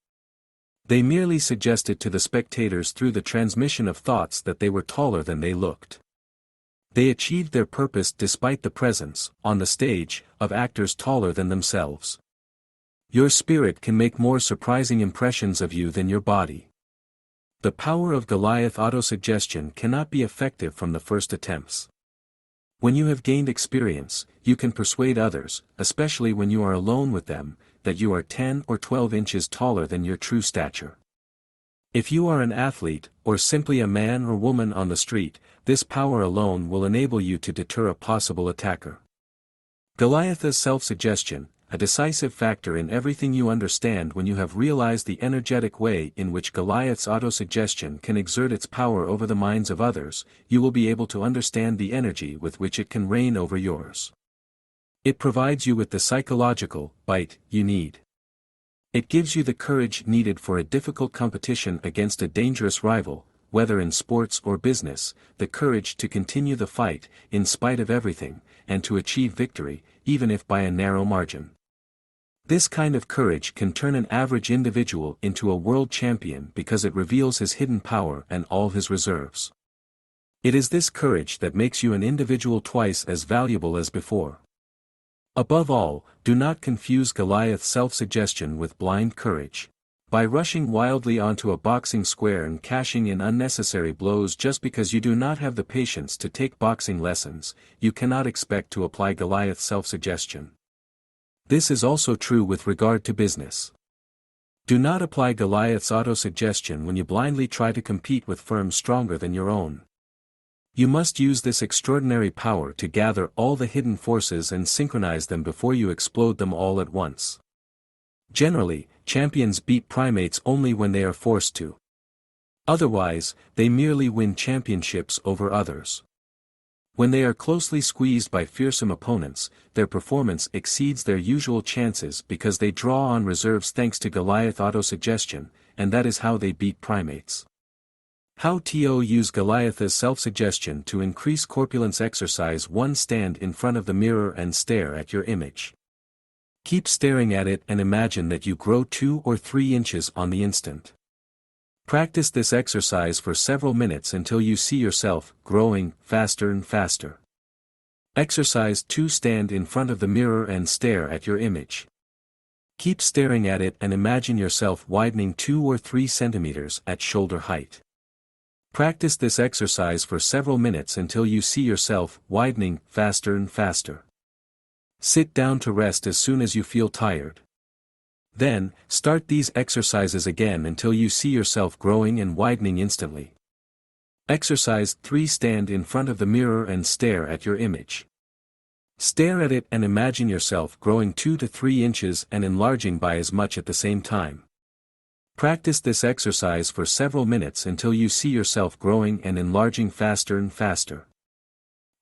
They merely suggested to the spectators through the transmission of thoughts that they were taller than they looked. They achieved their purpose despite the presence, on the stage, of actors taller than themselves. Your spirit can make more surprising impressions of you than your body. The power of Goliath autosuggestion cannot be effective from the first attempts. When you have gained experience, you can persuade others, especially when you are alone with them, that you are 10 or 12 inches taller than your true stature. If you are an athlete, or simply a man or woman on the street, this power alone will enable you to deter a possible attacker. Goliath's self-suggestion, a decisive factor in everything you understand. When you have realized the energetic way in which Goliath's autosuggestion can exert its power over the minds of others, you will be able to understand the energy with which it can reign over yours. It provides you with the psychological bite you need. It gives you the courage needed for a difficult competition against a dangerous rival, whether in sports or business, the courage to continue the fight, in spite of everything, and to achieve victory, even if by a narrow margin. This kind of courage can turn an average individual into a world champion because it reveals his hidden power and all his reserves. It is this courage that makes you an individual twice as valuable as before. Above all, do not confuse Goliath's self-suggestion with blind courage. By rushing wildly onto a boxing square and cashing in unnecessary blows just because you do not have the patience to take boxing lessons, you cannot expect to apply Goliath's self-suggestion. This is also true with regard to business. Do not apply Goliath's autosuggestion when you blindly try to compete with firms stronger than your own. You must use this extraordinary power to gather all the hidden forces and synchronize them before you explode them all at once. Generally, champions beat primates only when they are forced to. Otherwise, they merely win championships over others. When they are closely squeezed by fearsome opponents, their performance exceeds their usual chances because they draw on reserves thanks to Goliath autosuggestion, and that is how they beat primates. How to use Goliath's self-suggestion to increase corpulence. Exercise 1. Stand in front of the mirror and stare at your image. Keep staring at it and imagine that you grow 2 or 3 inches on the instant. Practice this exercise for several minutes until you see yourself growing faster and faster. Exercise 2. Stand in front of the mirror and stare at your image. Keep staring at it and imagine yourself widening 2 or 3 centimeters at shoulder height. Practice this exercise for several minutes until you see yourself widening faster and faster. Sit down to rest as soon as you feel tired. Then, start these exercises again until you see yourself growing and widening instantly. Exercise 3. Stand in front of the mirror and stare at your image. Stare at it and imagine yourself growing 2 to 3 inches and enlarging by as much at the same time. Practice this exercise for several minutes until you see yourself growing and enlarging faster and faster.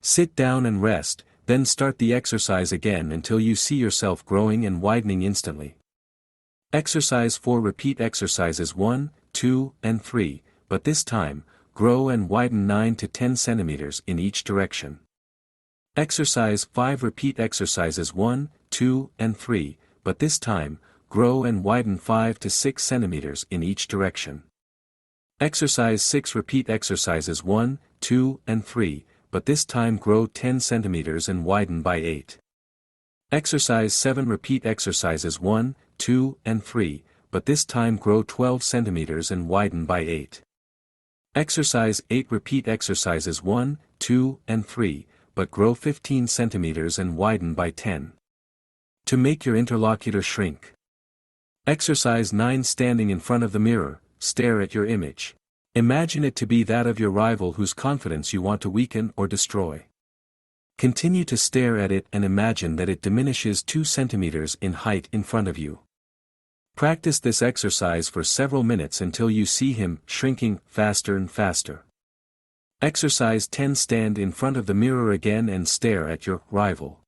Sit down and rest, then start the exercise again until you see yourself growing and widening instantly. Exercise 4. Repeat exercises 1, 2, and 3, but this time, grow and widen 9 to 10 centimeters in each direction. Exercise 5. Repeat exercises 1, 2, and 3, but this time, grow and widen 5 to 6 centimeters in each direction. Exercise 6. Repeat exercises 1, 2, and 3, but this time grow 10 centimeters and widen by 8. Exercise 7. Repeat exercises 1, 2, and 3, but this time grow 12 centimeters and widen by 8. Exercise 8. Repeat exercises 1, 2, and 3, but grow 15 centimeters and widen by 10. To make your interlocutor shrink. Exercise 9. Standing in front of the mirror, stare at your image. Imagine it to be that of your rival whose confidence you want to weaken or destroy. Continue to stare at it and imagine that it diminishes 2 centimeters in height in front of you. Practice this exercise for several minutes until you see him shrinking faster and faster. Exercise 10. Stand in front of the mirror again and stare at your rival.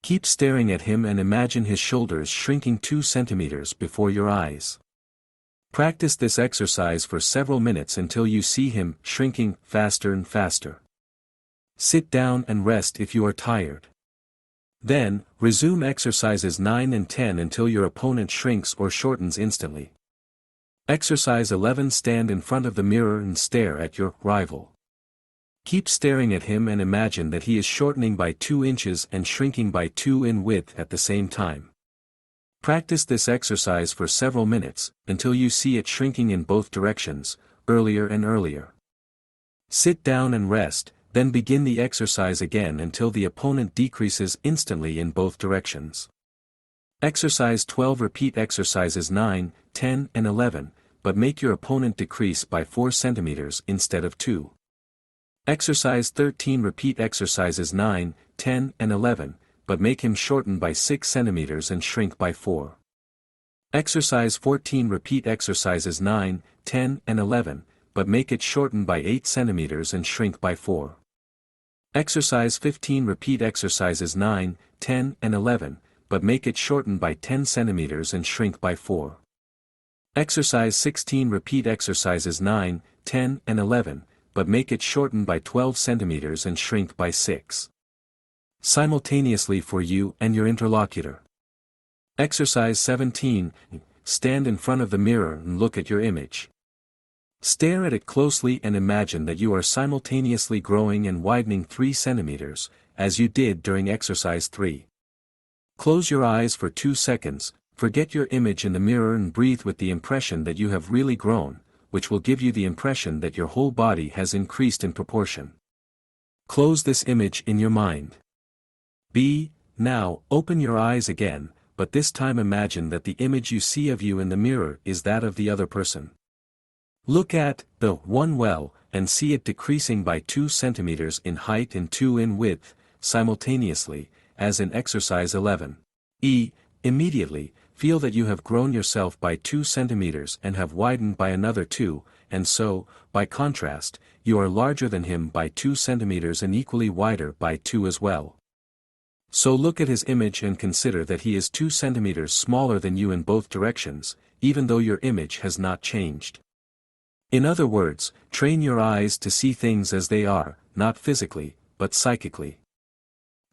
Keep staring at him and imagine his shoulders shrinking 2 centimeters before your eyes. Practice this exercise for several minutes until you see him shrinking faster and faster. Sit down and rest if you are tired. Then, resume exercises 9 and 10 until your opponent shrinks or shortens instantly. Exercise 11. Stand in front of the mirror and stare at your rival. Keep staring at him and imagine that he is shortening by 2 inches and shrinking by 2 in width at the same time. Practice this exercise for several minutes, until you see it shrinking in both directions, earlier and earlier. Sit down and rest, then begin the exercise again until the opponent decreases instantly in both directions. Exercise 12. Repeat exercises 9, 10, and 11, but make your opponent decrease by 4 centimeters instead of 2. Exercise 13. Repeat exercises 9, 10, and 11, but make him shorten by 6 centimeters and shrink by 4. Exercise 14. Repeat exercises 9, 10, and 11, but make it shorten by 8 centimeters and shrink by 4. Exercise 15. Repeat exercises 9, 10, and 11, but make it shorten by 10 centimeters and shrink by 4. Exercise 16. Repeat exercises 9, 10, and 11, but make it shorten by 12 centimeters and shrink by 6. Simultaneously for you and your interlocutor. Exercise 17. Stand in front of the mirror and look at your image. Stare at it closely and imagine that you are simultaneously growing and widening 3 centimeters, as you did during exercise 3. Close your eyes for 2 seconds, forget your image in the mirror and breathe with the impression that you have really grown, which will give you the impression that your whole body has increased in proportion. Close this image in your mind. Now, open your eyes again, but this time imagine that the image you see of you in the mirror is that of the other person. Look at the one well, and see it decreasing by 2 centimeters in height and 2 in width, simultaneously, as in exercise 11. Immediately, feel that you have grown yourself by 2 centimeters and have widened by another 2, and so, by contrast, you are larger than him by 2 centimeters and equally wider by 2 as well. So look at his image and consider that he is 2 centimeters smaller than you in both directions, even though your image has not changed. In other words, train your eyes to see things as they are, not physically, but psychically.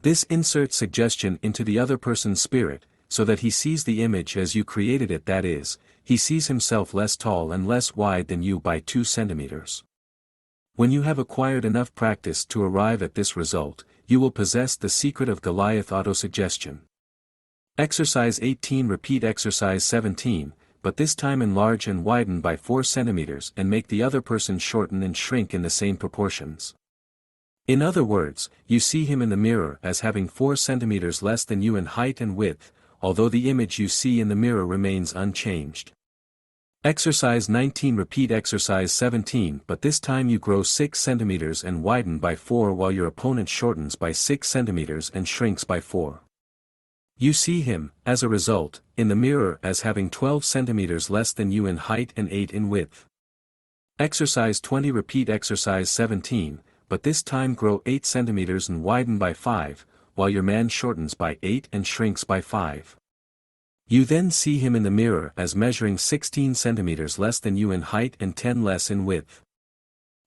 This inserts suggestion into the other person's spirit, so that he sees the image as you created it, that is, he sees himself less tall and less wide than you by 2 centimeters. When you have acquired enough practice to arrive at this result, you will possess the secret of Goliath autosuggestion. Exercise 18. Repeat exercise 17, but this time enlarge and widen by 4 centimeters and make the other person shorten and shrink in the same proportions. In other words, you see him in the mirror as having 4 centimeters less than you in height and width, although the image you see in the mirror remains unchanged. Exercise 19. Repeat exercise 17, but this time you grow 6 centimeters and widen by 4 while your opponent shortens by 6 centimeters and shrinks by 4. You see him, as a result, in the mirror as having 12 centimeters less than you in height and 8 in width. Exercise 20. Repeat exercise 17, but this time grow 8 centimeters and widen by 5, while your man shortens by 8 and shrinks by 5. You then see him in the mirror as measuring 16 centimeters less than you in height and 10 less in width.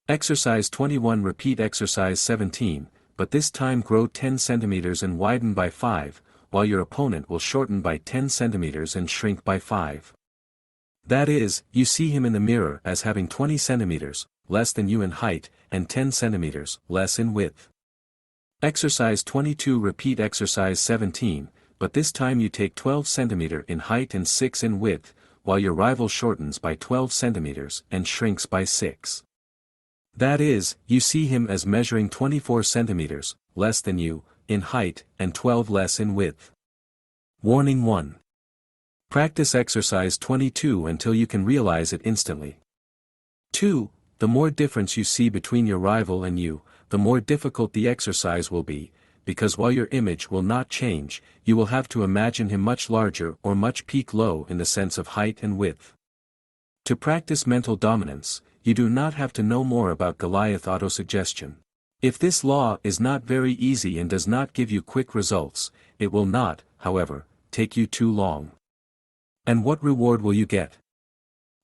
Exercise 21. Repeat exercise 17, but this time grow 10 centimeters and widen by 5, while your opponent will shorten by 10 centimeters and shrink by 5. That is, you see him in the mirror as having 20 centimeters less than you in height and 10 centimeters less in width. Exercise 22. Repeat exercise 17, but this time you take 12 centimeters in height and 6 in width, while your rival shortens by 12 centimeters and shrinks by 6. That is, you see him as measuring 24 centimeters less than you in height and 12 less in width. Warning 1. Practice exercise 22 until you can realize it instantly. 2. The more difference you see between your rival and you, the more difficult the exercise will be, because while your image will not change, you will have to imagine him much larger or much peak low in the sense of height and width. To practice mental dominance, you do not have to know more about Goliath autosuggestion. If this law is not very easy and does not give you quick results, it will not, however, take you too long. And what reward will you get?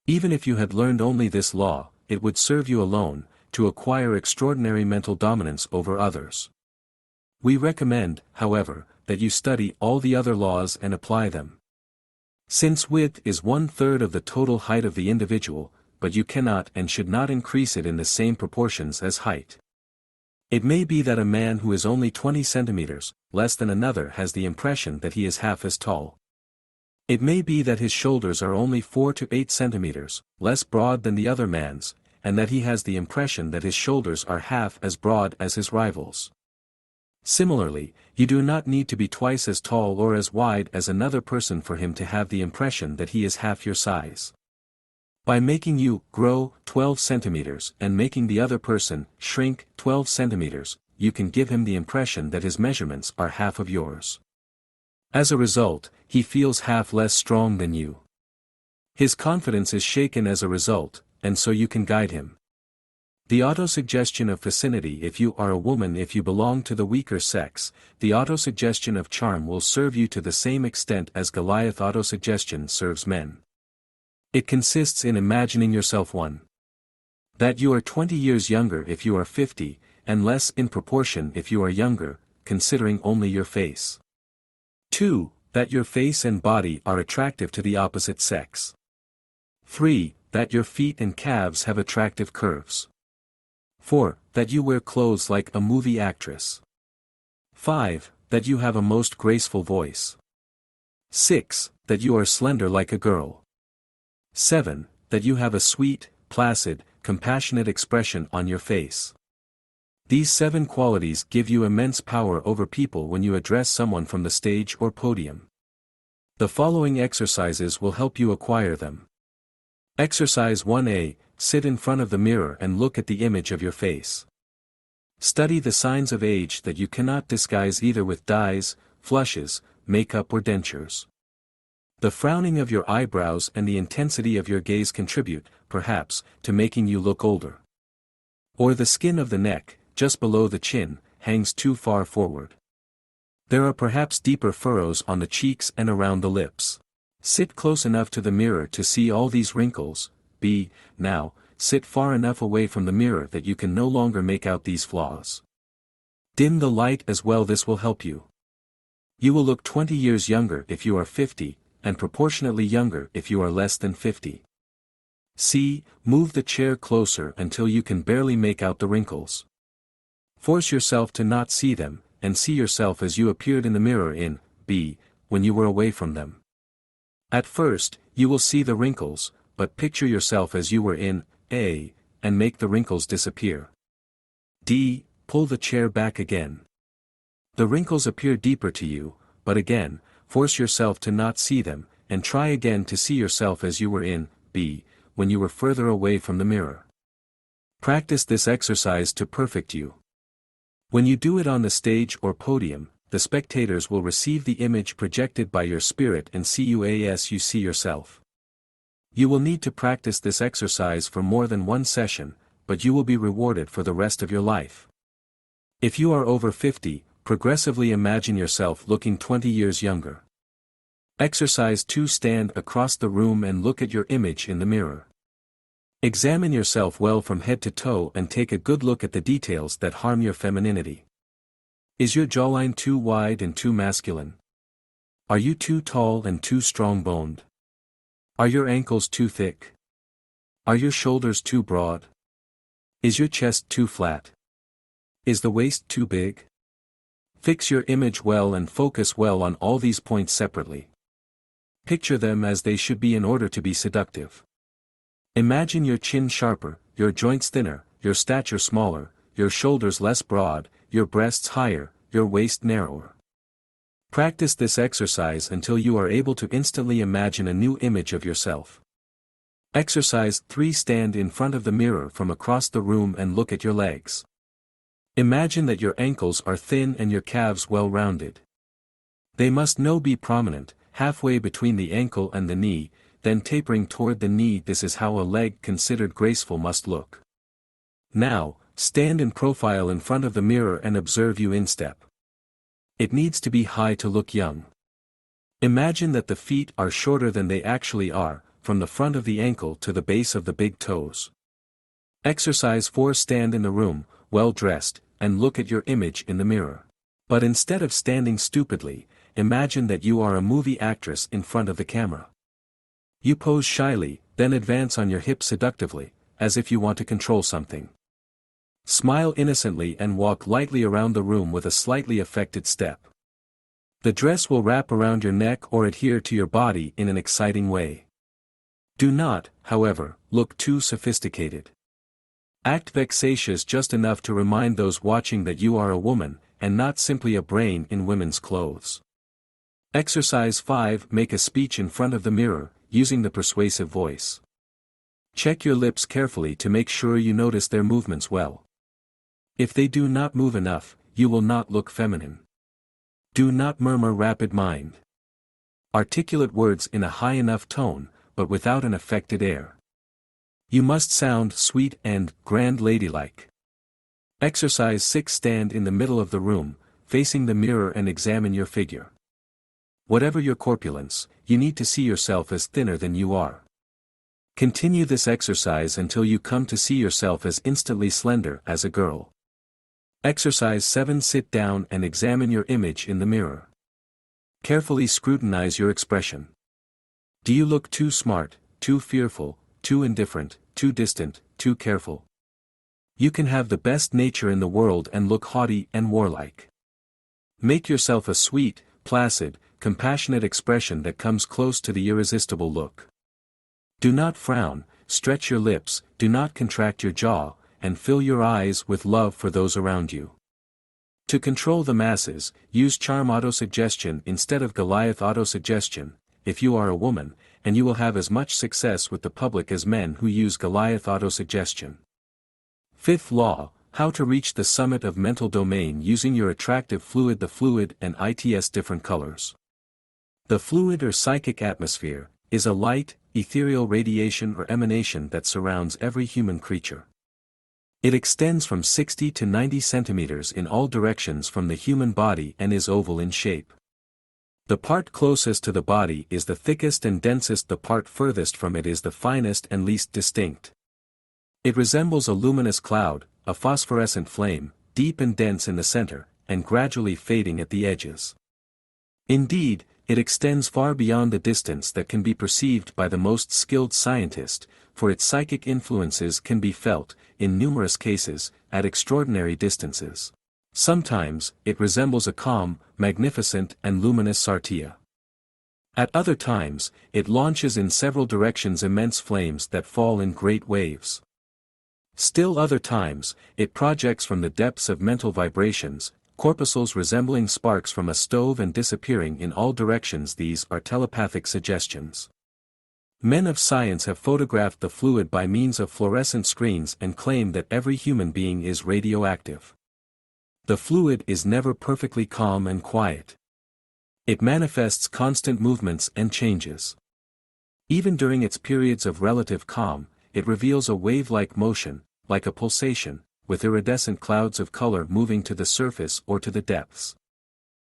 Even if you had learned only this law, it would serve you alone, to acquire extraordinary mental dominance over others. We recommend, however, that you study all the other laws and apply them. Since width is 1/3 of the total height of the individual, but you cannot and should not increase it in the same proportions as height. It may be that a man who is only 20 centimeters, less than another has the impression that he is half as tall. It may be that his shoulders are only 4 to 8 centimeters, less broad than the other man's, and that he has the impression that his shoulders are half as broad as his rivals. Similarly, you do not need to be twice as tall or as wide as another person for him to have the impression that he is half your size. By making you grow 12 centimeters and making the other person shrink 12 centimeters, you can give him the impression that his measurements are half of yours. As a result, he feels half less strong than you. His confidence is shaken as a result, and so you can guide him. The autosuggestion of vicinity. If you are a woman, if you belong to the weaker sex, the autosuggestion of charm will serve you to the same extent as Goliath autosuggestion serves men. It consists in imagining yourself one. That you are 20 years younger if you are 50, and less in proportion if you are younger, considering only your face. 2. That your face and body are attractive to the opposite sex. 3. That your feet and calves have attractive curves. 4. That you wear clothes like a movie actress. 5. That you have a most graceful voice. 6. That you are slender like a girl. 7. That you have a sweet, placid, compassionate expression on your face. These 7 qualities give you immense power over people when you address someone from the stage or podium. The following exercises will help you acquire them. Exercise 1A. Sit in front of the mirror and look at the image of your face. Study the signs of age that you cannot disguise either with dyes, flushes, makeup or dentures. The frowning of your eyebrows and the intensity of your gaze contribute, perhaps, to making you look older. Or the skin of the neck, just below the chin, hangs too far forward. There are perhaps deeper furrows on the cheeks and around the lips. Sit close enough to the mirror to see all these wrinkles. B. Now, sit far enough away from the mirror that you can no longer make out these flaws. Dim the light as well. This will help you. You will look 20 years younger if you are 50, and proportionately younger if you are less than 50. C. Move the chair closer until you can barely make out the wrinkles. Force yourself to not see them, and see yourself as you appeared in the mirror in B. when you were away from them. At first, you will see the wrinkles, but picture yourself as you were in A, and make the wrinkles disappear. D. Pull the chair back again. The wrinkles appear deeper to you, but again, force yourself to not see them, and try again to see yourself as you were in B, when you were further away from the mirror. Practice this exercise to perfect you. When you do it on the stage or podium, the spectators will receive the image projected by your spirit and see you as you see yourself. You will need to practice this exercise for more than one session, but you will be rewarded for the rest of your life. If you are over 50, progressively imagine yourself looking 20 years younger. Exercise 2. Stand across the room and look at your image in the mirror. Examine yourself well from head to toe and take a good look at the details that harm your femininity. Is your jawline too wide and too masculine? Are you too tall and too strong-boned? Are your ankles too thick? Are your shoulders too broad? Is your chest too flat? Is the waist too big? Fix your image well and focus well on all these points separately. Picture them as they should be in order to be seductive. Imagine your chin sharper, your joints thinner, your stature smaller, your shoulders less broad, your breasts higher, your waist narrower. Practice this exercise until you are able to instantly imagine a new image of yourself. Exercise 3. Stand in front of the mirror from across the room and look at your legs. Imagine that your ankles are thin and your calves well rounded. They must now be prominent, halfway between the ankle and the knee, then tapering toward the knee. This is how a leg considered graceful must look. Now, stand in profile in front of the mirror and observe you instep. It needs to be high to look young. Imagine that the feet are shorter than they actually are, from the front of the ankle to the base of the big toes. Exercise 4. Stand in the room, well dressed, and look at your image in the mirror. But instead of standing stupidly, imagine that you are a movie actress in front of the camera. You pose shyly, then advance on your hips seductively, as if you want to control something. Smile innocently and walk lightly around the room with a slightly affected step. The dress will wrap around your neck or adhere to your body in an exciting way. Do not, however, look too sophisticated. Act vexatious just enough to remind those watching that you are a woman, and not simply a brain in women's clothes. Exercise 5. Make a speech in front of the mirror, using the persuasive voice. Check your lips carefully to make sure you notice their movements well. If they do not move enough, you will not look feminine. Do not murmur rapid mind. Articulate words in a high enough tone, but without an affected air. You must sound sweet and grand ladylike. Exercise 6. Stand in the middle of the room, facing the mirror and examine your figure. Whatever your corpulence, you need to see yourself as thinner than you are. Continue this exercise until you come to see yourself as instantly slender as a girl. Exercise 7. Sit down and examine your image in the mirror. Carefully scrutinize your expression. Do you look too smart, too fearful, too indifferent, too distant, too careful? You can have the best nature in the world and look haughty and warlike. Make yourself a sweet, placid, compassionate expression that comes close to the irresistible look. Do not frown, stretch your lips, do not contract your jaw, and fill your eyes with love for those around you. To control the masses, use charm autosuggestion instead of Goliath autosuggestion, if you are a woman, and you will have as much success with the public as men who use Goliath autosuggestion. Fifth law, how to reach the summit of mental domain using your attractive fluid. The fluid and its different colors. The fluid or psychic atmosphere is a light, ethereal radiation or emanation that surrounds every human creature. It extends from 60 to 90 centimeters in all directions from the human body and is oval in shape. The part closest to the body is the thickest and densest. The part furthest from it is the finest and least distinct. It resembles a luminous cloud, a phosphorescent flame, deep and dense in the center, and gradually fading at the edges. Indeed, it extends far beyond the distance that can be perceived by the most skilled scientist, for its psychic influences can be felt, in numerous cases, at extraordinary distances. Sometimes, it resembles a calm, magnificent and luminous sartia. At other times, it launches in several directions immense flames that fall in great waves. Still other times, it projects from the depths of mental vibrations, corpuscles resembling sparks from a stove and disappearing in all directions. These are telepathic suggestions. Men of science have photographed the fluid by means of fluorescent screens and claim that every human being is radioactive. The fluid is never perfectly calm and quiet. It manifests constant movements and changes. Even during its periods of relative calm, it reveals a wave-like motion, like a pulsation, with iridescent clouds of color moving to the surface or to the depths.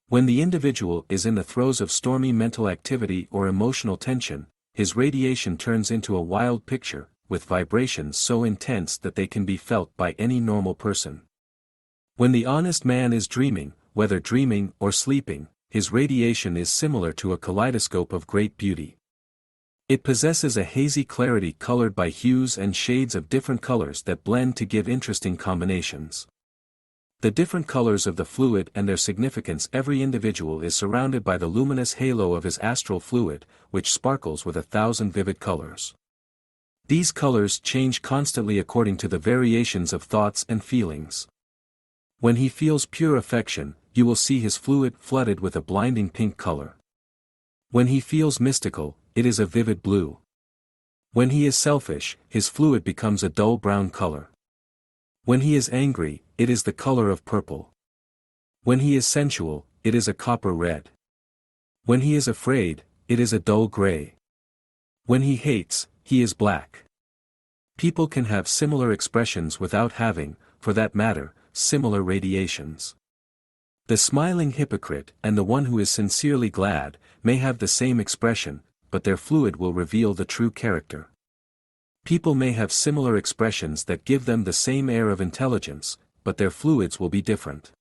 When the individual is in the throes of stormy mental activity or emotional tension, his radiation turns into a wild picture, with vibrations so intense that they can be felt by any normal person. When the honest man is dreaming, whether dreaming or sleeping, his radiation is similar to a kaleidoscope of great beauty. It possesses a hazy clarity colored by hues and shades of different colors that blend to give interesting combinations. The different colors of the fluid and their significance. Every individual is surrounded by the luminous halo of his astral fluid, which sparkles with 1,000 vivid colors. These colors change constantly according to the variations of thoughts and feelings. When he feels pure affection, you will see his fluid flooded with a blinding pink color. When he feels mystical, it is a vivid blue. When he is selfish, his fluid becomes a dull brown color. When he is angry, it is the color of purple. When he is sensual, it is a copper red. When he is afraid, it is a dull gray. When he hates, he is black. People can have similar expressions without having, for that matter, similar radiations. The smiling hypocrite and the one who is sincerely glad may have the same expression, but their fluid will reveal the true character. People may have similar expressions that give them the same air of intelligence, but their fluids will be different.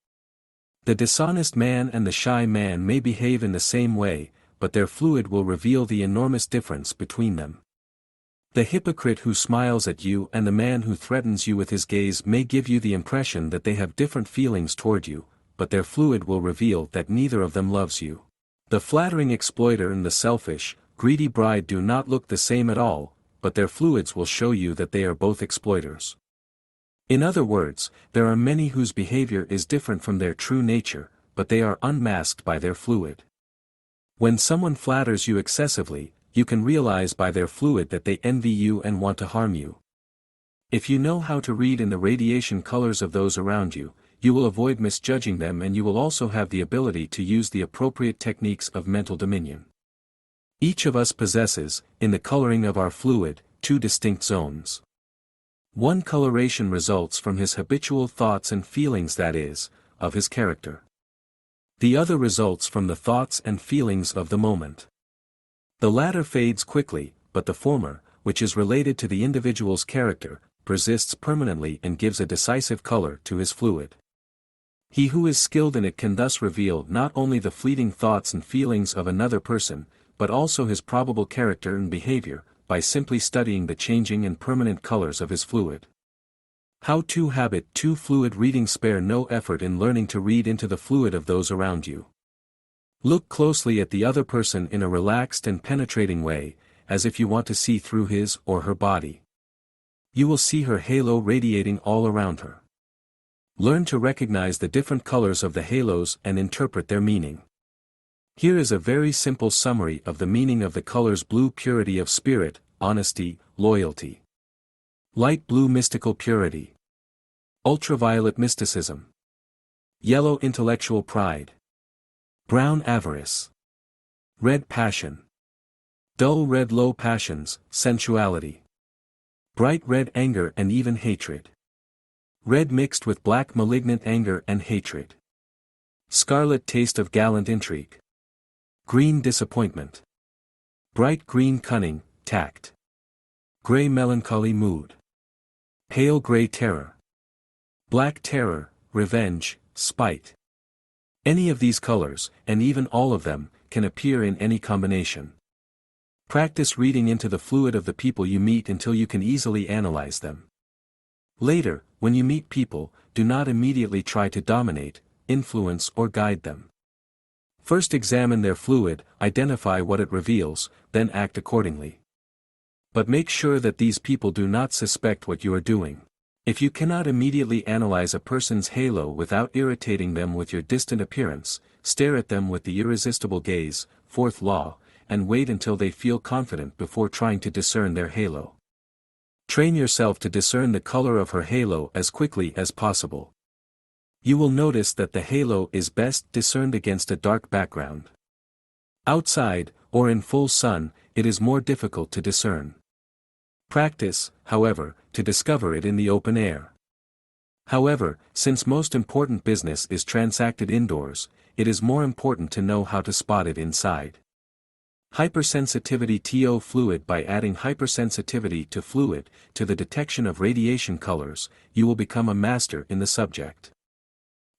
The dishonest man and the shy man may behave in the same way, but their fluid will reveal the enormous difference between them. The hypocrite who smiles at you and the man who threatens you with his gaze may give you the impression that they have different feelings toward you, but their fluid will reveal that neither of them loves you. The flattering exploiter and the selfish, greedy bride do not look the same at all, but their fluids will show you that they are both exploiters. In other words, there are many whose behavior is different from their true nature, but they are unmasked by their fluid. When someone flatters you excessively, you can realize by their fluid that they envy you and want to harm you. If you know how to read in the radiation colors of those around you, you will avoid misjudging them, and you will also have the ability to use the appropriate techniques of mental dominion. Each of us possesses, in the coloring of our fluid, two distinct zones. One coloration results from his habitual thoughts and feelings, that is, of his character. The other results from the thoughts and feelings of the moment. The latter fades quickly, but the former, which is related to the individual's character, persists permanently and gives a decisive color to his fluid. He who is skilled in it can thus reveal not only the fleeting thoughts and feelings of another person, but also his probable character and behavior, by simply studying the changing and permanent colors of his fluid. How to habit 2 fluid reading. Spare no effort in learning to read into the fluid of those around you. Look closely at the other person in a relaxed and penetrating way, as if you want to see through his or her body. You will see her halo radiating all around her. Learn to recognize the different colors of the halos and interpret their meaning. Here is a very simple summary of the meaning of the colors: blue, purity of spirit, honesty, loyalty. Light blue, mystical purity. Ultraviolet, mysticism. Yellow, intellectual pride. Brown, avarice. Red, passion. Dull red, low passions, sensuality. Bright red, anger and even hatred. Red mixed with black, malignant anger and hatred. Scarlet, taste of gallant intrigue. Green, disappointment. Bright green, cunning, tact. Gray, melancholy mood. Pale gray, terror. Black, terror, revenge, spite. Any of these colors, and even all of them, can appear in any combination. Practice reading into the fluid of the people you meet until you can easily analyze them. Later, when you meet people, do not immediately try to dominate, influence or guide them. First examine their fluid, identify what it reveals, then act accordingly. But make sure that these people do not suspect what you are doing. If you cannot immediately analyze a person's halo without irritating them with your distant appearance, stare at them with the irresistible gaze, 4th law, and wait until they feel confident before trying to discern their halo. Train yourself to discern the color of her halo as quickly as possible. You will notice that the halo is best discerned against a dark background. Outside, or in full sun, it is more difficult to discern. Practice, however, to discover it in the open air. However, since most important business is transacted indoors, it is more important to know how to spot it inside. Hypersensitivity to fluid. By adding hypersensitivity to fluid, to the detection of radiation colors, you will become a master in the subject.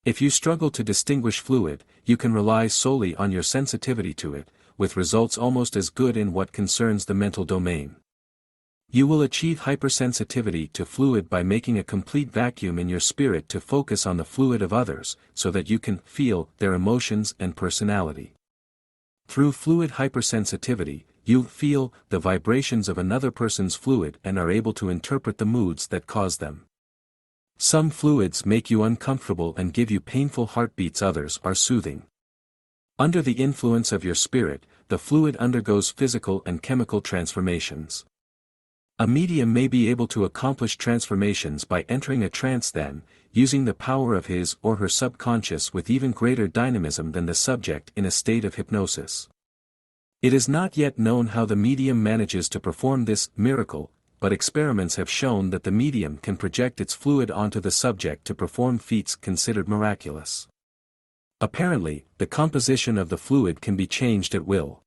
If you struggle to distinguish fluid, you can rely solely on your sensitivity to it, with results almost as good in what concerns the mental domain. You will achieve hypersensitivity to fluid by making a complete vacuum in your spirit to focus on the fluid of others, so that you can feel their emotions and personality. Through fluid hypersensitivity, you feel the vibrations of another person's fluid and are able to interpret the moods that cause them. Some fluids make you uncomfortable and give you painful heartbeats, others are soothing. Under the influence of your spirit, the fluid undergoes physical and chemical transformations. A medium may be able to accomplish transformations by entering a trance, then, using the power of his or her subconscious with even greater dynamism than the subject in a state of hypnosis. It is not yet known how the medium manages to perform this miracle, but experiments have shown that the medium can project its fluid onto the subject to perform feats considered miraculous. Apparently, the composition of the fluid can be changed at will.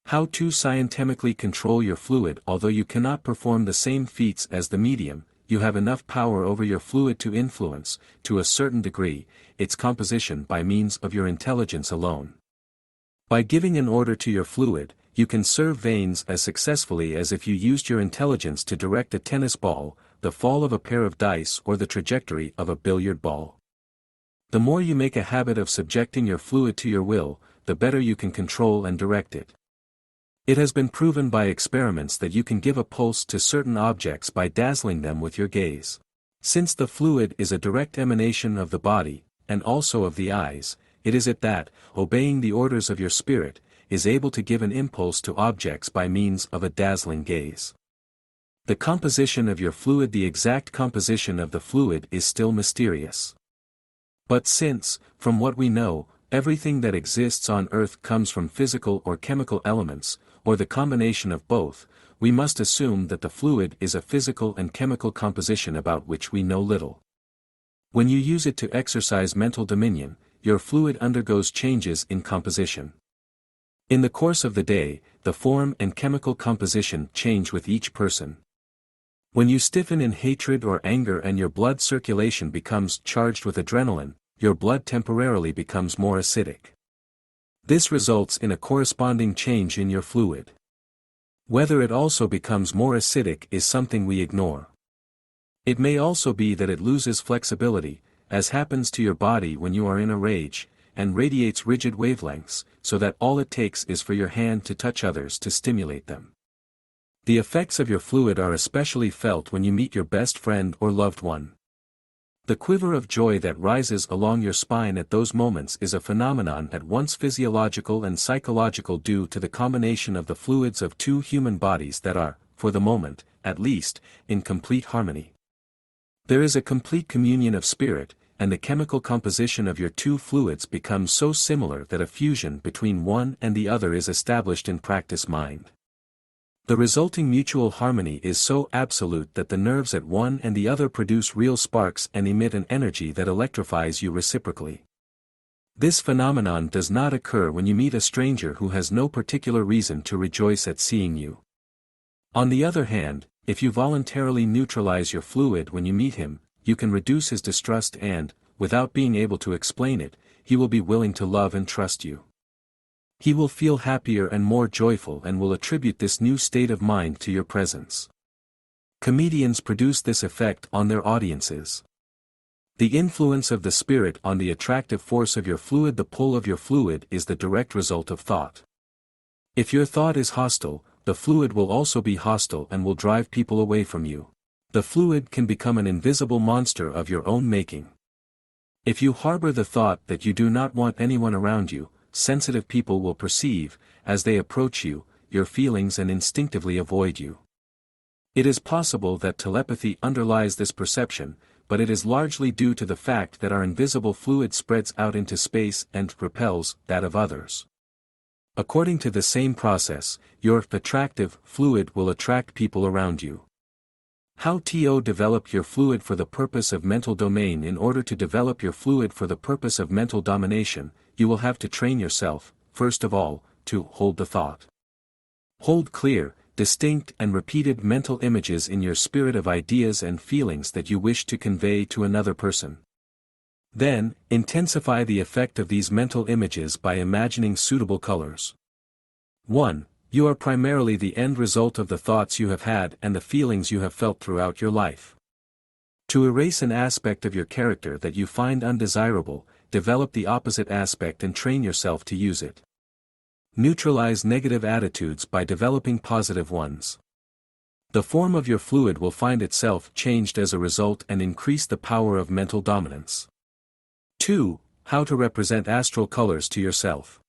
How to scientifically control your fluid? Although you cannot perform the same feats as the medium, you have enough power over your fluid to influence, to a certain degree, its composition by means of your intelligence alone. By giving an order to your fluid, you can serve veins as successfully as if you used your intelligence to direct a tennis ball, the fall of a pair of dice, or the trajectory of a billiard ball. The more you make a habit of subjecting your fluid to your will, the better you can control and direct it. It has been proven by experiments that you can give a pulse to certain objects by dazzling them with your gaze. Since the fluid is a direct emanation of the body, and also of the eyes, it is it that, obeying the orders of your spirit, is able to give an impulse to objects by means of a dazzling gaze. The composition of your fluid. The exact composition of the fluid is still mysterious. But since, from what we know, everything that exists on Earth comes from physical or chemical elements, or the combination of both, we must assume that the fluid is a physical and chemical composition about which we know little. When you use it to exercise mental dominion, your fluid undergoes changes in composition. In the course of the day, the form and chemical composition change with each person. When you stiffen in hatred or anger and your blood circulation becomes charged with adrenaline, your blood temporarily becomes more acidic. This results in a corresponding change in your fluid. Whether it also becomes more acidic is something we ignore. It may also be that it loses flexibility, as happens to your body when you are in a rage, and radiates rigid wavelengths, so that all it takes is for your hand to touch others to stimulate them. The effects of your fluid are especially felt when you meet your best friend or loved one. The quiver of joy that rises along your spine at those moments is a phenomenon at once physiological and psychological due to the combination of the fluids of two human bodies that are, for the moment, at least, in complete harmony. There is a complete communion of spirit, and the chemical composition of your two fluids becomes so similar that a fusion between one and the other is established in practice mind. The resulting mutual harmony is so absolute that the nerves at one and the other produce real sparks and emit an energy that electrifies you reciprocally. This phenomenon does not occur when you meet a stranger who has no particular reason to rejoice at seeing you. On the other hand, if you voluntarily neutralize your fluid when you meet him, you can reduce his distrust and, without being able to explain it, he will be willing to love and trust you. He will feel happier and more joyful and will attribute this new state of mind to your presence. Comedians produce this effect on their audiences. The influence of the spirit on the attractive force of your fluid. The pull of your fluid is the direct result of thought. If your thought is hostile, the fluid will also be hostile and will drive people away from you. The fluid can become an invisible monster of your own making. If you harbor the thought that you do not want anyone around you, sensitive people will perceive, as they approach you, your feelings and instinctively avoid you. It is possible that telepathy underlies this perception, but it is largely due to the fact that our invisible fluid spreads out into space and repels that of others. According to the same process, your attractive fluid will attract people around you. How to develop your fluid for the purpose of mental domain? In order to develop your fluid for the purpose of mental domination, you will have to train yourself, first of all, to hold the thought. Hold clear, distinct and repeated mental images in your spirit of ideas and feelings that you wish to convey to another person. Then, intensify the effect of these mental images by imagining suitable colors. 1. You are primarily the end result of the thoughts you have had and the feelings you have felt throughout your life. To erase an aspect of your character that you find undesirable, develop the opposite aspect and train yourself to use it. Neutralize negative attitudes by developing positive ones. The form of your fluid will find itself changed as a result and increase the power of mental dominance. 2. How to represent astral colors to yourself.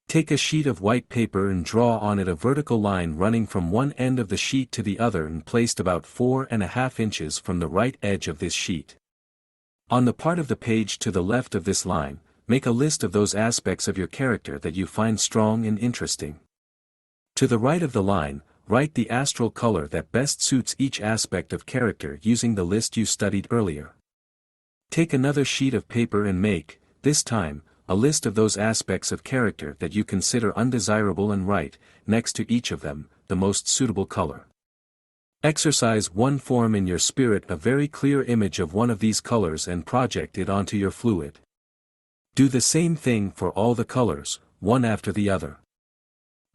Take a sheet of white paper and draw on it a vertical line running from one end of the sheet to the other and placed about 4.5 inches from the right edge of this sheet. On the part of the page to the left of this line, make a list of those aspects of your character that you find strong and interesting. To the right of the line, write the astral color that best suits each aspect of character using the list you studied earlier. Take another sheet of paper and make, this time, a list of those aspects of character that you consider undesirable and write, next to each of them, the most suitable color. Exercise 1. Form in your spirit a very clear image of one of these colors and project it onto your fluid. Do the same thing for all the colors, one after the other.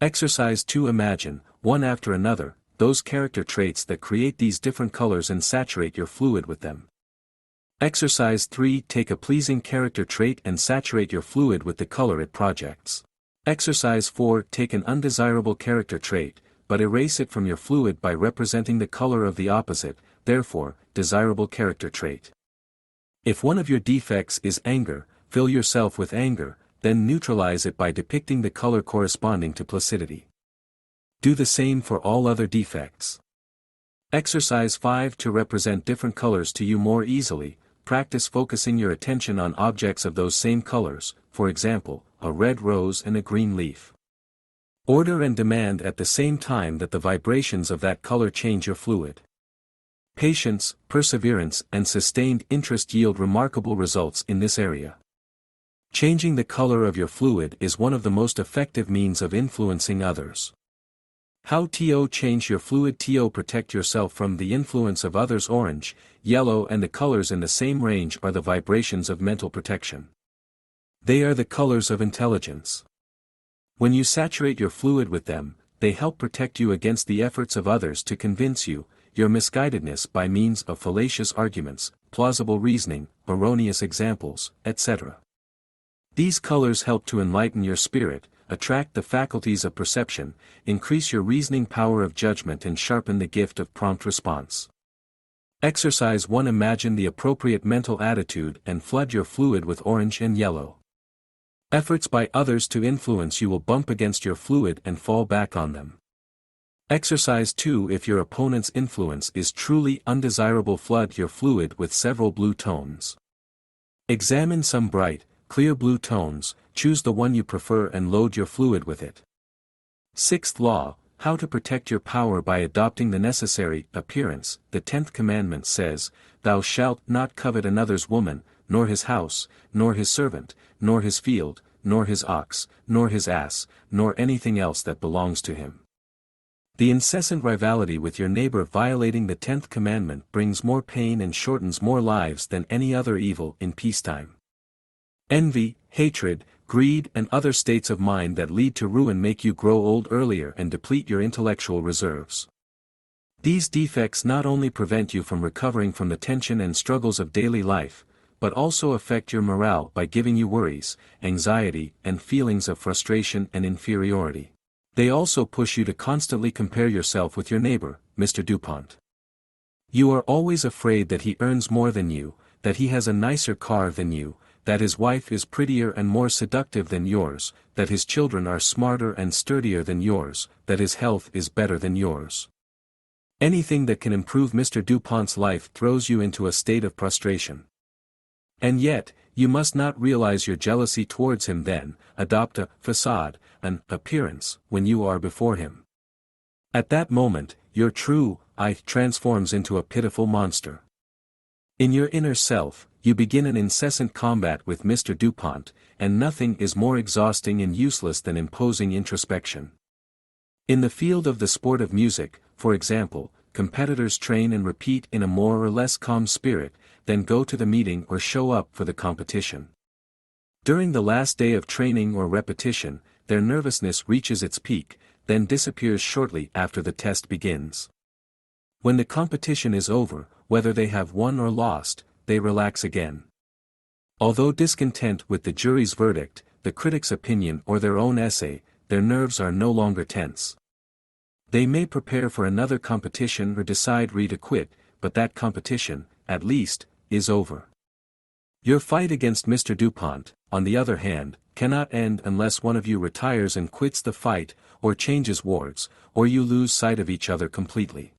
Exercise 2. Imagine, one after another, those character traits that create these different colors and saturate your fluid with them. Exercise 3. Take a pleasing character trait and saturate your fluid with the color it projects. Exercise 4. Take an undesirable character trait, but erase it from your fluid by representing the color of the opposite, therefore, desirable character trait. If one of your defects is anger, fill yourself with anger, then neutralize it by depicting the color corresponding to placidity. Do the same for all other defects. Exercise 5. To represent different colors to you more easily, practice focusing your attention on objects of those same colors, for example, a red rose and a green leaf. Order and demand at the same time that the vibrations of that color change your fluid. Patience, perseverance, and sustained interest yield remarkable results in this area. Changing the color of your fluid is one of the most effective means of influencing others. How to change your fluid? To protect yourself from the influence of others. Orange, yellow, and the colors in the same range are the vibrations of mental protection. They are the colors of intelligence. When you saturate your fluid with them, they help protect you against the efforts of others to convince you, your misguidedness by means of fallacious arguments, plausible reasoning, erroneous examples, etc. These colors help to enlighten your spirit, attract the faculties of perception, increase your reasoning power of judgment and sharpen the gift of prompt response. Exercise 1. Imagine the appropriate mental attitude and flood your fluid with orange and yellow. Efforts by others to influence you will bump against your fluid and fall back on them. Exercise 2. If your opponent's influence is truly undesirable, flood your fluid with several blue tones. Examine some bright, clear blue tones, choose the one you prefer and load your fluid with it. Sixth law, how to protect your power by adopting the necessary appearance. The 10th commandment says, "Thou shalt not covet another's woman, nor his house, nor his servant, nor his field, nor his ox, nor his ass, nor anything else that belongs to him." The incessant rivalry with your neighbor violating the 10th commandment brings more pain and shortens more lives than any other evil in peacetime. Envy, hatred, greed, and other states of mind that lead to ruin make you grow old earlier and deplete your intellectual reserves. These defects not only prevent you from recovering from the tension and struggles of daily life, but also affect your morale by giving you worries, anxiety, and feelings of frustration and inferiority. They also push you to constantly compare yourself with your neighbor, Mr. DuPont. You are always afraid that he earns more than you, that he has a nicer car than you, that his wife is prettier and more seductive than yours, that his children are smarter and sturdier than yours, that his health is better than yours. Anything that can improve Mr. DuPont's life throws you into a state of prostration. And yet, you must not realize your jealousy towards him then, adopt a facade, an appearance, when you are before him. At that moment, your true I transforms into a pitiful monster. In your inner self, you begin an incessant combat with Mr. DuPont, and nothing is more exhausting and useless than imposing introspection. In the field of the sport of music, for example, competitors train and repeat in a more or less calm spirit, then go to the meeting or show up for the competition. During the last day of training or repetition, their nervousness reaches its peak, then disappears shortly after the test begins. When the competition is over, whether they have won or lost, they relax again. Although discontent with the jury's verdict, the critic's opinion or their own essay, their nerves are no longer tense. They may prepare for another competition or decide to quit, but that competition, at least, is over. Your fight against Mr. DuPont, on the other hand, cannot end unless one of you retires and quits the fight, or changes wards, or you lose sight of each other completely.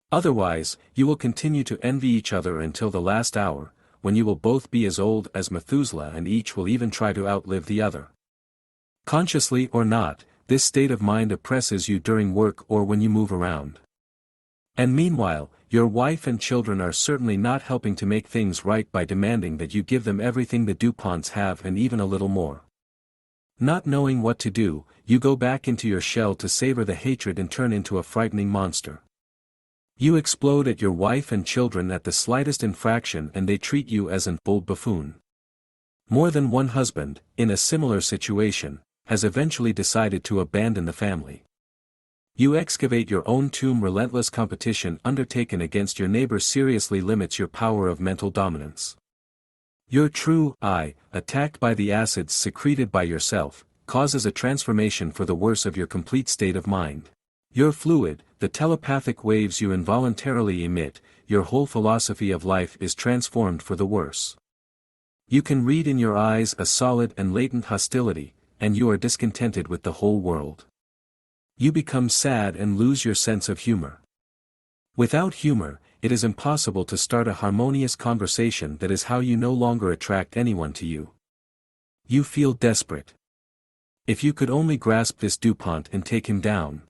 Otherwise, you will continue to envy each other until the last hour, when you will both be as old as Methuselah and each will even try to outlive the other. Consciously or not, this state of mind oppresses you during work or when you move around. And meanwhile, your wife and children are certainly not helping to make things right by demanding that you give them everything the DuPonts have and even a little more. Not knowing what to do, you go back into your shell to savor the hatred and turn into a frightening monster. You explode at your wife and children at the slightest infraction and they treat you as an old buffoon. More than one husband, in a similar situation, has eventually decided to abandon the family. You excavate your own tomb. Relentless competition undertaken against your neighbor seriously limits your power of mental dominance. Your true I, attacked by the acids secreted by yourself, causes a transformation for the worse of your complete state of mind. Your fluid, the telepathic waves you involuntarily emit, your whole philosophy of life is transformed for the worse. You can read in your eyes a solid and latent hostility, and you are discontented with the whole world. You become sad and lose your sense of humor. Without humor, it is impossible to start a harmonious conversation. That is how you no longer attract anyone to you. You feel desperate. If you could only grasp this DuPont and take him down.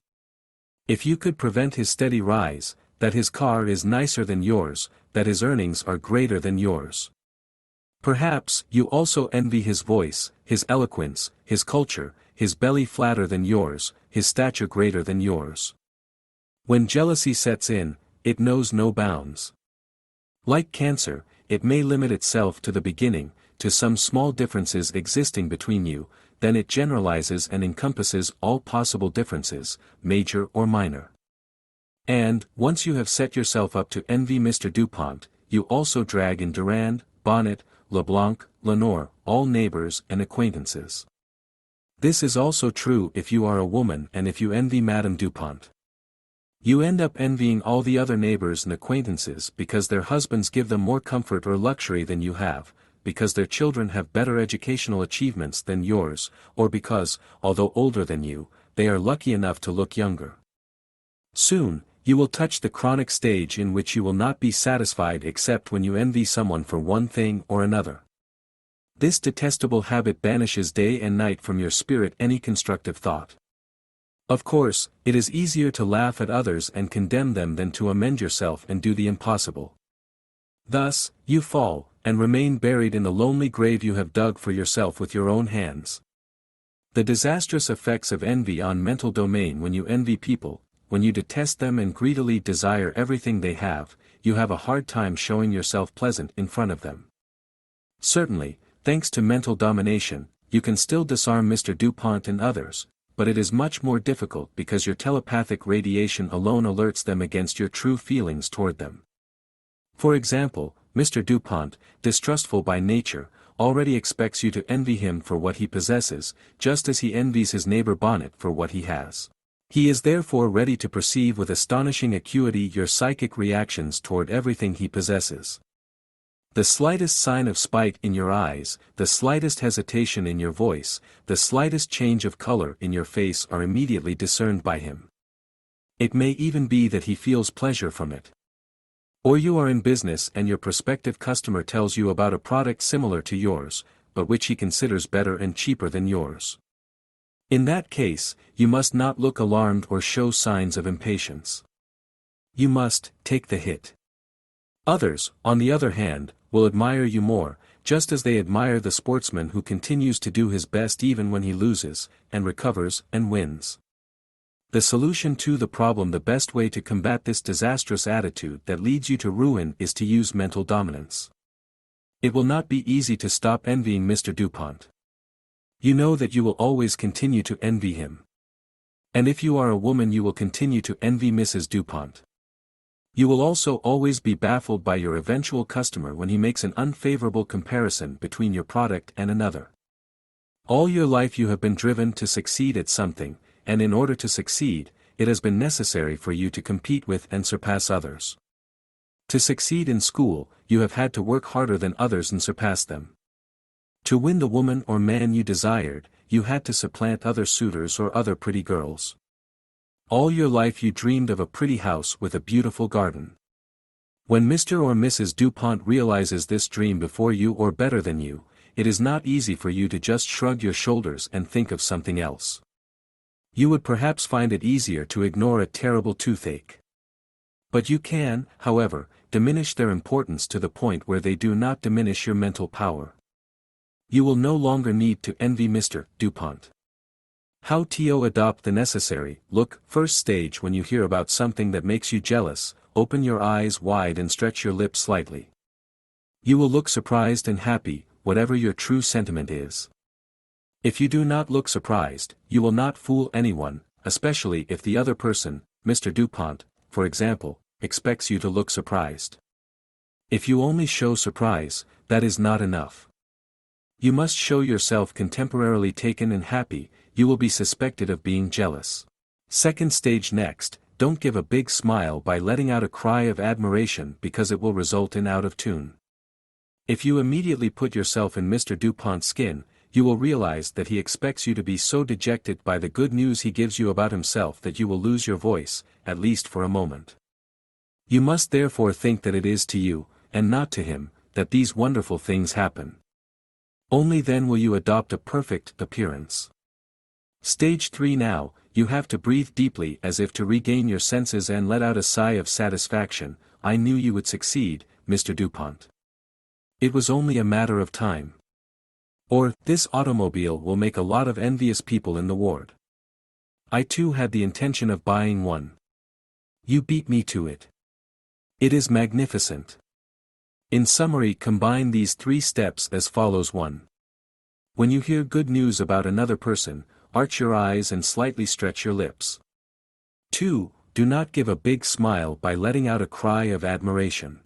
If you could prevent his steady rise, that his car is nicer than yours, that his earnings are greater than yours. Perhaps you also envy his voice, his eloquence, his culture, his belly flatter than yours, his stature greater than yours. When jealousy sets in, it knows no bounds. Like cancer, it may limit itself to the beginning, to some small differences existing between you, then it generalizes and encompasses all possible differences, major or minor. And, once you have set yourself up to envy Mr. DuPont, you also drag in Durand, Bonnet, LeBlanc, Lenore, all neighbors and acquaintances. This is also true if you are a woman and if you envy Madame DuPont. You end up envying all the other neighbors and acquaintances because their husbands give them more comfort or luxury than you have, because their children have better educational achievements than yours, or because, although older than you, they are lucky enough to look younger. Soon, you will touch the chronic stage in which you will not be satisfied except when you envy someone for one thing or another. This detestable habit banishes day and night from your spirit any constructive thought. Of course, it is easier to laugh at others and condemn them than to amend yourself and do the impossible. Thus, you fall, and remain buried in the lonely grave you have dug for yourself with your own hands. The disastrous effects of envy on mental domain. When you envy people, when you detest them and greedily desire everything they have, you have a hard time showing yourself pleasant in front of them. Certainly, thanks to mental domination, you can still disarm Mr. DuPont and others, but it is much more difficult because your telepathic radiation alone alerts them against your true feelings toward them. For example, Mr. DuPont, distrustful by nature, already expects you to envy him for what he possesses, just as he envies his neighbor Bonnet for what he has. He is therefore ready to perceive with astonishing acuity your psychic reactions toward everything he possesses. The slightest sign of spite in your eyes, the slightest hesitation in your voice, the slightest change of color in your face are immediately discerned by him. It may even be that he feels pleasure from it. Or you are in business and your prospective customer tells you about a product similar to yours, but which he considers better and cheaper than yours. In that case, you must not look alarmed or show signs of impatience. You must take the hit. Others, on the other hand, will admire you more, just as they admire the sportsman who continues to do his best even when he loses, and recovers and wins. The solution to the problem. The best way to combat this disastrous attitude that leads you to ruin is to use mental dominance. It will not be easy to stop envying Mr. DuPont. You know that you will always continue to envy him. And if you are a woman you will continue to envy Mrs. DuPont. You will also always be baffled by your eventual customer when he makes an unfavorable comparison between your product and another. All your life you have been driven to succeed at something, and in order to succeed, it has been necessary for you to compete with and surpass others. To succeed in school, you have had to work harder than others and surpass them. To win the woman or man you desired, you had to supplant other suitors or other pretty girls. All your life you dreamed of a pretty house with a beautiful garden. When Mr. or Mrs. DuPont realizes this dream before you or better than you, it is not easy for you to just shrug your shoulders and think of something else. You would perhaps find it easier to ignore a terrible toothache. But you can, however, diminish their importance to the point where they do not diminish your mental power. You will no longer need to envy Mr. DuPont. How to adopt the necessary look. First stage: when you hear about something that makes you jealous, open your eyes wide and stretch your lips slightly. You will look surprised and happy, whatever your true sentiment is. If you do not look surprised, you will not fool anyone, especially if the other person, Mr. DuPont, for example, expects you to look surprised. If you only show surprise, that is not enough. You must show yourself contemporarily taken and happy. You will be suspected of being jealous. Second stage: next, don't give a big smile by letting out a cry of admiration because it will result in out of tune. If you immediately put yourself in Mr. DuPont's skin, you will realize that he expects you to be so dejected by the good news he gives you about himself that you will lose your voice, at least for a moment. You must therefore think that it is to you, and not to him, that these wonderful things happen. Only then will you adopt a perfect appearance. Stage 3: now, you have to breathe deeply as if to regain your senses and let out a sigh of satisfaction. I knew you would succeed, Mr. DuPont. It was only a matter of time. Or, this automobile will make a lot of envious people in the ward. I too had the intention of buying one. You beat me to it. It is magnificent. In summary, combine these 3 steps as follows. 1. When you hear good news about another person, arch your eyes and slightly stretch your lips. 2. Do not give a big smile by letting out a cry of admiration.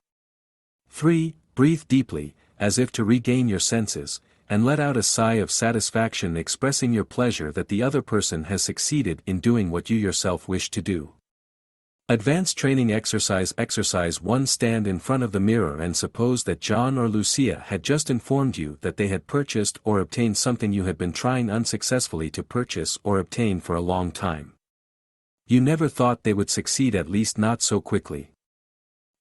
3. Breathe deeply, as if to regain your senses, and let out a sigh of satisfaction expressing your pleasure that the other person has succeeded in doing what you yourself wish to do. Advanced training exercise. Exercise 1. Stand in front of the mirror and suppose that John or Lucia had just informed you that they had purchased or obtained something you had been trying unsuccessfully to purchase or obtain for a long time. You never thought they would succeed, at least not so quickly.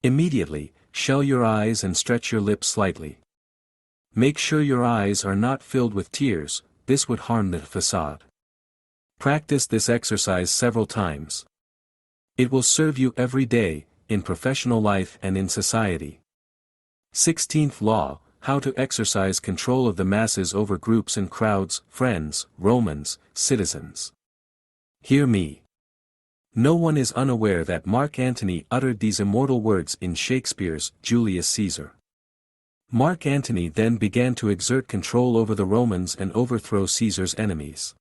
Immediately, shut your eyes and stretch your lips slightly. Make sure your eyes are not filled with tears, this would harm the facade. Practice this exercise several times. It will serve you every day, in professional life and in society. 16th law: how to exercise control of the masses over groups and crowds. Friends, Romans, citizens. Hear me. No one is unaware that Mark Antony uttered these immortal words in Shakespeare's Julius Caesar. Mark Antony then began to exert control over the Romans and overthrow Caesar's enemies.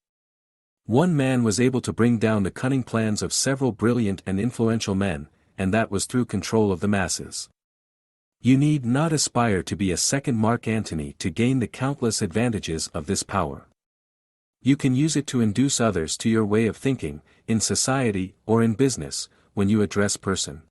One man was able to bring down the cunning plans of several brilliant and influential men, and that was through control of the masses. You need not aspire to be a second Mark Antony to gain the countless advantages of this power. You can use it to induce others to your way of thinking, in society or in business, when you address person.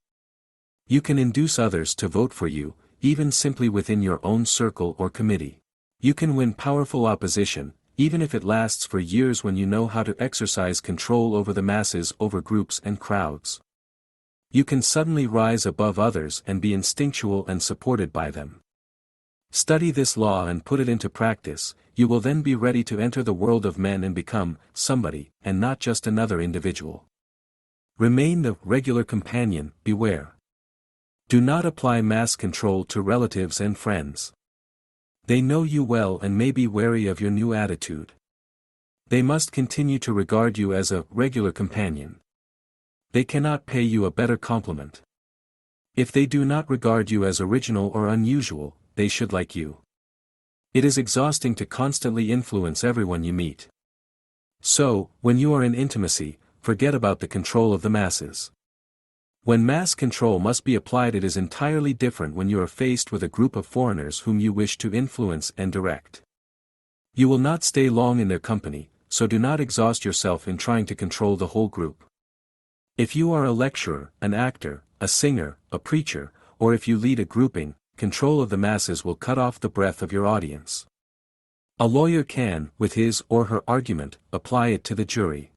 You can induce others to vote for you, even simply within your own circle or committee. You can win powerful opposition, even if it lasts for years, when you know how to exercise control over the masses, over groups and crowds. You can suddenly rise above others and be instinctual and supported by them. Study this law and put it into practice. You will then be ready to enter the world of men and become somebody, and not just another individual. Remain the regular companion. Beware. Do not apply mass control to relatives and friends. They know you well and may be wary of your new attitude. They must continue to regard you as a regular companion. They cannot pay you a better compliment. If they do not regard you as original or unusual, they should like you. It is exhausting to constantly influence everyone you meet. So, when you are in intimacy, forget about the control of the masses. When mass control must be applied, it is entirely different when you are faced with a group of foreigners whom you wish to influence and direct. You will not stay long in their company, so do not exhaust yourself in trying to control the whole group. If you are a lecturer, an actor, a singer, a preacher, or if you lead a grouping, control of the masses will cut off the breath of your audience. A lawyer can, with his or her argument, apply it to the jury.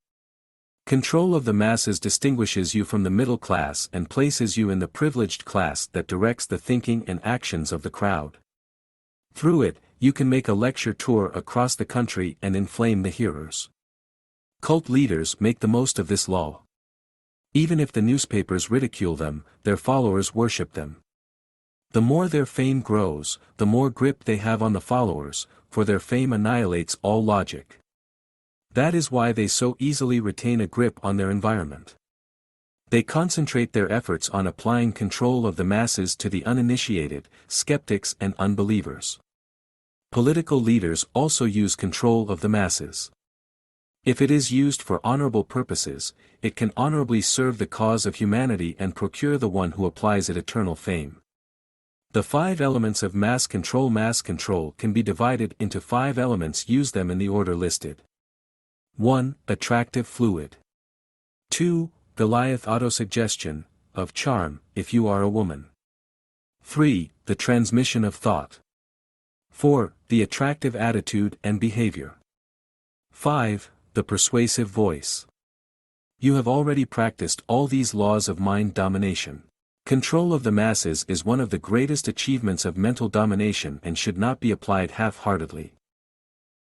Control of the masses distinguishes you from the middle class and places you in the privileged class that directs the thinking and actions of the crowd. Through it, you can make a lecture tour across the country and inflame the hearers. Cult leaders make the most of this law. Even if the newspapers ridicule them, their followers worship them. The more their fame grows, the more grip they have on the followers, for their fame annihilates all logic. That is why they so easily retain a grip on their environment. They concentrate their efforts on applying control of the masses to the uninitiated, skeptics and unbelievers. Political leaders also use control of the masses. If it is used for honorable purposes, it can honorably serve the cause of humanity and procure the one who applies it eternal fame. The 5 elements of mass control can be divided into 5 elements. Use them in the order listed. 1. Attractive fluid. 2. Goliath autosuggestion, of charm, if you are a woman. 3. The transmission of thought. 4. The attractive attitude and behavior. 5. The persuasive voice. You have already practiced all these laws of mind domination. Control of the masses is one of the greatest achievements of mental domination and should not be applied half-heartedly.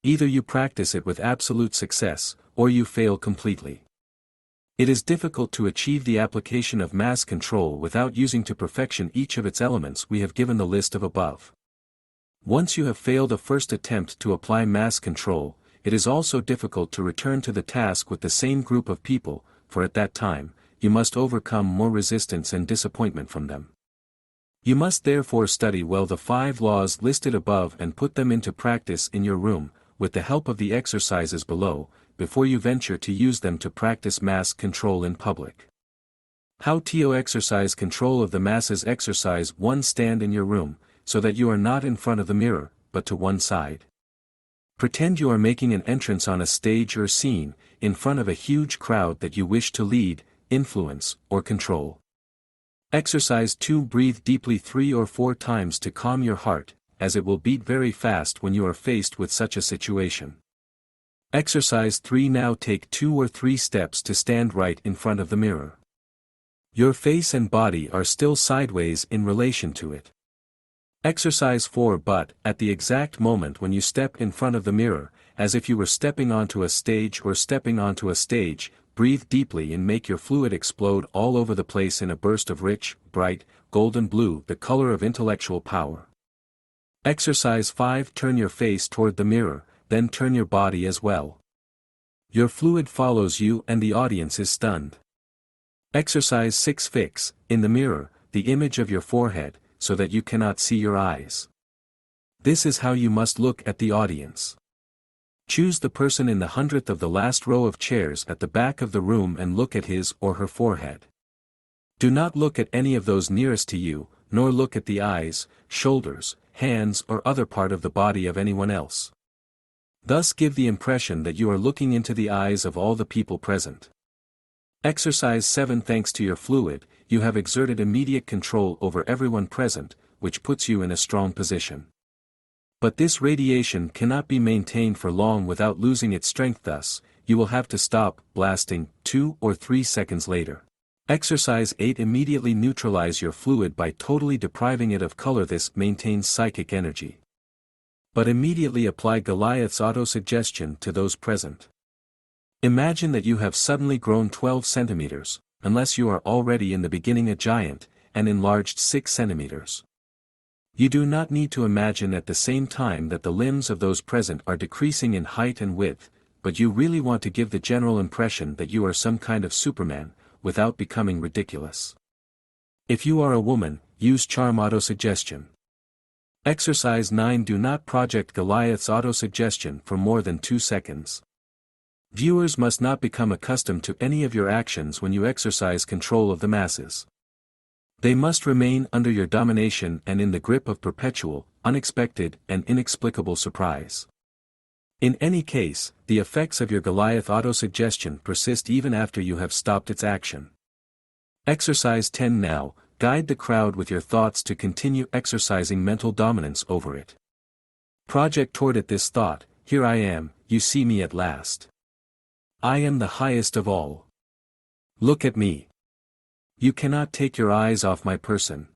Either you practice it with absolute success, or you fail completely. It is difficult to achieve the application of mass control without using to perfection each of its elements. We have given the list of above. Once you have failed a first attempt to apply mass control, it is also difficult to return to the task with the same group of people, for at that time, you must overcome more resistance and disappointment from them. You must therefore study well the 5 laws listed above and put them into practice in your room, with the help of the exercises below, before you venture to use them to practice mass control in public. How to exercise control of the masses. Exercise 1. Stand in your room, so that you are not in front of the mirror, but to one side. Pretend you are making an entrance on a stage or scene, in front of a huge crowd that you wish to lead, influence, or control. Exercise 2. Breathe deeply 3 or 4 times to calm your heart, as it will beat very fast when you are faced with such a situation. Exercise 3. Now take 2 or 3 steps to stand right in front of the mirror. Your face and body are still sideways in relation to it. Exercise 4. But, at the exact moment when you step in front of the mirror, as if you were stepping onto a stage or stepping onto a stage, breathe deeply and make your fluid explode all over the place in a burst of rich, bright, golden blue, the color of intellectual power. Exercise 5. Turn your face toward the mirror, then turn your body as well. Your fluid follows you and the audience is stunned. Exercise 6. Fix, in the mirror, the image of your forehead, so that you cannot see your eyes. This is how you must look at the audience. Choose the person in the 100th of the last row of chairs at the back of the room and look at his or her forehead. Do not look at any of those nearest to you, nor look at the eyes, shoulders, hands or other part of the body of anyone else. Thus give the impression that you are looking into the eyes of all the people present. Exercise 7. Thanks to your fluid, you have exerted immediate control over everyone present, which puts you in a strong position. But this radiation cannot be maintained for long without losing its strength. Thus, you will have to stop blasting 2 or 3 seconds later. Exercise 8. Immediately neutralize your fluid by totally depriving it of color. This maintains psychic energy. But immediately apply Goliath's autosuggestion to those present. Imagine that you have suddenly grown 12 centimeters, unless you are already in the beginning a giant, and enlarged 6 centimeters. You do not need to imagine at the same time that the limbs of those present are decreasing in height and width, but you really want to give the general impression that you are some kind of Superman, without becoming ridiculous. If you are a woman, use charm autosuggestion. Exercise 9. Do not project Goliath's autosuggestion for more than 2 seconds. Viewers must not become accustomed to any of your actions when you exercise control of the masses. They must remain under your domination and in the grip of perpetual, unexpected and inexplicable surprise. In any case, the effects of your Goliath autosuggestion persist even after you have stopped its action. Exercise 10. Now, guide the crowd with your thoughts to continue exercising mental dominance over it. Project toward it this thought: here I am, you see me at last. I am the highest of all. Look at me. You cannot take your eyes off my person.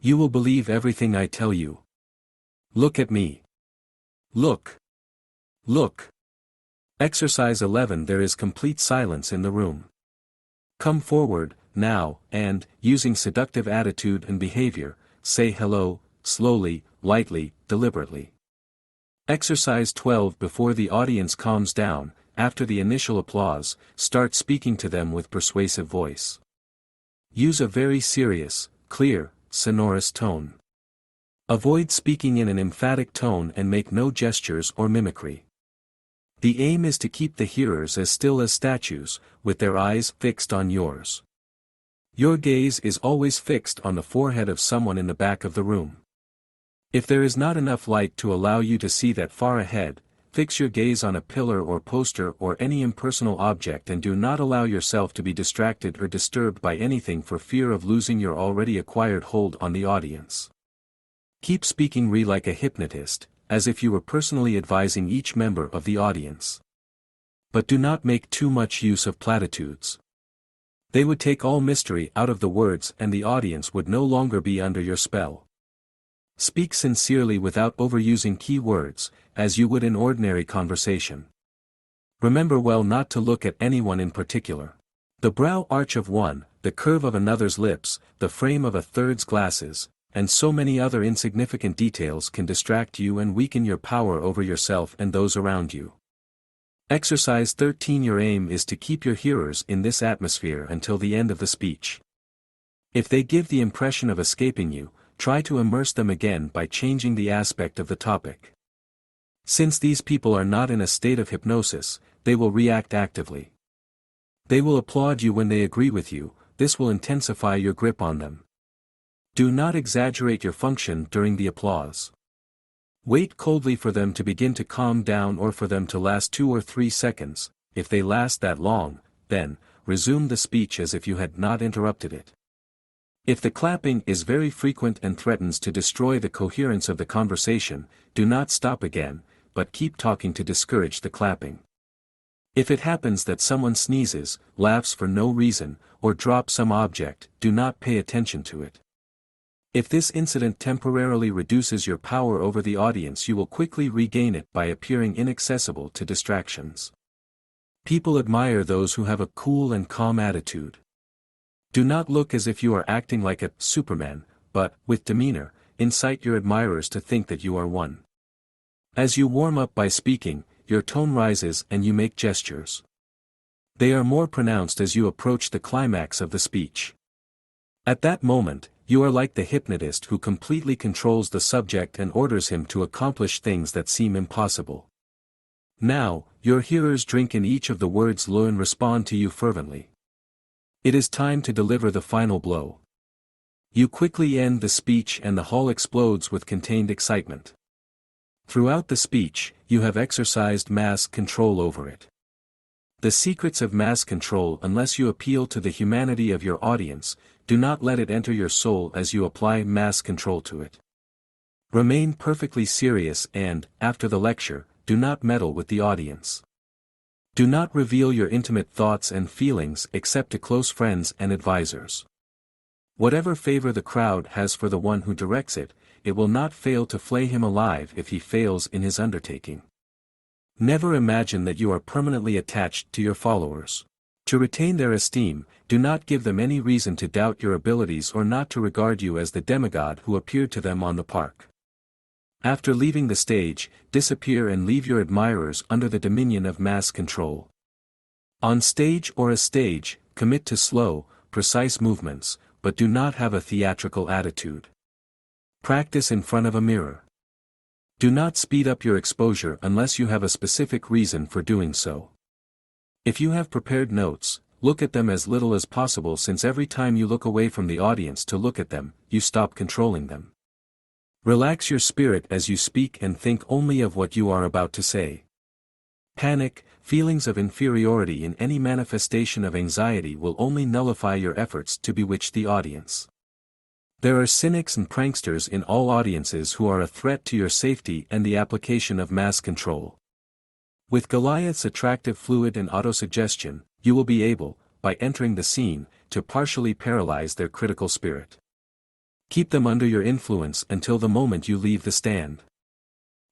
You will believe everything I tell you. Look at me. Look. Look. Exercise 11. There is complete silence in the room. Come forward, now, and, using seductive attitude and behavior, say hello, slowly, lightly, deliberately. Exercise 12. Before the audience calms down, after the initial applause, start speaking to them with persuasive voice. Use a very serious, clear, sonorous tone. Avoid speaking in an emphatic tone and make no gestures or mimicry. The aim is to keep the hearers as still as statues, with their eyes fixed on yours. Your gaze is always fixed on the forehead of someone in the back of the room. If there is not enough light to allow you to see that far ahead, fix your gaze on a pillar or poster or any impersonal object and do not allow yourself to be distracted or disturbed by anything for fear of losing your already acquired hold on the audience. Keep speaking like a hypnotist, as if you were personally advising each member of the audience. But do not make too much use of platitudes. They would take all mystery out of the words and the audience would no longer be under your spell. Speak sincerely without overusing key words, as you would in ordinary conversation. Remember well not to look at anyone in particular. The brow arch of one, the curve of another's lips, the frame of a third's glasses, and so many other insignificant details can distract you and weaken your power over yourself and those around you. Exercise 13. Your aim is to keep your hearers in this atmosphere until the end of the speech. If they give the impression of escaping you, try to immerse them again by changing the aspect of the topic. Since these people are not in a state of hypnosis, they will react actively. They will applaud you when they agree with you. This will intensify your grip on them. Do not exaggerate your function during the applause. Wait coldly for them to begin to calm down or for them to last 2 or 3 seconds. If they last that long, then, resume the speech as if you had not interrupted it. If the clapping is very frequent and threatens to destroy the coherence of the conversation, do not stop again, but keep talking to discourage the clapping. If it happens that someone sneezes, laughs for no reason, or drops some object, do not pay attention to it. If this incident temporarily reduces your power over the audience, you will quickly regain it by appearing inaccessible to distractions. People admire those who have a cool and calm attitude. Do not look as if you are acting like a Superman, but, with demeanor, incite your admirers to think that you are one. As you warm up by speaking, your tone rises and you make gestures. They are more pronounced as you approach the climax of the speech. At that moment, you are like the hypnotist who completely controls the subject and orders him to accomplish things that seem impossible. Now, your hearers drink in each of the words and respond to you fervently. It is time to deliver the final blow. You quickly end the speech and the hall explodes with contained excitement. Throughout the speech, you have exercised mass control over it. The secrets of mass control. Unless you appeal to the humanity of your audience, do not let it enter your soul as you apply mass control to it. Remain perfectly serious and, after the lecture, do not meddle with the audience. Do not reveal your intimate thoughts and feelings except to close friends and advisors. Whatever favor the crowd has for the one who directs it, it will not fail to flay him alive if he fails in his undertaking. Never imagine that you are permanently attached to your followers. To retain their esteem, do not give them any reason to doubt your abilities or not to regard you as the demigod who appeared to them on the park. After leaving the stage, disappear and leave your admirers under the dominion of mass control. On stage or a stage, commit to slow, precise movements, but do not have a theatrical attitude. Practice in front of a mirror. Do not speed up your exposure unless you have a specific reason for doing so. If you have prepared notes, look at them as little as possible, since every time you look away from the audience to look at them, you stop controlling them. Relax your spirit as you speak and think only of what you are about to say. Panic, feelings of inferiority in any manifestation of anxiety will only nullify your efforts to bewitch the audience. There are cynics and pranksters in all audiences who are a threat to your safety and the application of mass control. With Goliath's attractive fluid and autosuggestion, you will be able, by entering the scene, to partially paralyze their critical spirit. Keep them under your influence until the moment you leave the stand.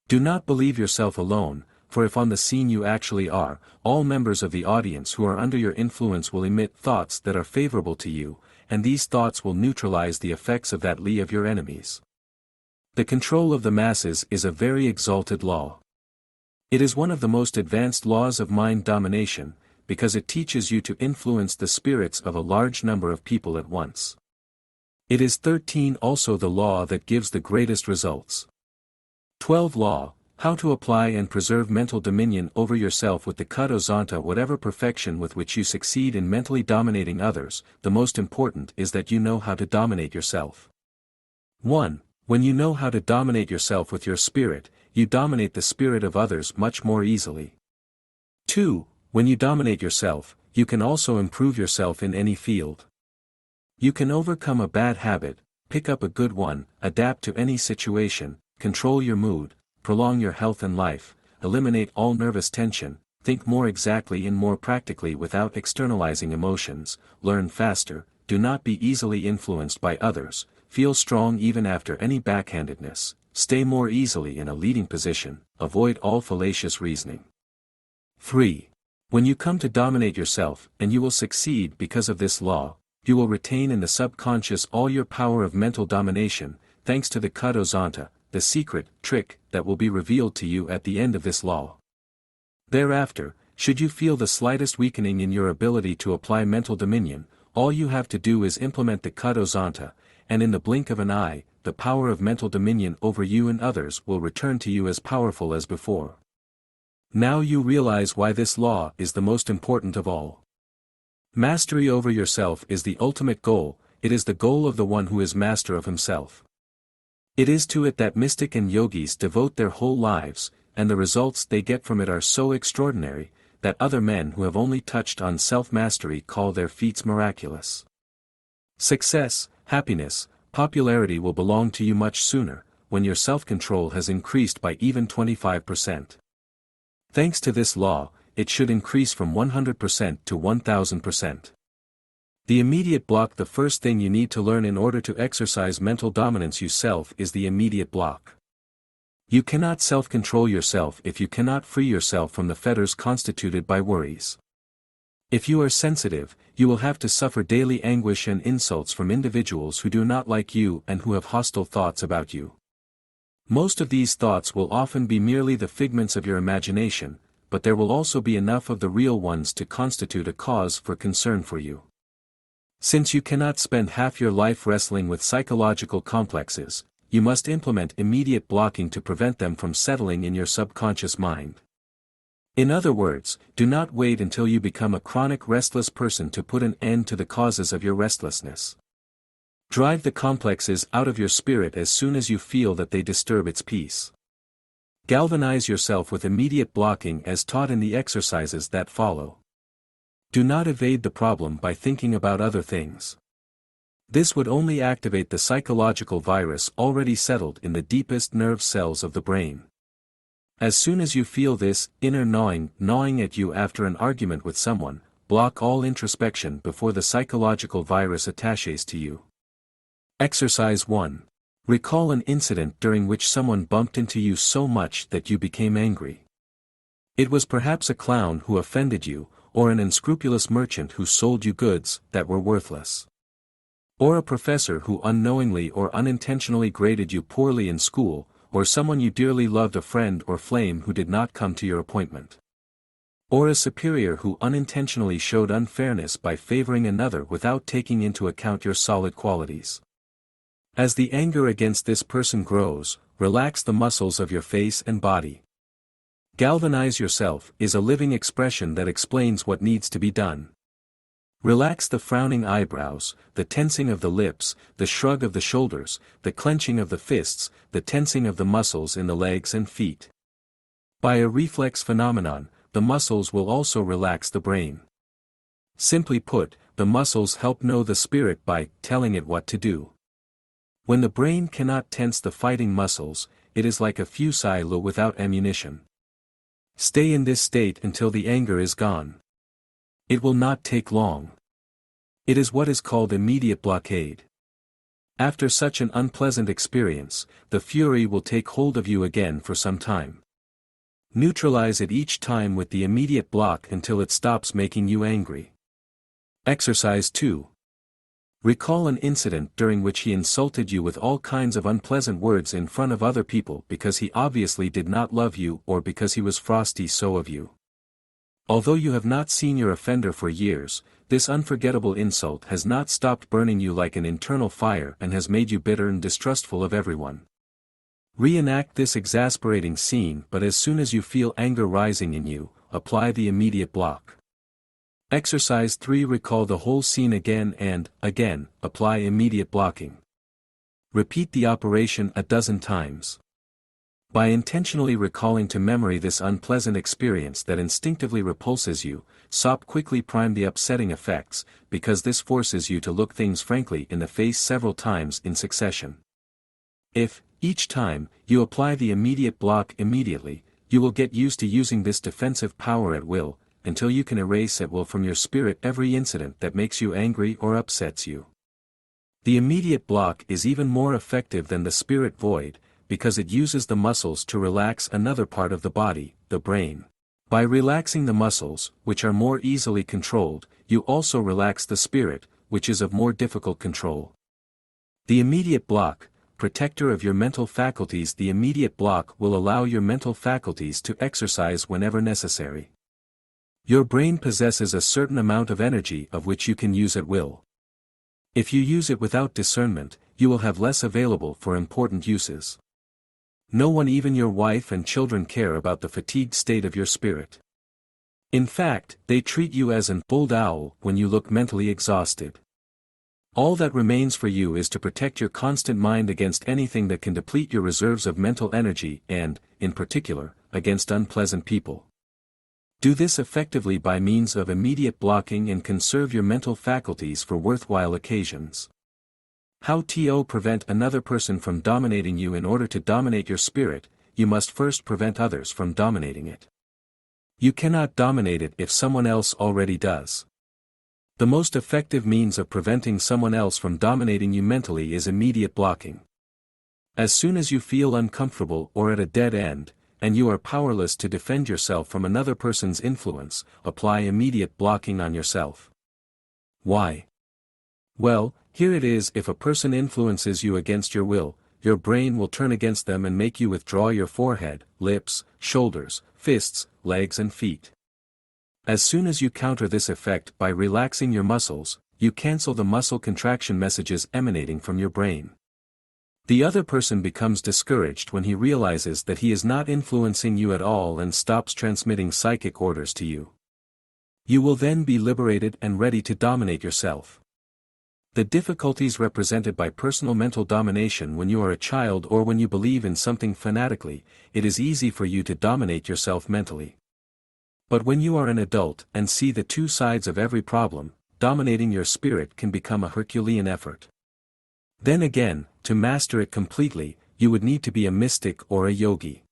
Do not believe yourself alone, for if on the scene you actually are, all members of the audience who are under your influence will emit thoughts that are favorable to you, and these thoughts will neutralize the effects of that lie of your enemies. The control of the masses is a very exalted law. It is one of the most advanced laws of mind domination, because it teaches you to influence the spirits of a large number of people at once. It is 13 also the law that gives the greatest results. 12 Law, how to apply and preserve mental dominion over yourself with the captivated whatever perfection with which you succeed in mentally dominating others, the most important is that you know how to dominate yourself. 1. When you know how to dominate yourself with your spirit, you dominate the spirit of others much more easily. 2. When you dominate yourself, you can also improve yourself in any field. You can overcome a bad habit, pick up a good one, adapt to any situation, control your mood, prolong your health and life, eliminate all nervous tension, think more exactly and more practically without externalizing emotions, learn faster, do not be easily influenced by others, feel strong even after any backhandedness, stay more easily in a leading position, avoid all fallacious reasoning. 3. When you come to dominate yourself, and you will succeed because of this law, you will retain in the subconscious all your power of mental domination, thanks to the captivated, the secret trick that will be revealed to you at the end of this law. Thereafter, should you feel the slightest weakening in your ability to apply mental dominion, all you have to do is implement the captivated, and in the blink of an eye, the power of mental dominion over you and others will return to you as powerful as before. Now you realize why this law is the most important of all. Mastery over yourself is the ultimate goal, it is the goal of the one who is master of himself. It is to it that mystic and yogis devote their whole lives, and the results they get from it are so extraordinary, that other men who have only touched on self-mastery call their feats miraculous. Success, happiness, popularity will belong to you much sooner, when your self-control has increased by even 25%. Thanks to this law, it should increase from 100% to 1000%. The immediate block. The first thing you need to learn in order to exercise mental dominance yourself is the immediate block. You cannot self-control yourself if you cannot free yourself from the fetters constituted by worries. If you are sensitive, you will have to suffer daily anguish and insults from individuals who do not like you and who have hostile thoughts about you. Most of these thoughts will often be merely the figments of your imagination, but there will also be enough of the real ones to constitute a cause for concern for you. Since you cannot spend half your life wrestling with psychological complexes, you must implement immediate blocking to prevent them from settling in your subconscious mind. In other words, do not wait until you become a chronic restless person to put an end to the causes of your restlessness. Drive the complexes out of your spirit as soon as you feel that they disturb its peace. Galvanize yourself with immediate blocking as taught in the exercises that follow. Do not evade the problem by thinking about other things. This would only activate the psychological virus already settled in the deepest nerve cells of the brain. As soon as you feel this inner gnawing at you after an argument with someone, block all introspection before the psychological virus attaches to you. Exercise 1. Recall an incident during which someone bumped into you so much that you became angry. It was perhaps a clown who offended you, or an unscrupulous merchant who sold you goods that were worthless. Or a professor who unknowingly or unintentionally graded you poorly in school, or someone you dearly loved, a friend or flame who did not come to your appointment. Or a superior who unintentionally showed unfairness by favoring another without taking into account your solid qualities. As the anger against this person grows, relax the muscles of your face and body. Galvanize yourself is a living expression that explains what needs to be done. Relax the frowning eyebrows, the tensing of the lips, the shrug of the shoulders, the clenching of the fists, the tensing of the muscles in the legs and feet. By a reflex phenomenon, the muscles will also relax the brain. Simply put, the muscles help know the spirit by telling it what to do. When the brain cannot tense the fighting muscles, it is like a fusile without ammunition. Stay in this state until the anger is gone. It will not take long. It is what is called immediate blockade. After such an unpleasant experience, the fury will take hold of you again for some time. Neutralize it each time with the immediate block until it stops making you angry. Exercise 2. Recall an incident during which he insulted you with all kinds of unpleasant words in front of other people because he obviously did not love you or because he was frosty so of you. Although you have not seen your offender for years, this unforgettable insult has not stopped burning you like an internal fire and has made you bitter and distrustful of everyone. Reenact this exasperating scene, but as soon as you feel anger rising in you, apply the immediate block. Exercise 3. Recall the whole scene again and, again, apply immediate blocking. Repeat the operation a dozen times. By intentionally recalling to memory this unpleasant experience that instinctively repulses you, SOP quickly prime the upsetting effects, because this forces you to look things frankly in the face several times in succession. If, each time, you apply the immediate block immediately, you will get used to using this defensive power at will, until you can erase at will from your spirit every incident that makes you angry or upsets you. The immediate block is even more effective than the spirit void, because it uses the muscles to relax another part of the body, the brain. By relaxing the muscles, which are more easily controlled, you also relax the spirit, which is of more difficult control. The immediate block, protector of your mental faculties. The immediate block will allow your mental faculties to exercise whenever necessary. Your brain possesses a certain amount of energy of which you can use at will. If you use it without discernment, you will have less available for important uses. No one, even your wife and children, care about the fatigued state of your spirit. In fact, they treat you as an old owl when you look mentally exhausted. All that remains for you is to protect your constant mind against anything that can deplete your reserves of mental energy and, in particular, against unpleasant people. Do this effectively by means of immediate blocking and conserve your mental faculties for worthwhile occasions. How to prevent another person from dominating you? In order to dominate your spirit, you must first prevent others from dominating it. You cannot dominate it if someone else already does. The most effective means of preventing someone else from dominating you mentally is immediate blocking. As soon as you feel uncomfortable or at a dead end, and you are powerless to defend yourself from another person's influence, apply immediate blocking on yourself. Why? Well, here it is. If a person influences you against your will, your brain will turn against them and make you withdraw your forehead, lips, shoulders, fists, legs and feet. As soon as you counter this effect by relaxing your muscles, you cancel the muscle contraction messages emanating from your brain. The other person becomes discouraged when he realizes that he is not influencing you at all and stops transmitting psychic orders to you. You will then be liberated and ready to dominate yourself. The difficulties represented by personal mental domination: when you are a child or when you believe in something fanatically, it is easy for you to dominate yourself mentally. But when you are an adult and see the two sides of every problem, dominating your spirit can become a Herculean effort. Then again, to master it completely, you would need to be a mystic or a yogi.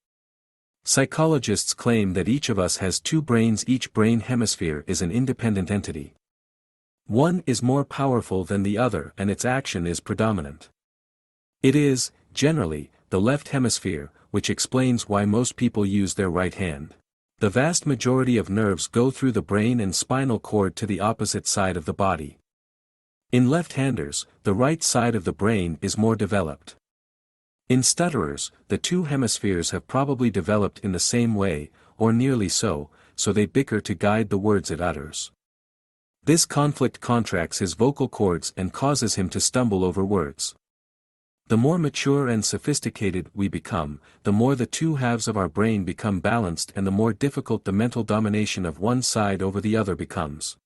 Psychologists claim that each of us has two brains. Each brain hemisphere is an independent entity. One is more powerful than the other and its action is predominant. It is, generally, the left hemisphere, which explains why most people use their right hand. The vast majority of nerves go through the brain and spinal cord to the opposite side of the body. In left-handers, the right side of the brain is more developed. In stutterers, the two hemispheres have probably developed in the same way, or nearly so they bicker to guide the words it utters. This conflict contracts his vocal cords and causes him to stumble over words. The more mature and sophisticated we become, the more the two halves of our brain become balanced and the more difficult the mental domination of one side over the other becomes.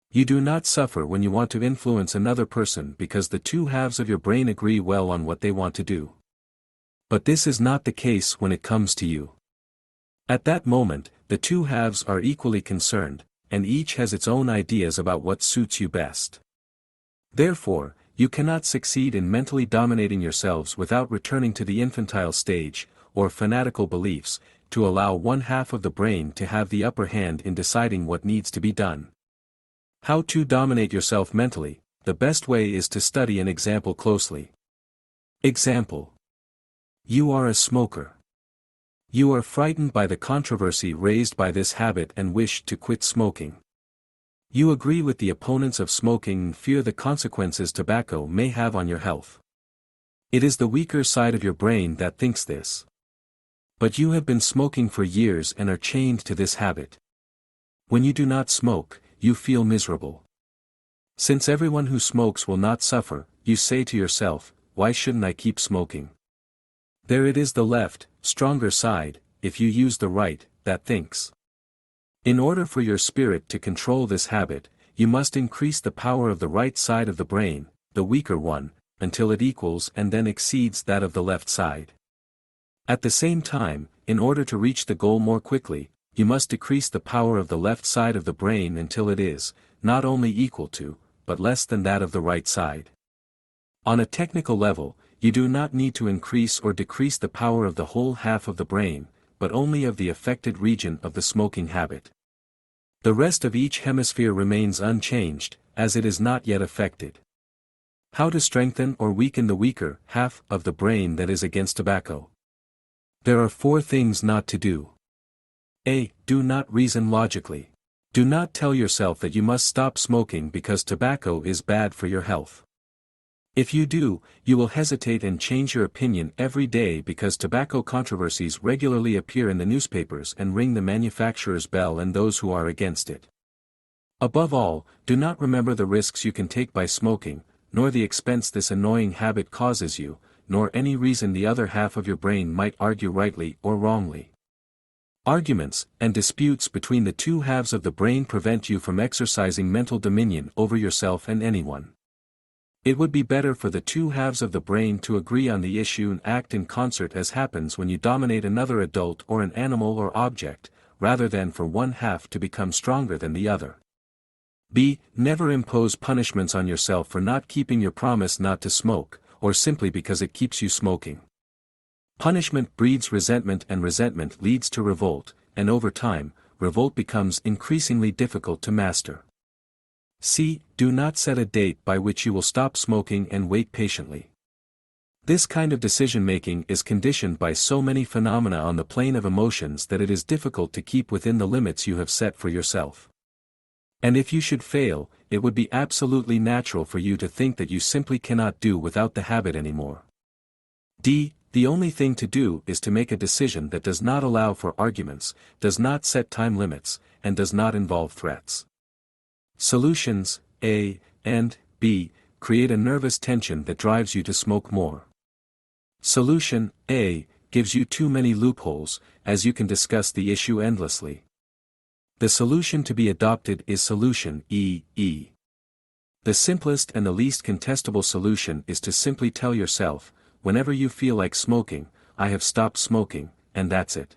You do not suffer when you want to influence another person because the two halves of your brain agree well on what they want to do. But this is not the case when it comes to you. At that moment, the two halves are equally concerned, and each has its own ideas about what suits you best. Therefore, you cannot succeed in mentally dominating yourselves without returning to the infantile stage, or fanatical beliefs, to allow one half of the brain to have the upper hand in deciding what needs to be done. How to dominate yourself mentally. The best way is to study an example closely. Example. You are a smoker. You are frightened by the controversy raised by this habit and wish to quit smoking. You agree with the opponents of smoking and fear the consequences tobacco may have on your health. It is the weaker side of your brain that thinks this. But you have been smoking for years and are chained to this habit. When you do not smoke, you feel miserable. Since everyone who smokes will not suffer, you say to yourself, why shouldn't I keep smoking? There it is, the left, stronger side, if you use the right, that thinks. In order for your spirit to control this habit, you must increase the power of the right side of the brain, the weaker one, until it equals and then exceeds that of the left side. At the same time, in order to reach the goal more quickly, you must decrease the power of the left side of the brain until it is, not only equal to, but less than that of the right side. On a technical level, you do not need to increase or decrease the power of the whole half of the brain, but only of the affected region of the smoking habit. The rest of each hemisphere remains unchanged, as it is not yet affected. How to strengthen or weaken the weaker half of the brain that is against tobacco? There are 4 things not to do. A. Do not reason logically. Do not tell yourself that you must stop smoking because tobacco is bad for your health. If you do, you will hesitate and change your opinion every day because tobacco controversies regularly appear in the newspapers and ring the manufacturer's bell and those who are against it. Above all, do not remember the risks you can take by smoking, nor the expense this annoying habit causes you, nor any reason the other half of your brain might argue rightly or wrongly. Arguments and disputes between the 2 halves of the brain prevent you from exercising mental dominion over yourself and anyone. It would be better for the 2 halves of the brain to agree on the issue and act in concert, as happens when you dominate another adult or an animal or object, rather than for one half to become stronger than the other. B. Never impose punishments on yourself for not keeping your promise not to smoke, or simply because it keeps you smoking. Punishment breeds resentment and resentment leads to revolt, and over time, revolt becomes increasingly difficult to master. C. Do not set a date by which you will stop smoking and wait patiently. This kind of decision-making is conditioned by so many phenomena on the plane of emotions that it is difficult to keep within the limits you have set for yourself. And if you should fail, it would be absolutely natural for you to think that you simply cannot do without the habit anymore. D. The only thing to do is to make a decision that does not allow for arguments, does not set time limits, and does not involve threats. Solutions, A and B, create a nervous tension that drives you to smoke more. Solution, A, gives you too many loopholes, as you can discuss the issue endlessly. The solution to be adopted is solution E. The simplest and the least contestable solution is to simply tell yourself, whenever you feel like smoking, I have stopped smoking, and that's it.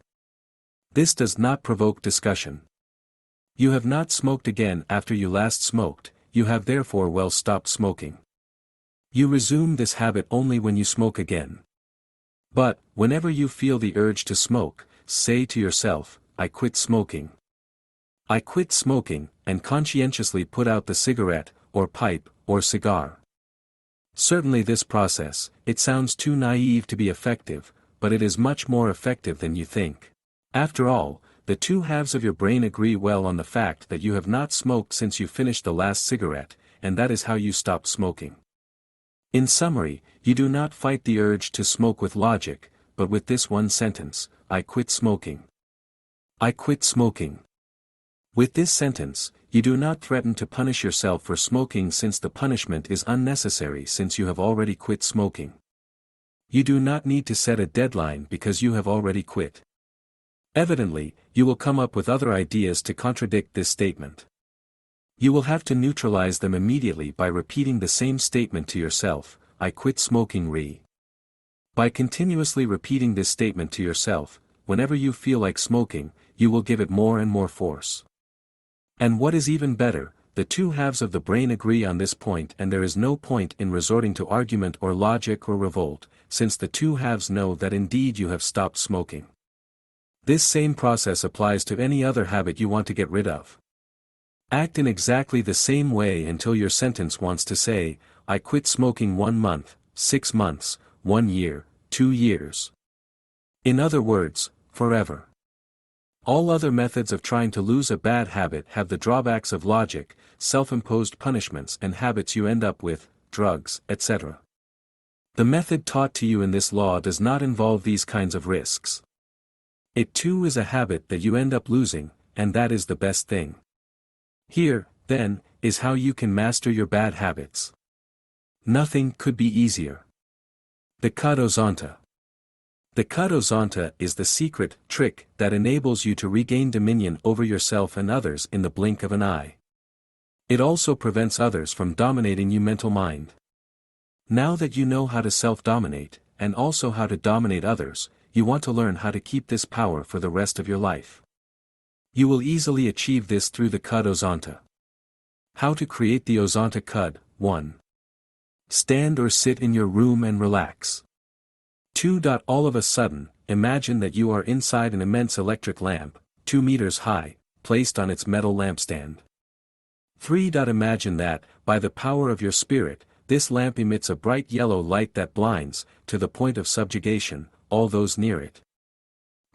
This does not provoke discussion. You have not smoked again after you last smoked, you have therefore well stopped smoking. You resume this habit only when you smoke again. But, whenever you feel the urge to smoke, say to yourself, I quit smoking. I quit smoking, and conscientiously put out the cigarette, or pipe, or cigar. Certainly this process, it sounds too naive to be effective, but it is much more effective than you think. After all, the 2 halves of your brain agree well on the fact that you have not smoked since you finished the last cigarette, and that is how you stop smoking. In summary, you do not fight the urge to smoke with logic, but with this one sentence, I quit smoking. I quit smoking. With this sentence, you do not threaten to punish yourself for smoking, since the punishment is unnecessary since you have already quit smoking. You do not need to set a deadline because you have already quit. Evidently, you will come up with other ideas to contradict this statement. You will have to neutralize them immediately by repeating the same statement to yourself, I quit smoking. By continuously repeating this statement to yourself, whenever you feel like smoking, you will give it more and more force. And what is even better, the 2 halves of the brain agree on this point, and there is no point in resorting to argument or logic or revolt, since the 2 halves know that indeed you have stopped smoking. This same process applies to any other habit you want to get rid of. Act in exactly the same way until your sentence wants to say, I quit smoking 1 month, 6 months, 1 year, 2 years. In other words, forever. All other methods of trying to lose a bad habit have the drawbacks of logic, self-imposed punishments and habits you end up with, drugs, etc. The method taught to you in this law does not involve these kinds of risks. It too is a habit that you end up losing, and that is the best thing. Here, then, is how you can master your bad habits. Nothing could be easier. The Cadozonta. The Cadozonta is the secret trick that enables you to regain dominion over yourself and others in the blink of an eye. It also prevents others from dominating your mental mind. Now that you know how to self-dominate, and also how to dominate others, you want to learn how to keep this power for the rest of your life. You will easily achieve this through the Cadozonta. How to create the Ozonta Cud. 1. Stand or sit in your room and relax. 2. All of a sudden, imagine that you are inside an immense electric lamp, 2 meters high, placed on its metal lampstand. 3. Imagine that, by the power of your spirit, this lamp emits a bright yellow light that blinds, to the point of subjugation, all those near it.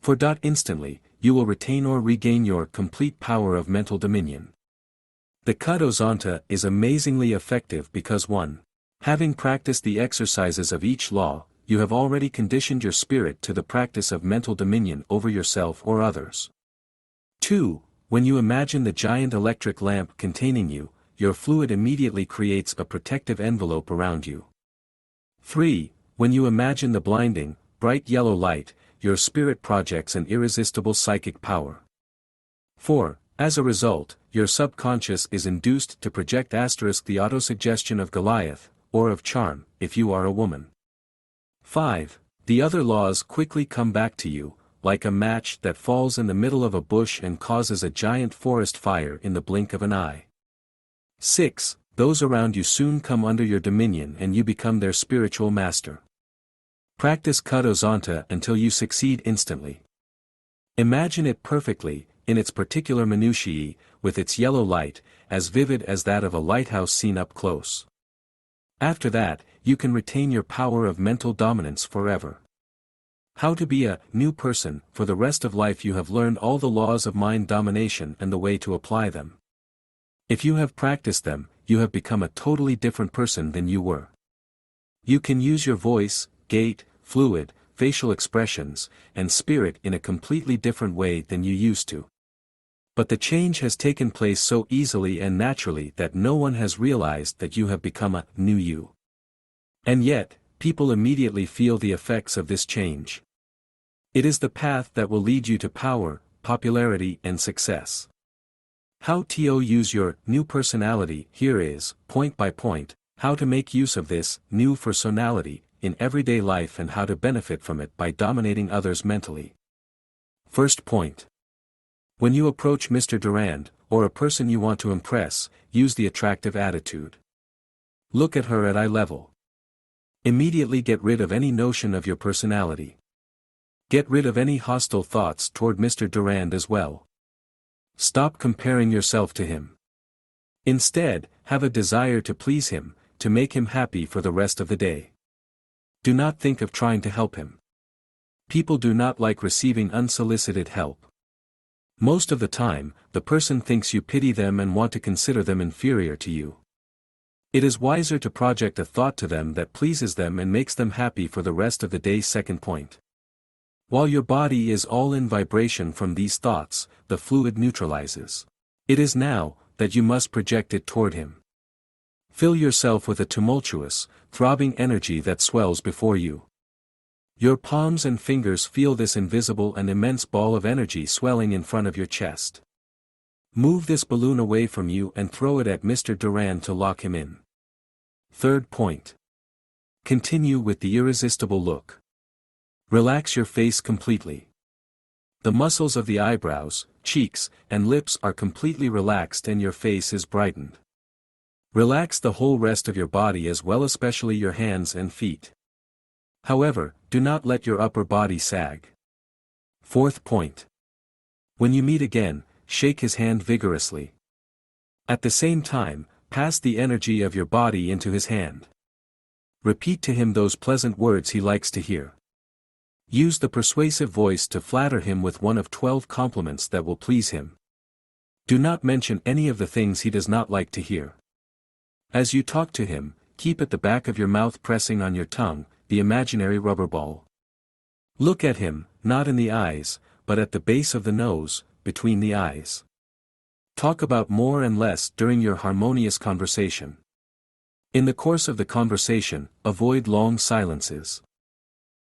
4. Instantly, you will retain or regain your complete power of mental dominion. The Cadozonta is amazingly effective because 1. Having practiced the exercises of each law, you have already conditioned your spirit to the practice of mental dominion over yourself or others. 2. When you imagine the giant electric lamp containing you, your fluid immediately creates a protective envelope around you. 3. When you imagine the blinding, bright yellow light, your spirit projects an irresistible psychic power. 4. As a result, your subconscious is induced to project * the autosuggestion of Goliath, or of charm, if you are a woman. 5. The other laws quickly come back to you, like a match that falls in the middle of a bush and causes a giant forest fire in the blink of an eye. 6. Those around you soon come under your dominion and you become their spiritual master. Practice Cadozonta until you succeed instantly. Imagine it perfectly, in its particular minutiae, with its yellow light, as vivid as that of a lighthouse seen up close. After that, you can retain your power of mental dominance forever. How to be a new person. For the rest of life you have learned all the laws of mind domination and the way to apply them. If you have practiced them, you have become a totally different person than you were. You can use your voice, gait, fluid, facial expressions, and spirit in a completely different way than you used to. But the change has taken place so easily and naturally that no one has realized that you have become a new you. And yet, people immediately feel the effects of this change. It is the path that will lead you to power, popularity and success. How to use your new personality. Here is, point by point, how to make use of this new personality in everyday life and how to benefit from it by dominating others mentally. First point. When you approach Mr. Durand, or a person you want to impress, use the attractive attitude. Look at her at eye level. Immediately get rid of any notion of your personality. Get rid of any hostile thoughts toward Mr. Durand as well. Stop comparing yourself to him. Instead, have a desire to please him, to make him happy for the rest of the day. Do not think of trying to help him. People do not like receiving unsolicited help. Most of the time, the person thinks you pity them and want to consider them inferior to you. It is wiser to project a thought to them that pleases them and makes them happy for the rest of the day. Second point. While your body is all in vibration from these thoughts, the fluid neutralizes. It is now that you must project it toward him. Fill yourself with a tumultuous, throbbing energy that swells before you. Your palms and fingers feel this invisible and immense ball of energy swelling in front of your chest. Move this balloon away from you and throw it at Mr. Durand to lock him in. Third point. Continue with the irresistible look. Relax your face completely. The muscles of the eyebrows, cheeks, and lips are completely relaxed and your face is brightened. Relax the whole rest of your body as well, especially your hands and feet. However, do not let your upper body sag. Fourth point. When you meet again, shake his hand vigorously. At the same time, pass the energy of your body into his hand. Repeat to him those pleasant words he likes to hear. Use the persuasive voice to flatter him with one of 12 compliments that will please him. Do not mention any of the things he does not like to hear. As you talk to him, keep at the back of your mouth pressing on your tongue, the imaginary rubber ball. Look at him, not in the eyes, but at the base of the nose, between the eyes. Talk about more and less during your harmonious conversation. In the course of the conversation, avoid long silences.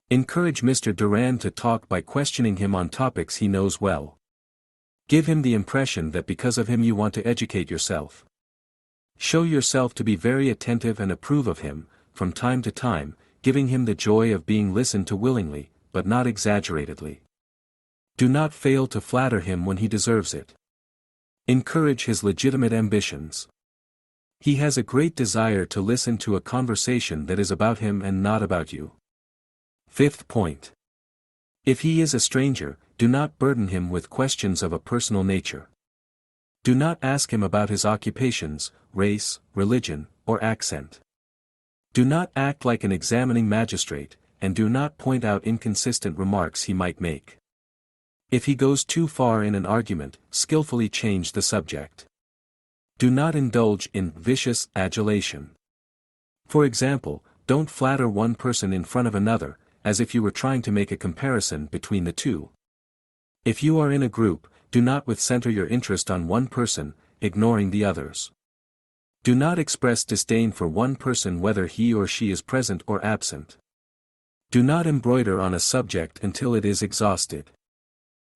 Encourage Mr. Durand to talk by questioning him on topics he knows well. Give him the impression that because of him you want to educate yourself. Show yourself to be very attentive and approve of him, from time to time, giving him the joy of being listened to willingly, but not exaggeratedly. Do not fail to flatter him when he deserves it. Encourage his legitimate ambitions. He has a great desire to listen to a conversation that is about him and not about you. Fifth point. If he is a stranger, do not burden him with questions of a personal nature. Do not ask him about his occupations, race, religion, or accent. Do not act like an examining magistrate, and do not point out inconsistent remarks he might make. If he goes too far in an argument, skillfully change the subject. Do not indulge in vicious adulation. For example, don't flatter one person in front of another, as if you were trying to make a comparison between the two. If you are in a group, do not center your interest on one person, ignoring the others. Do not express disdain for one person whether he or she is present or absent. Do not embroider on a subject until it is exhausted.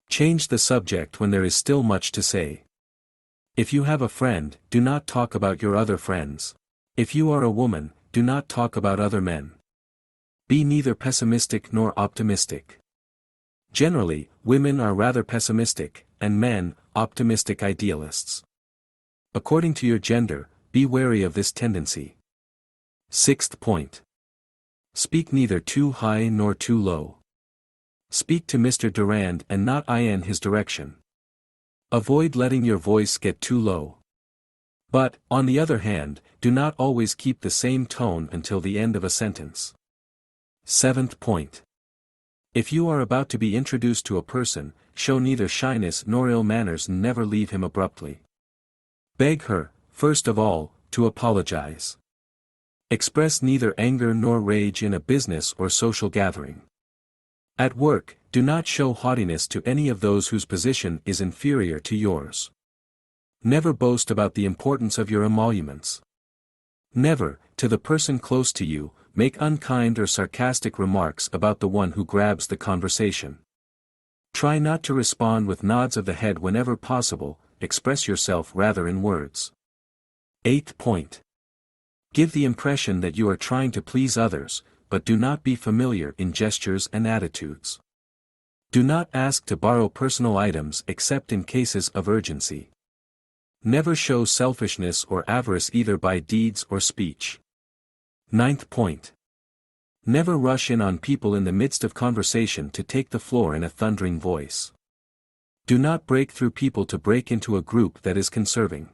Change the subject when there is still much to say. If you have a friend, do not talk about your other friends. If you are a woman, do not talk about other men. Be neither pessimistic nor optimistic. Generally, women are rather pessimistic, and men, optimistic idealists. According to your gender, be wary of this tendency. Sixth point. Speak neither too high nor too low. Speak to Mr. Durand and not in his direction. Avoid letting your voice get too low. But, on the other hand, do not always keep the same tone until the end of a sentence. Seventh point. If you are about to be introduced to a person, show neither shyness nor ill manners, and never leave him abruptly. Beg her, first of all, to apologize. Express neither anger nor rage in a business or social gathering. At work, do not show haughtiness to any of those whose position is inferior to yours. Never boast about the importance of your emoluments. Never, to the person close to you, make unkind or sarcastic remarks about the one who grabs the conversation. Try not to respond with nods of the head whenever possible, express yourself rather in words. Eighth point. Give the impression that you are trying to please others, but do not be familiar in gestures and attitudes. Do not ask to borrow personal items except in cases of urgency. Never show selfishness or avarice either by deeds or speech. Ninth point. Never rush in on people in the midst of conversation to take the floor in a thundering voice. Do not break through people to break into a group that is conserving.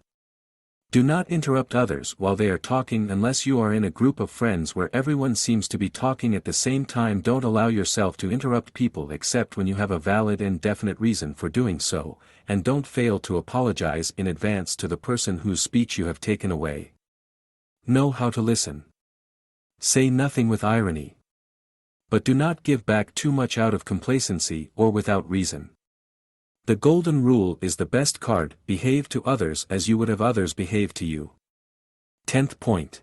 Do not interrupt others while they are talking unless you are in a group of friends where everyone seems to be talking at the same time. Don't allow yourself to interrupt people except when you have a valid and definite reason for doing so, and don't fail to apologize in advance to the person whose speech you have taken away. Know how to listen. Say nothing with irony. But do not give back too much out of complacency or without reason. The golden rule is the best card: behave to others as you would have others behave to you. 10th point.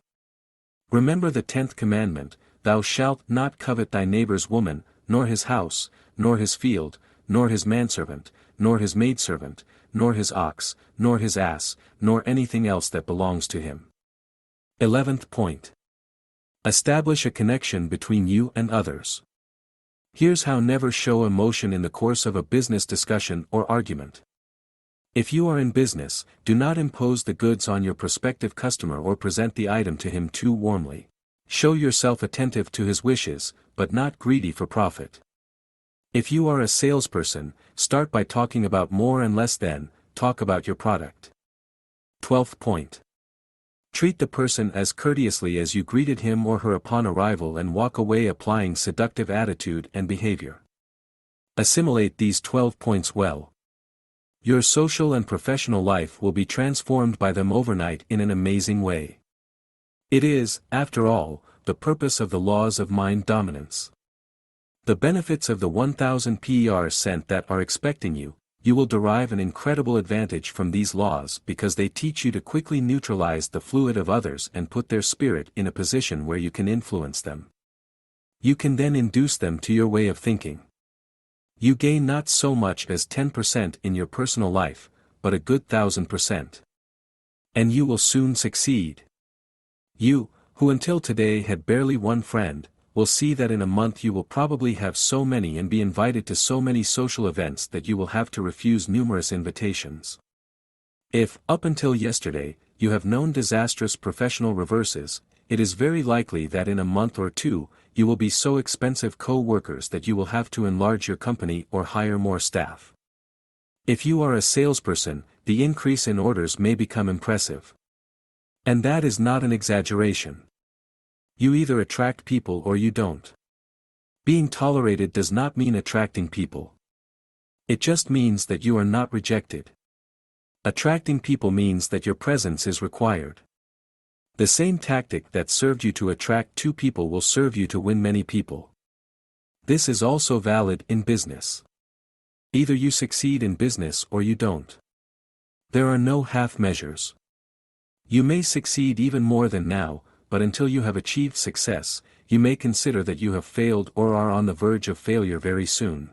Remember the 10th commandment: thou shalt not covet thy neighbor's woman, nor his house, nor his field, nor his manservant, nor his maidservant, nor his ox, nor his ass, nor anything else that belongs to him. 11th point. Establish a connection between you and others. Here's how: never show emotion in the course of a business discussion or argument. If you are in business, do not impose the goods on your prospective customer or present the item to him too warmly. Show yourself attentive to his wishes, but not greedy for profit. If you are a salesperson, start by talking about more and less then talk about your product. 12th point. Treat the person as courteously as you greeted him or her upon arrival and walk away applying seductive attitude and behavior. Assimilate these 12 points well. Your social and professional life will be transformed by them overnight in an amazing way. It is, after all, the purpose of the laws of mind dominance. The benefits of the 1000 percent that are expecting you, you will derive an incredible advantage from these laws because they teach you to quickly neutralize the fluid of others and put their spirit in a position where you can influence them. You can then induce them to your way of thinking. You gain not so much as 10% in your personal life, but a good 1000%. And you will soon succeed. You, who until today had barely one friend, will see that in a month you will probably have so many and be invited to so many social events that you will have to refuse numerous invitations. If, up until yesterday, you have known disastrous professional reverses, it is very likely that in a month or two, you will be so expensive co-workers that you will have to enlarge your company or hire more staff. If you are a salesperson, the increase in orders may become impressive. And that is not an exaggeration. You either attract people or you don't. Being tolerated does not mean attracting people. It just means that you are not rejected. Attracting people means that your presence is required. The same tactic that served you to attract 2 people will serve you to win many people. This is also valid in business. Either you succeed in business or you don't. There are no half measures. You may succeed even more than now, but until you have achieved success, you may consider that you have failed or are on the verge of failure very soon.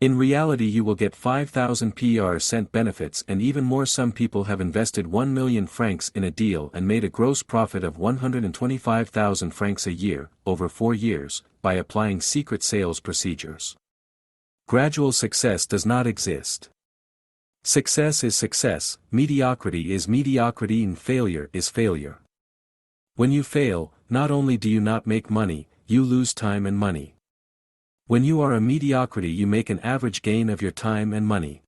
In reality you will get 5,000 percent benefits and even more. Some people have invested 1 million francs in a deal and made a gross profit of 125,000 francs a year, over 4 years, by applying secret sales procedures. Gradual success does not exist. Success is success, mediocrity is mediocrity, and failure is failure. When you fail, not only do you not make money, you lose time and money. When you are a mediocrity you make an average gain of your time and money.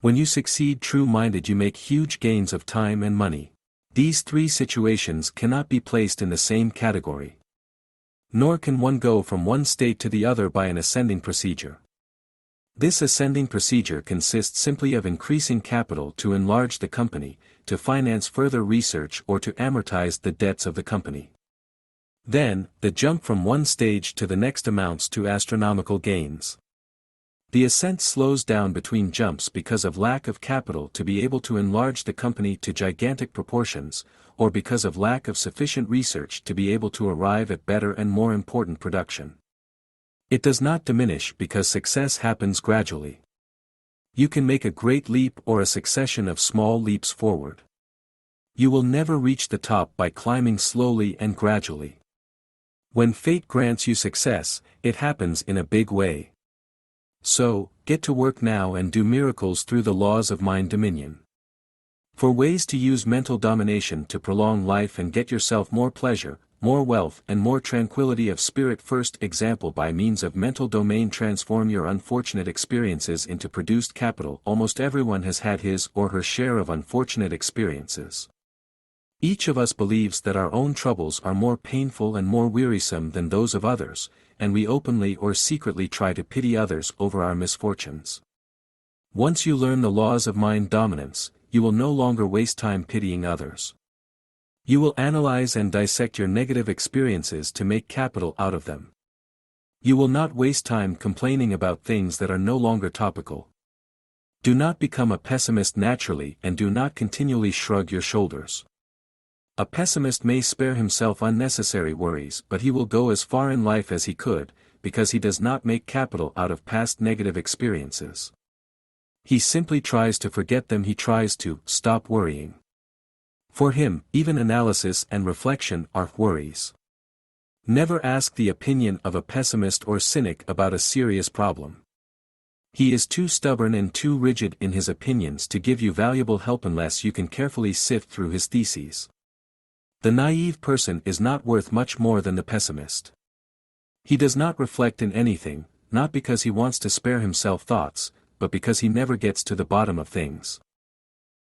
When you succeed true-minded you make huge gains of time and money. These 3 situations cannot be placed in the same category. Nor can one go from one state to the other by an ascending procedure. This ascending procedure consists simply of increasing capital to enlarge the company, to finance further research or to amortize the debts of the company. Then, the jump from one stage to the next amounts to astronomical gains. The ascent slows down between jumps because of lack of capital to be able to enlarge the company to gigantic proportions, or because of lack of sufficient research to be able to arrive at better and more important production. It does not diminish because success happens gradually. You can make a great leap or a succession of small leaps forward. You will never reach the top by climbing slowly and gradually. When fate grants you success, it happens in a big way. So, get to work now and do miracles through the laws of mind dominion. For ways to use mental domination to prolong life and get yourself more pleasure, more wealth and more tranquility of spirit. First example, by means of mental domain transform your unfortunate experiences into produced capital. Almost everyone has had his or her share of unfortunate experiences. Each of us believes that our own troubles are more painful and more wearisome than those of others, and we openly or secretly try to pity others over our misfortunes. Once you learn the laws of mind dominance, you will no longer waste time pitying others. You will analyze and dissect your negative experiences to make capital out of them. You will not waste time complaining about things that are no longer topical. Do not become a pessimist naturally and do not continually shrug your shoulders. A pessimist may spare himself unnecessary worries, but he will go as far in life as he could, because he does not make capital out of past negative experiences. He simply tries to forget them. He tries to stop worrying. For him, even analysis and reflection are worries. Never ask the opinion of a pessimist or cynic about a serious problem. He is too stubborn and too rigid in his opinions to give you valuable help unless you can carefully sift through his theses. The naive person is not worth much more than the pessimist. He does not reflect in anything, not because he wants to spare himself thoughts, but because he never gets to the bottom of things.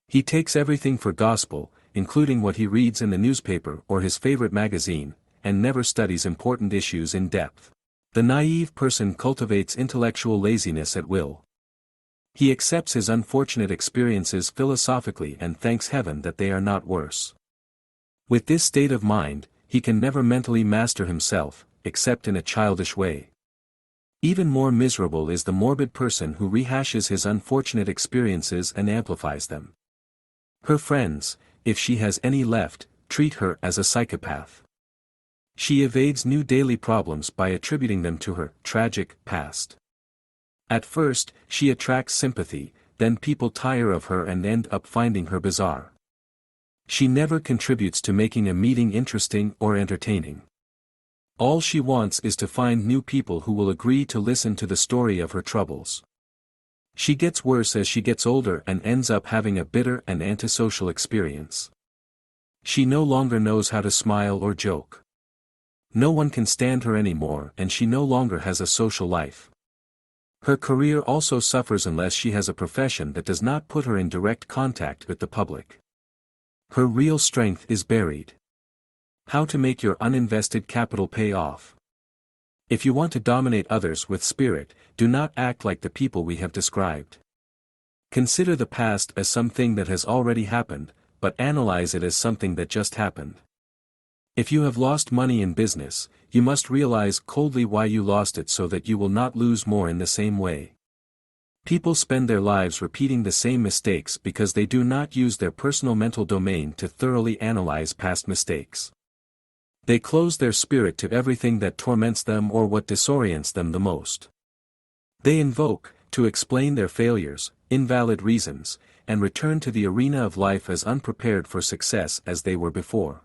He takes everything for gospel, including what he reads in the newspaper or his favorite magazine, and never studies important issues in depth. The naive person cultivates intellectual laziness at will. He accepts his unfortunate experiences philosophically and thanks heaven that they are not worse. With this state of mind, he can never mentally master himself, except in a childish way. Even more miserable is the morbid person who rehashes his unfortunate experiences and amplifies them. Her friends, if she has any left, treat her as a psychopath. She evades new daily problems by attributing them to her tragic past. At first, she attracts sympathy, then people tire of her and end up finding her bizarre. She never contributes to making a meeting interesting or entertaining. All she wants is to find new people who will agree to listen to the story of her troubles. She gets worse as she gets older and ends up having a bitter and antisocial experience. She no longer knows how to smile or joke. No one can stand her anymore and she no longer has a social life. Her career also suffers unless she has a profession that does not put her in direct contact with the public. Her real strength is buried. How to make your uninvested capital pay off. If you want to dominate others with spirit, do not act like the people we have described. Consider the past as something that has already happened, but analyze it as something that just happened. If you have lost money in business, you must realize coldly why you lost it so that you will not lose more in the same way. People spend their lives repeating the same mistakes because they do not use their personal mental domain to thoroughly analyze past mistakes. They close their spirit to everything that torments them or what disorients them the most. They invoke, to explain their failures, invalid reasons, and return to the arena of life as unprepared for success as they were before.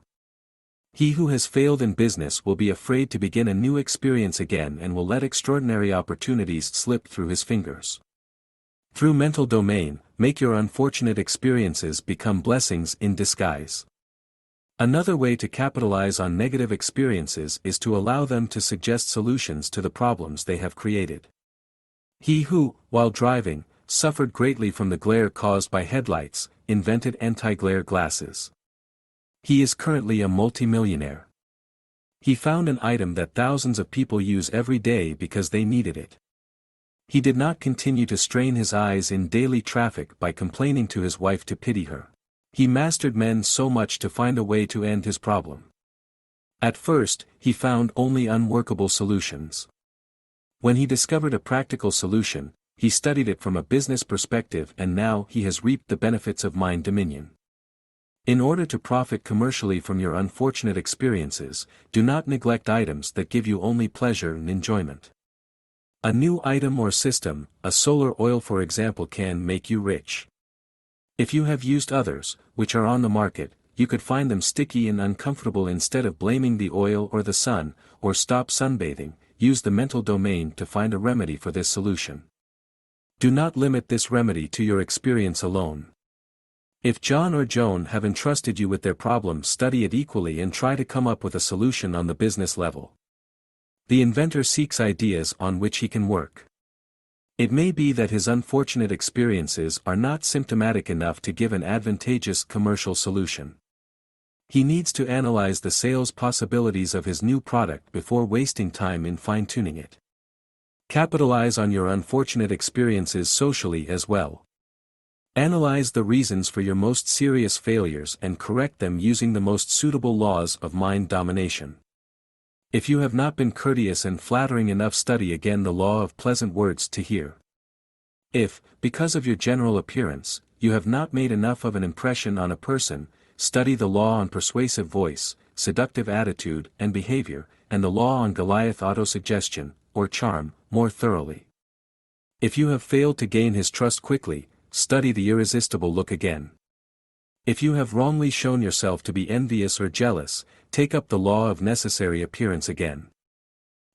He who has failed in business will be afraid to begin a new experience again and will let extraordinary opportunities slip through his fingers. Through mental domain, make your unfortunate experiences become blessings in disguise. Another way to capitalize on negative experiences is to allow them to suggest solutions to the problems they have created. He who, while driving, suffered greatly from the glare caused by headlights, invented anti-glare glasses. He is currently a multimillionaire. He found an item that thousands of people use every day because they needed it. He did not continue to strain his eyes in daily traffic by complaining to his wife to pity her. He mastered men so much to find a way to end his problem. At first, he found only unworkable solutions. When he discovered a practical solution, he studied it from a business perspective and now he has reaped the benefits of mind dominion. In order to profit commercially from your unfortunate experiences, do not neglect items that give you only pleasure and enjoyment. A new item or system, a solar oil for example, can make you rich. If you have used others, which are on the market, you could find them sticky and uncomfortable. Instead of blaming the oil or the sun, or stop sunbathing, use the mental domain to find a remedy for this solution. Do not limit this remedy to your experience alone. If John or Joan have entrusted you with their problem, study it equally and try to come up with a solution on the business level. The inventor seeks ideas on which he can work. It may be that his unfortunate experiences are not symptomatic enough to give an advantageous commercial solution. He needs to analyze the sales possibilities of his new product before wasting time in fine-tuning it. Capitalize on your unfortunate experiences socially as well. Analyze the reasons for your most serious failures and correct them using the most suitable laws of mind domination. If you have not been courteous and flattering enough, study again the law of pleasant words to hear. If, because of your general appearance, you have not made enough of an impression on a person, study the law on persuasive voice, seductive attitude and behavior, and the law on Goliath autosuggestion, or charm, more thoroughly. If you have failed to gain his trust quickly, study the irresistible look again. If you have wrongly shown yourself to be envious or jealous, take up the law of necessary appearance again.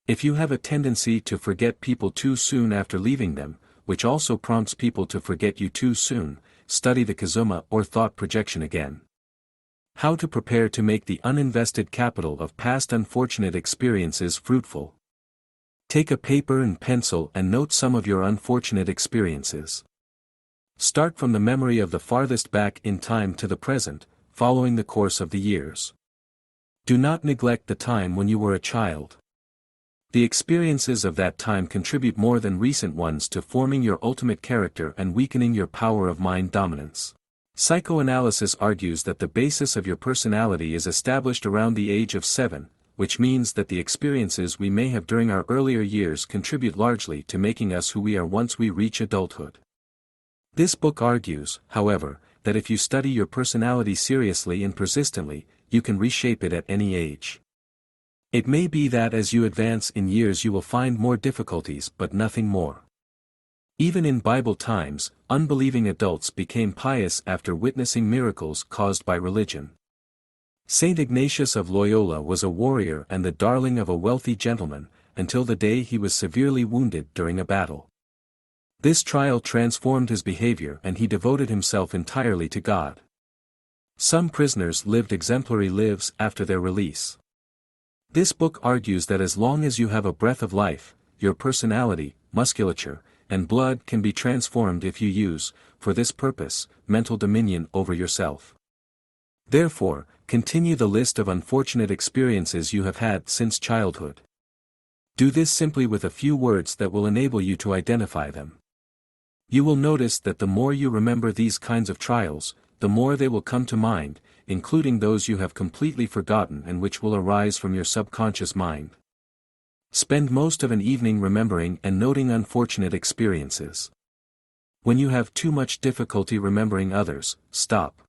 If you have a tendency to forget people too soon after leaving them, which also prompts people to forget you too soon, study the kazuma or thought projection again. How to prepare to make the uninvested capital of past unfortunate experiences fruitful. Take a paper and pencil and note some of your unfortunate experiences. Start from the memory of the farthest back in time to the present, following the course of the years. Do not neglect the time when you were a child. The experiences of that time contribute more than recent ones to forming your ultimate character and weakening your power of mind dominance. Psychoanalysis argues that the basis of your personality is established around the age of 7, which means that the experiences we may have during our earlier years contribute largely to making us who we are once we reach adulthood. This book argues, however, that if you study your personality seriously and persistently, you can reshape it at any age. It may be that as you advance in years you will find more difficulties but nothing more. Even in Bible times, unbelieving adults became pious after witnessing miracles caused by religion. Saint Ignatius of Loyola was a warrior and the darling of a wealthy gentleman, until the day he was severely wounded during a battle. This trial transformed his behavior and he devoted himself entirely to God. Some prisoners lived exemplary lives after their release. This book argues that as long as you have a breath of life, your personality, musculature, and blood can be transformed if you use, for this purpose, mental dominion over yourself. Therefore, continue the list of unfortunate experiences you have had since childhood. Do this simply with a few words that will enable you to identify them. You will notice that the more you remember these kinds of trials, the more they will come to mind, including those you have completely forgotten and which will arise from your subconscious mind. Spend most of an evening remembering and noting unfortunate experiences. When you have too much difficulty remembering others, stop.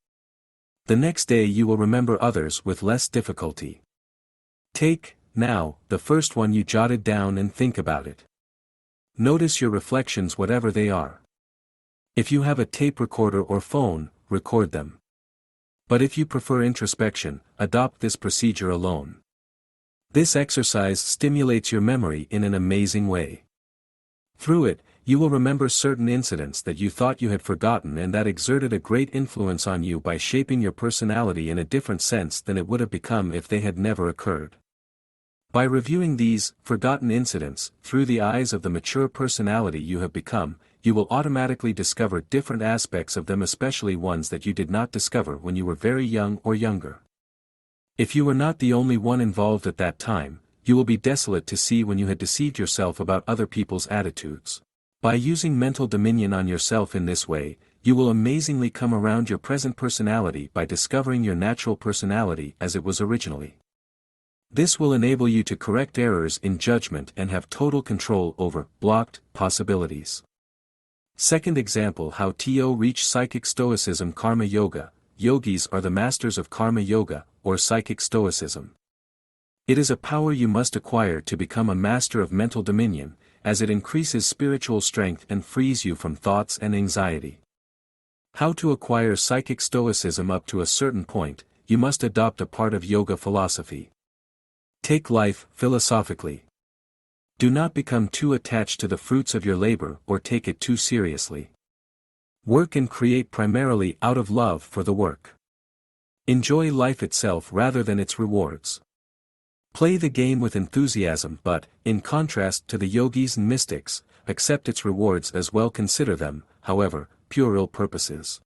The next day you will remember others with less difficulty. Take, now, the first one you jotted down and think about it. Notice your reflections whatever they are. If you have a tape recorder or phone, record them. But if you prefer introspection, adopt this procedure alone. This exercise stimulates your memory in an amazing way. Through it, you will remember certain incidents that you thought you had forgotten and that exerted a great influence on you by shaping your personality in a different sense than it would have become if they had never occurred. By reviewing these forgotten incidents through the eyes of the mature personality you have become, you will automatically discover different aspects of them, especially ones that you did not discover when you were very young or younger. If you were not the only one involved at that time, you will be desolate to see when you had deceived yourself about other people's attitudes. By using mental dominion on yourself in this way, you will amazingly come around your present personality by discovering your natural personality as it was originally. This will enable you to correct errors in judgment and have total control over blocked possibilities. Second example: how to reach psychic stoicism. Karma yoga. Yogis are the masters of karma yoga, or psychic stoicism. It is a power you must acquire to become a master of mental dominion, as it increases spiritual strength and frees you from thoughts and anxiety. How to acquire psychic stoicism? Up to a certain point, you must adopt a part of yoga philosophy. Take life philosophically. Do not become too attached to the fruits of your labor or take it too seriously. Work and create primarily out of love for the work. Enjoy life itself rather than its rewards. Play the game with enthusiasm, but, in contrast to the yogis and mystics, accept its rewards as well. Consider them, however, puerile purposes.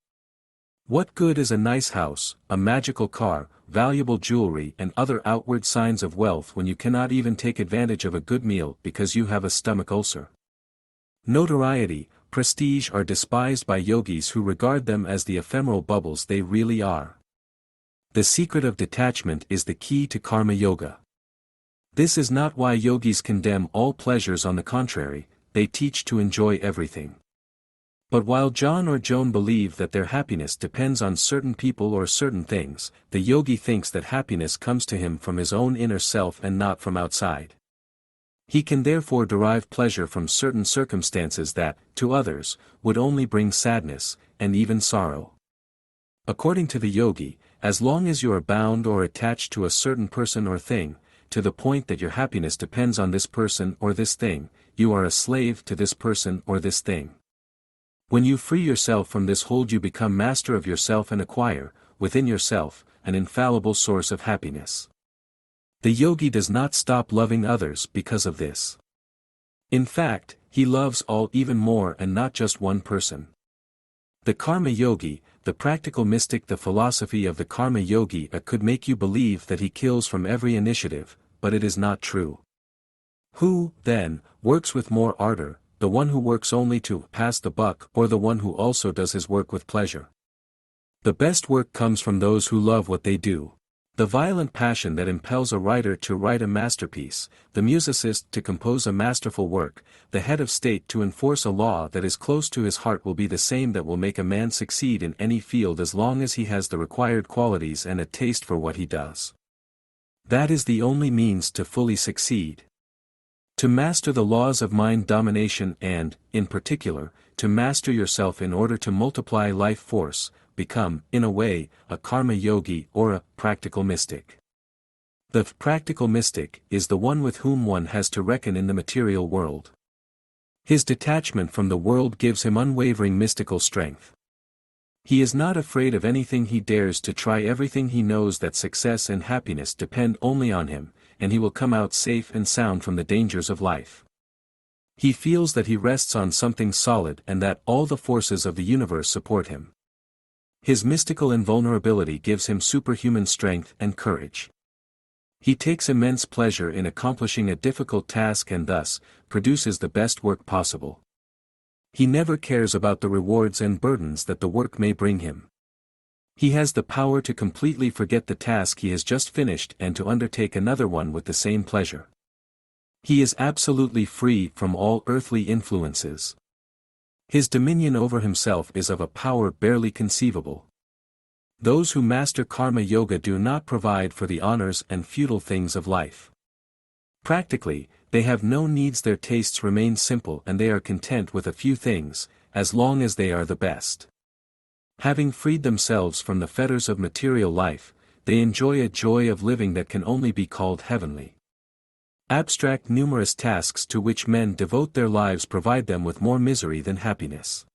What good is a nice house, a magical car, valuable jewelry and other outward signs of wealth when you cannot even take advantage of a good meal because you have a stomach ulcer? Notoriety, prestige are despised by yogis who regard them as the ephemeral bubbles they really are. The secret of detachment is the key to karma yoga. This is not why yogis condemn all pleasures. On the contrary, they teach to enjoy everything. But while John or Joan believe that their happiness depends on certain people or certain things, the yogi thinks that happiness comes to him from his own inner self and not from outside. He can therefore derive pleasure from certain circumstances that, to others, would only bring sadness, and even sorrow. According to the yogi, as long as you are bound or attached to a certain person or thing, to the point that your happiness depends on this person or this thing, you are a slave to this person or this thing. When you free yourself from this hold, you become master of yourself and acquire, within yourself, an infallible source of happiness. The yogi does not stop loving others because of this. In fact, he loves all even more and not just one person. The Karma Yogi, the practical mystic. The philosophy of the Karma Yogi could make you believe that he kills from every initiative, but it is not true. Who, then, works with more ardor, the one who works only to pass the buck or the one who also does his work with pleasure? The best work comes from those who love what they do. The violent passion that impels a writer to write a masterpiece, the musicist to compose a masterful work, the head of state to enforce a law that is close to his heart will be the same that will make a man succeed in any field as long as he has the required qualities and a taste for what he does. That is the only means to fully succeed. To master the laws of mind domination and, in particular, to master yourself in order to multiply life force, become, in a way, a karma yogi or a practical mystic. The practical mystic is the one with whom one has to reckon in the material world. His detachment from the world gives him unwavering mystical strength. He is not afraid of anything. He dares to try everything. He knows that success and happiness depend only on him, and he will come out safe and sound from the dangers of life. He feels that he rests on something solid and that all the forces of the universe support him. His mystical invulnerability gives him superhuman strength and courage. He takes immense pleasure in accomplishing a difficult task and thus, produces the best work possible. He never cares about the rewards and burdens that the work may bring him. He has the power to completely forget the task he has just finished and to undertake another one with the same pleasure. He is absolutely free from all earthly influences. His dominion over himself is of a power barely conceivable. Those who master karma yoga do not provide for the honors and futile things of life. Practically, they have no needs. Their tastes remain simple and they are content with a few things, as long as they are the best. Having freed themselves from the fetters of material life, they enjoy a joy of living that can only be called heavenly. Abstract numerous tasks to which men devote their lives provide them with more misery than happiness.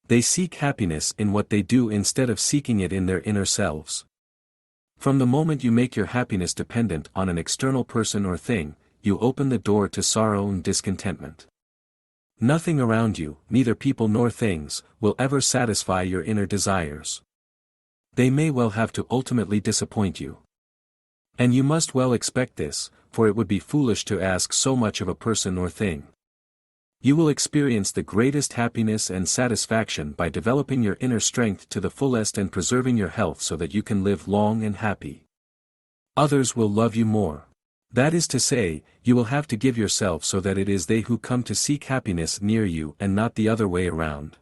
They seek happiness in what they do instead of seeking it in their inner selves. From the moment you make your happiness dependent on an external person or thing, you open the door to sorrow and discontentment. Nothing around you, neither people nor things, will ever satisfy your inner desires. They may well have to ultimately disappoint you. And you must well expect this, for it would be foolish to ask so much of a person or thing. You will experience the greatest happiness and satisfaction by developing your inner strength to the fullest and preserving your health so that you can live long and happy. Others will love you more. That is to say, you will have to give yourself so that it is they who come to seek happiness near you and not the other way around.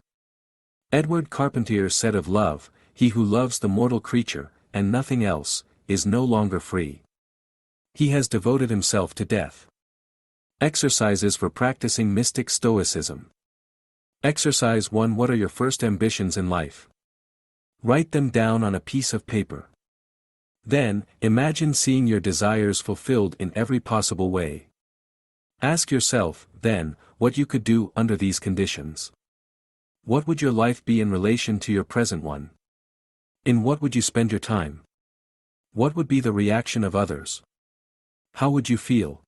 Edward Carpentier said of love, "He who loves the mortal creature, and nothing else, is no longer free. He has devoted himself to death." Exercises for practicing mystic stoicism. Exercise 1. What are your first ambitions in life? Write them down on a piece of paper. Then, imagine seeing your desires fulfilled in every possible way. Ask yourself, then, what you could do under these conditions. What would your life be in relation to your present one? In what would you spend your time? What would be the reaction of others? How would you feel?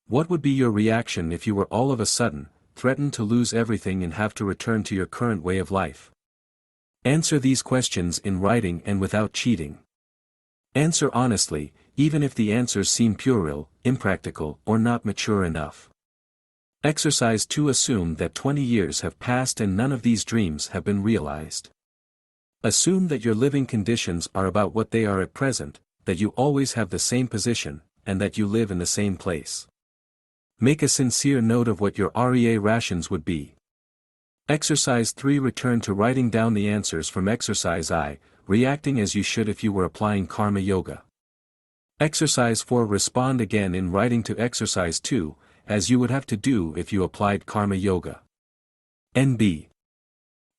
What would be your reaction if you were all of a sudden, threatened to lose everything and have to return to your current way of life? Answer these questions in writing and without cheating. Answer honestly, even if the answers seem puerile, impractical, or not mature enough. Exercise 2. Assume that 20 years have passed and none of these dreams have been realized. Assume that your living conditions are about what they are at present, that you always have the same position, and that you live in the same place. Make a sincere note of what your REA rations would be. Exercise 3. Return to writing down the answers from exercise I, reacting as you should if you were applying karma yoga. Exercise 4. Respond again in writing to exercise 2, as you would have to do if you applied karma yoga. NB.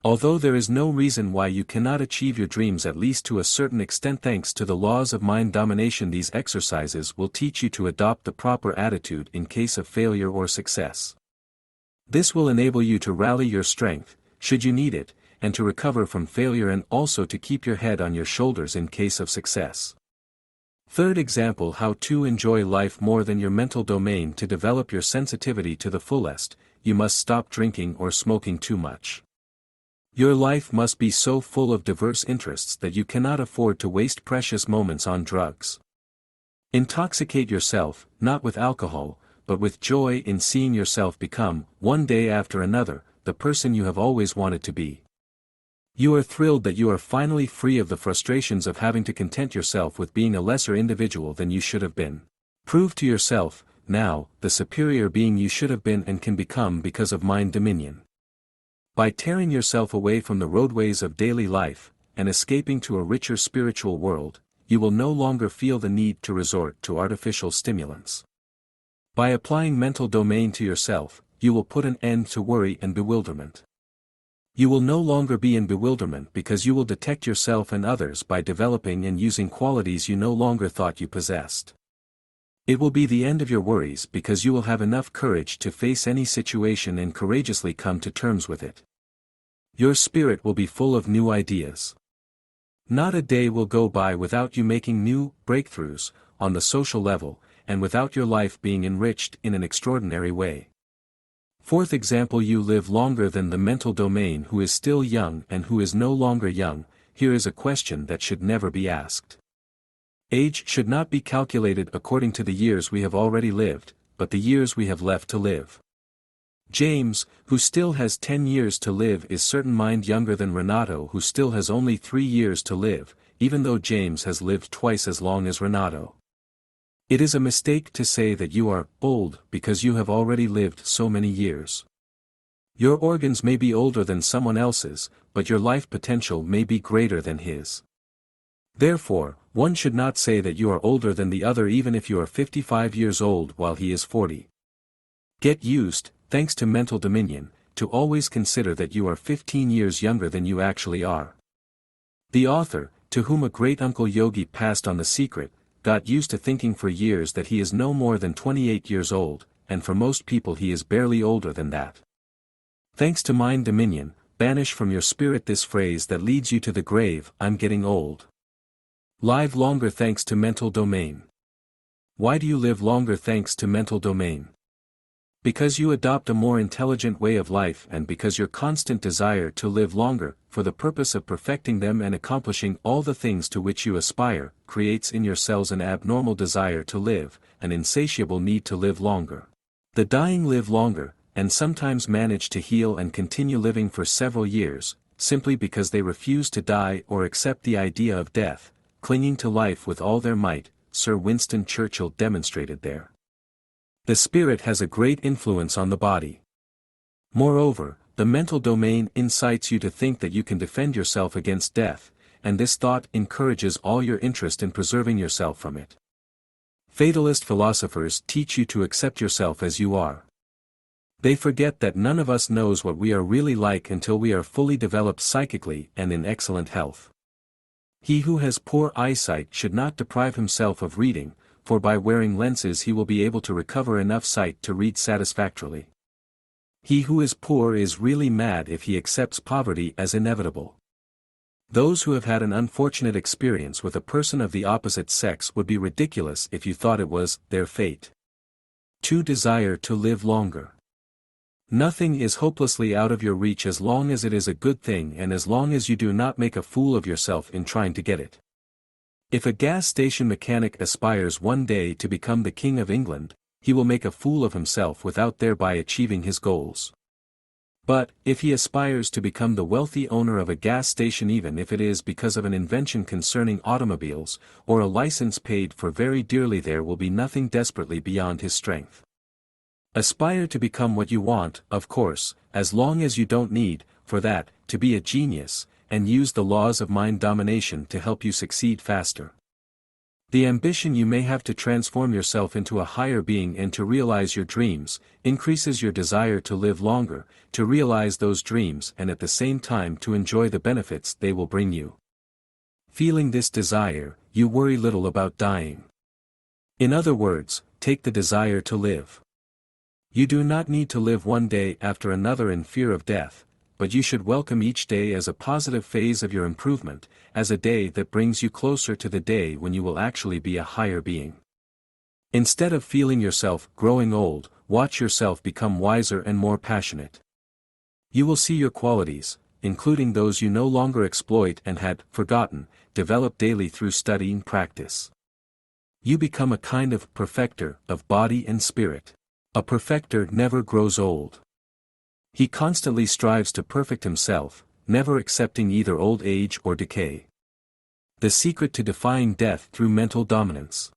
Although there is no reason why you cannot achieve your dreams at least to a certain extent thanks to the laws of mind domination, these exercises will teach you to adopt the proper attitude in case of failure or success. This will enable you to rally your strength, should you need it, and to recover from failure and also to keep your head on your shoulders in case of success. Third example: how to enjoy life more than your mental domain. To develop your sensitivity to the fullest, you must stop drinking or smoking too much. Your life must be so full of diverse interests that you cannot afford to waste precious moments on drugs. Intoxicate yourself, not with alcohol, but with joy in seeing yourself become, one day after another, the person you have always wanted to be. You are thrilled that you are finally free of the frustrations of having to content yourself with being a lesser individual than you should have been. Prove to yourself, now, the superior being you should have been and can become because of mind dominion. By tearing yourself away from the roadways of daily life, and escaping to a richer spiritual world, you will no longer feel the need to resort to artificial stimulants. By applying mental domain to yourself, you will put an end to worry and bewilderment. You will no longer be in bewilderment because you will detect yourself and others by developing and using qualities you no longer thought you possessed. It will be the end of your worries because you will have enough courage to face any situation and courageously come to terms with it. Your spirit will be full of new ideas. Not a day will go by without you making new breakthroughs on the social level, and without your life being enriched in an extraordinary way. Fourth example: you live longer than the mental domain who is still young and who is no longer young. Here is a question that should never be asked. Age should not be calculated according to the years we have already lived, but the years we have left to live. James, who still has 10 years to live, is certain mind younger than Renato, who still has only 3 years to live, even though James has lived twice as long as Renato. It is a mistake to say that you are old because you have already lived so many years. Your organs may be older than someone else's, but your life potential may be greater than his. Therefore, one should not say that you are older than the other even if you are 55 years old while he is 40. Get used, thanks to mental dominion, to always consider that you are 15 years younger than you actually are. The author, to whom a great-uncle Yogi passed on the secret, got used to thinking for years that he is no more than 28 years old, and for most people he is barely older than that. Thanks to mind dominion, banish from your spirit this phrase that leads you to the grave: I'm getting old. Live longer thanks to mental domain. Why do you live longer thanks to mental domain? Because you adopt a more intelligent way of life, and because your constant desire to live longer, for the purpose of perfecting them and accomplishing all the things to which you aspire, creates in your cells an abnormal desire to live, an insatiable need to live longer. The dying live longer, and sometimes manage to heal and continue living for several years, simply because they refuse to die or accept the idea of death, clinging to life with all their might. Sir Winston Churchill demonstrated there. The spirit has a great influence on the body. Moreover, the mental domain incites you to think that you can defend yourself against death, and this thought encourages all your interest in preserving yourself from it. Fatalist philosophers teach you to accept yourself as you are. They forget that none of us knows what we are really like until we are fully developed psychically and in excellent health. He who has poor eyesight should not deprive himself of reading, for by wearing lenses he will be able to recover enough sight to read satisfactorily. He who is poor is really mad if he accepts poverty as inevitable. Those who have had an unfortunate experience with a person of the opposite sex would be ridiculous if you thought it was their fate. 2. Desire to live longer. Nothing is hopelessly out of your reach as long as it is a good thing and as long as you do not make a fool of yourself in trying to get it. If a gas station mechanic aspires one day to become the King of England, he will make a fool of himself without thereby achieving his goals. But, if he aspires to become the wealthy owner of a gas station, even if it is because of an invention concerning automobiles, or a license paid for very dearly, there will be nothing desperately beyond his strength. Aspire to become what you want, of course, as long as you don't need, for that, to be a genius, and use the laws of mind domination to help you succeed faster. The ambition you may have to transform yourself into a higher being and to realize your dreams, increases your desire to live longer, to realize those dreams and at the same time to enjoy the benefits they will bring you. Feeling this desire, you worry little about dying. In other words, take the desire to live. You do not need to live one day after another in fear of death, but you should welcome each day as a positive phase of your improvement, as a day that brings you closer to the day when you will actually be a higher being. Instead of feeling yourself growing old, watch yourself become wiser and more passionate. You will see your qualities, including those you no longer exploit and had forgotten, develop daily through studying practice. You become a kind of perfecter of body and spirit. A perfecter never grows old. He constantly strives to perfect himself, never accepting either old age or decay. The secret to defying death through mental dominance.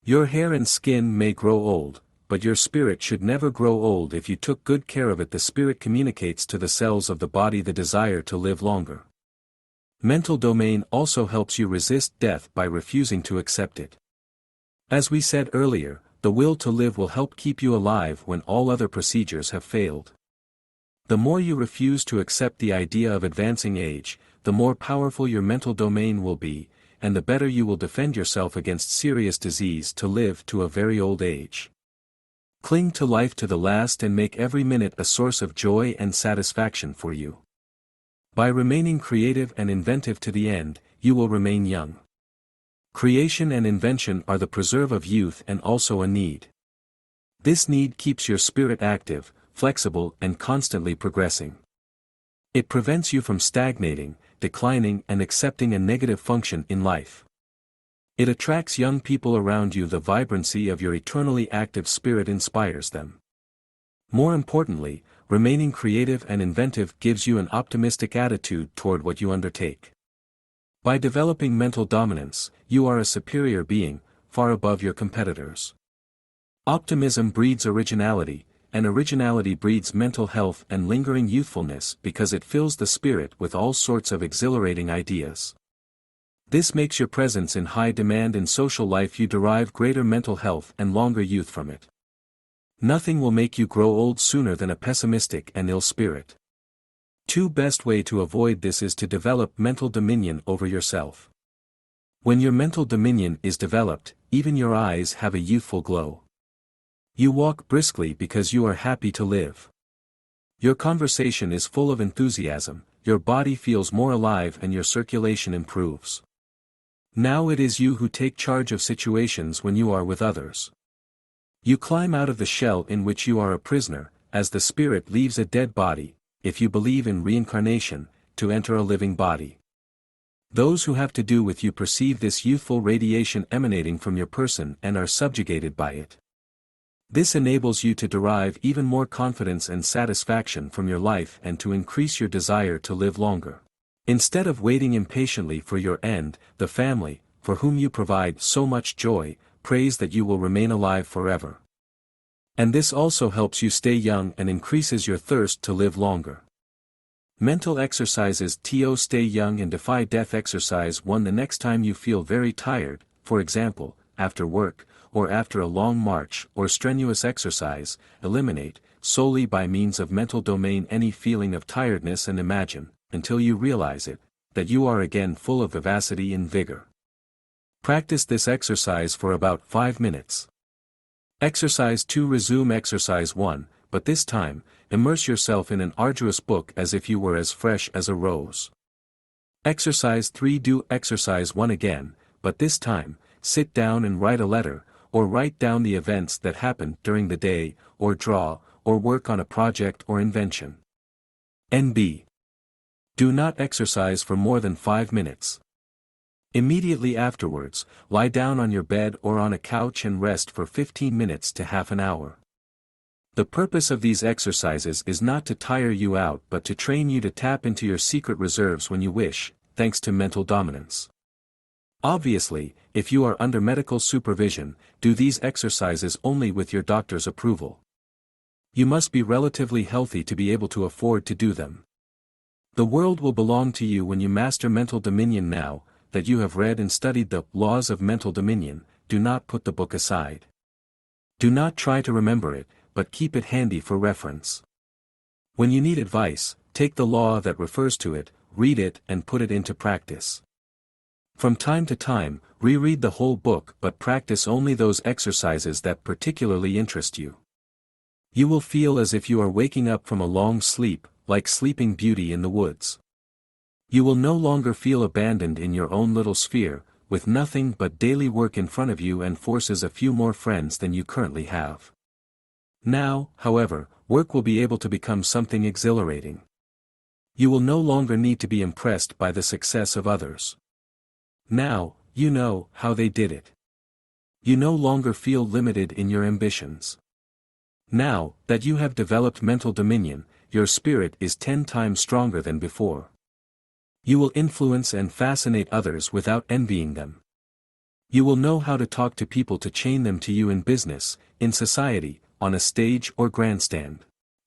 Your hair and skin may grow old, but your spirit should never grow old if you took good care of it. The spirit communicates to the cells of the body the desire to live longer. Mental domain also helps you resist death by refusing to accept it. As we said earlier, the will to live will help keep you alive when all other procedures have failed. The more you refuse to accept the idea of advancing age, the more powerful your mental domain will be, and the better you will defend yourself against serious disease to live to a very old age. Cling to life to the last and make every minute a source of joy and satisfaction for you. By remaining creative and inventive to the end, you will remain young. Creation and invention are the preserve of youth and also a need. This need keeps your spirit active, flexible and constantly progressing. It prevents you from stagnating, declining and accepting a negative function in life. It attracts young people around you. The vibrancy of your eternally active spirit inspires them. More importantly, remaining creative and inventive gives you an optimistic attitude toward what you undertake. By developing mental dominance, you are a superior being, far above your competitors. Optimism breeds originality, and originality breeds mental health and lingering youthfulness because it fills the spirit with all sorts of exhilarating ideas. This makes your presence in high demand in social life. You derive greater mental health and longer youth from it. Nothing will make you grow old sooner than a pessimistic and ill spirit. Two best way to avoid this is to develop mental dominion over yourself. When your mental dominion is developed, even your eyes have a youthful glow. You walk briskly because you are happy to live. Your conversation is full of enthusiasm, your body feels more alive and your circulation improves. Now it is you who take charge of situations when you are with others. You climb out of the shell in which you are a prisoner, as the spirit leaves a dead body, if you believe in reincarnation, to enter a living body. Those who have to do with you perceive this youthful radiation emanating from your person and are subjugated by it. This enables you to derive even more confidence and satisfaction from your life and to increase your desire to live longer. Instead of waiting impatiently for your end, the family, for whom you provide so much joy, prays that you will remain alive forever. And this also helps you stay young and increases your thirst to live longer. Mental exercises to stay young and defy death. Exercise 1. The next time you feel very tired, for example, after work, or after a long march or strenuous exercise, eliminate, solely by means of mental domain, any feeling of tiredness and imagine, until you realize it, that you are again full of vivacity and vigor. Practice this exercise for about 5 minutes. Exercise 2. Resume exercise 1, but this time, immerse yourself in an arduous book as if you were as fresh as a rose. Exercise 3. Do exercise 1 again, but this time, sit down and write a letter, or write down the events that happened during the day, or draw, or work on a project or invention. NB. Do not exercise for more than 5 minutes. Immediately afterwards, lie down on your bed or on a couch and rest for 15 minutes to half an hour. The purpose of these exercises is not to tire you out but to train you to tap into your secret reserves when you wish, thanks to mental dominance. Obviously, if you are under medical supervision, do these exercises only with your doctor's approval. You must be relatively healthy to be able to afford to do them. The world will belong to you when you master mental dominion. Now that you have read and studied the laws of mental dominion, do not put the book aside. Do not try to remember it, but keep it handy for reference. When you need advice, take the law that refers to it, read it and put it into practice. From time to time, reread the whole book but practice only those exercises that particularly interest you. You will feel as if you are waking up from a long sleep, like Sleeping Beauty in the woods. You will no longer feel abandoned in your own little sphere, with nothing but daily work in front of you and forces a few more friends than you currently have. Now, however, work will be able to become something exhilarating. You will no longer need to be impressed by the success of others. Now, you know how they did it. You no longer feel limited in your ambitions. Now that you have developed mental dominion, your spirit is 10 times stronger than before. You will influence and fascinate others without envying them. You will know how to talk to people to chain them to you in business, in society, on a stage or grandstand.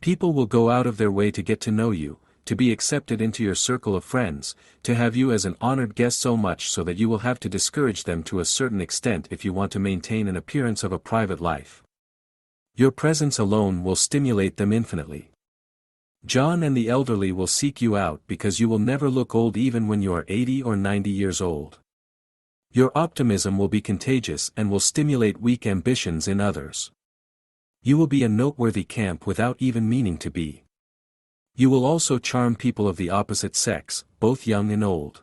People will go out of their way to get to know you, to be accepted into your circle of friends, to have you as an honored guest, so much so that you will have to discourage them to a certain extent if you want to maintain an appearance of a private life. Your presence alone will stimulate them infinitely. John and the elderly will seek you out because you will never look old even when you are 80 or 90 years old. Your optimism will be contagious and will stimulate weak ambitions in others. You will be a noteworthy camp without even meaning to be. You will also charm people of the opposite sex, both young and old.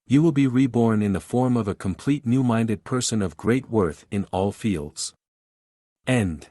You will be reborn in the form of a complete new-minded person of great worth in all fields. End.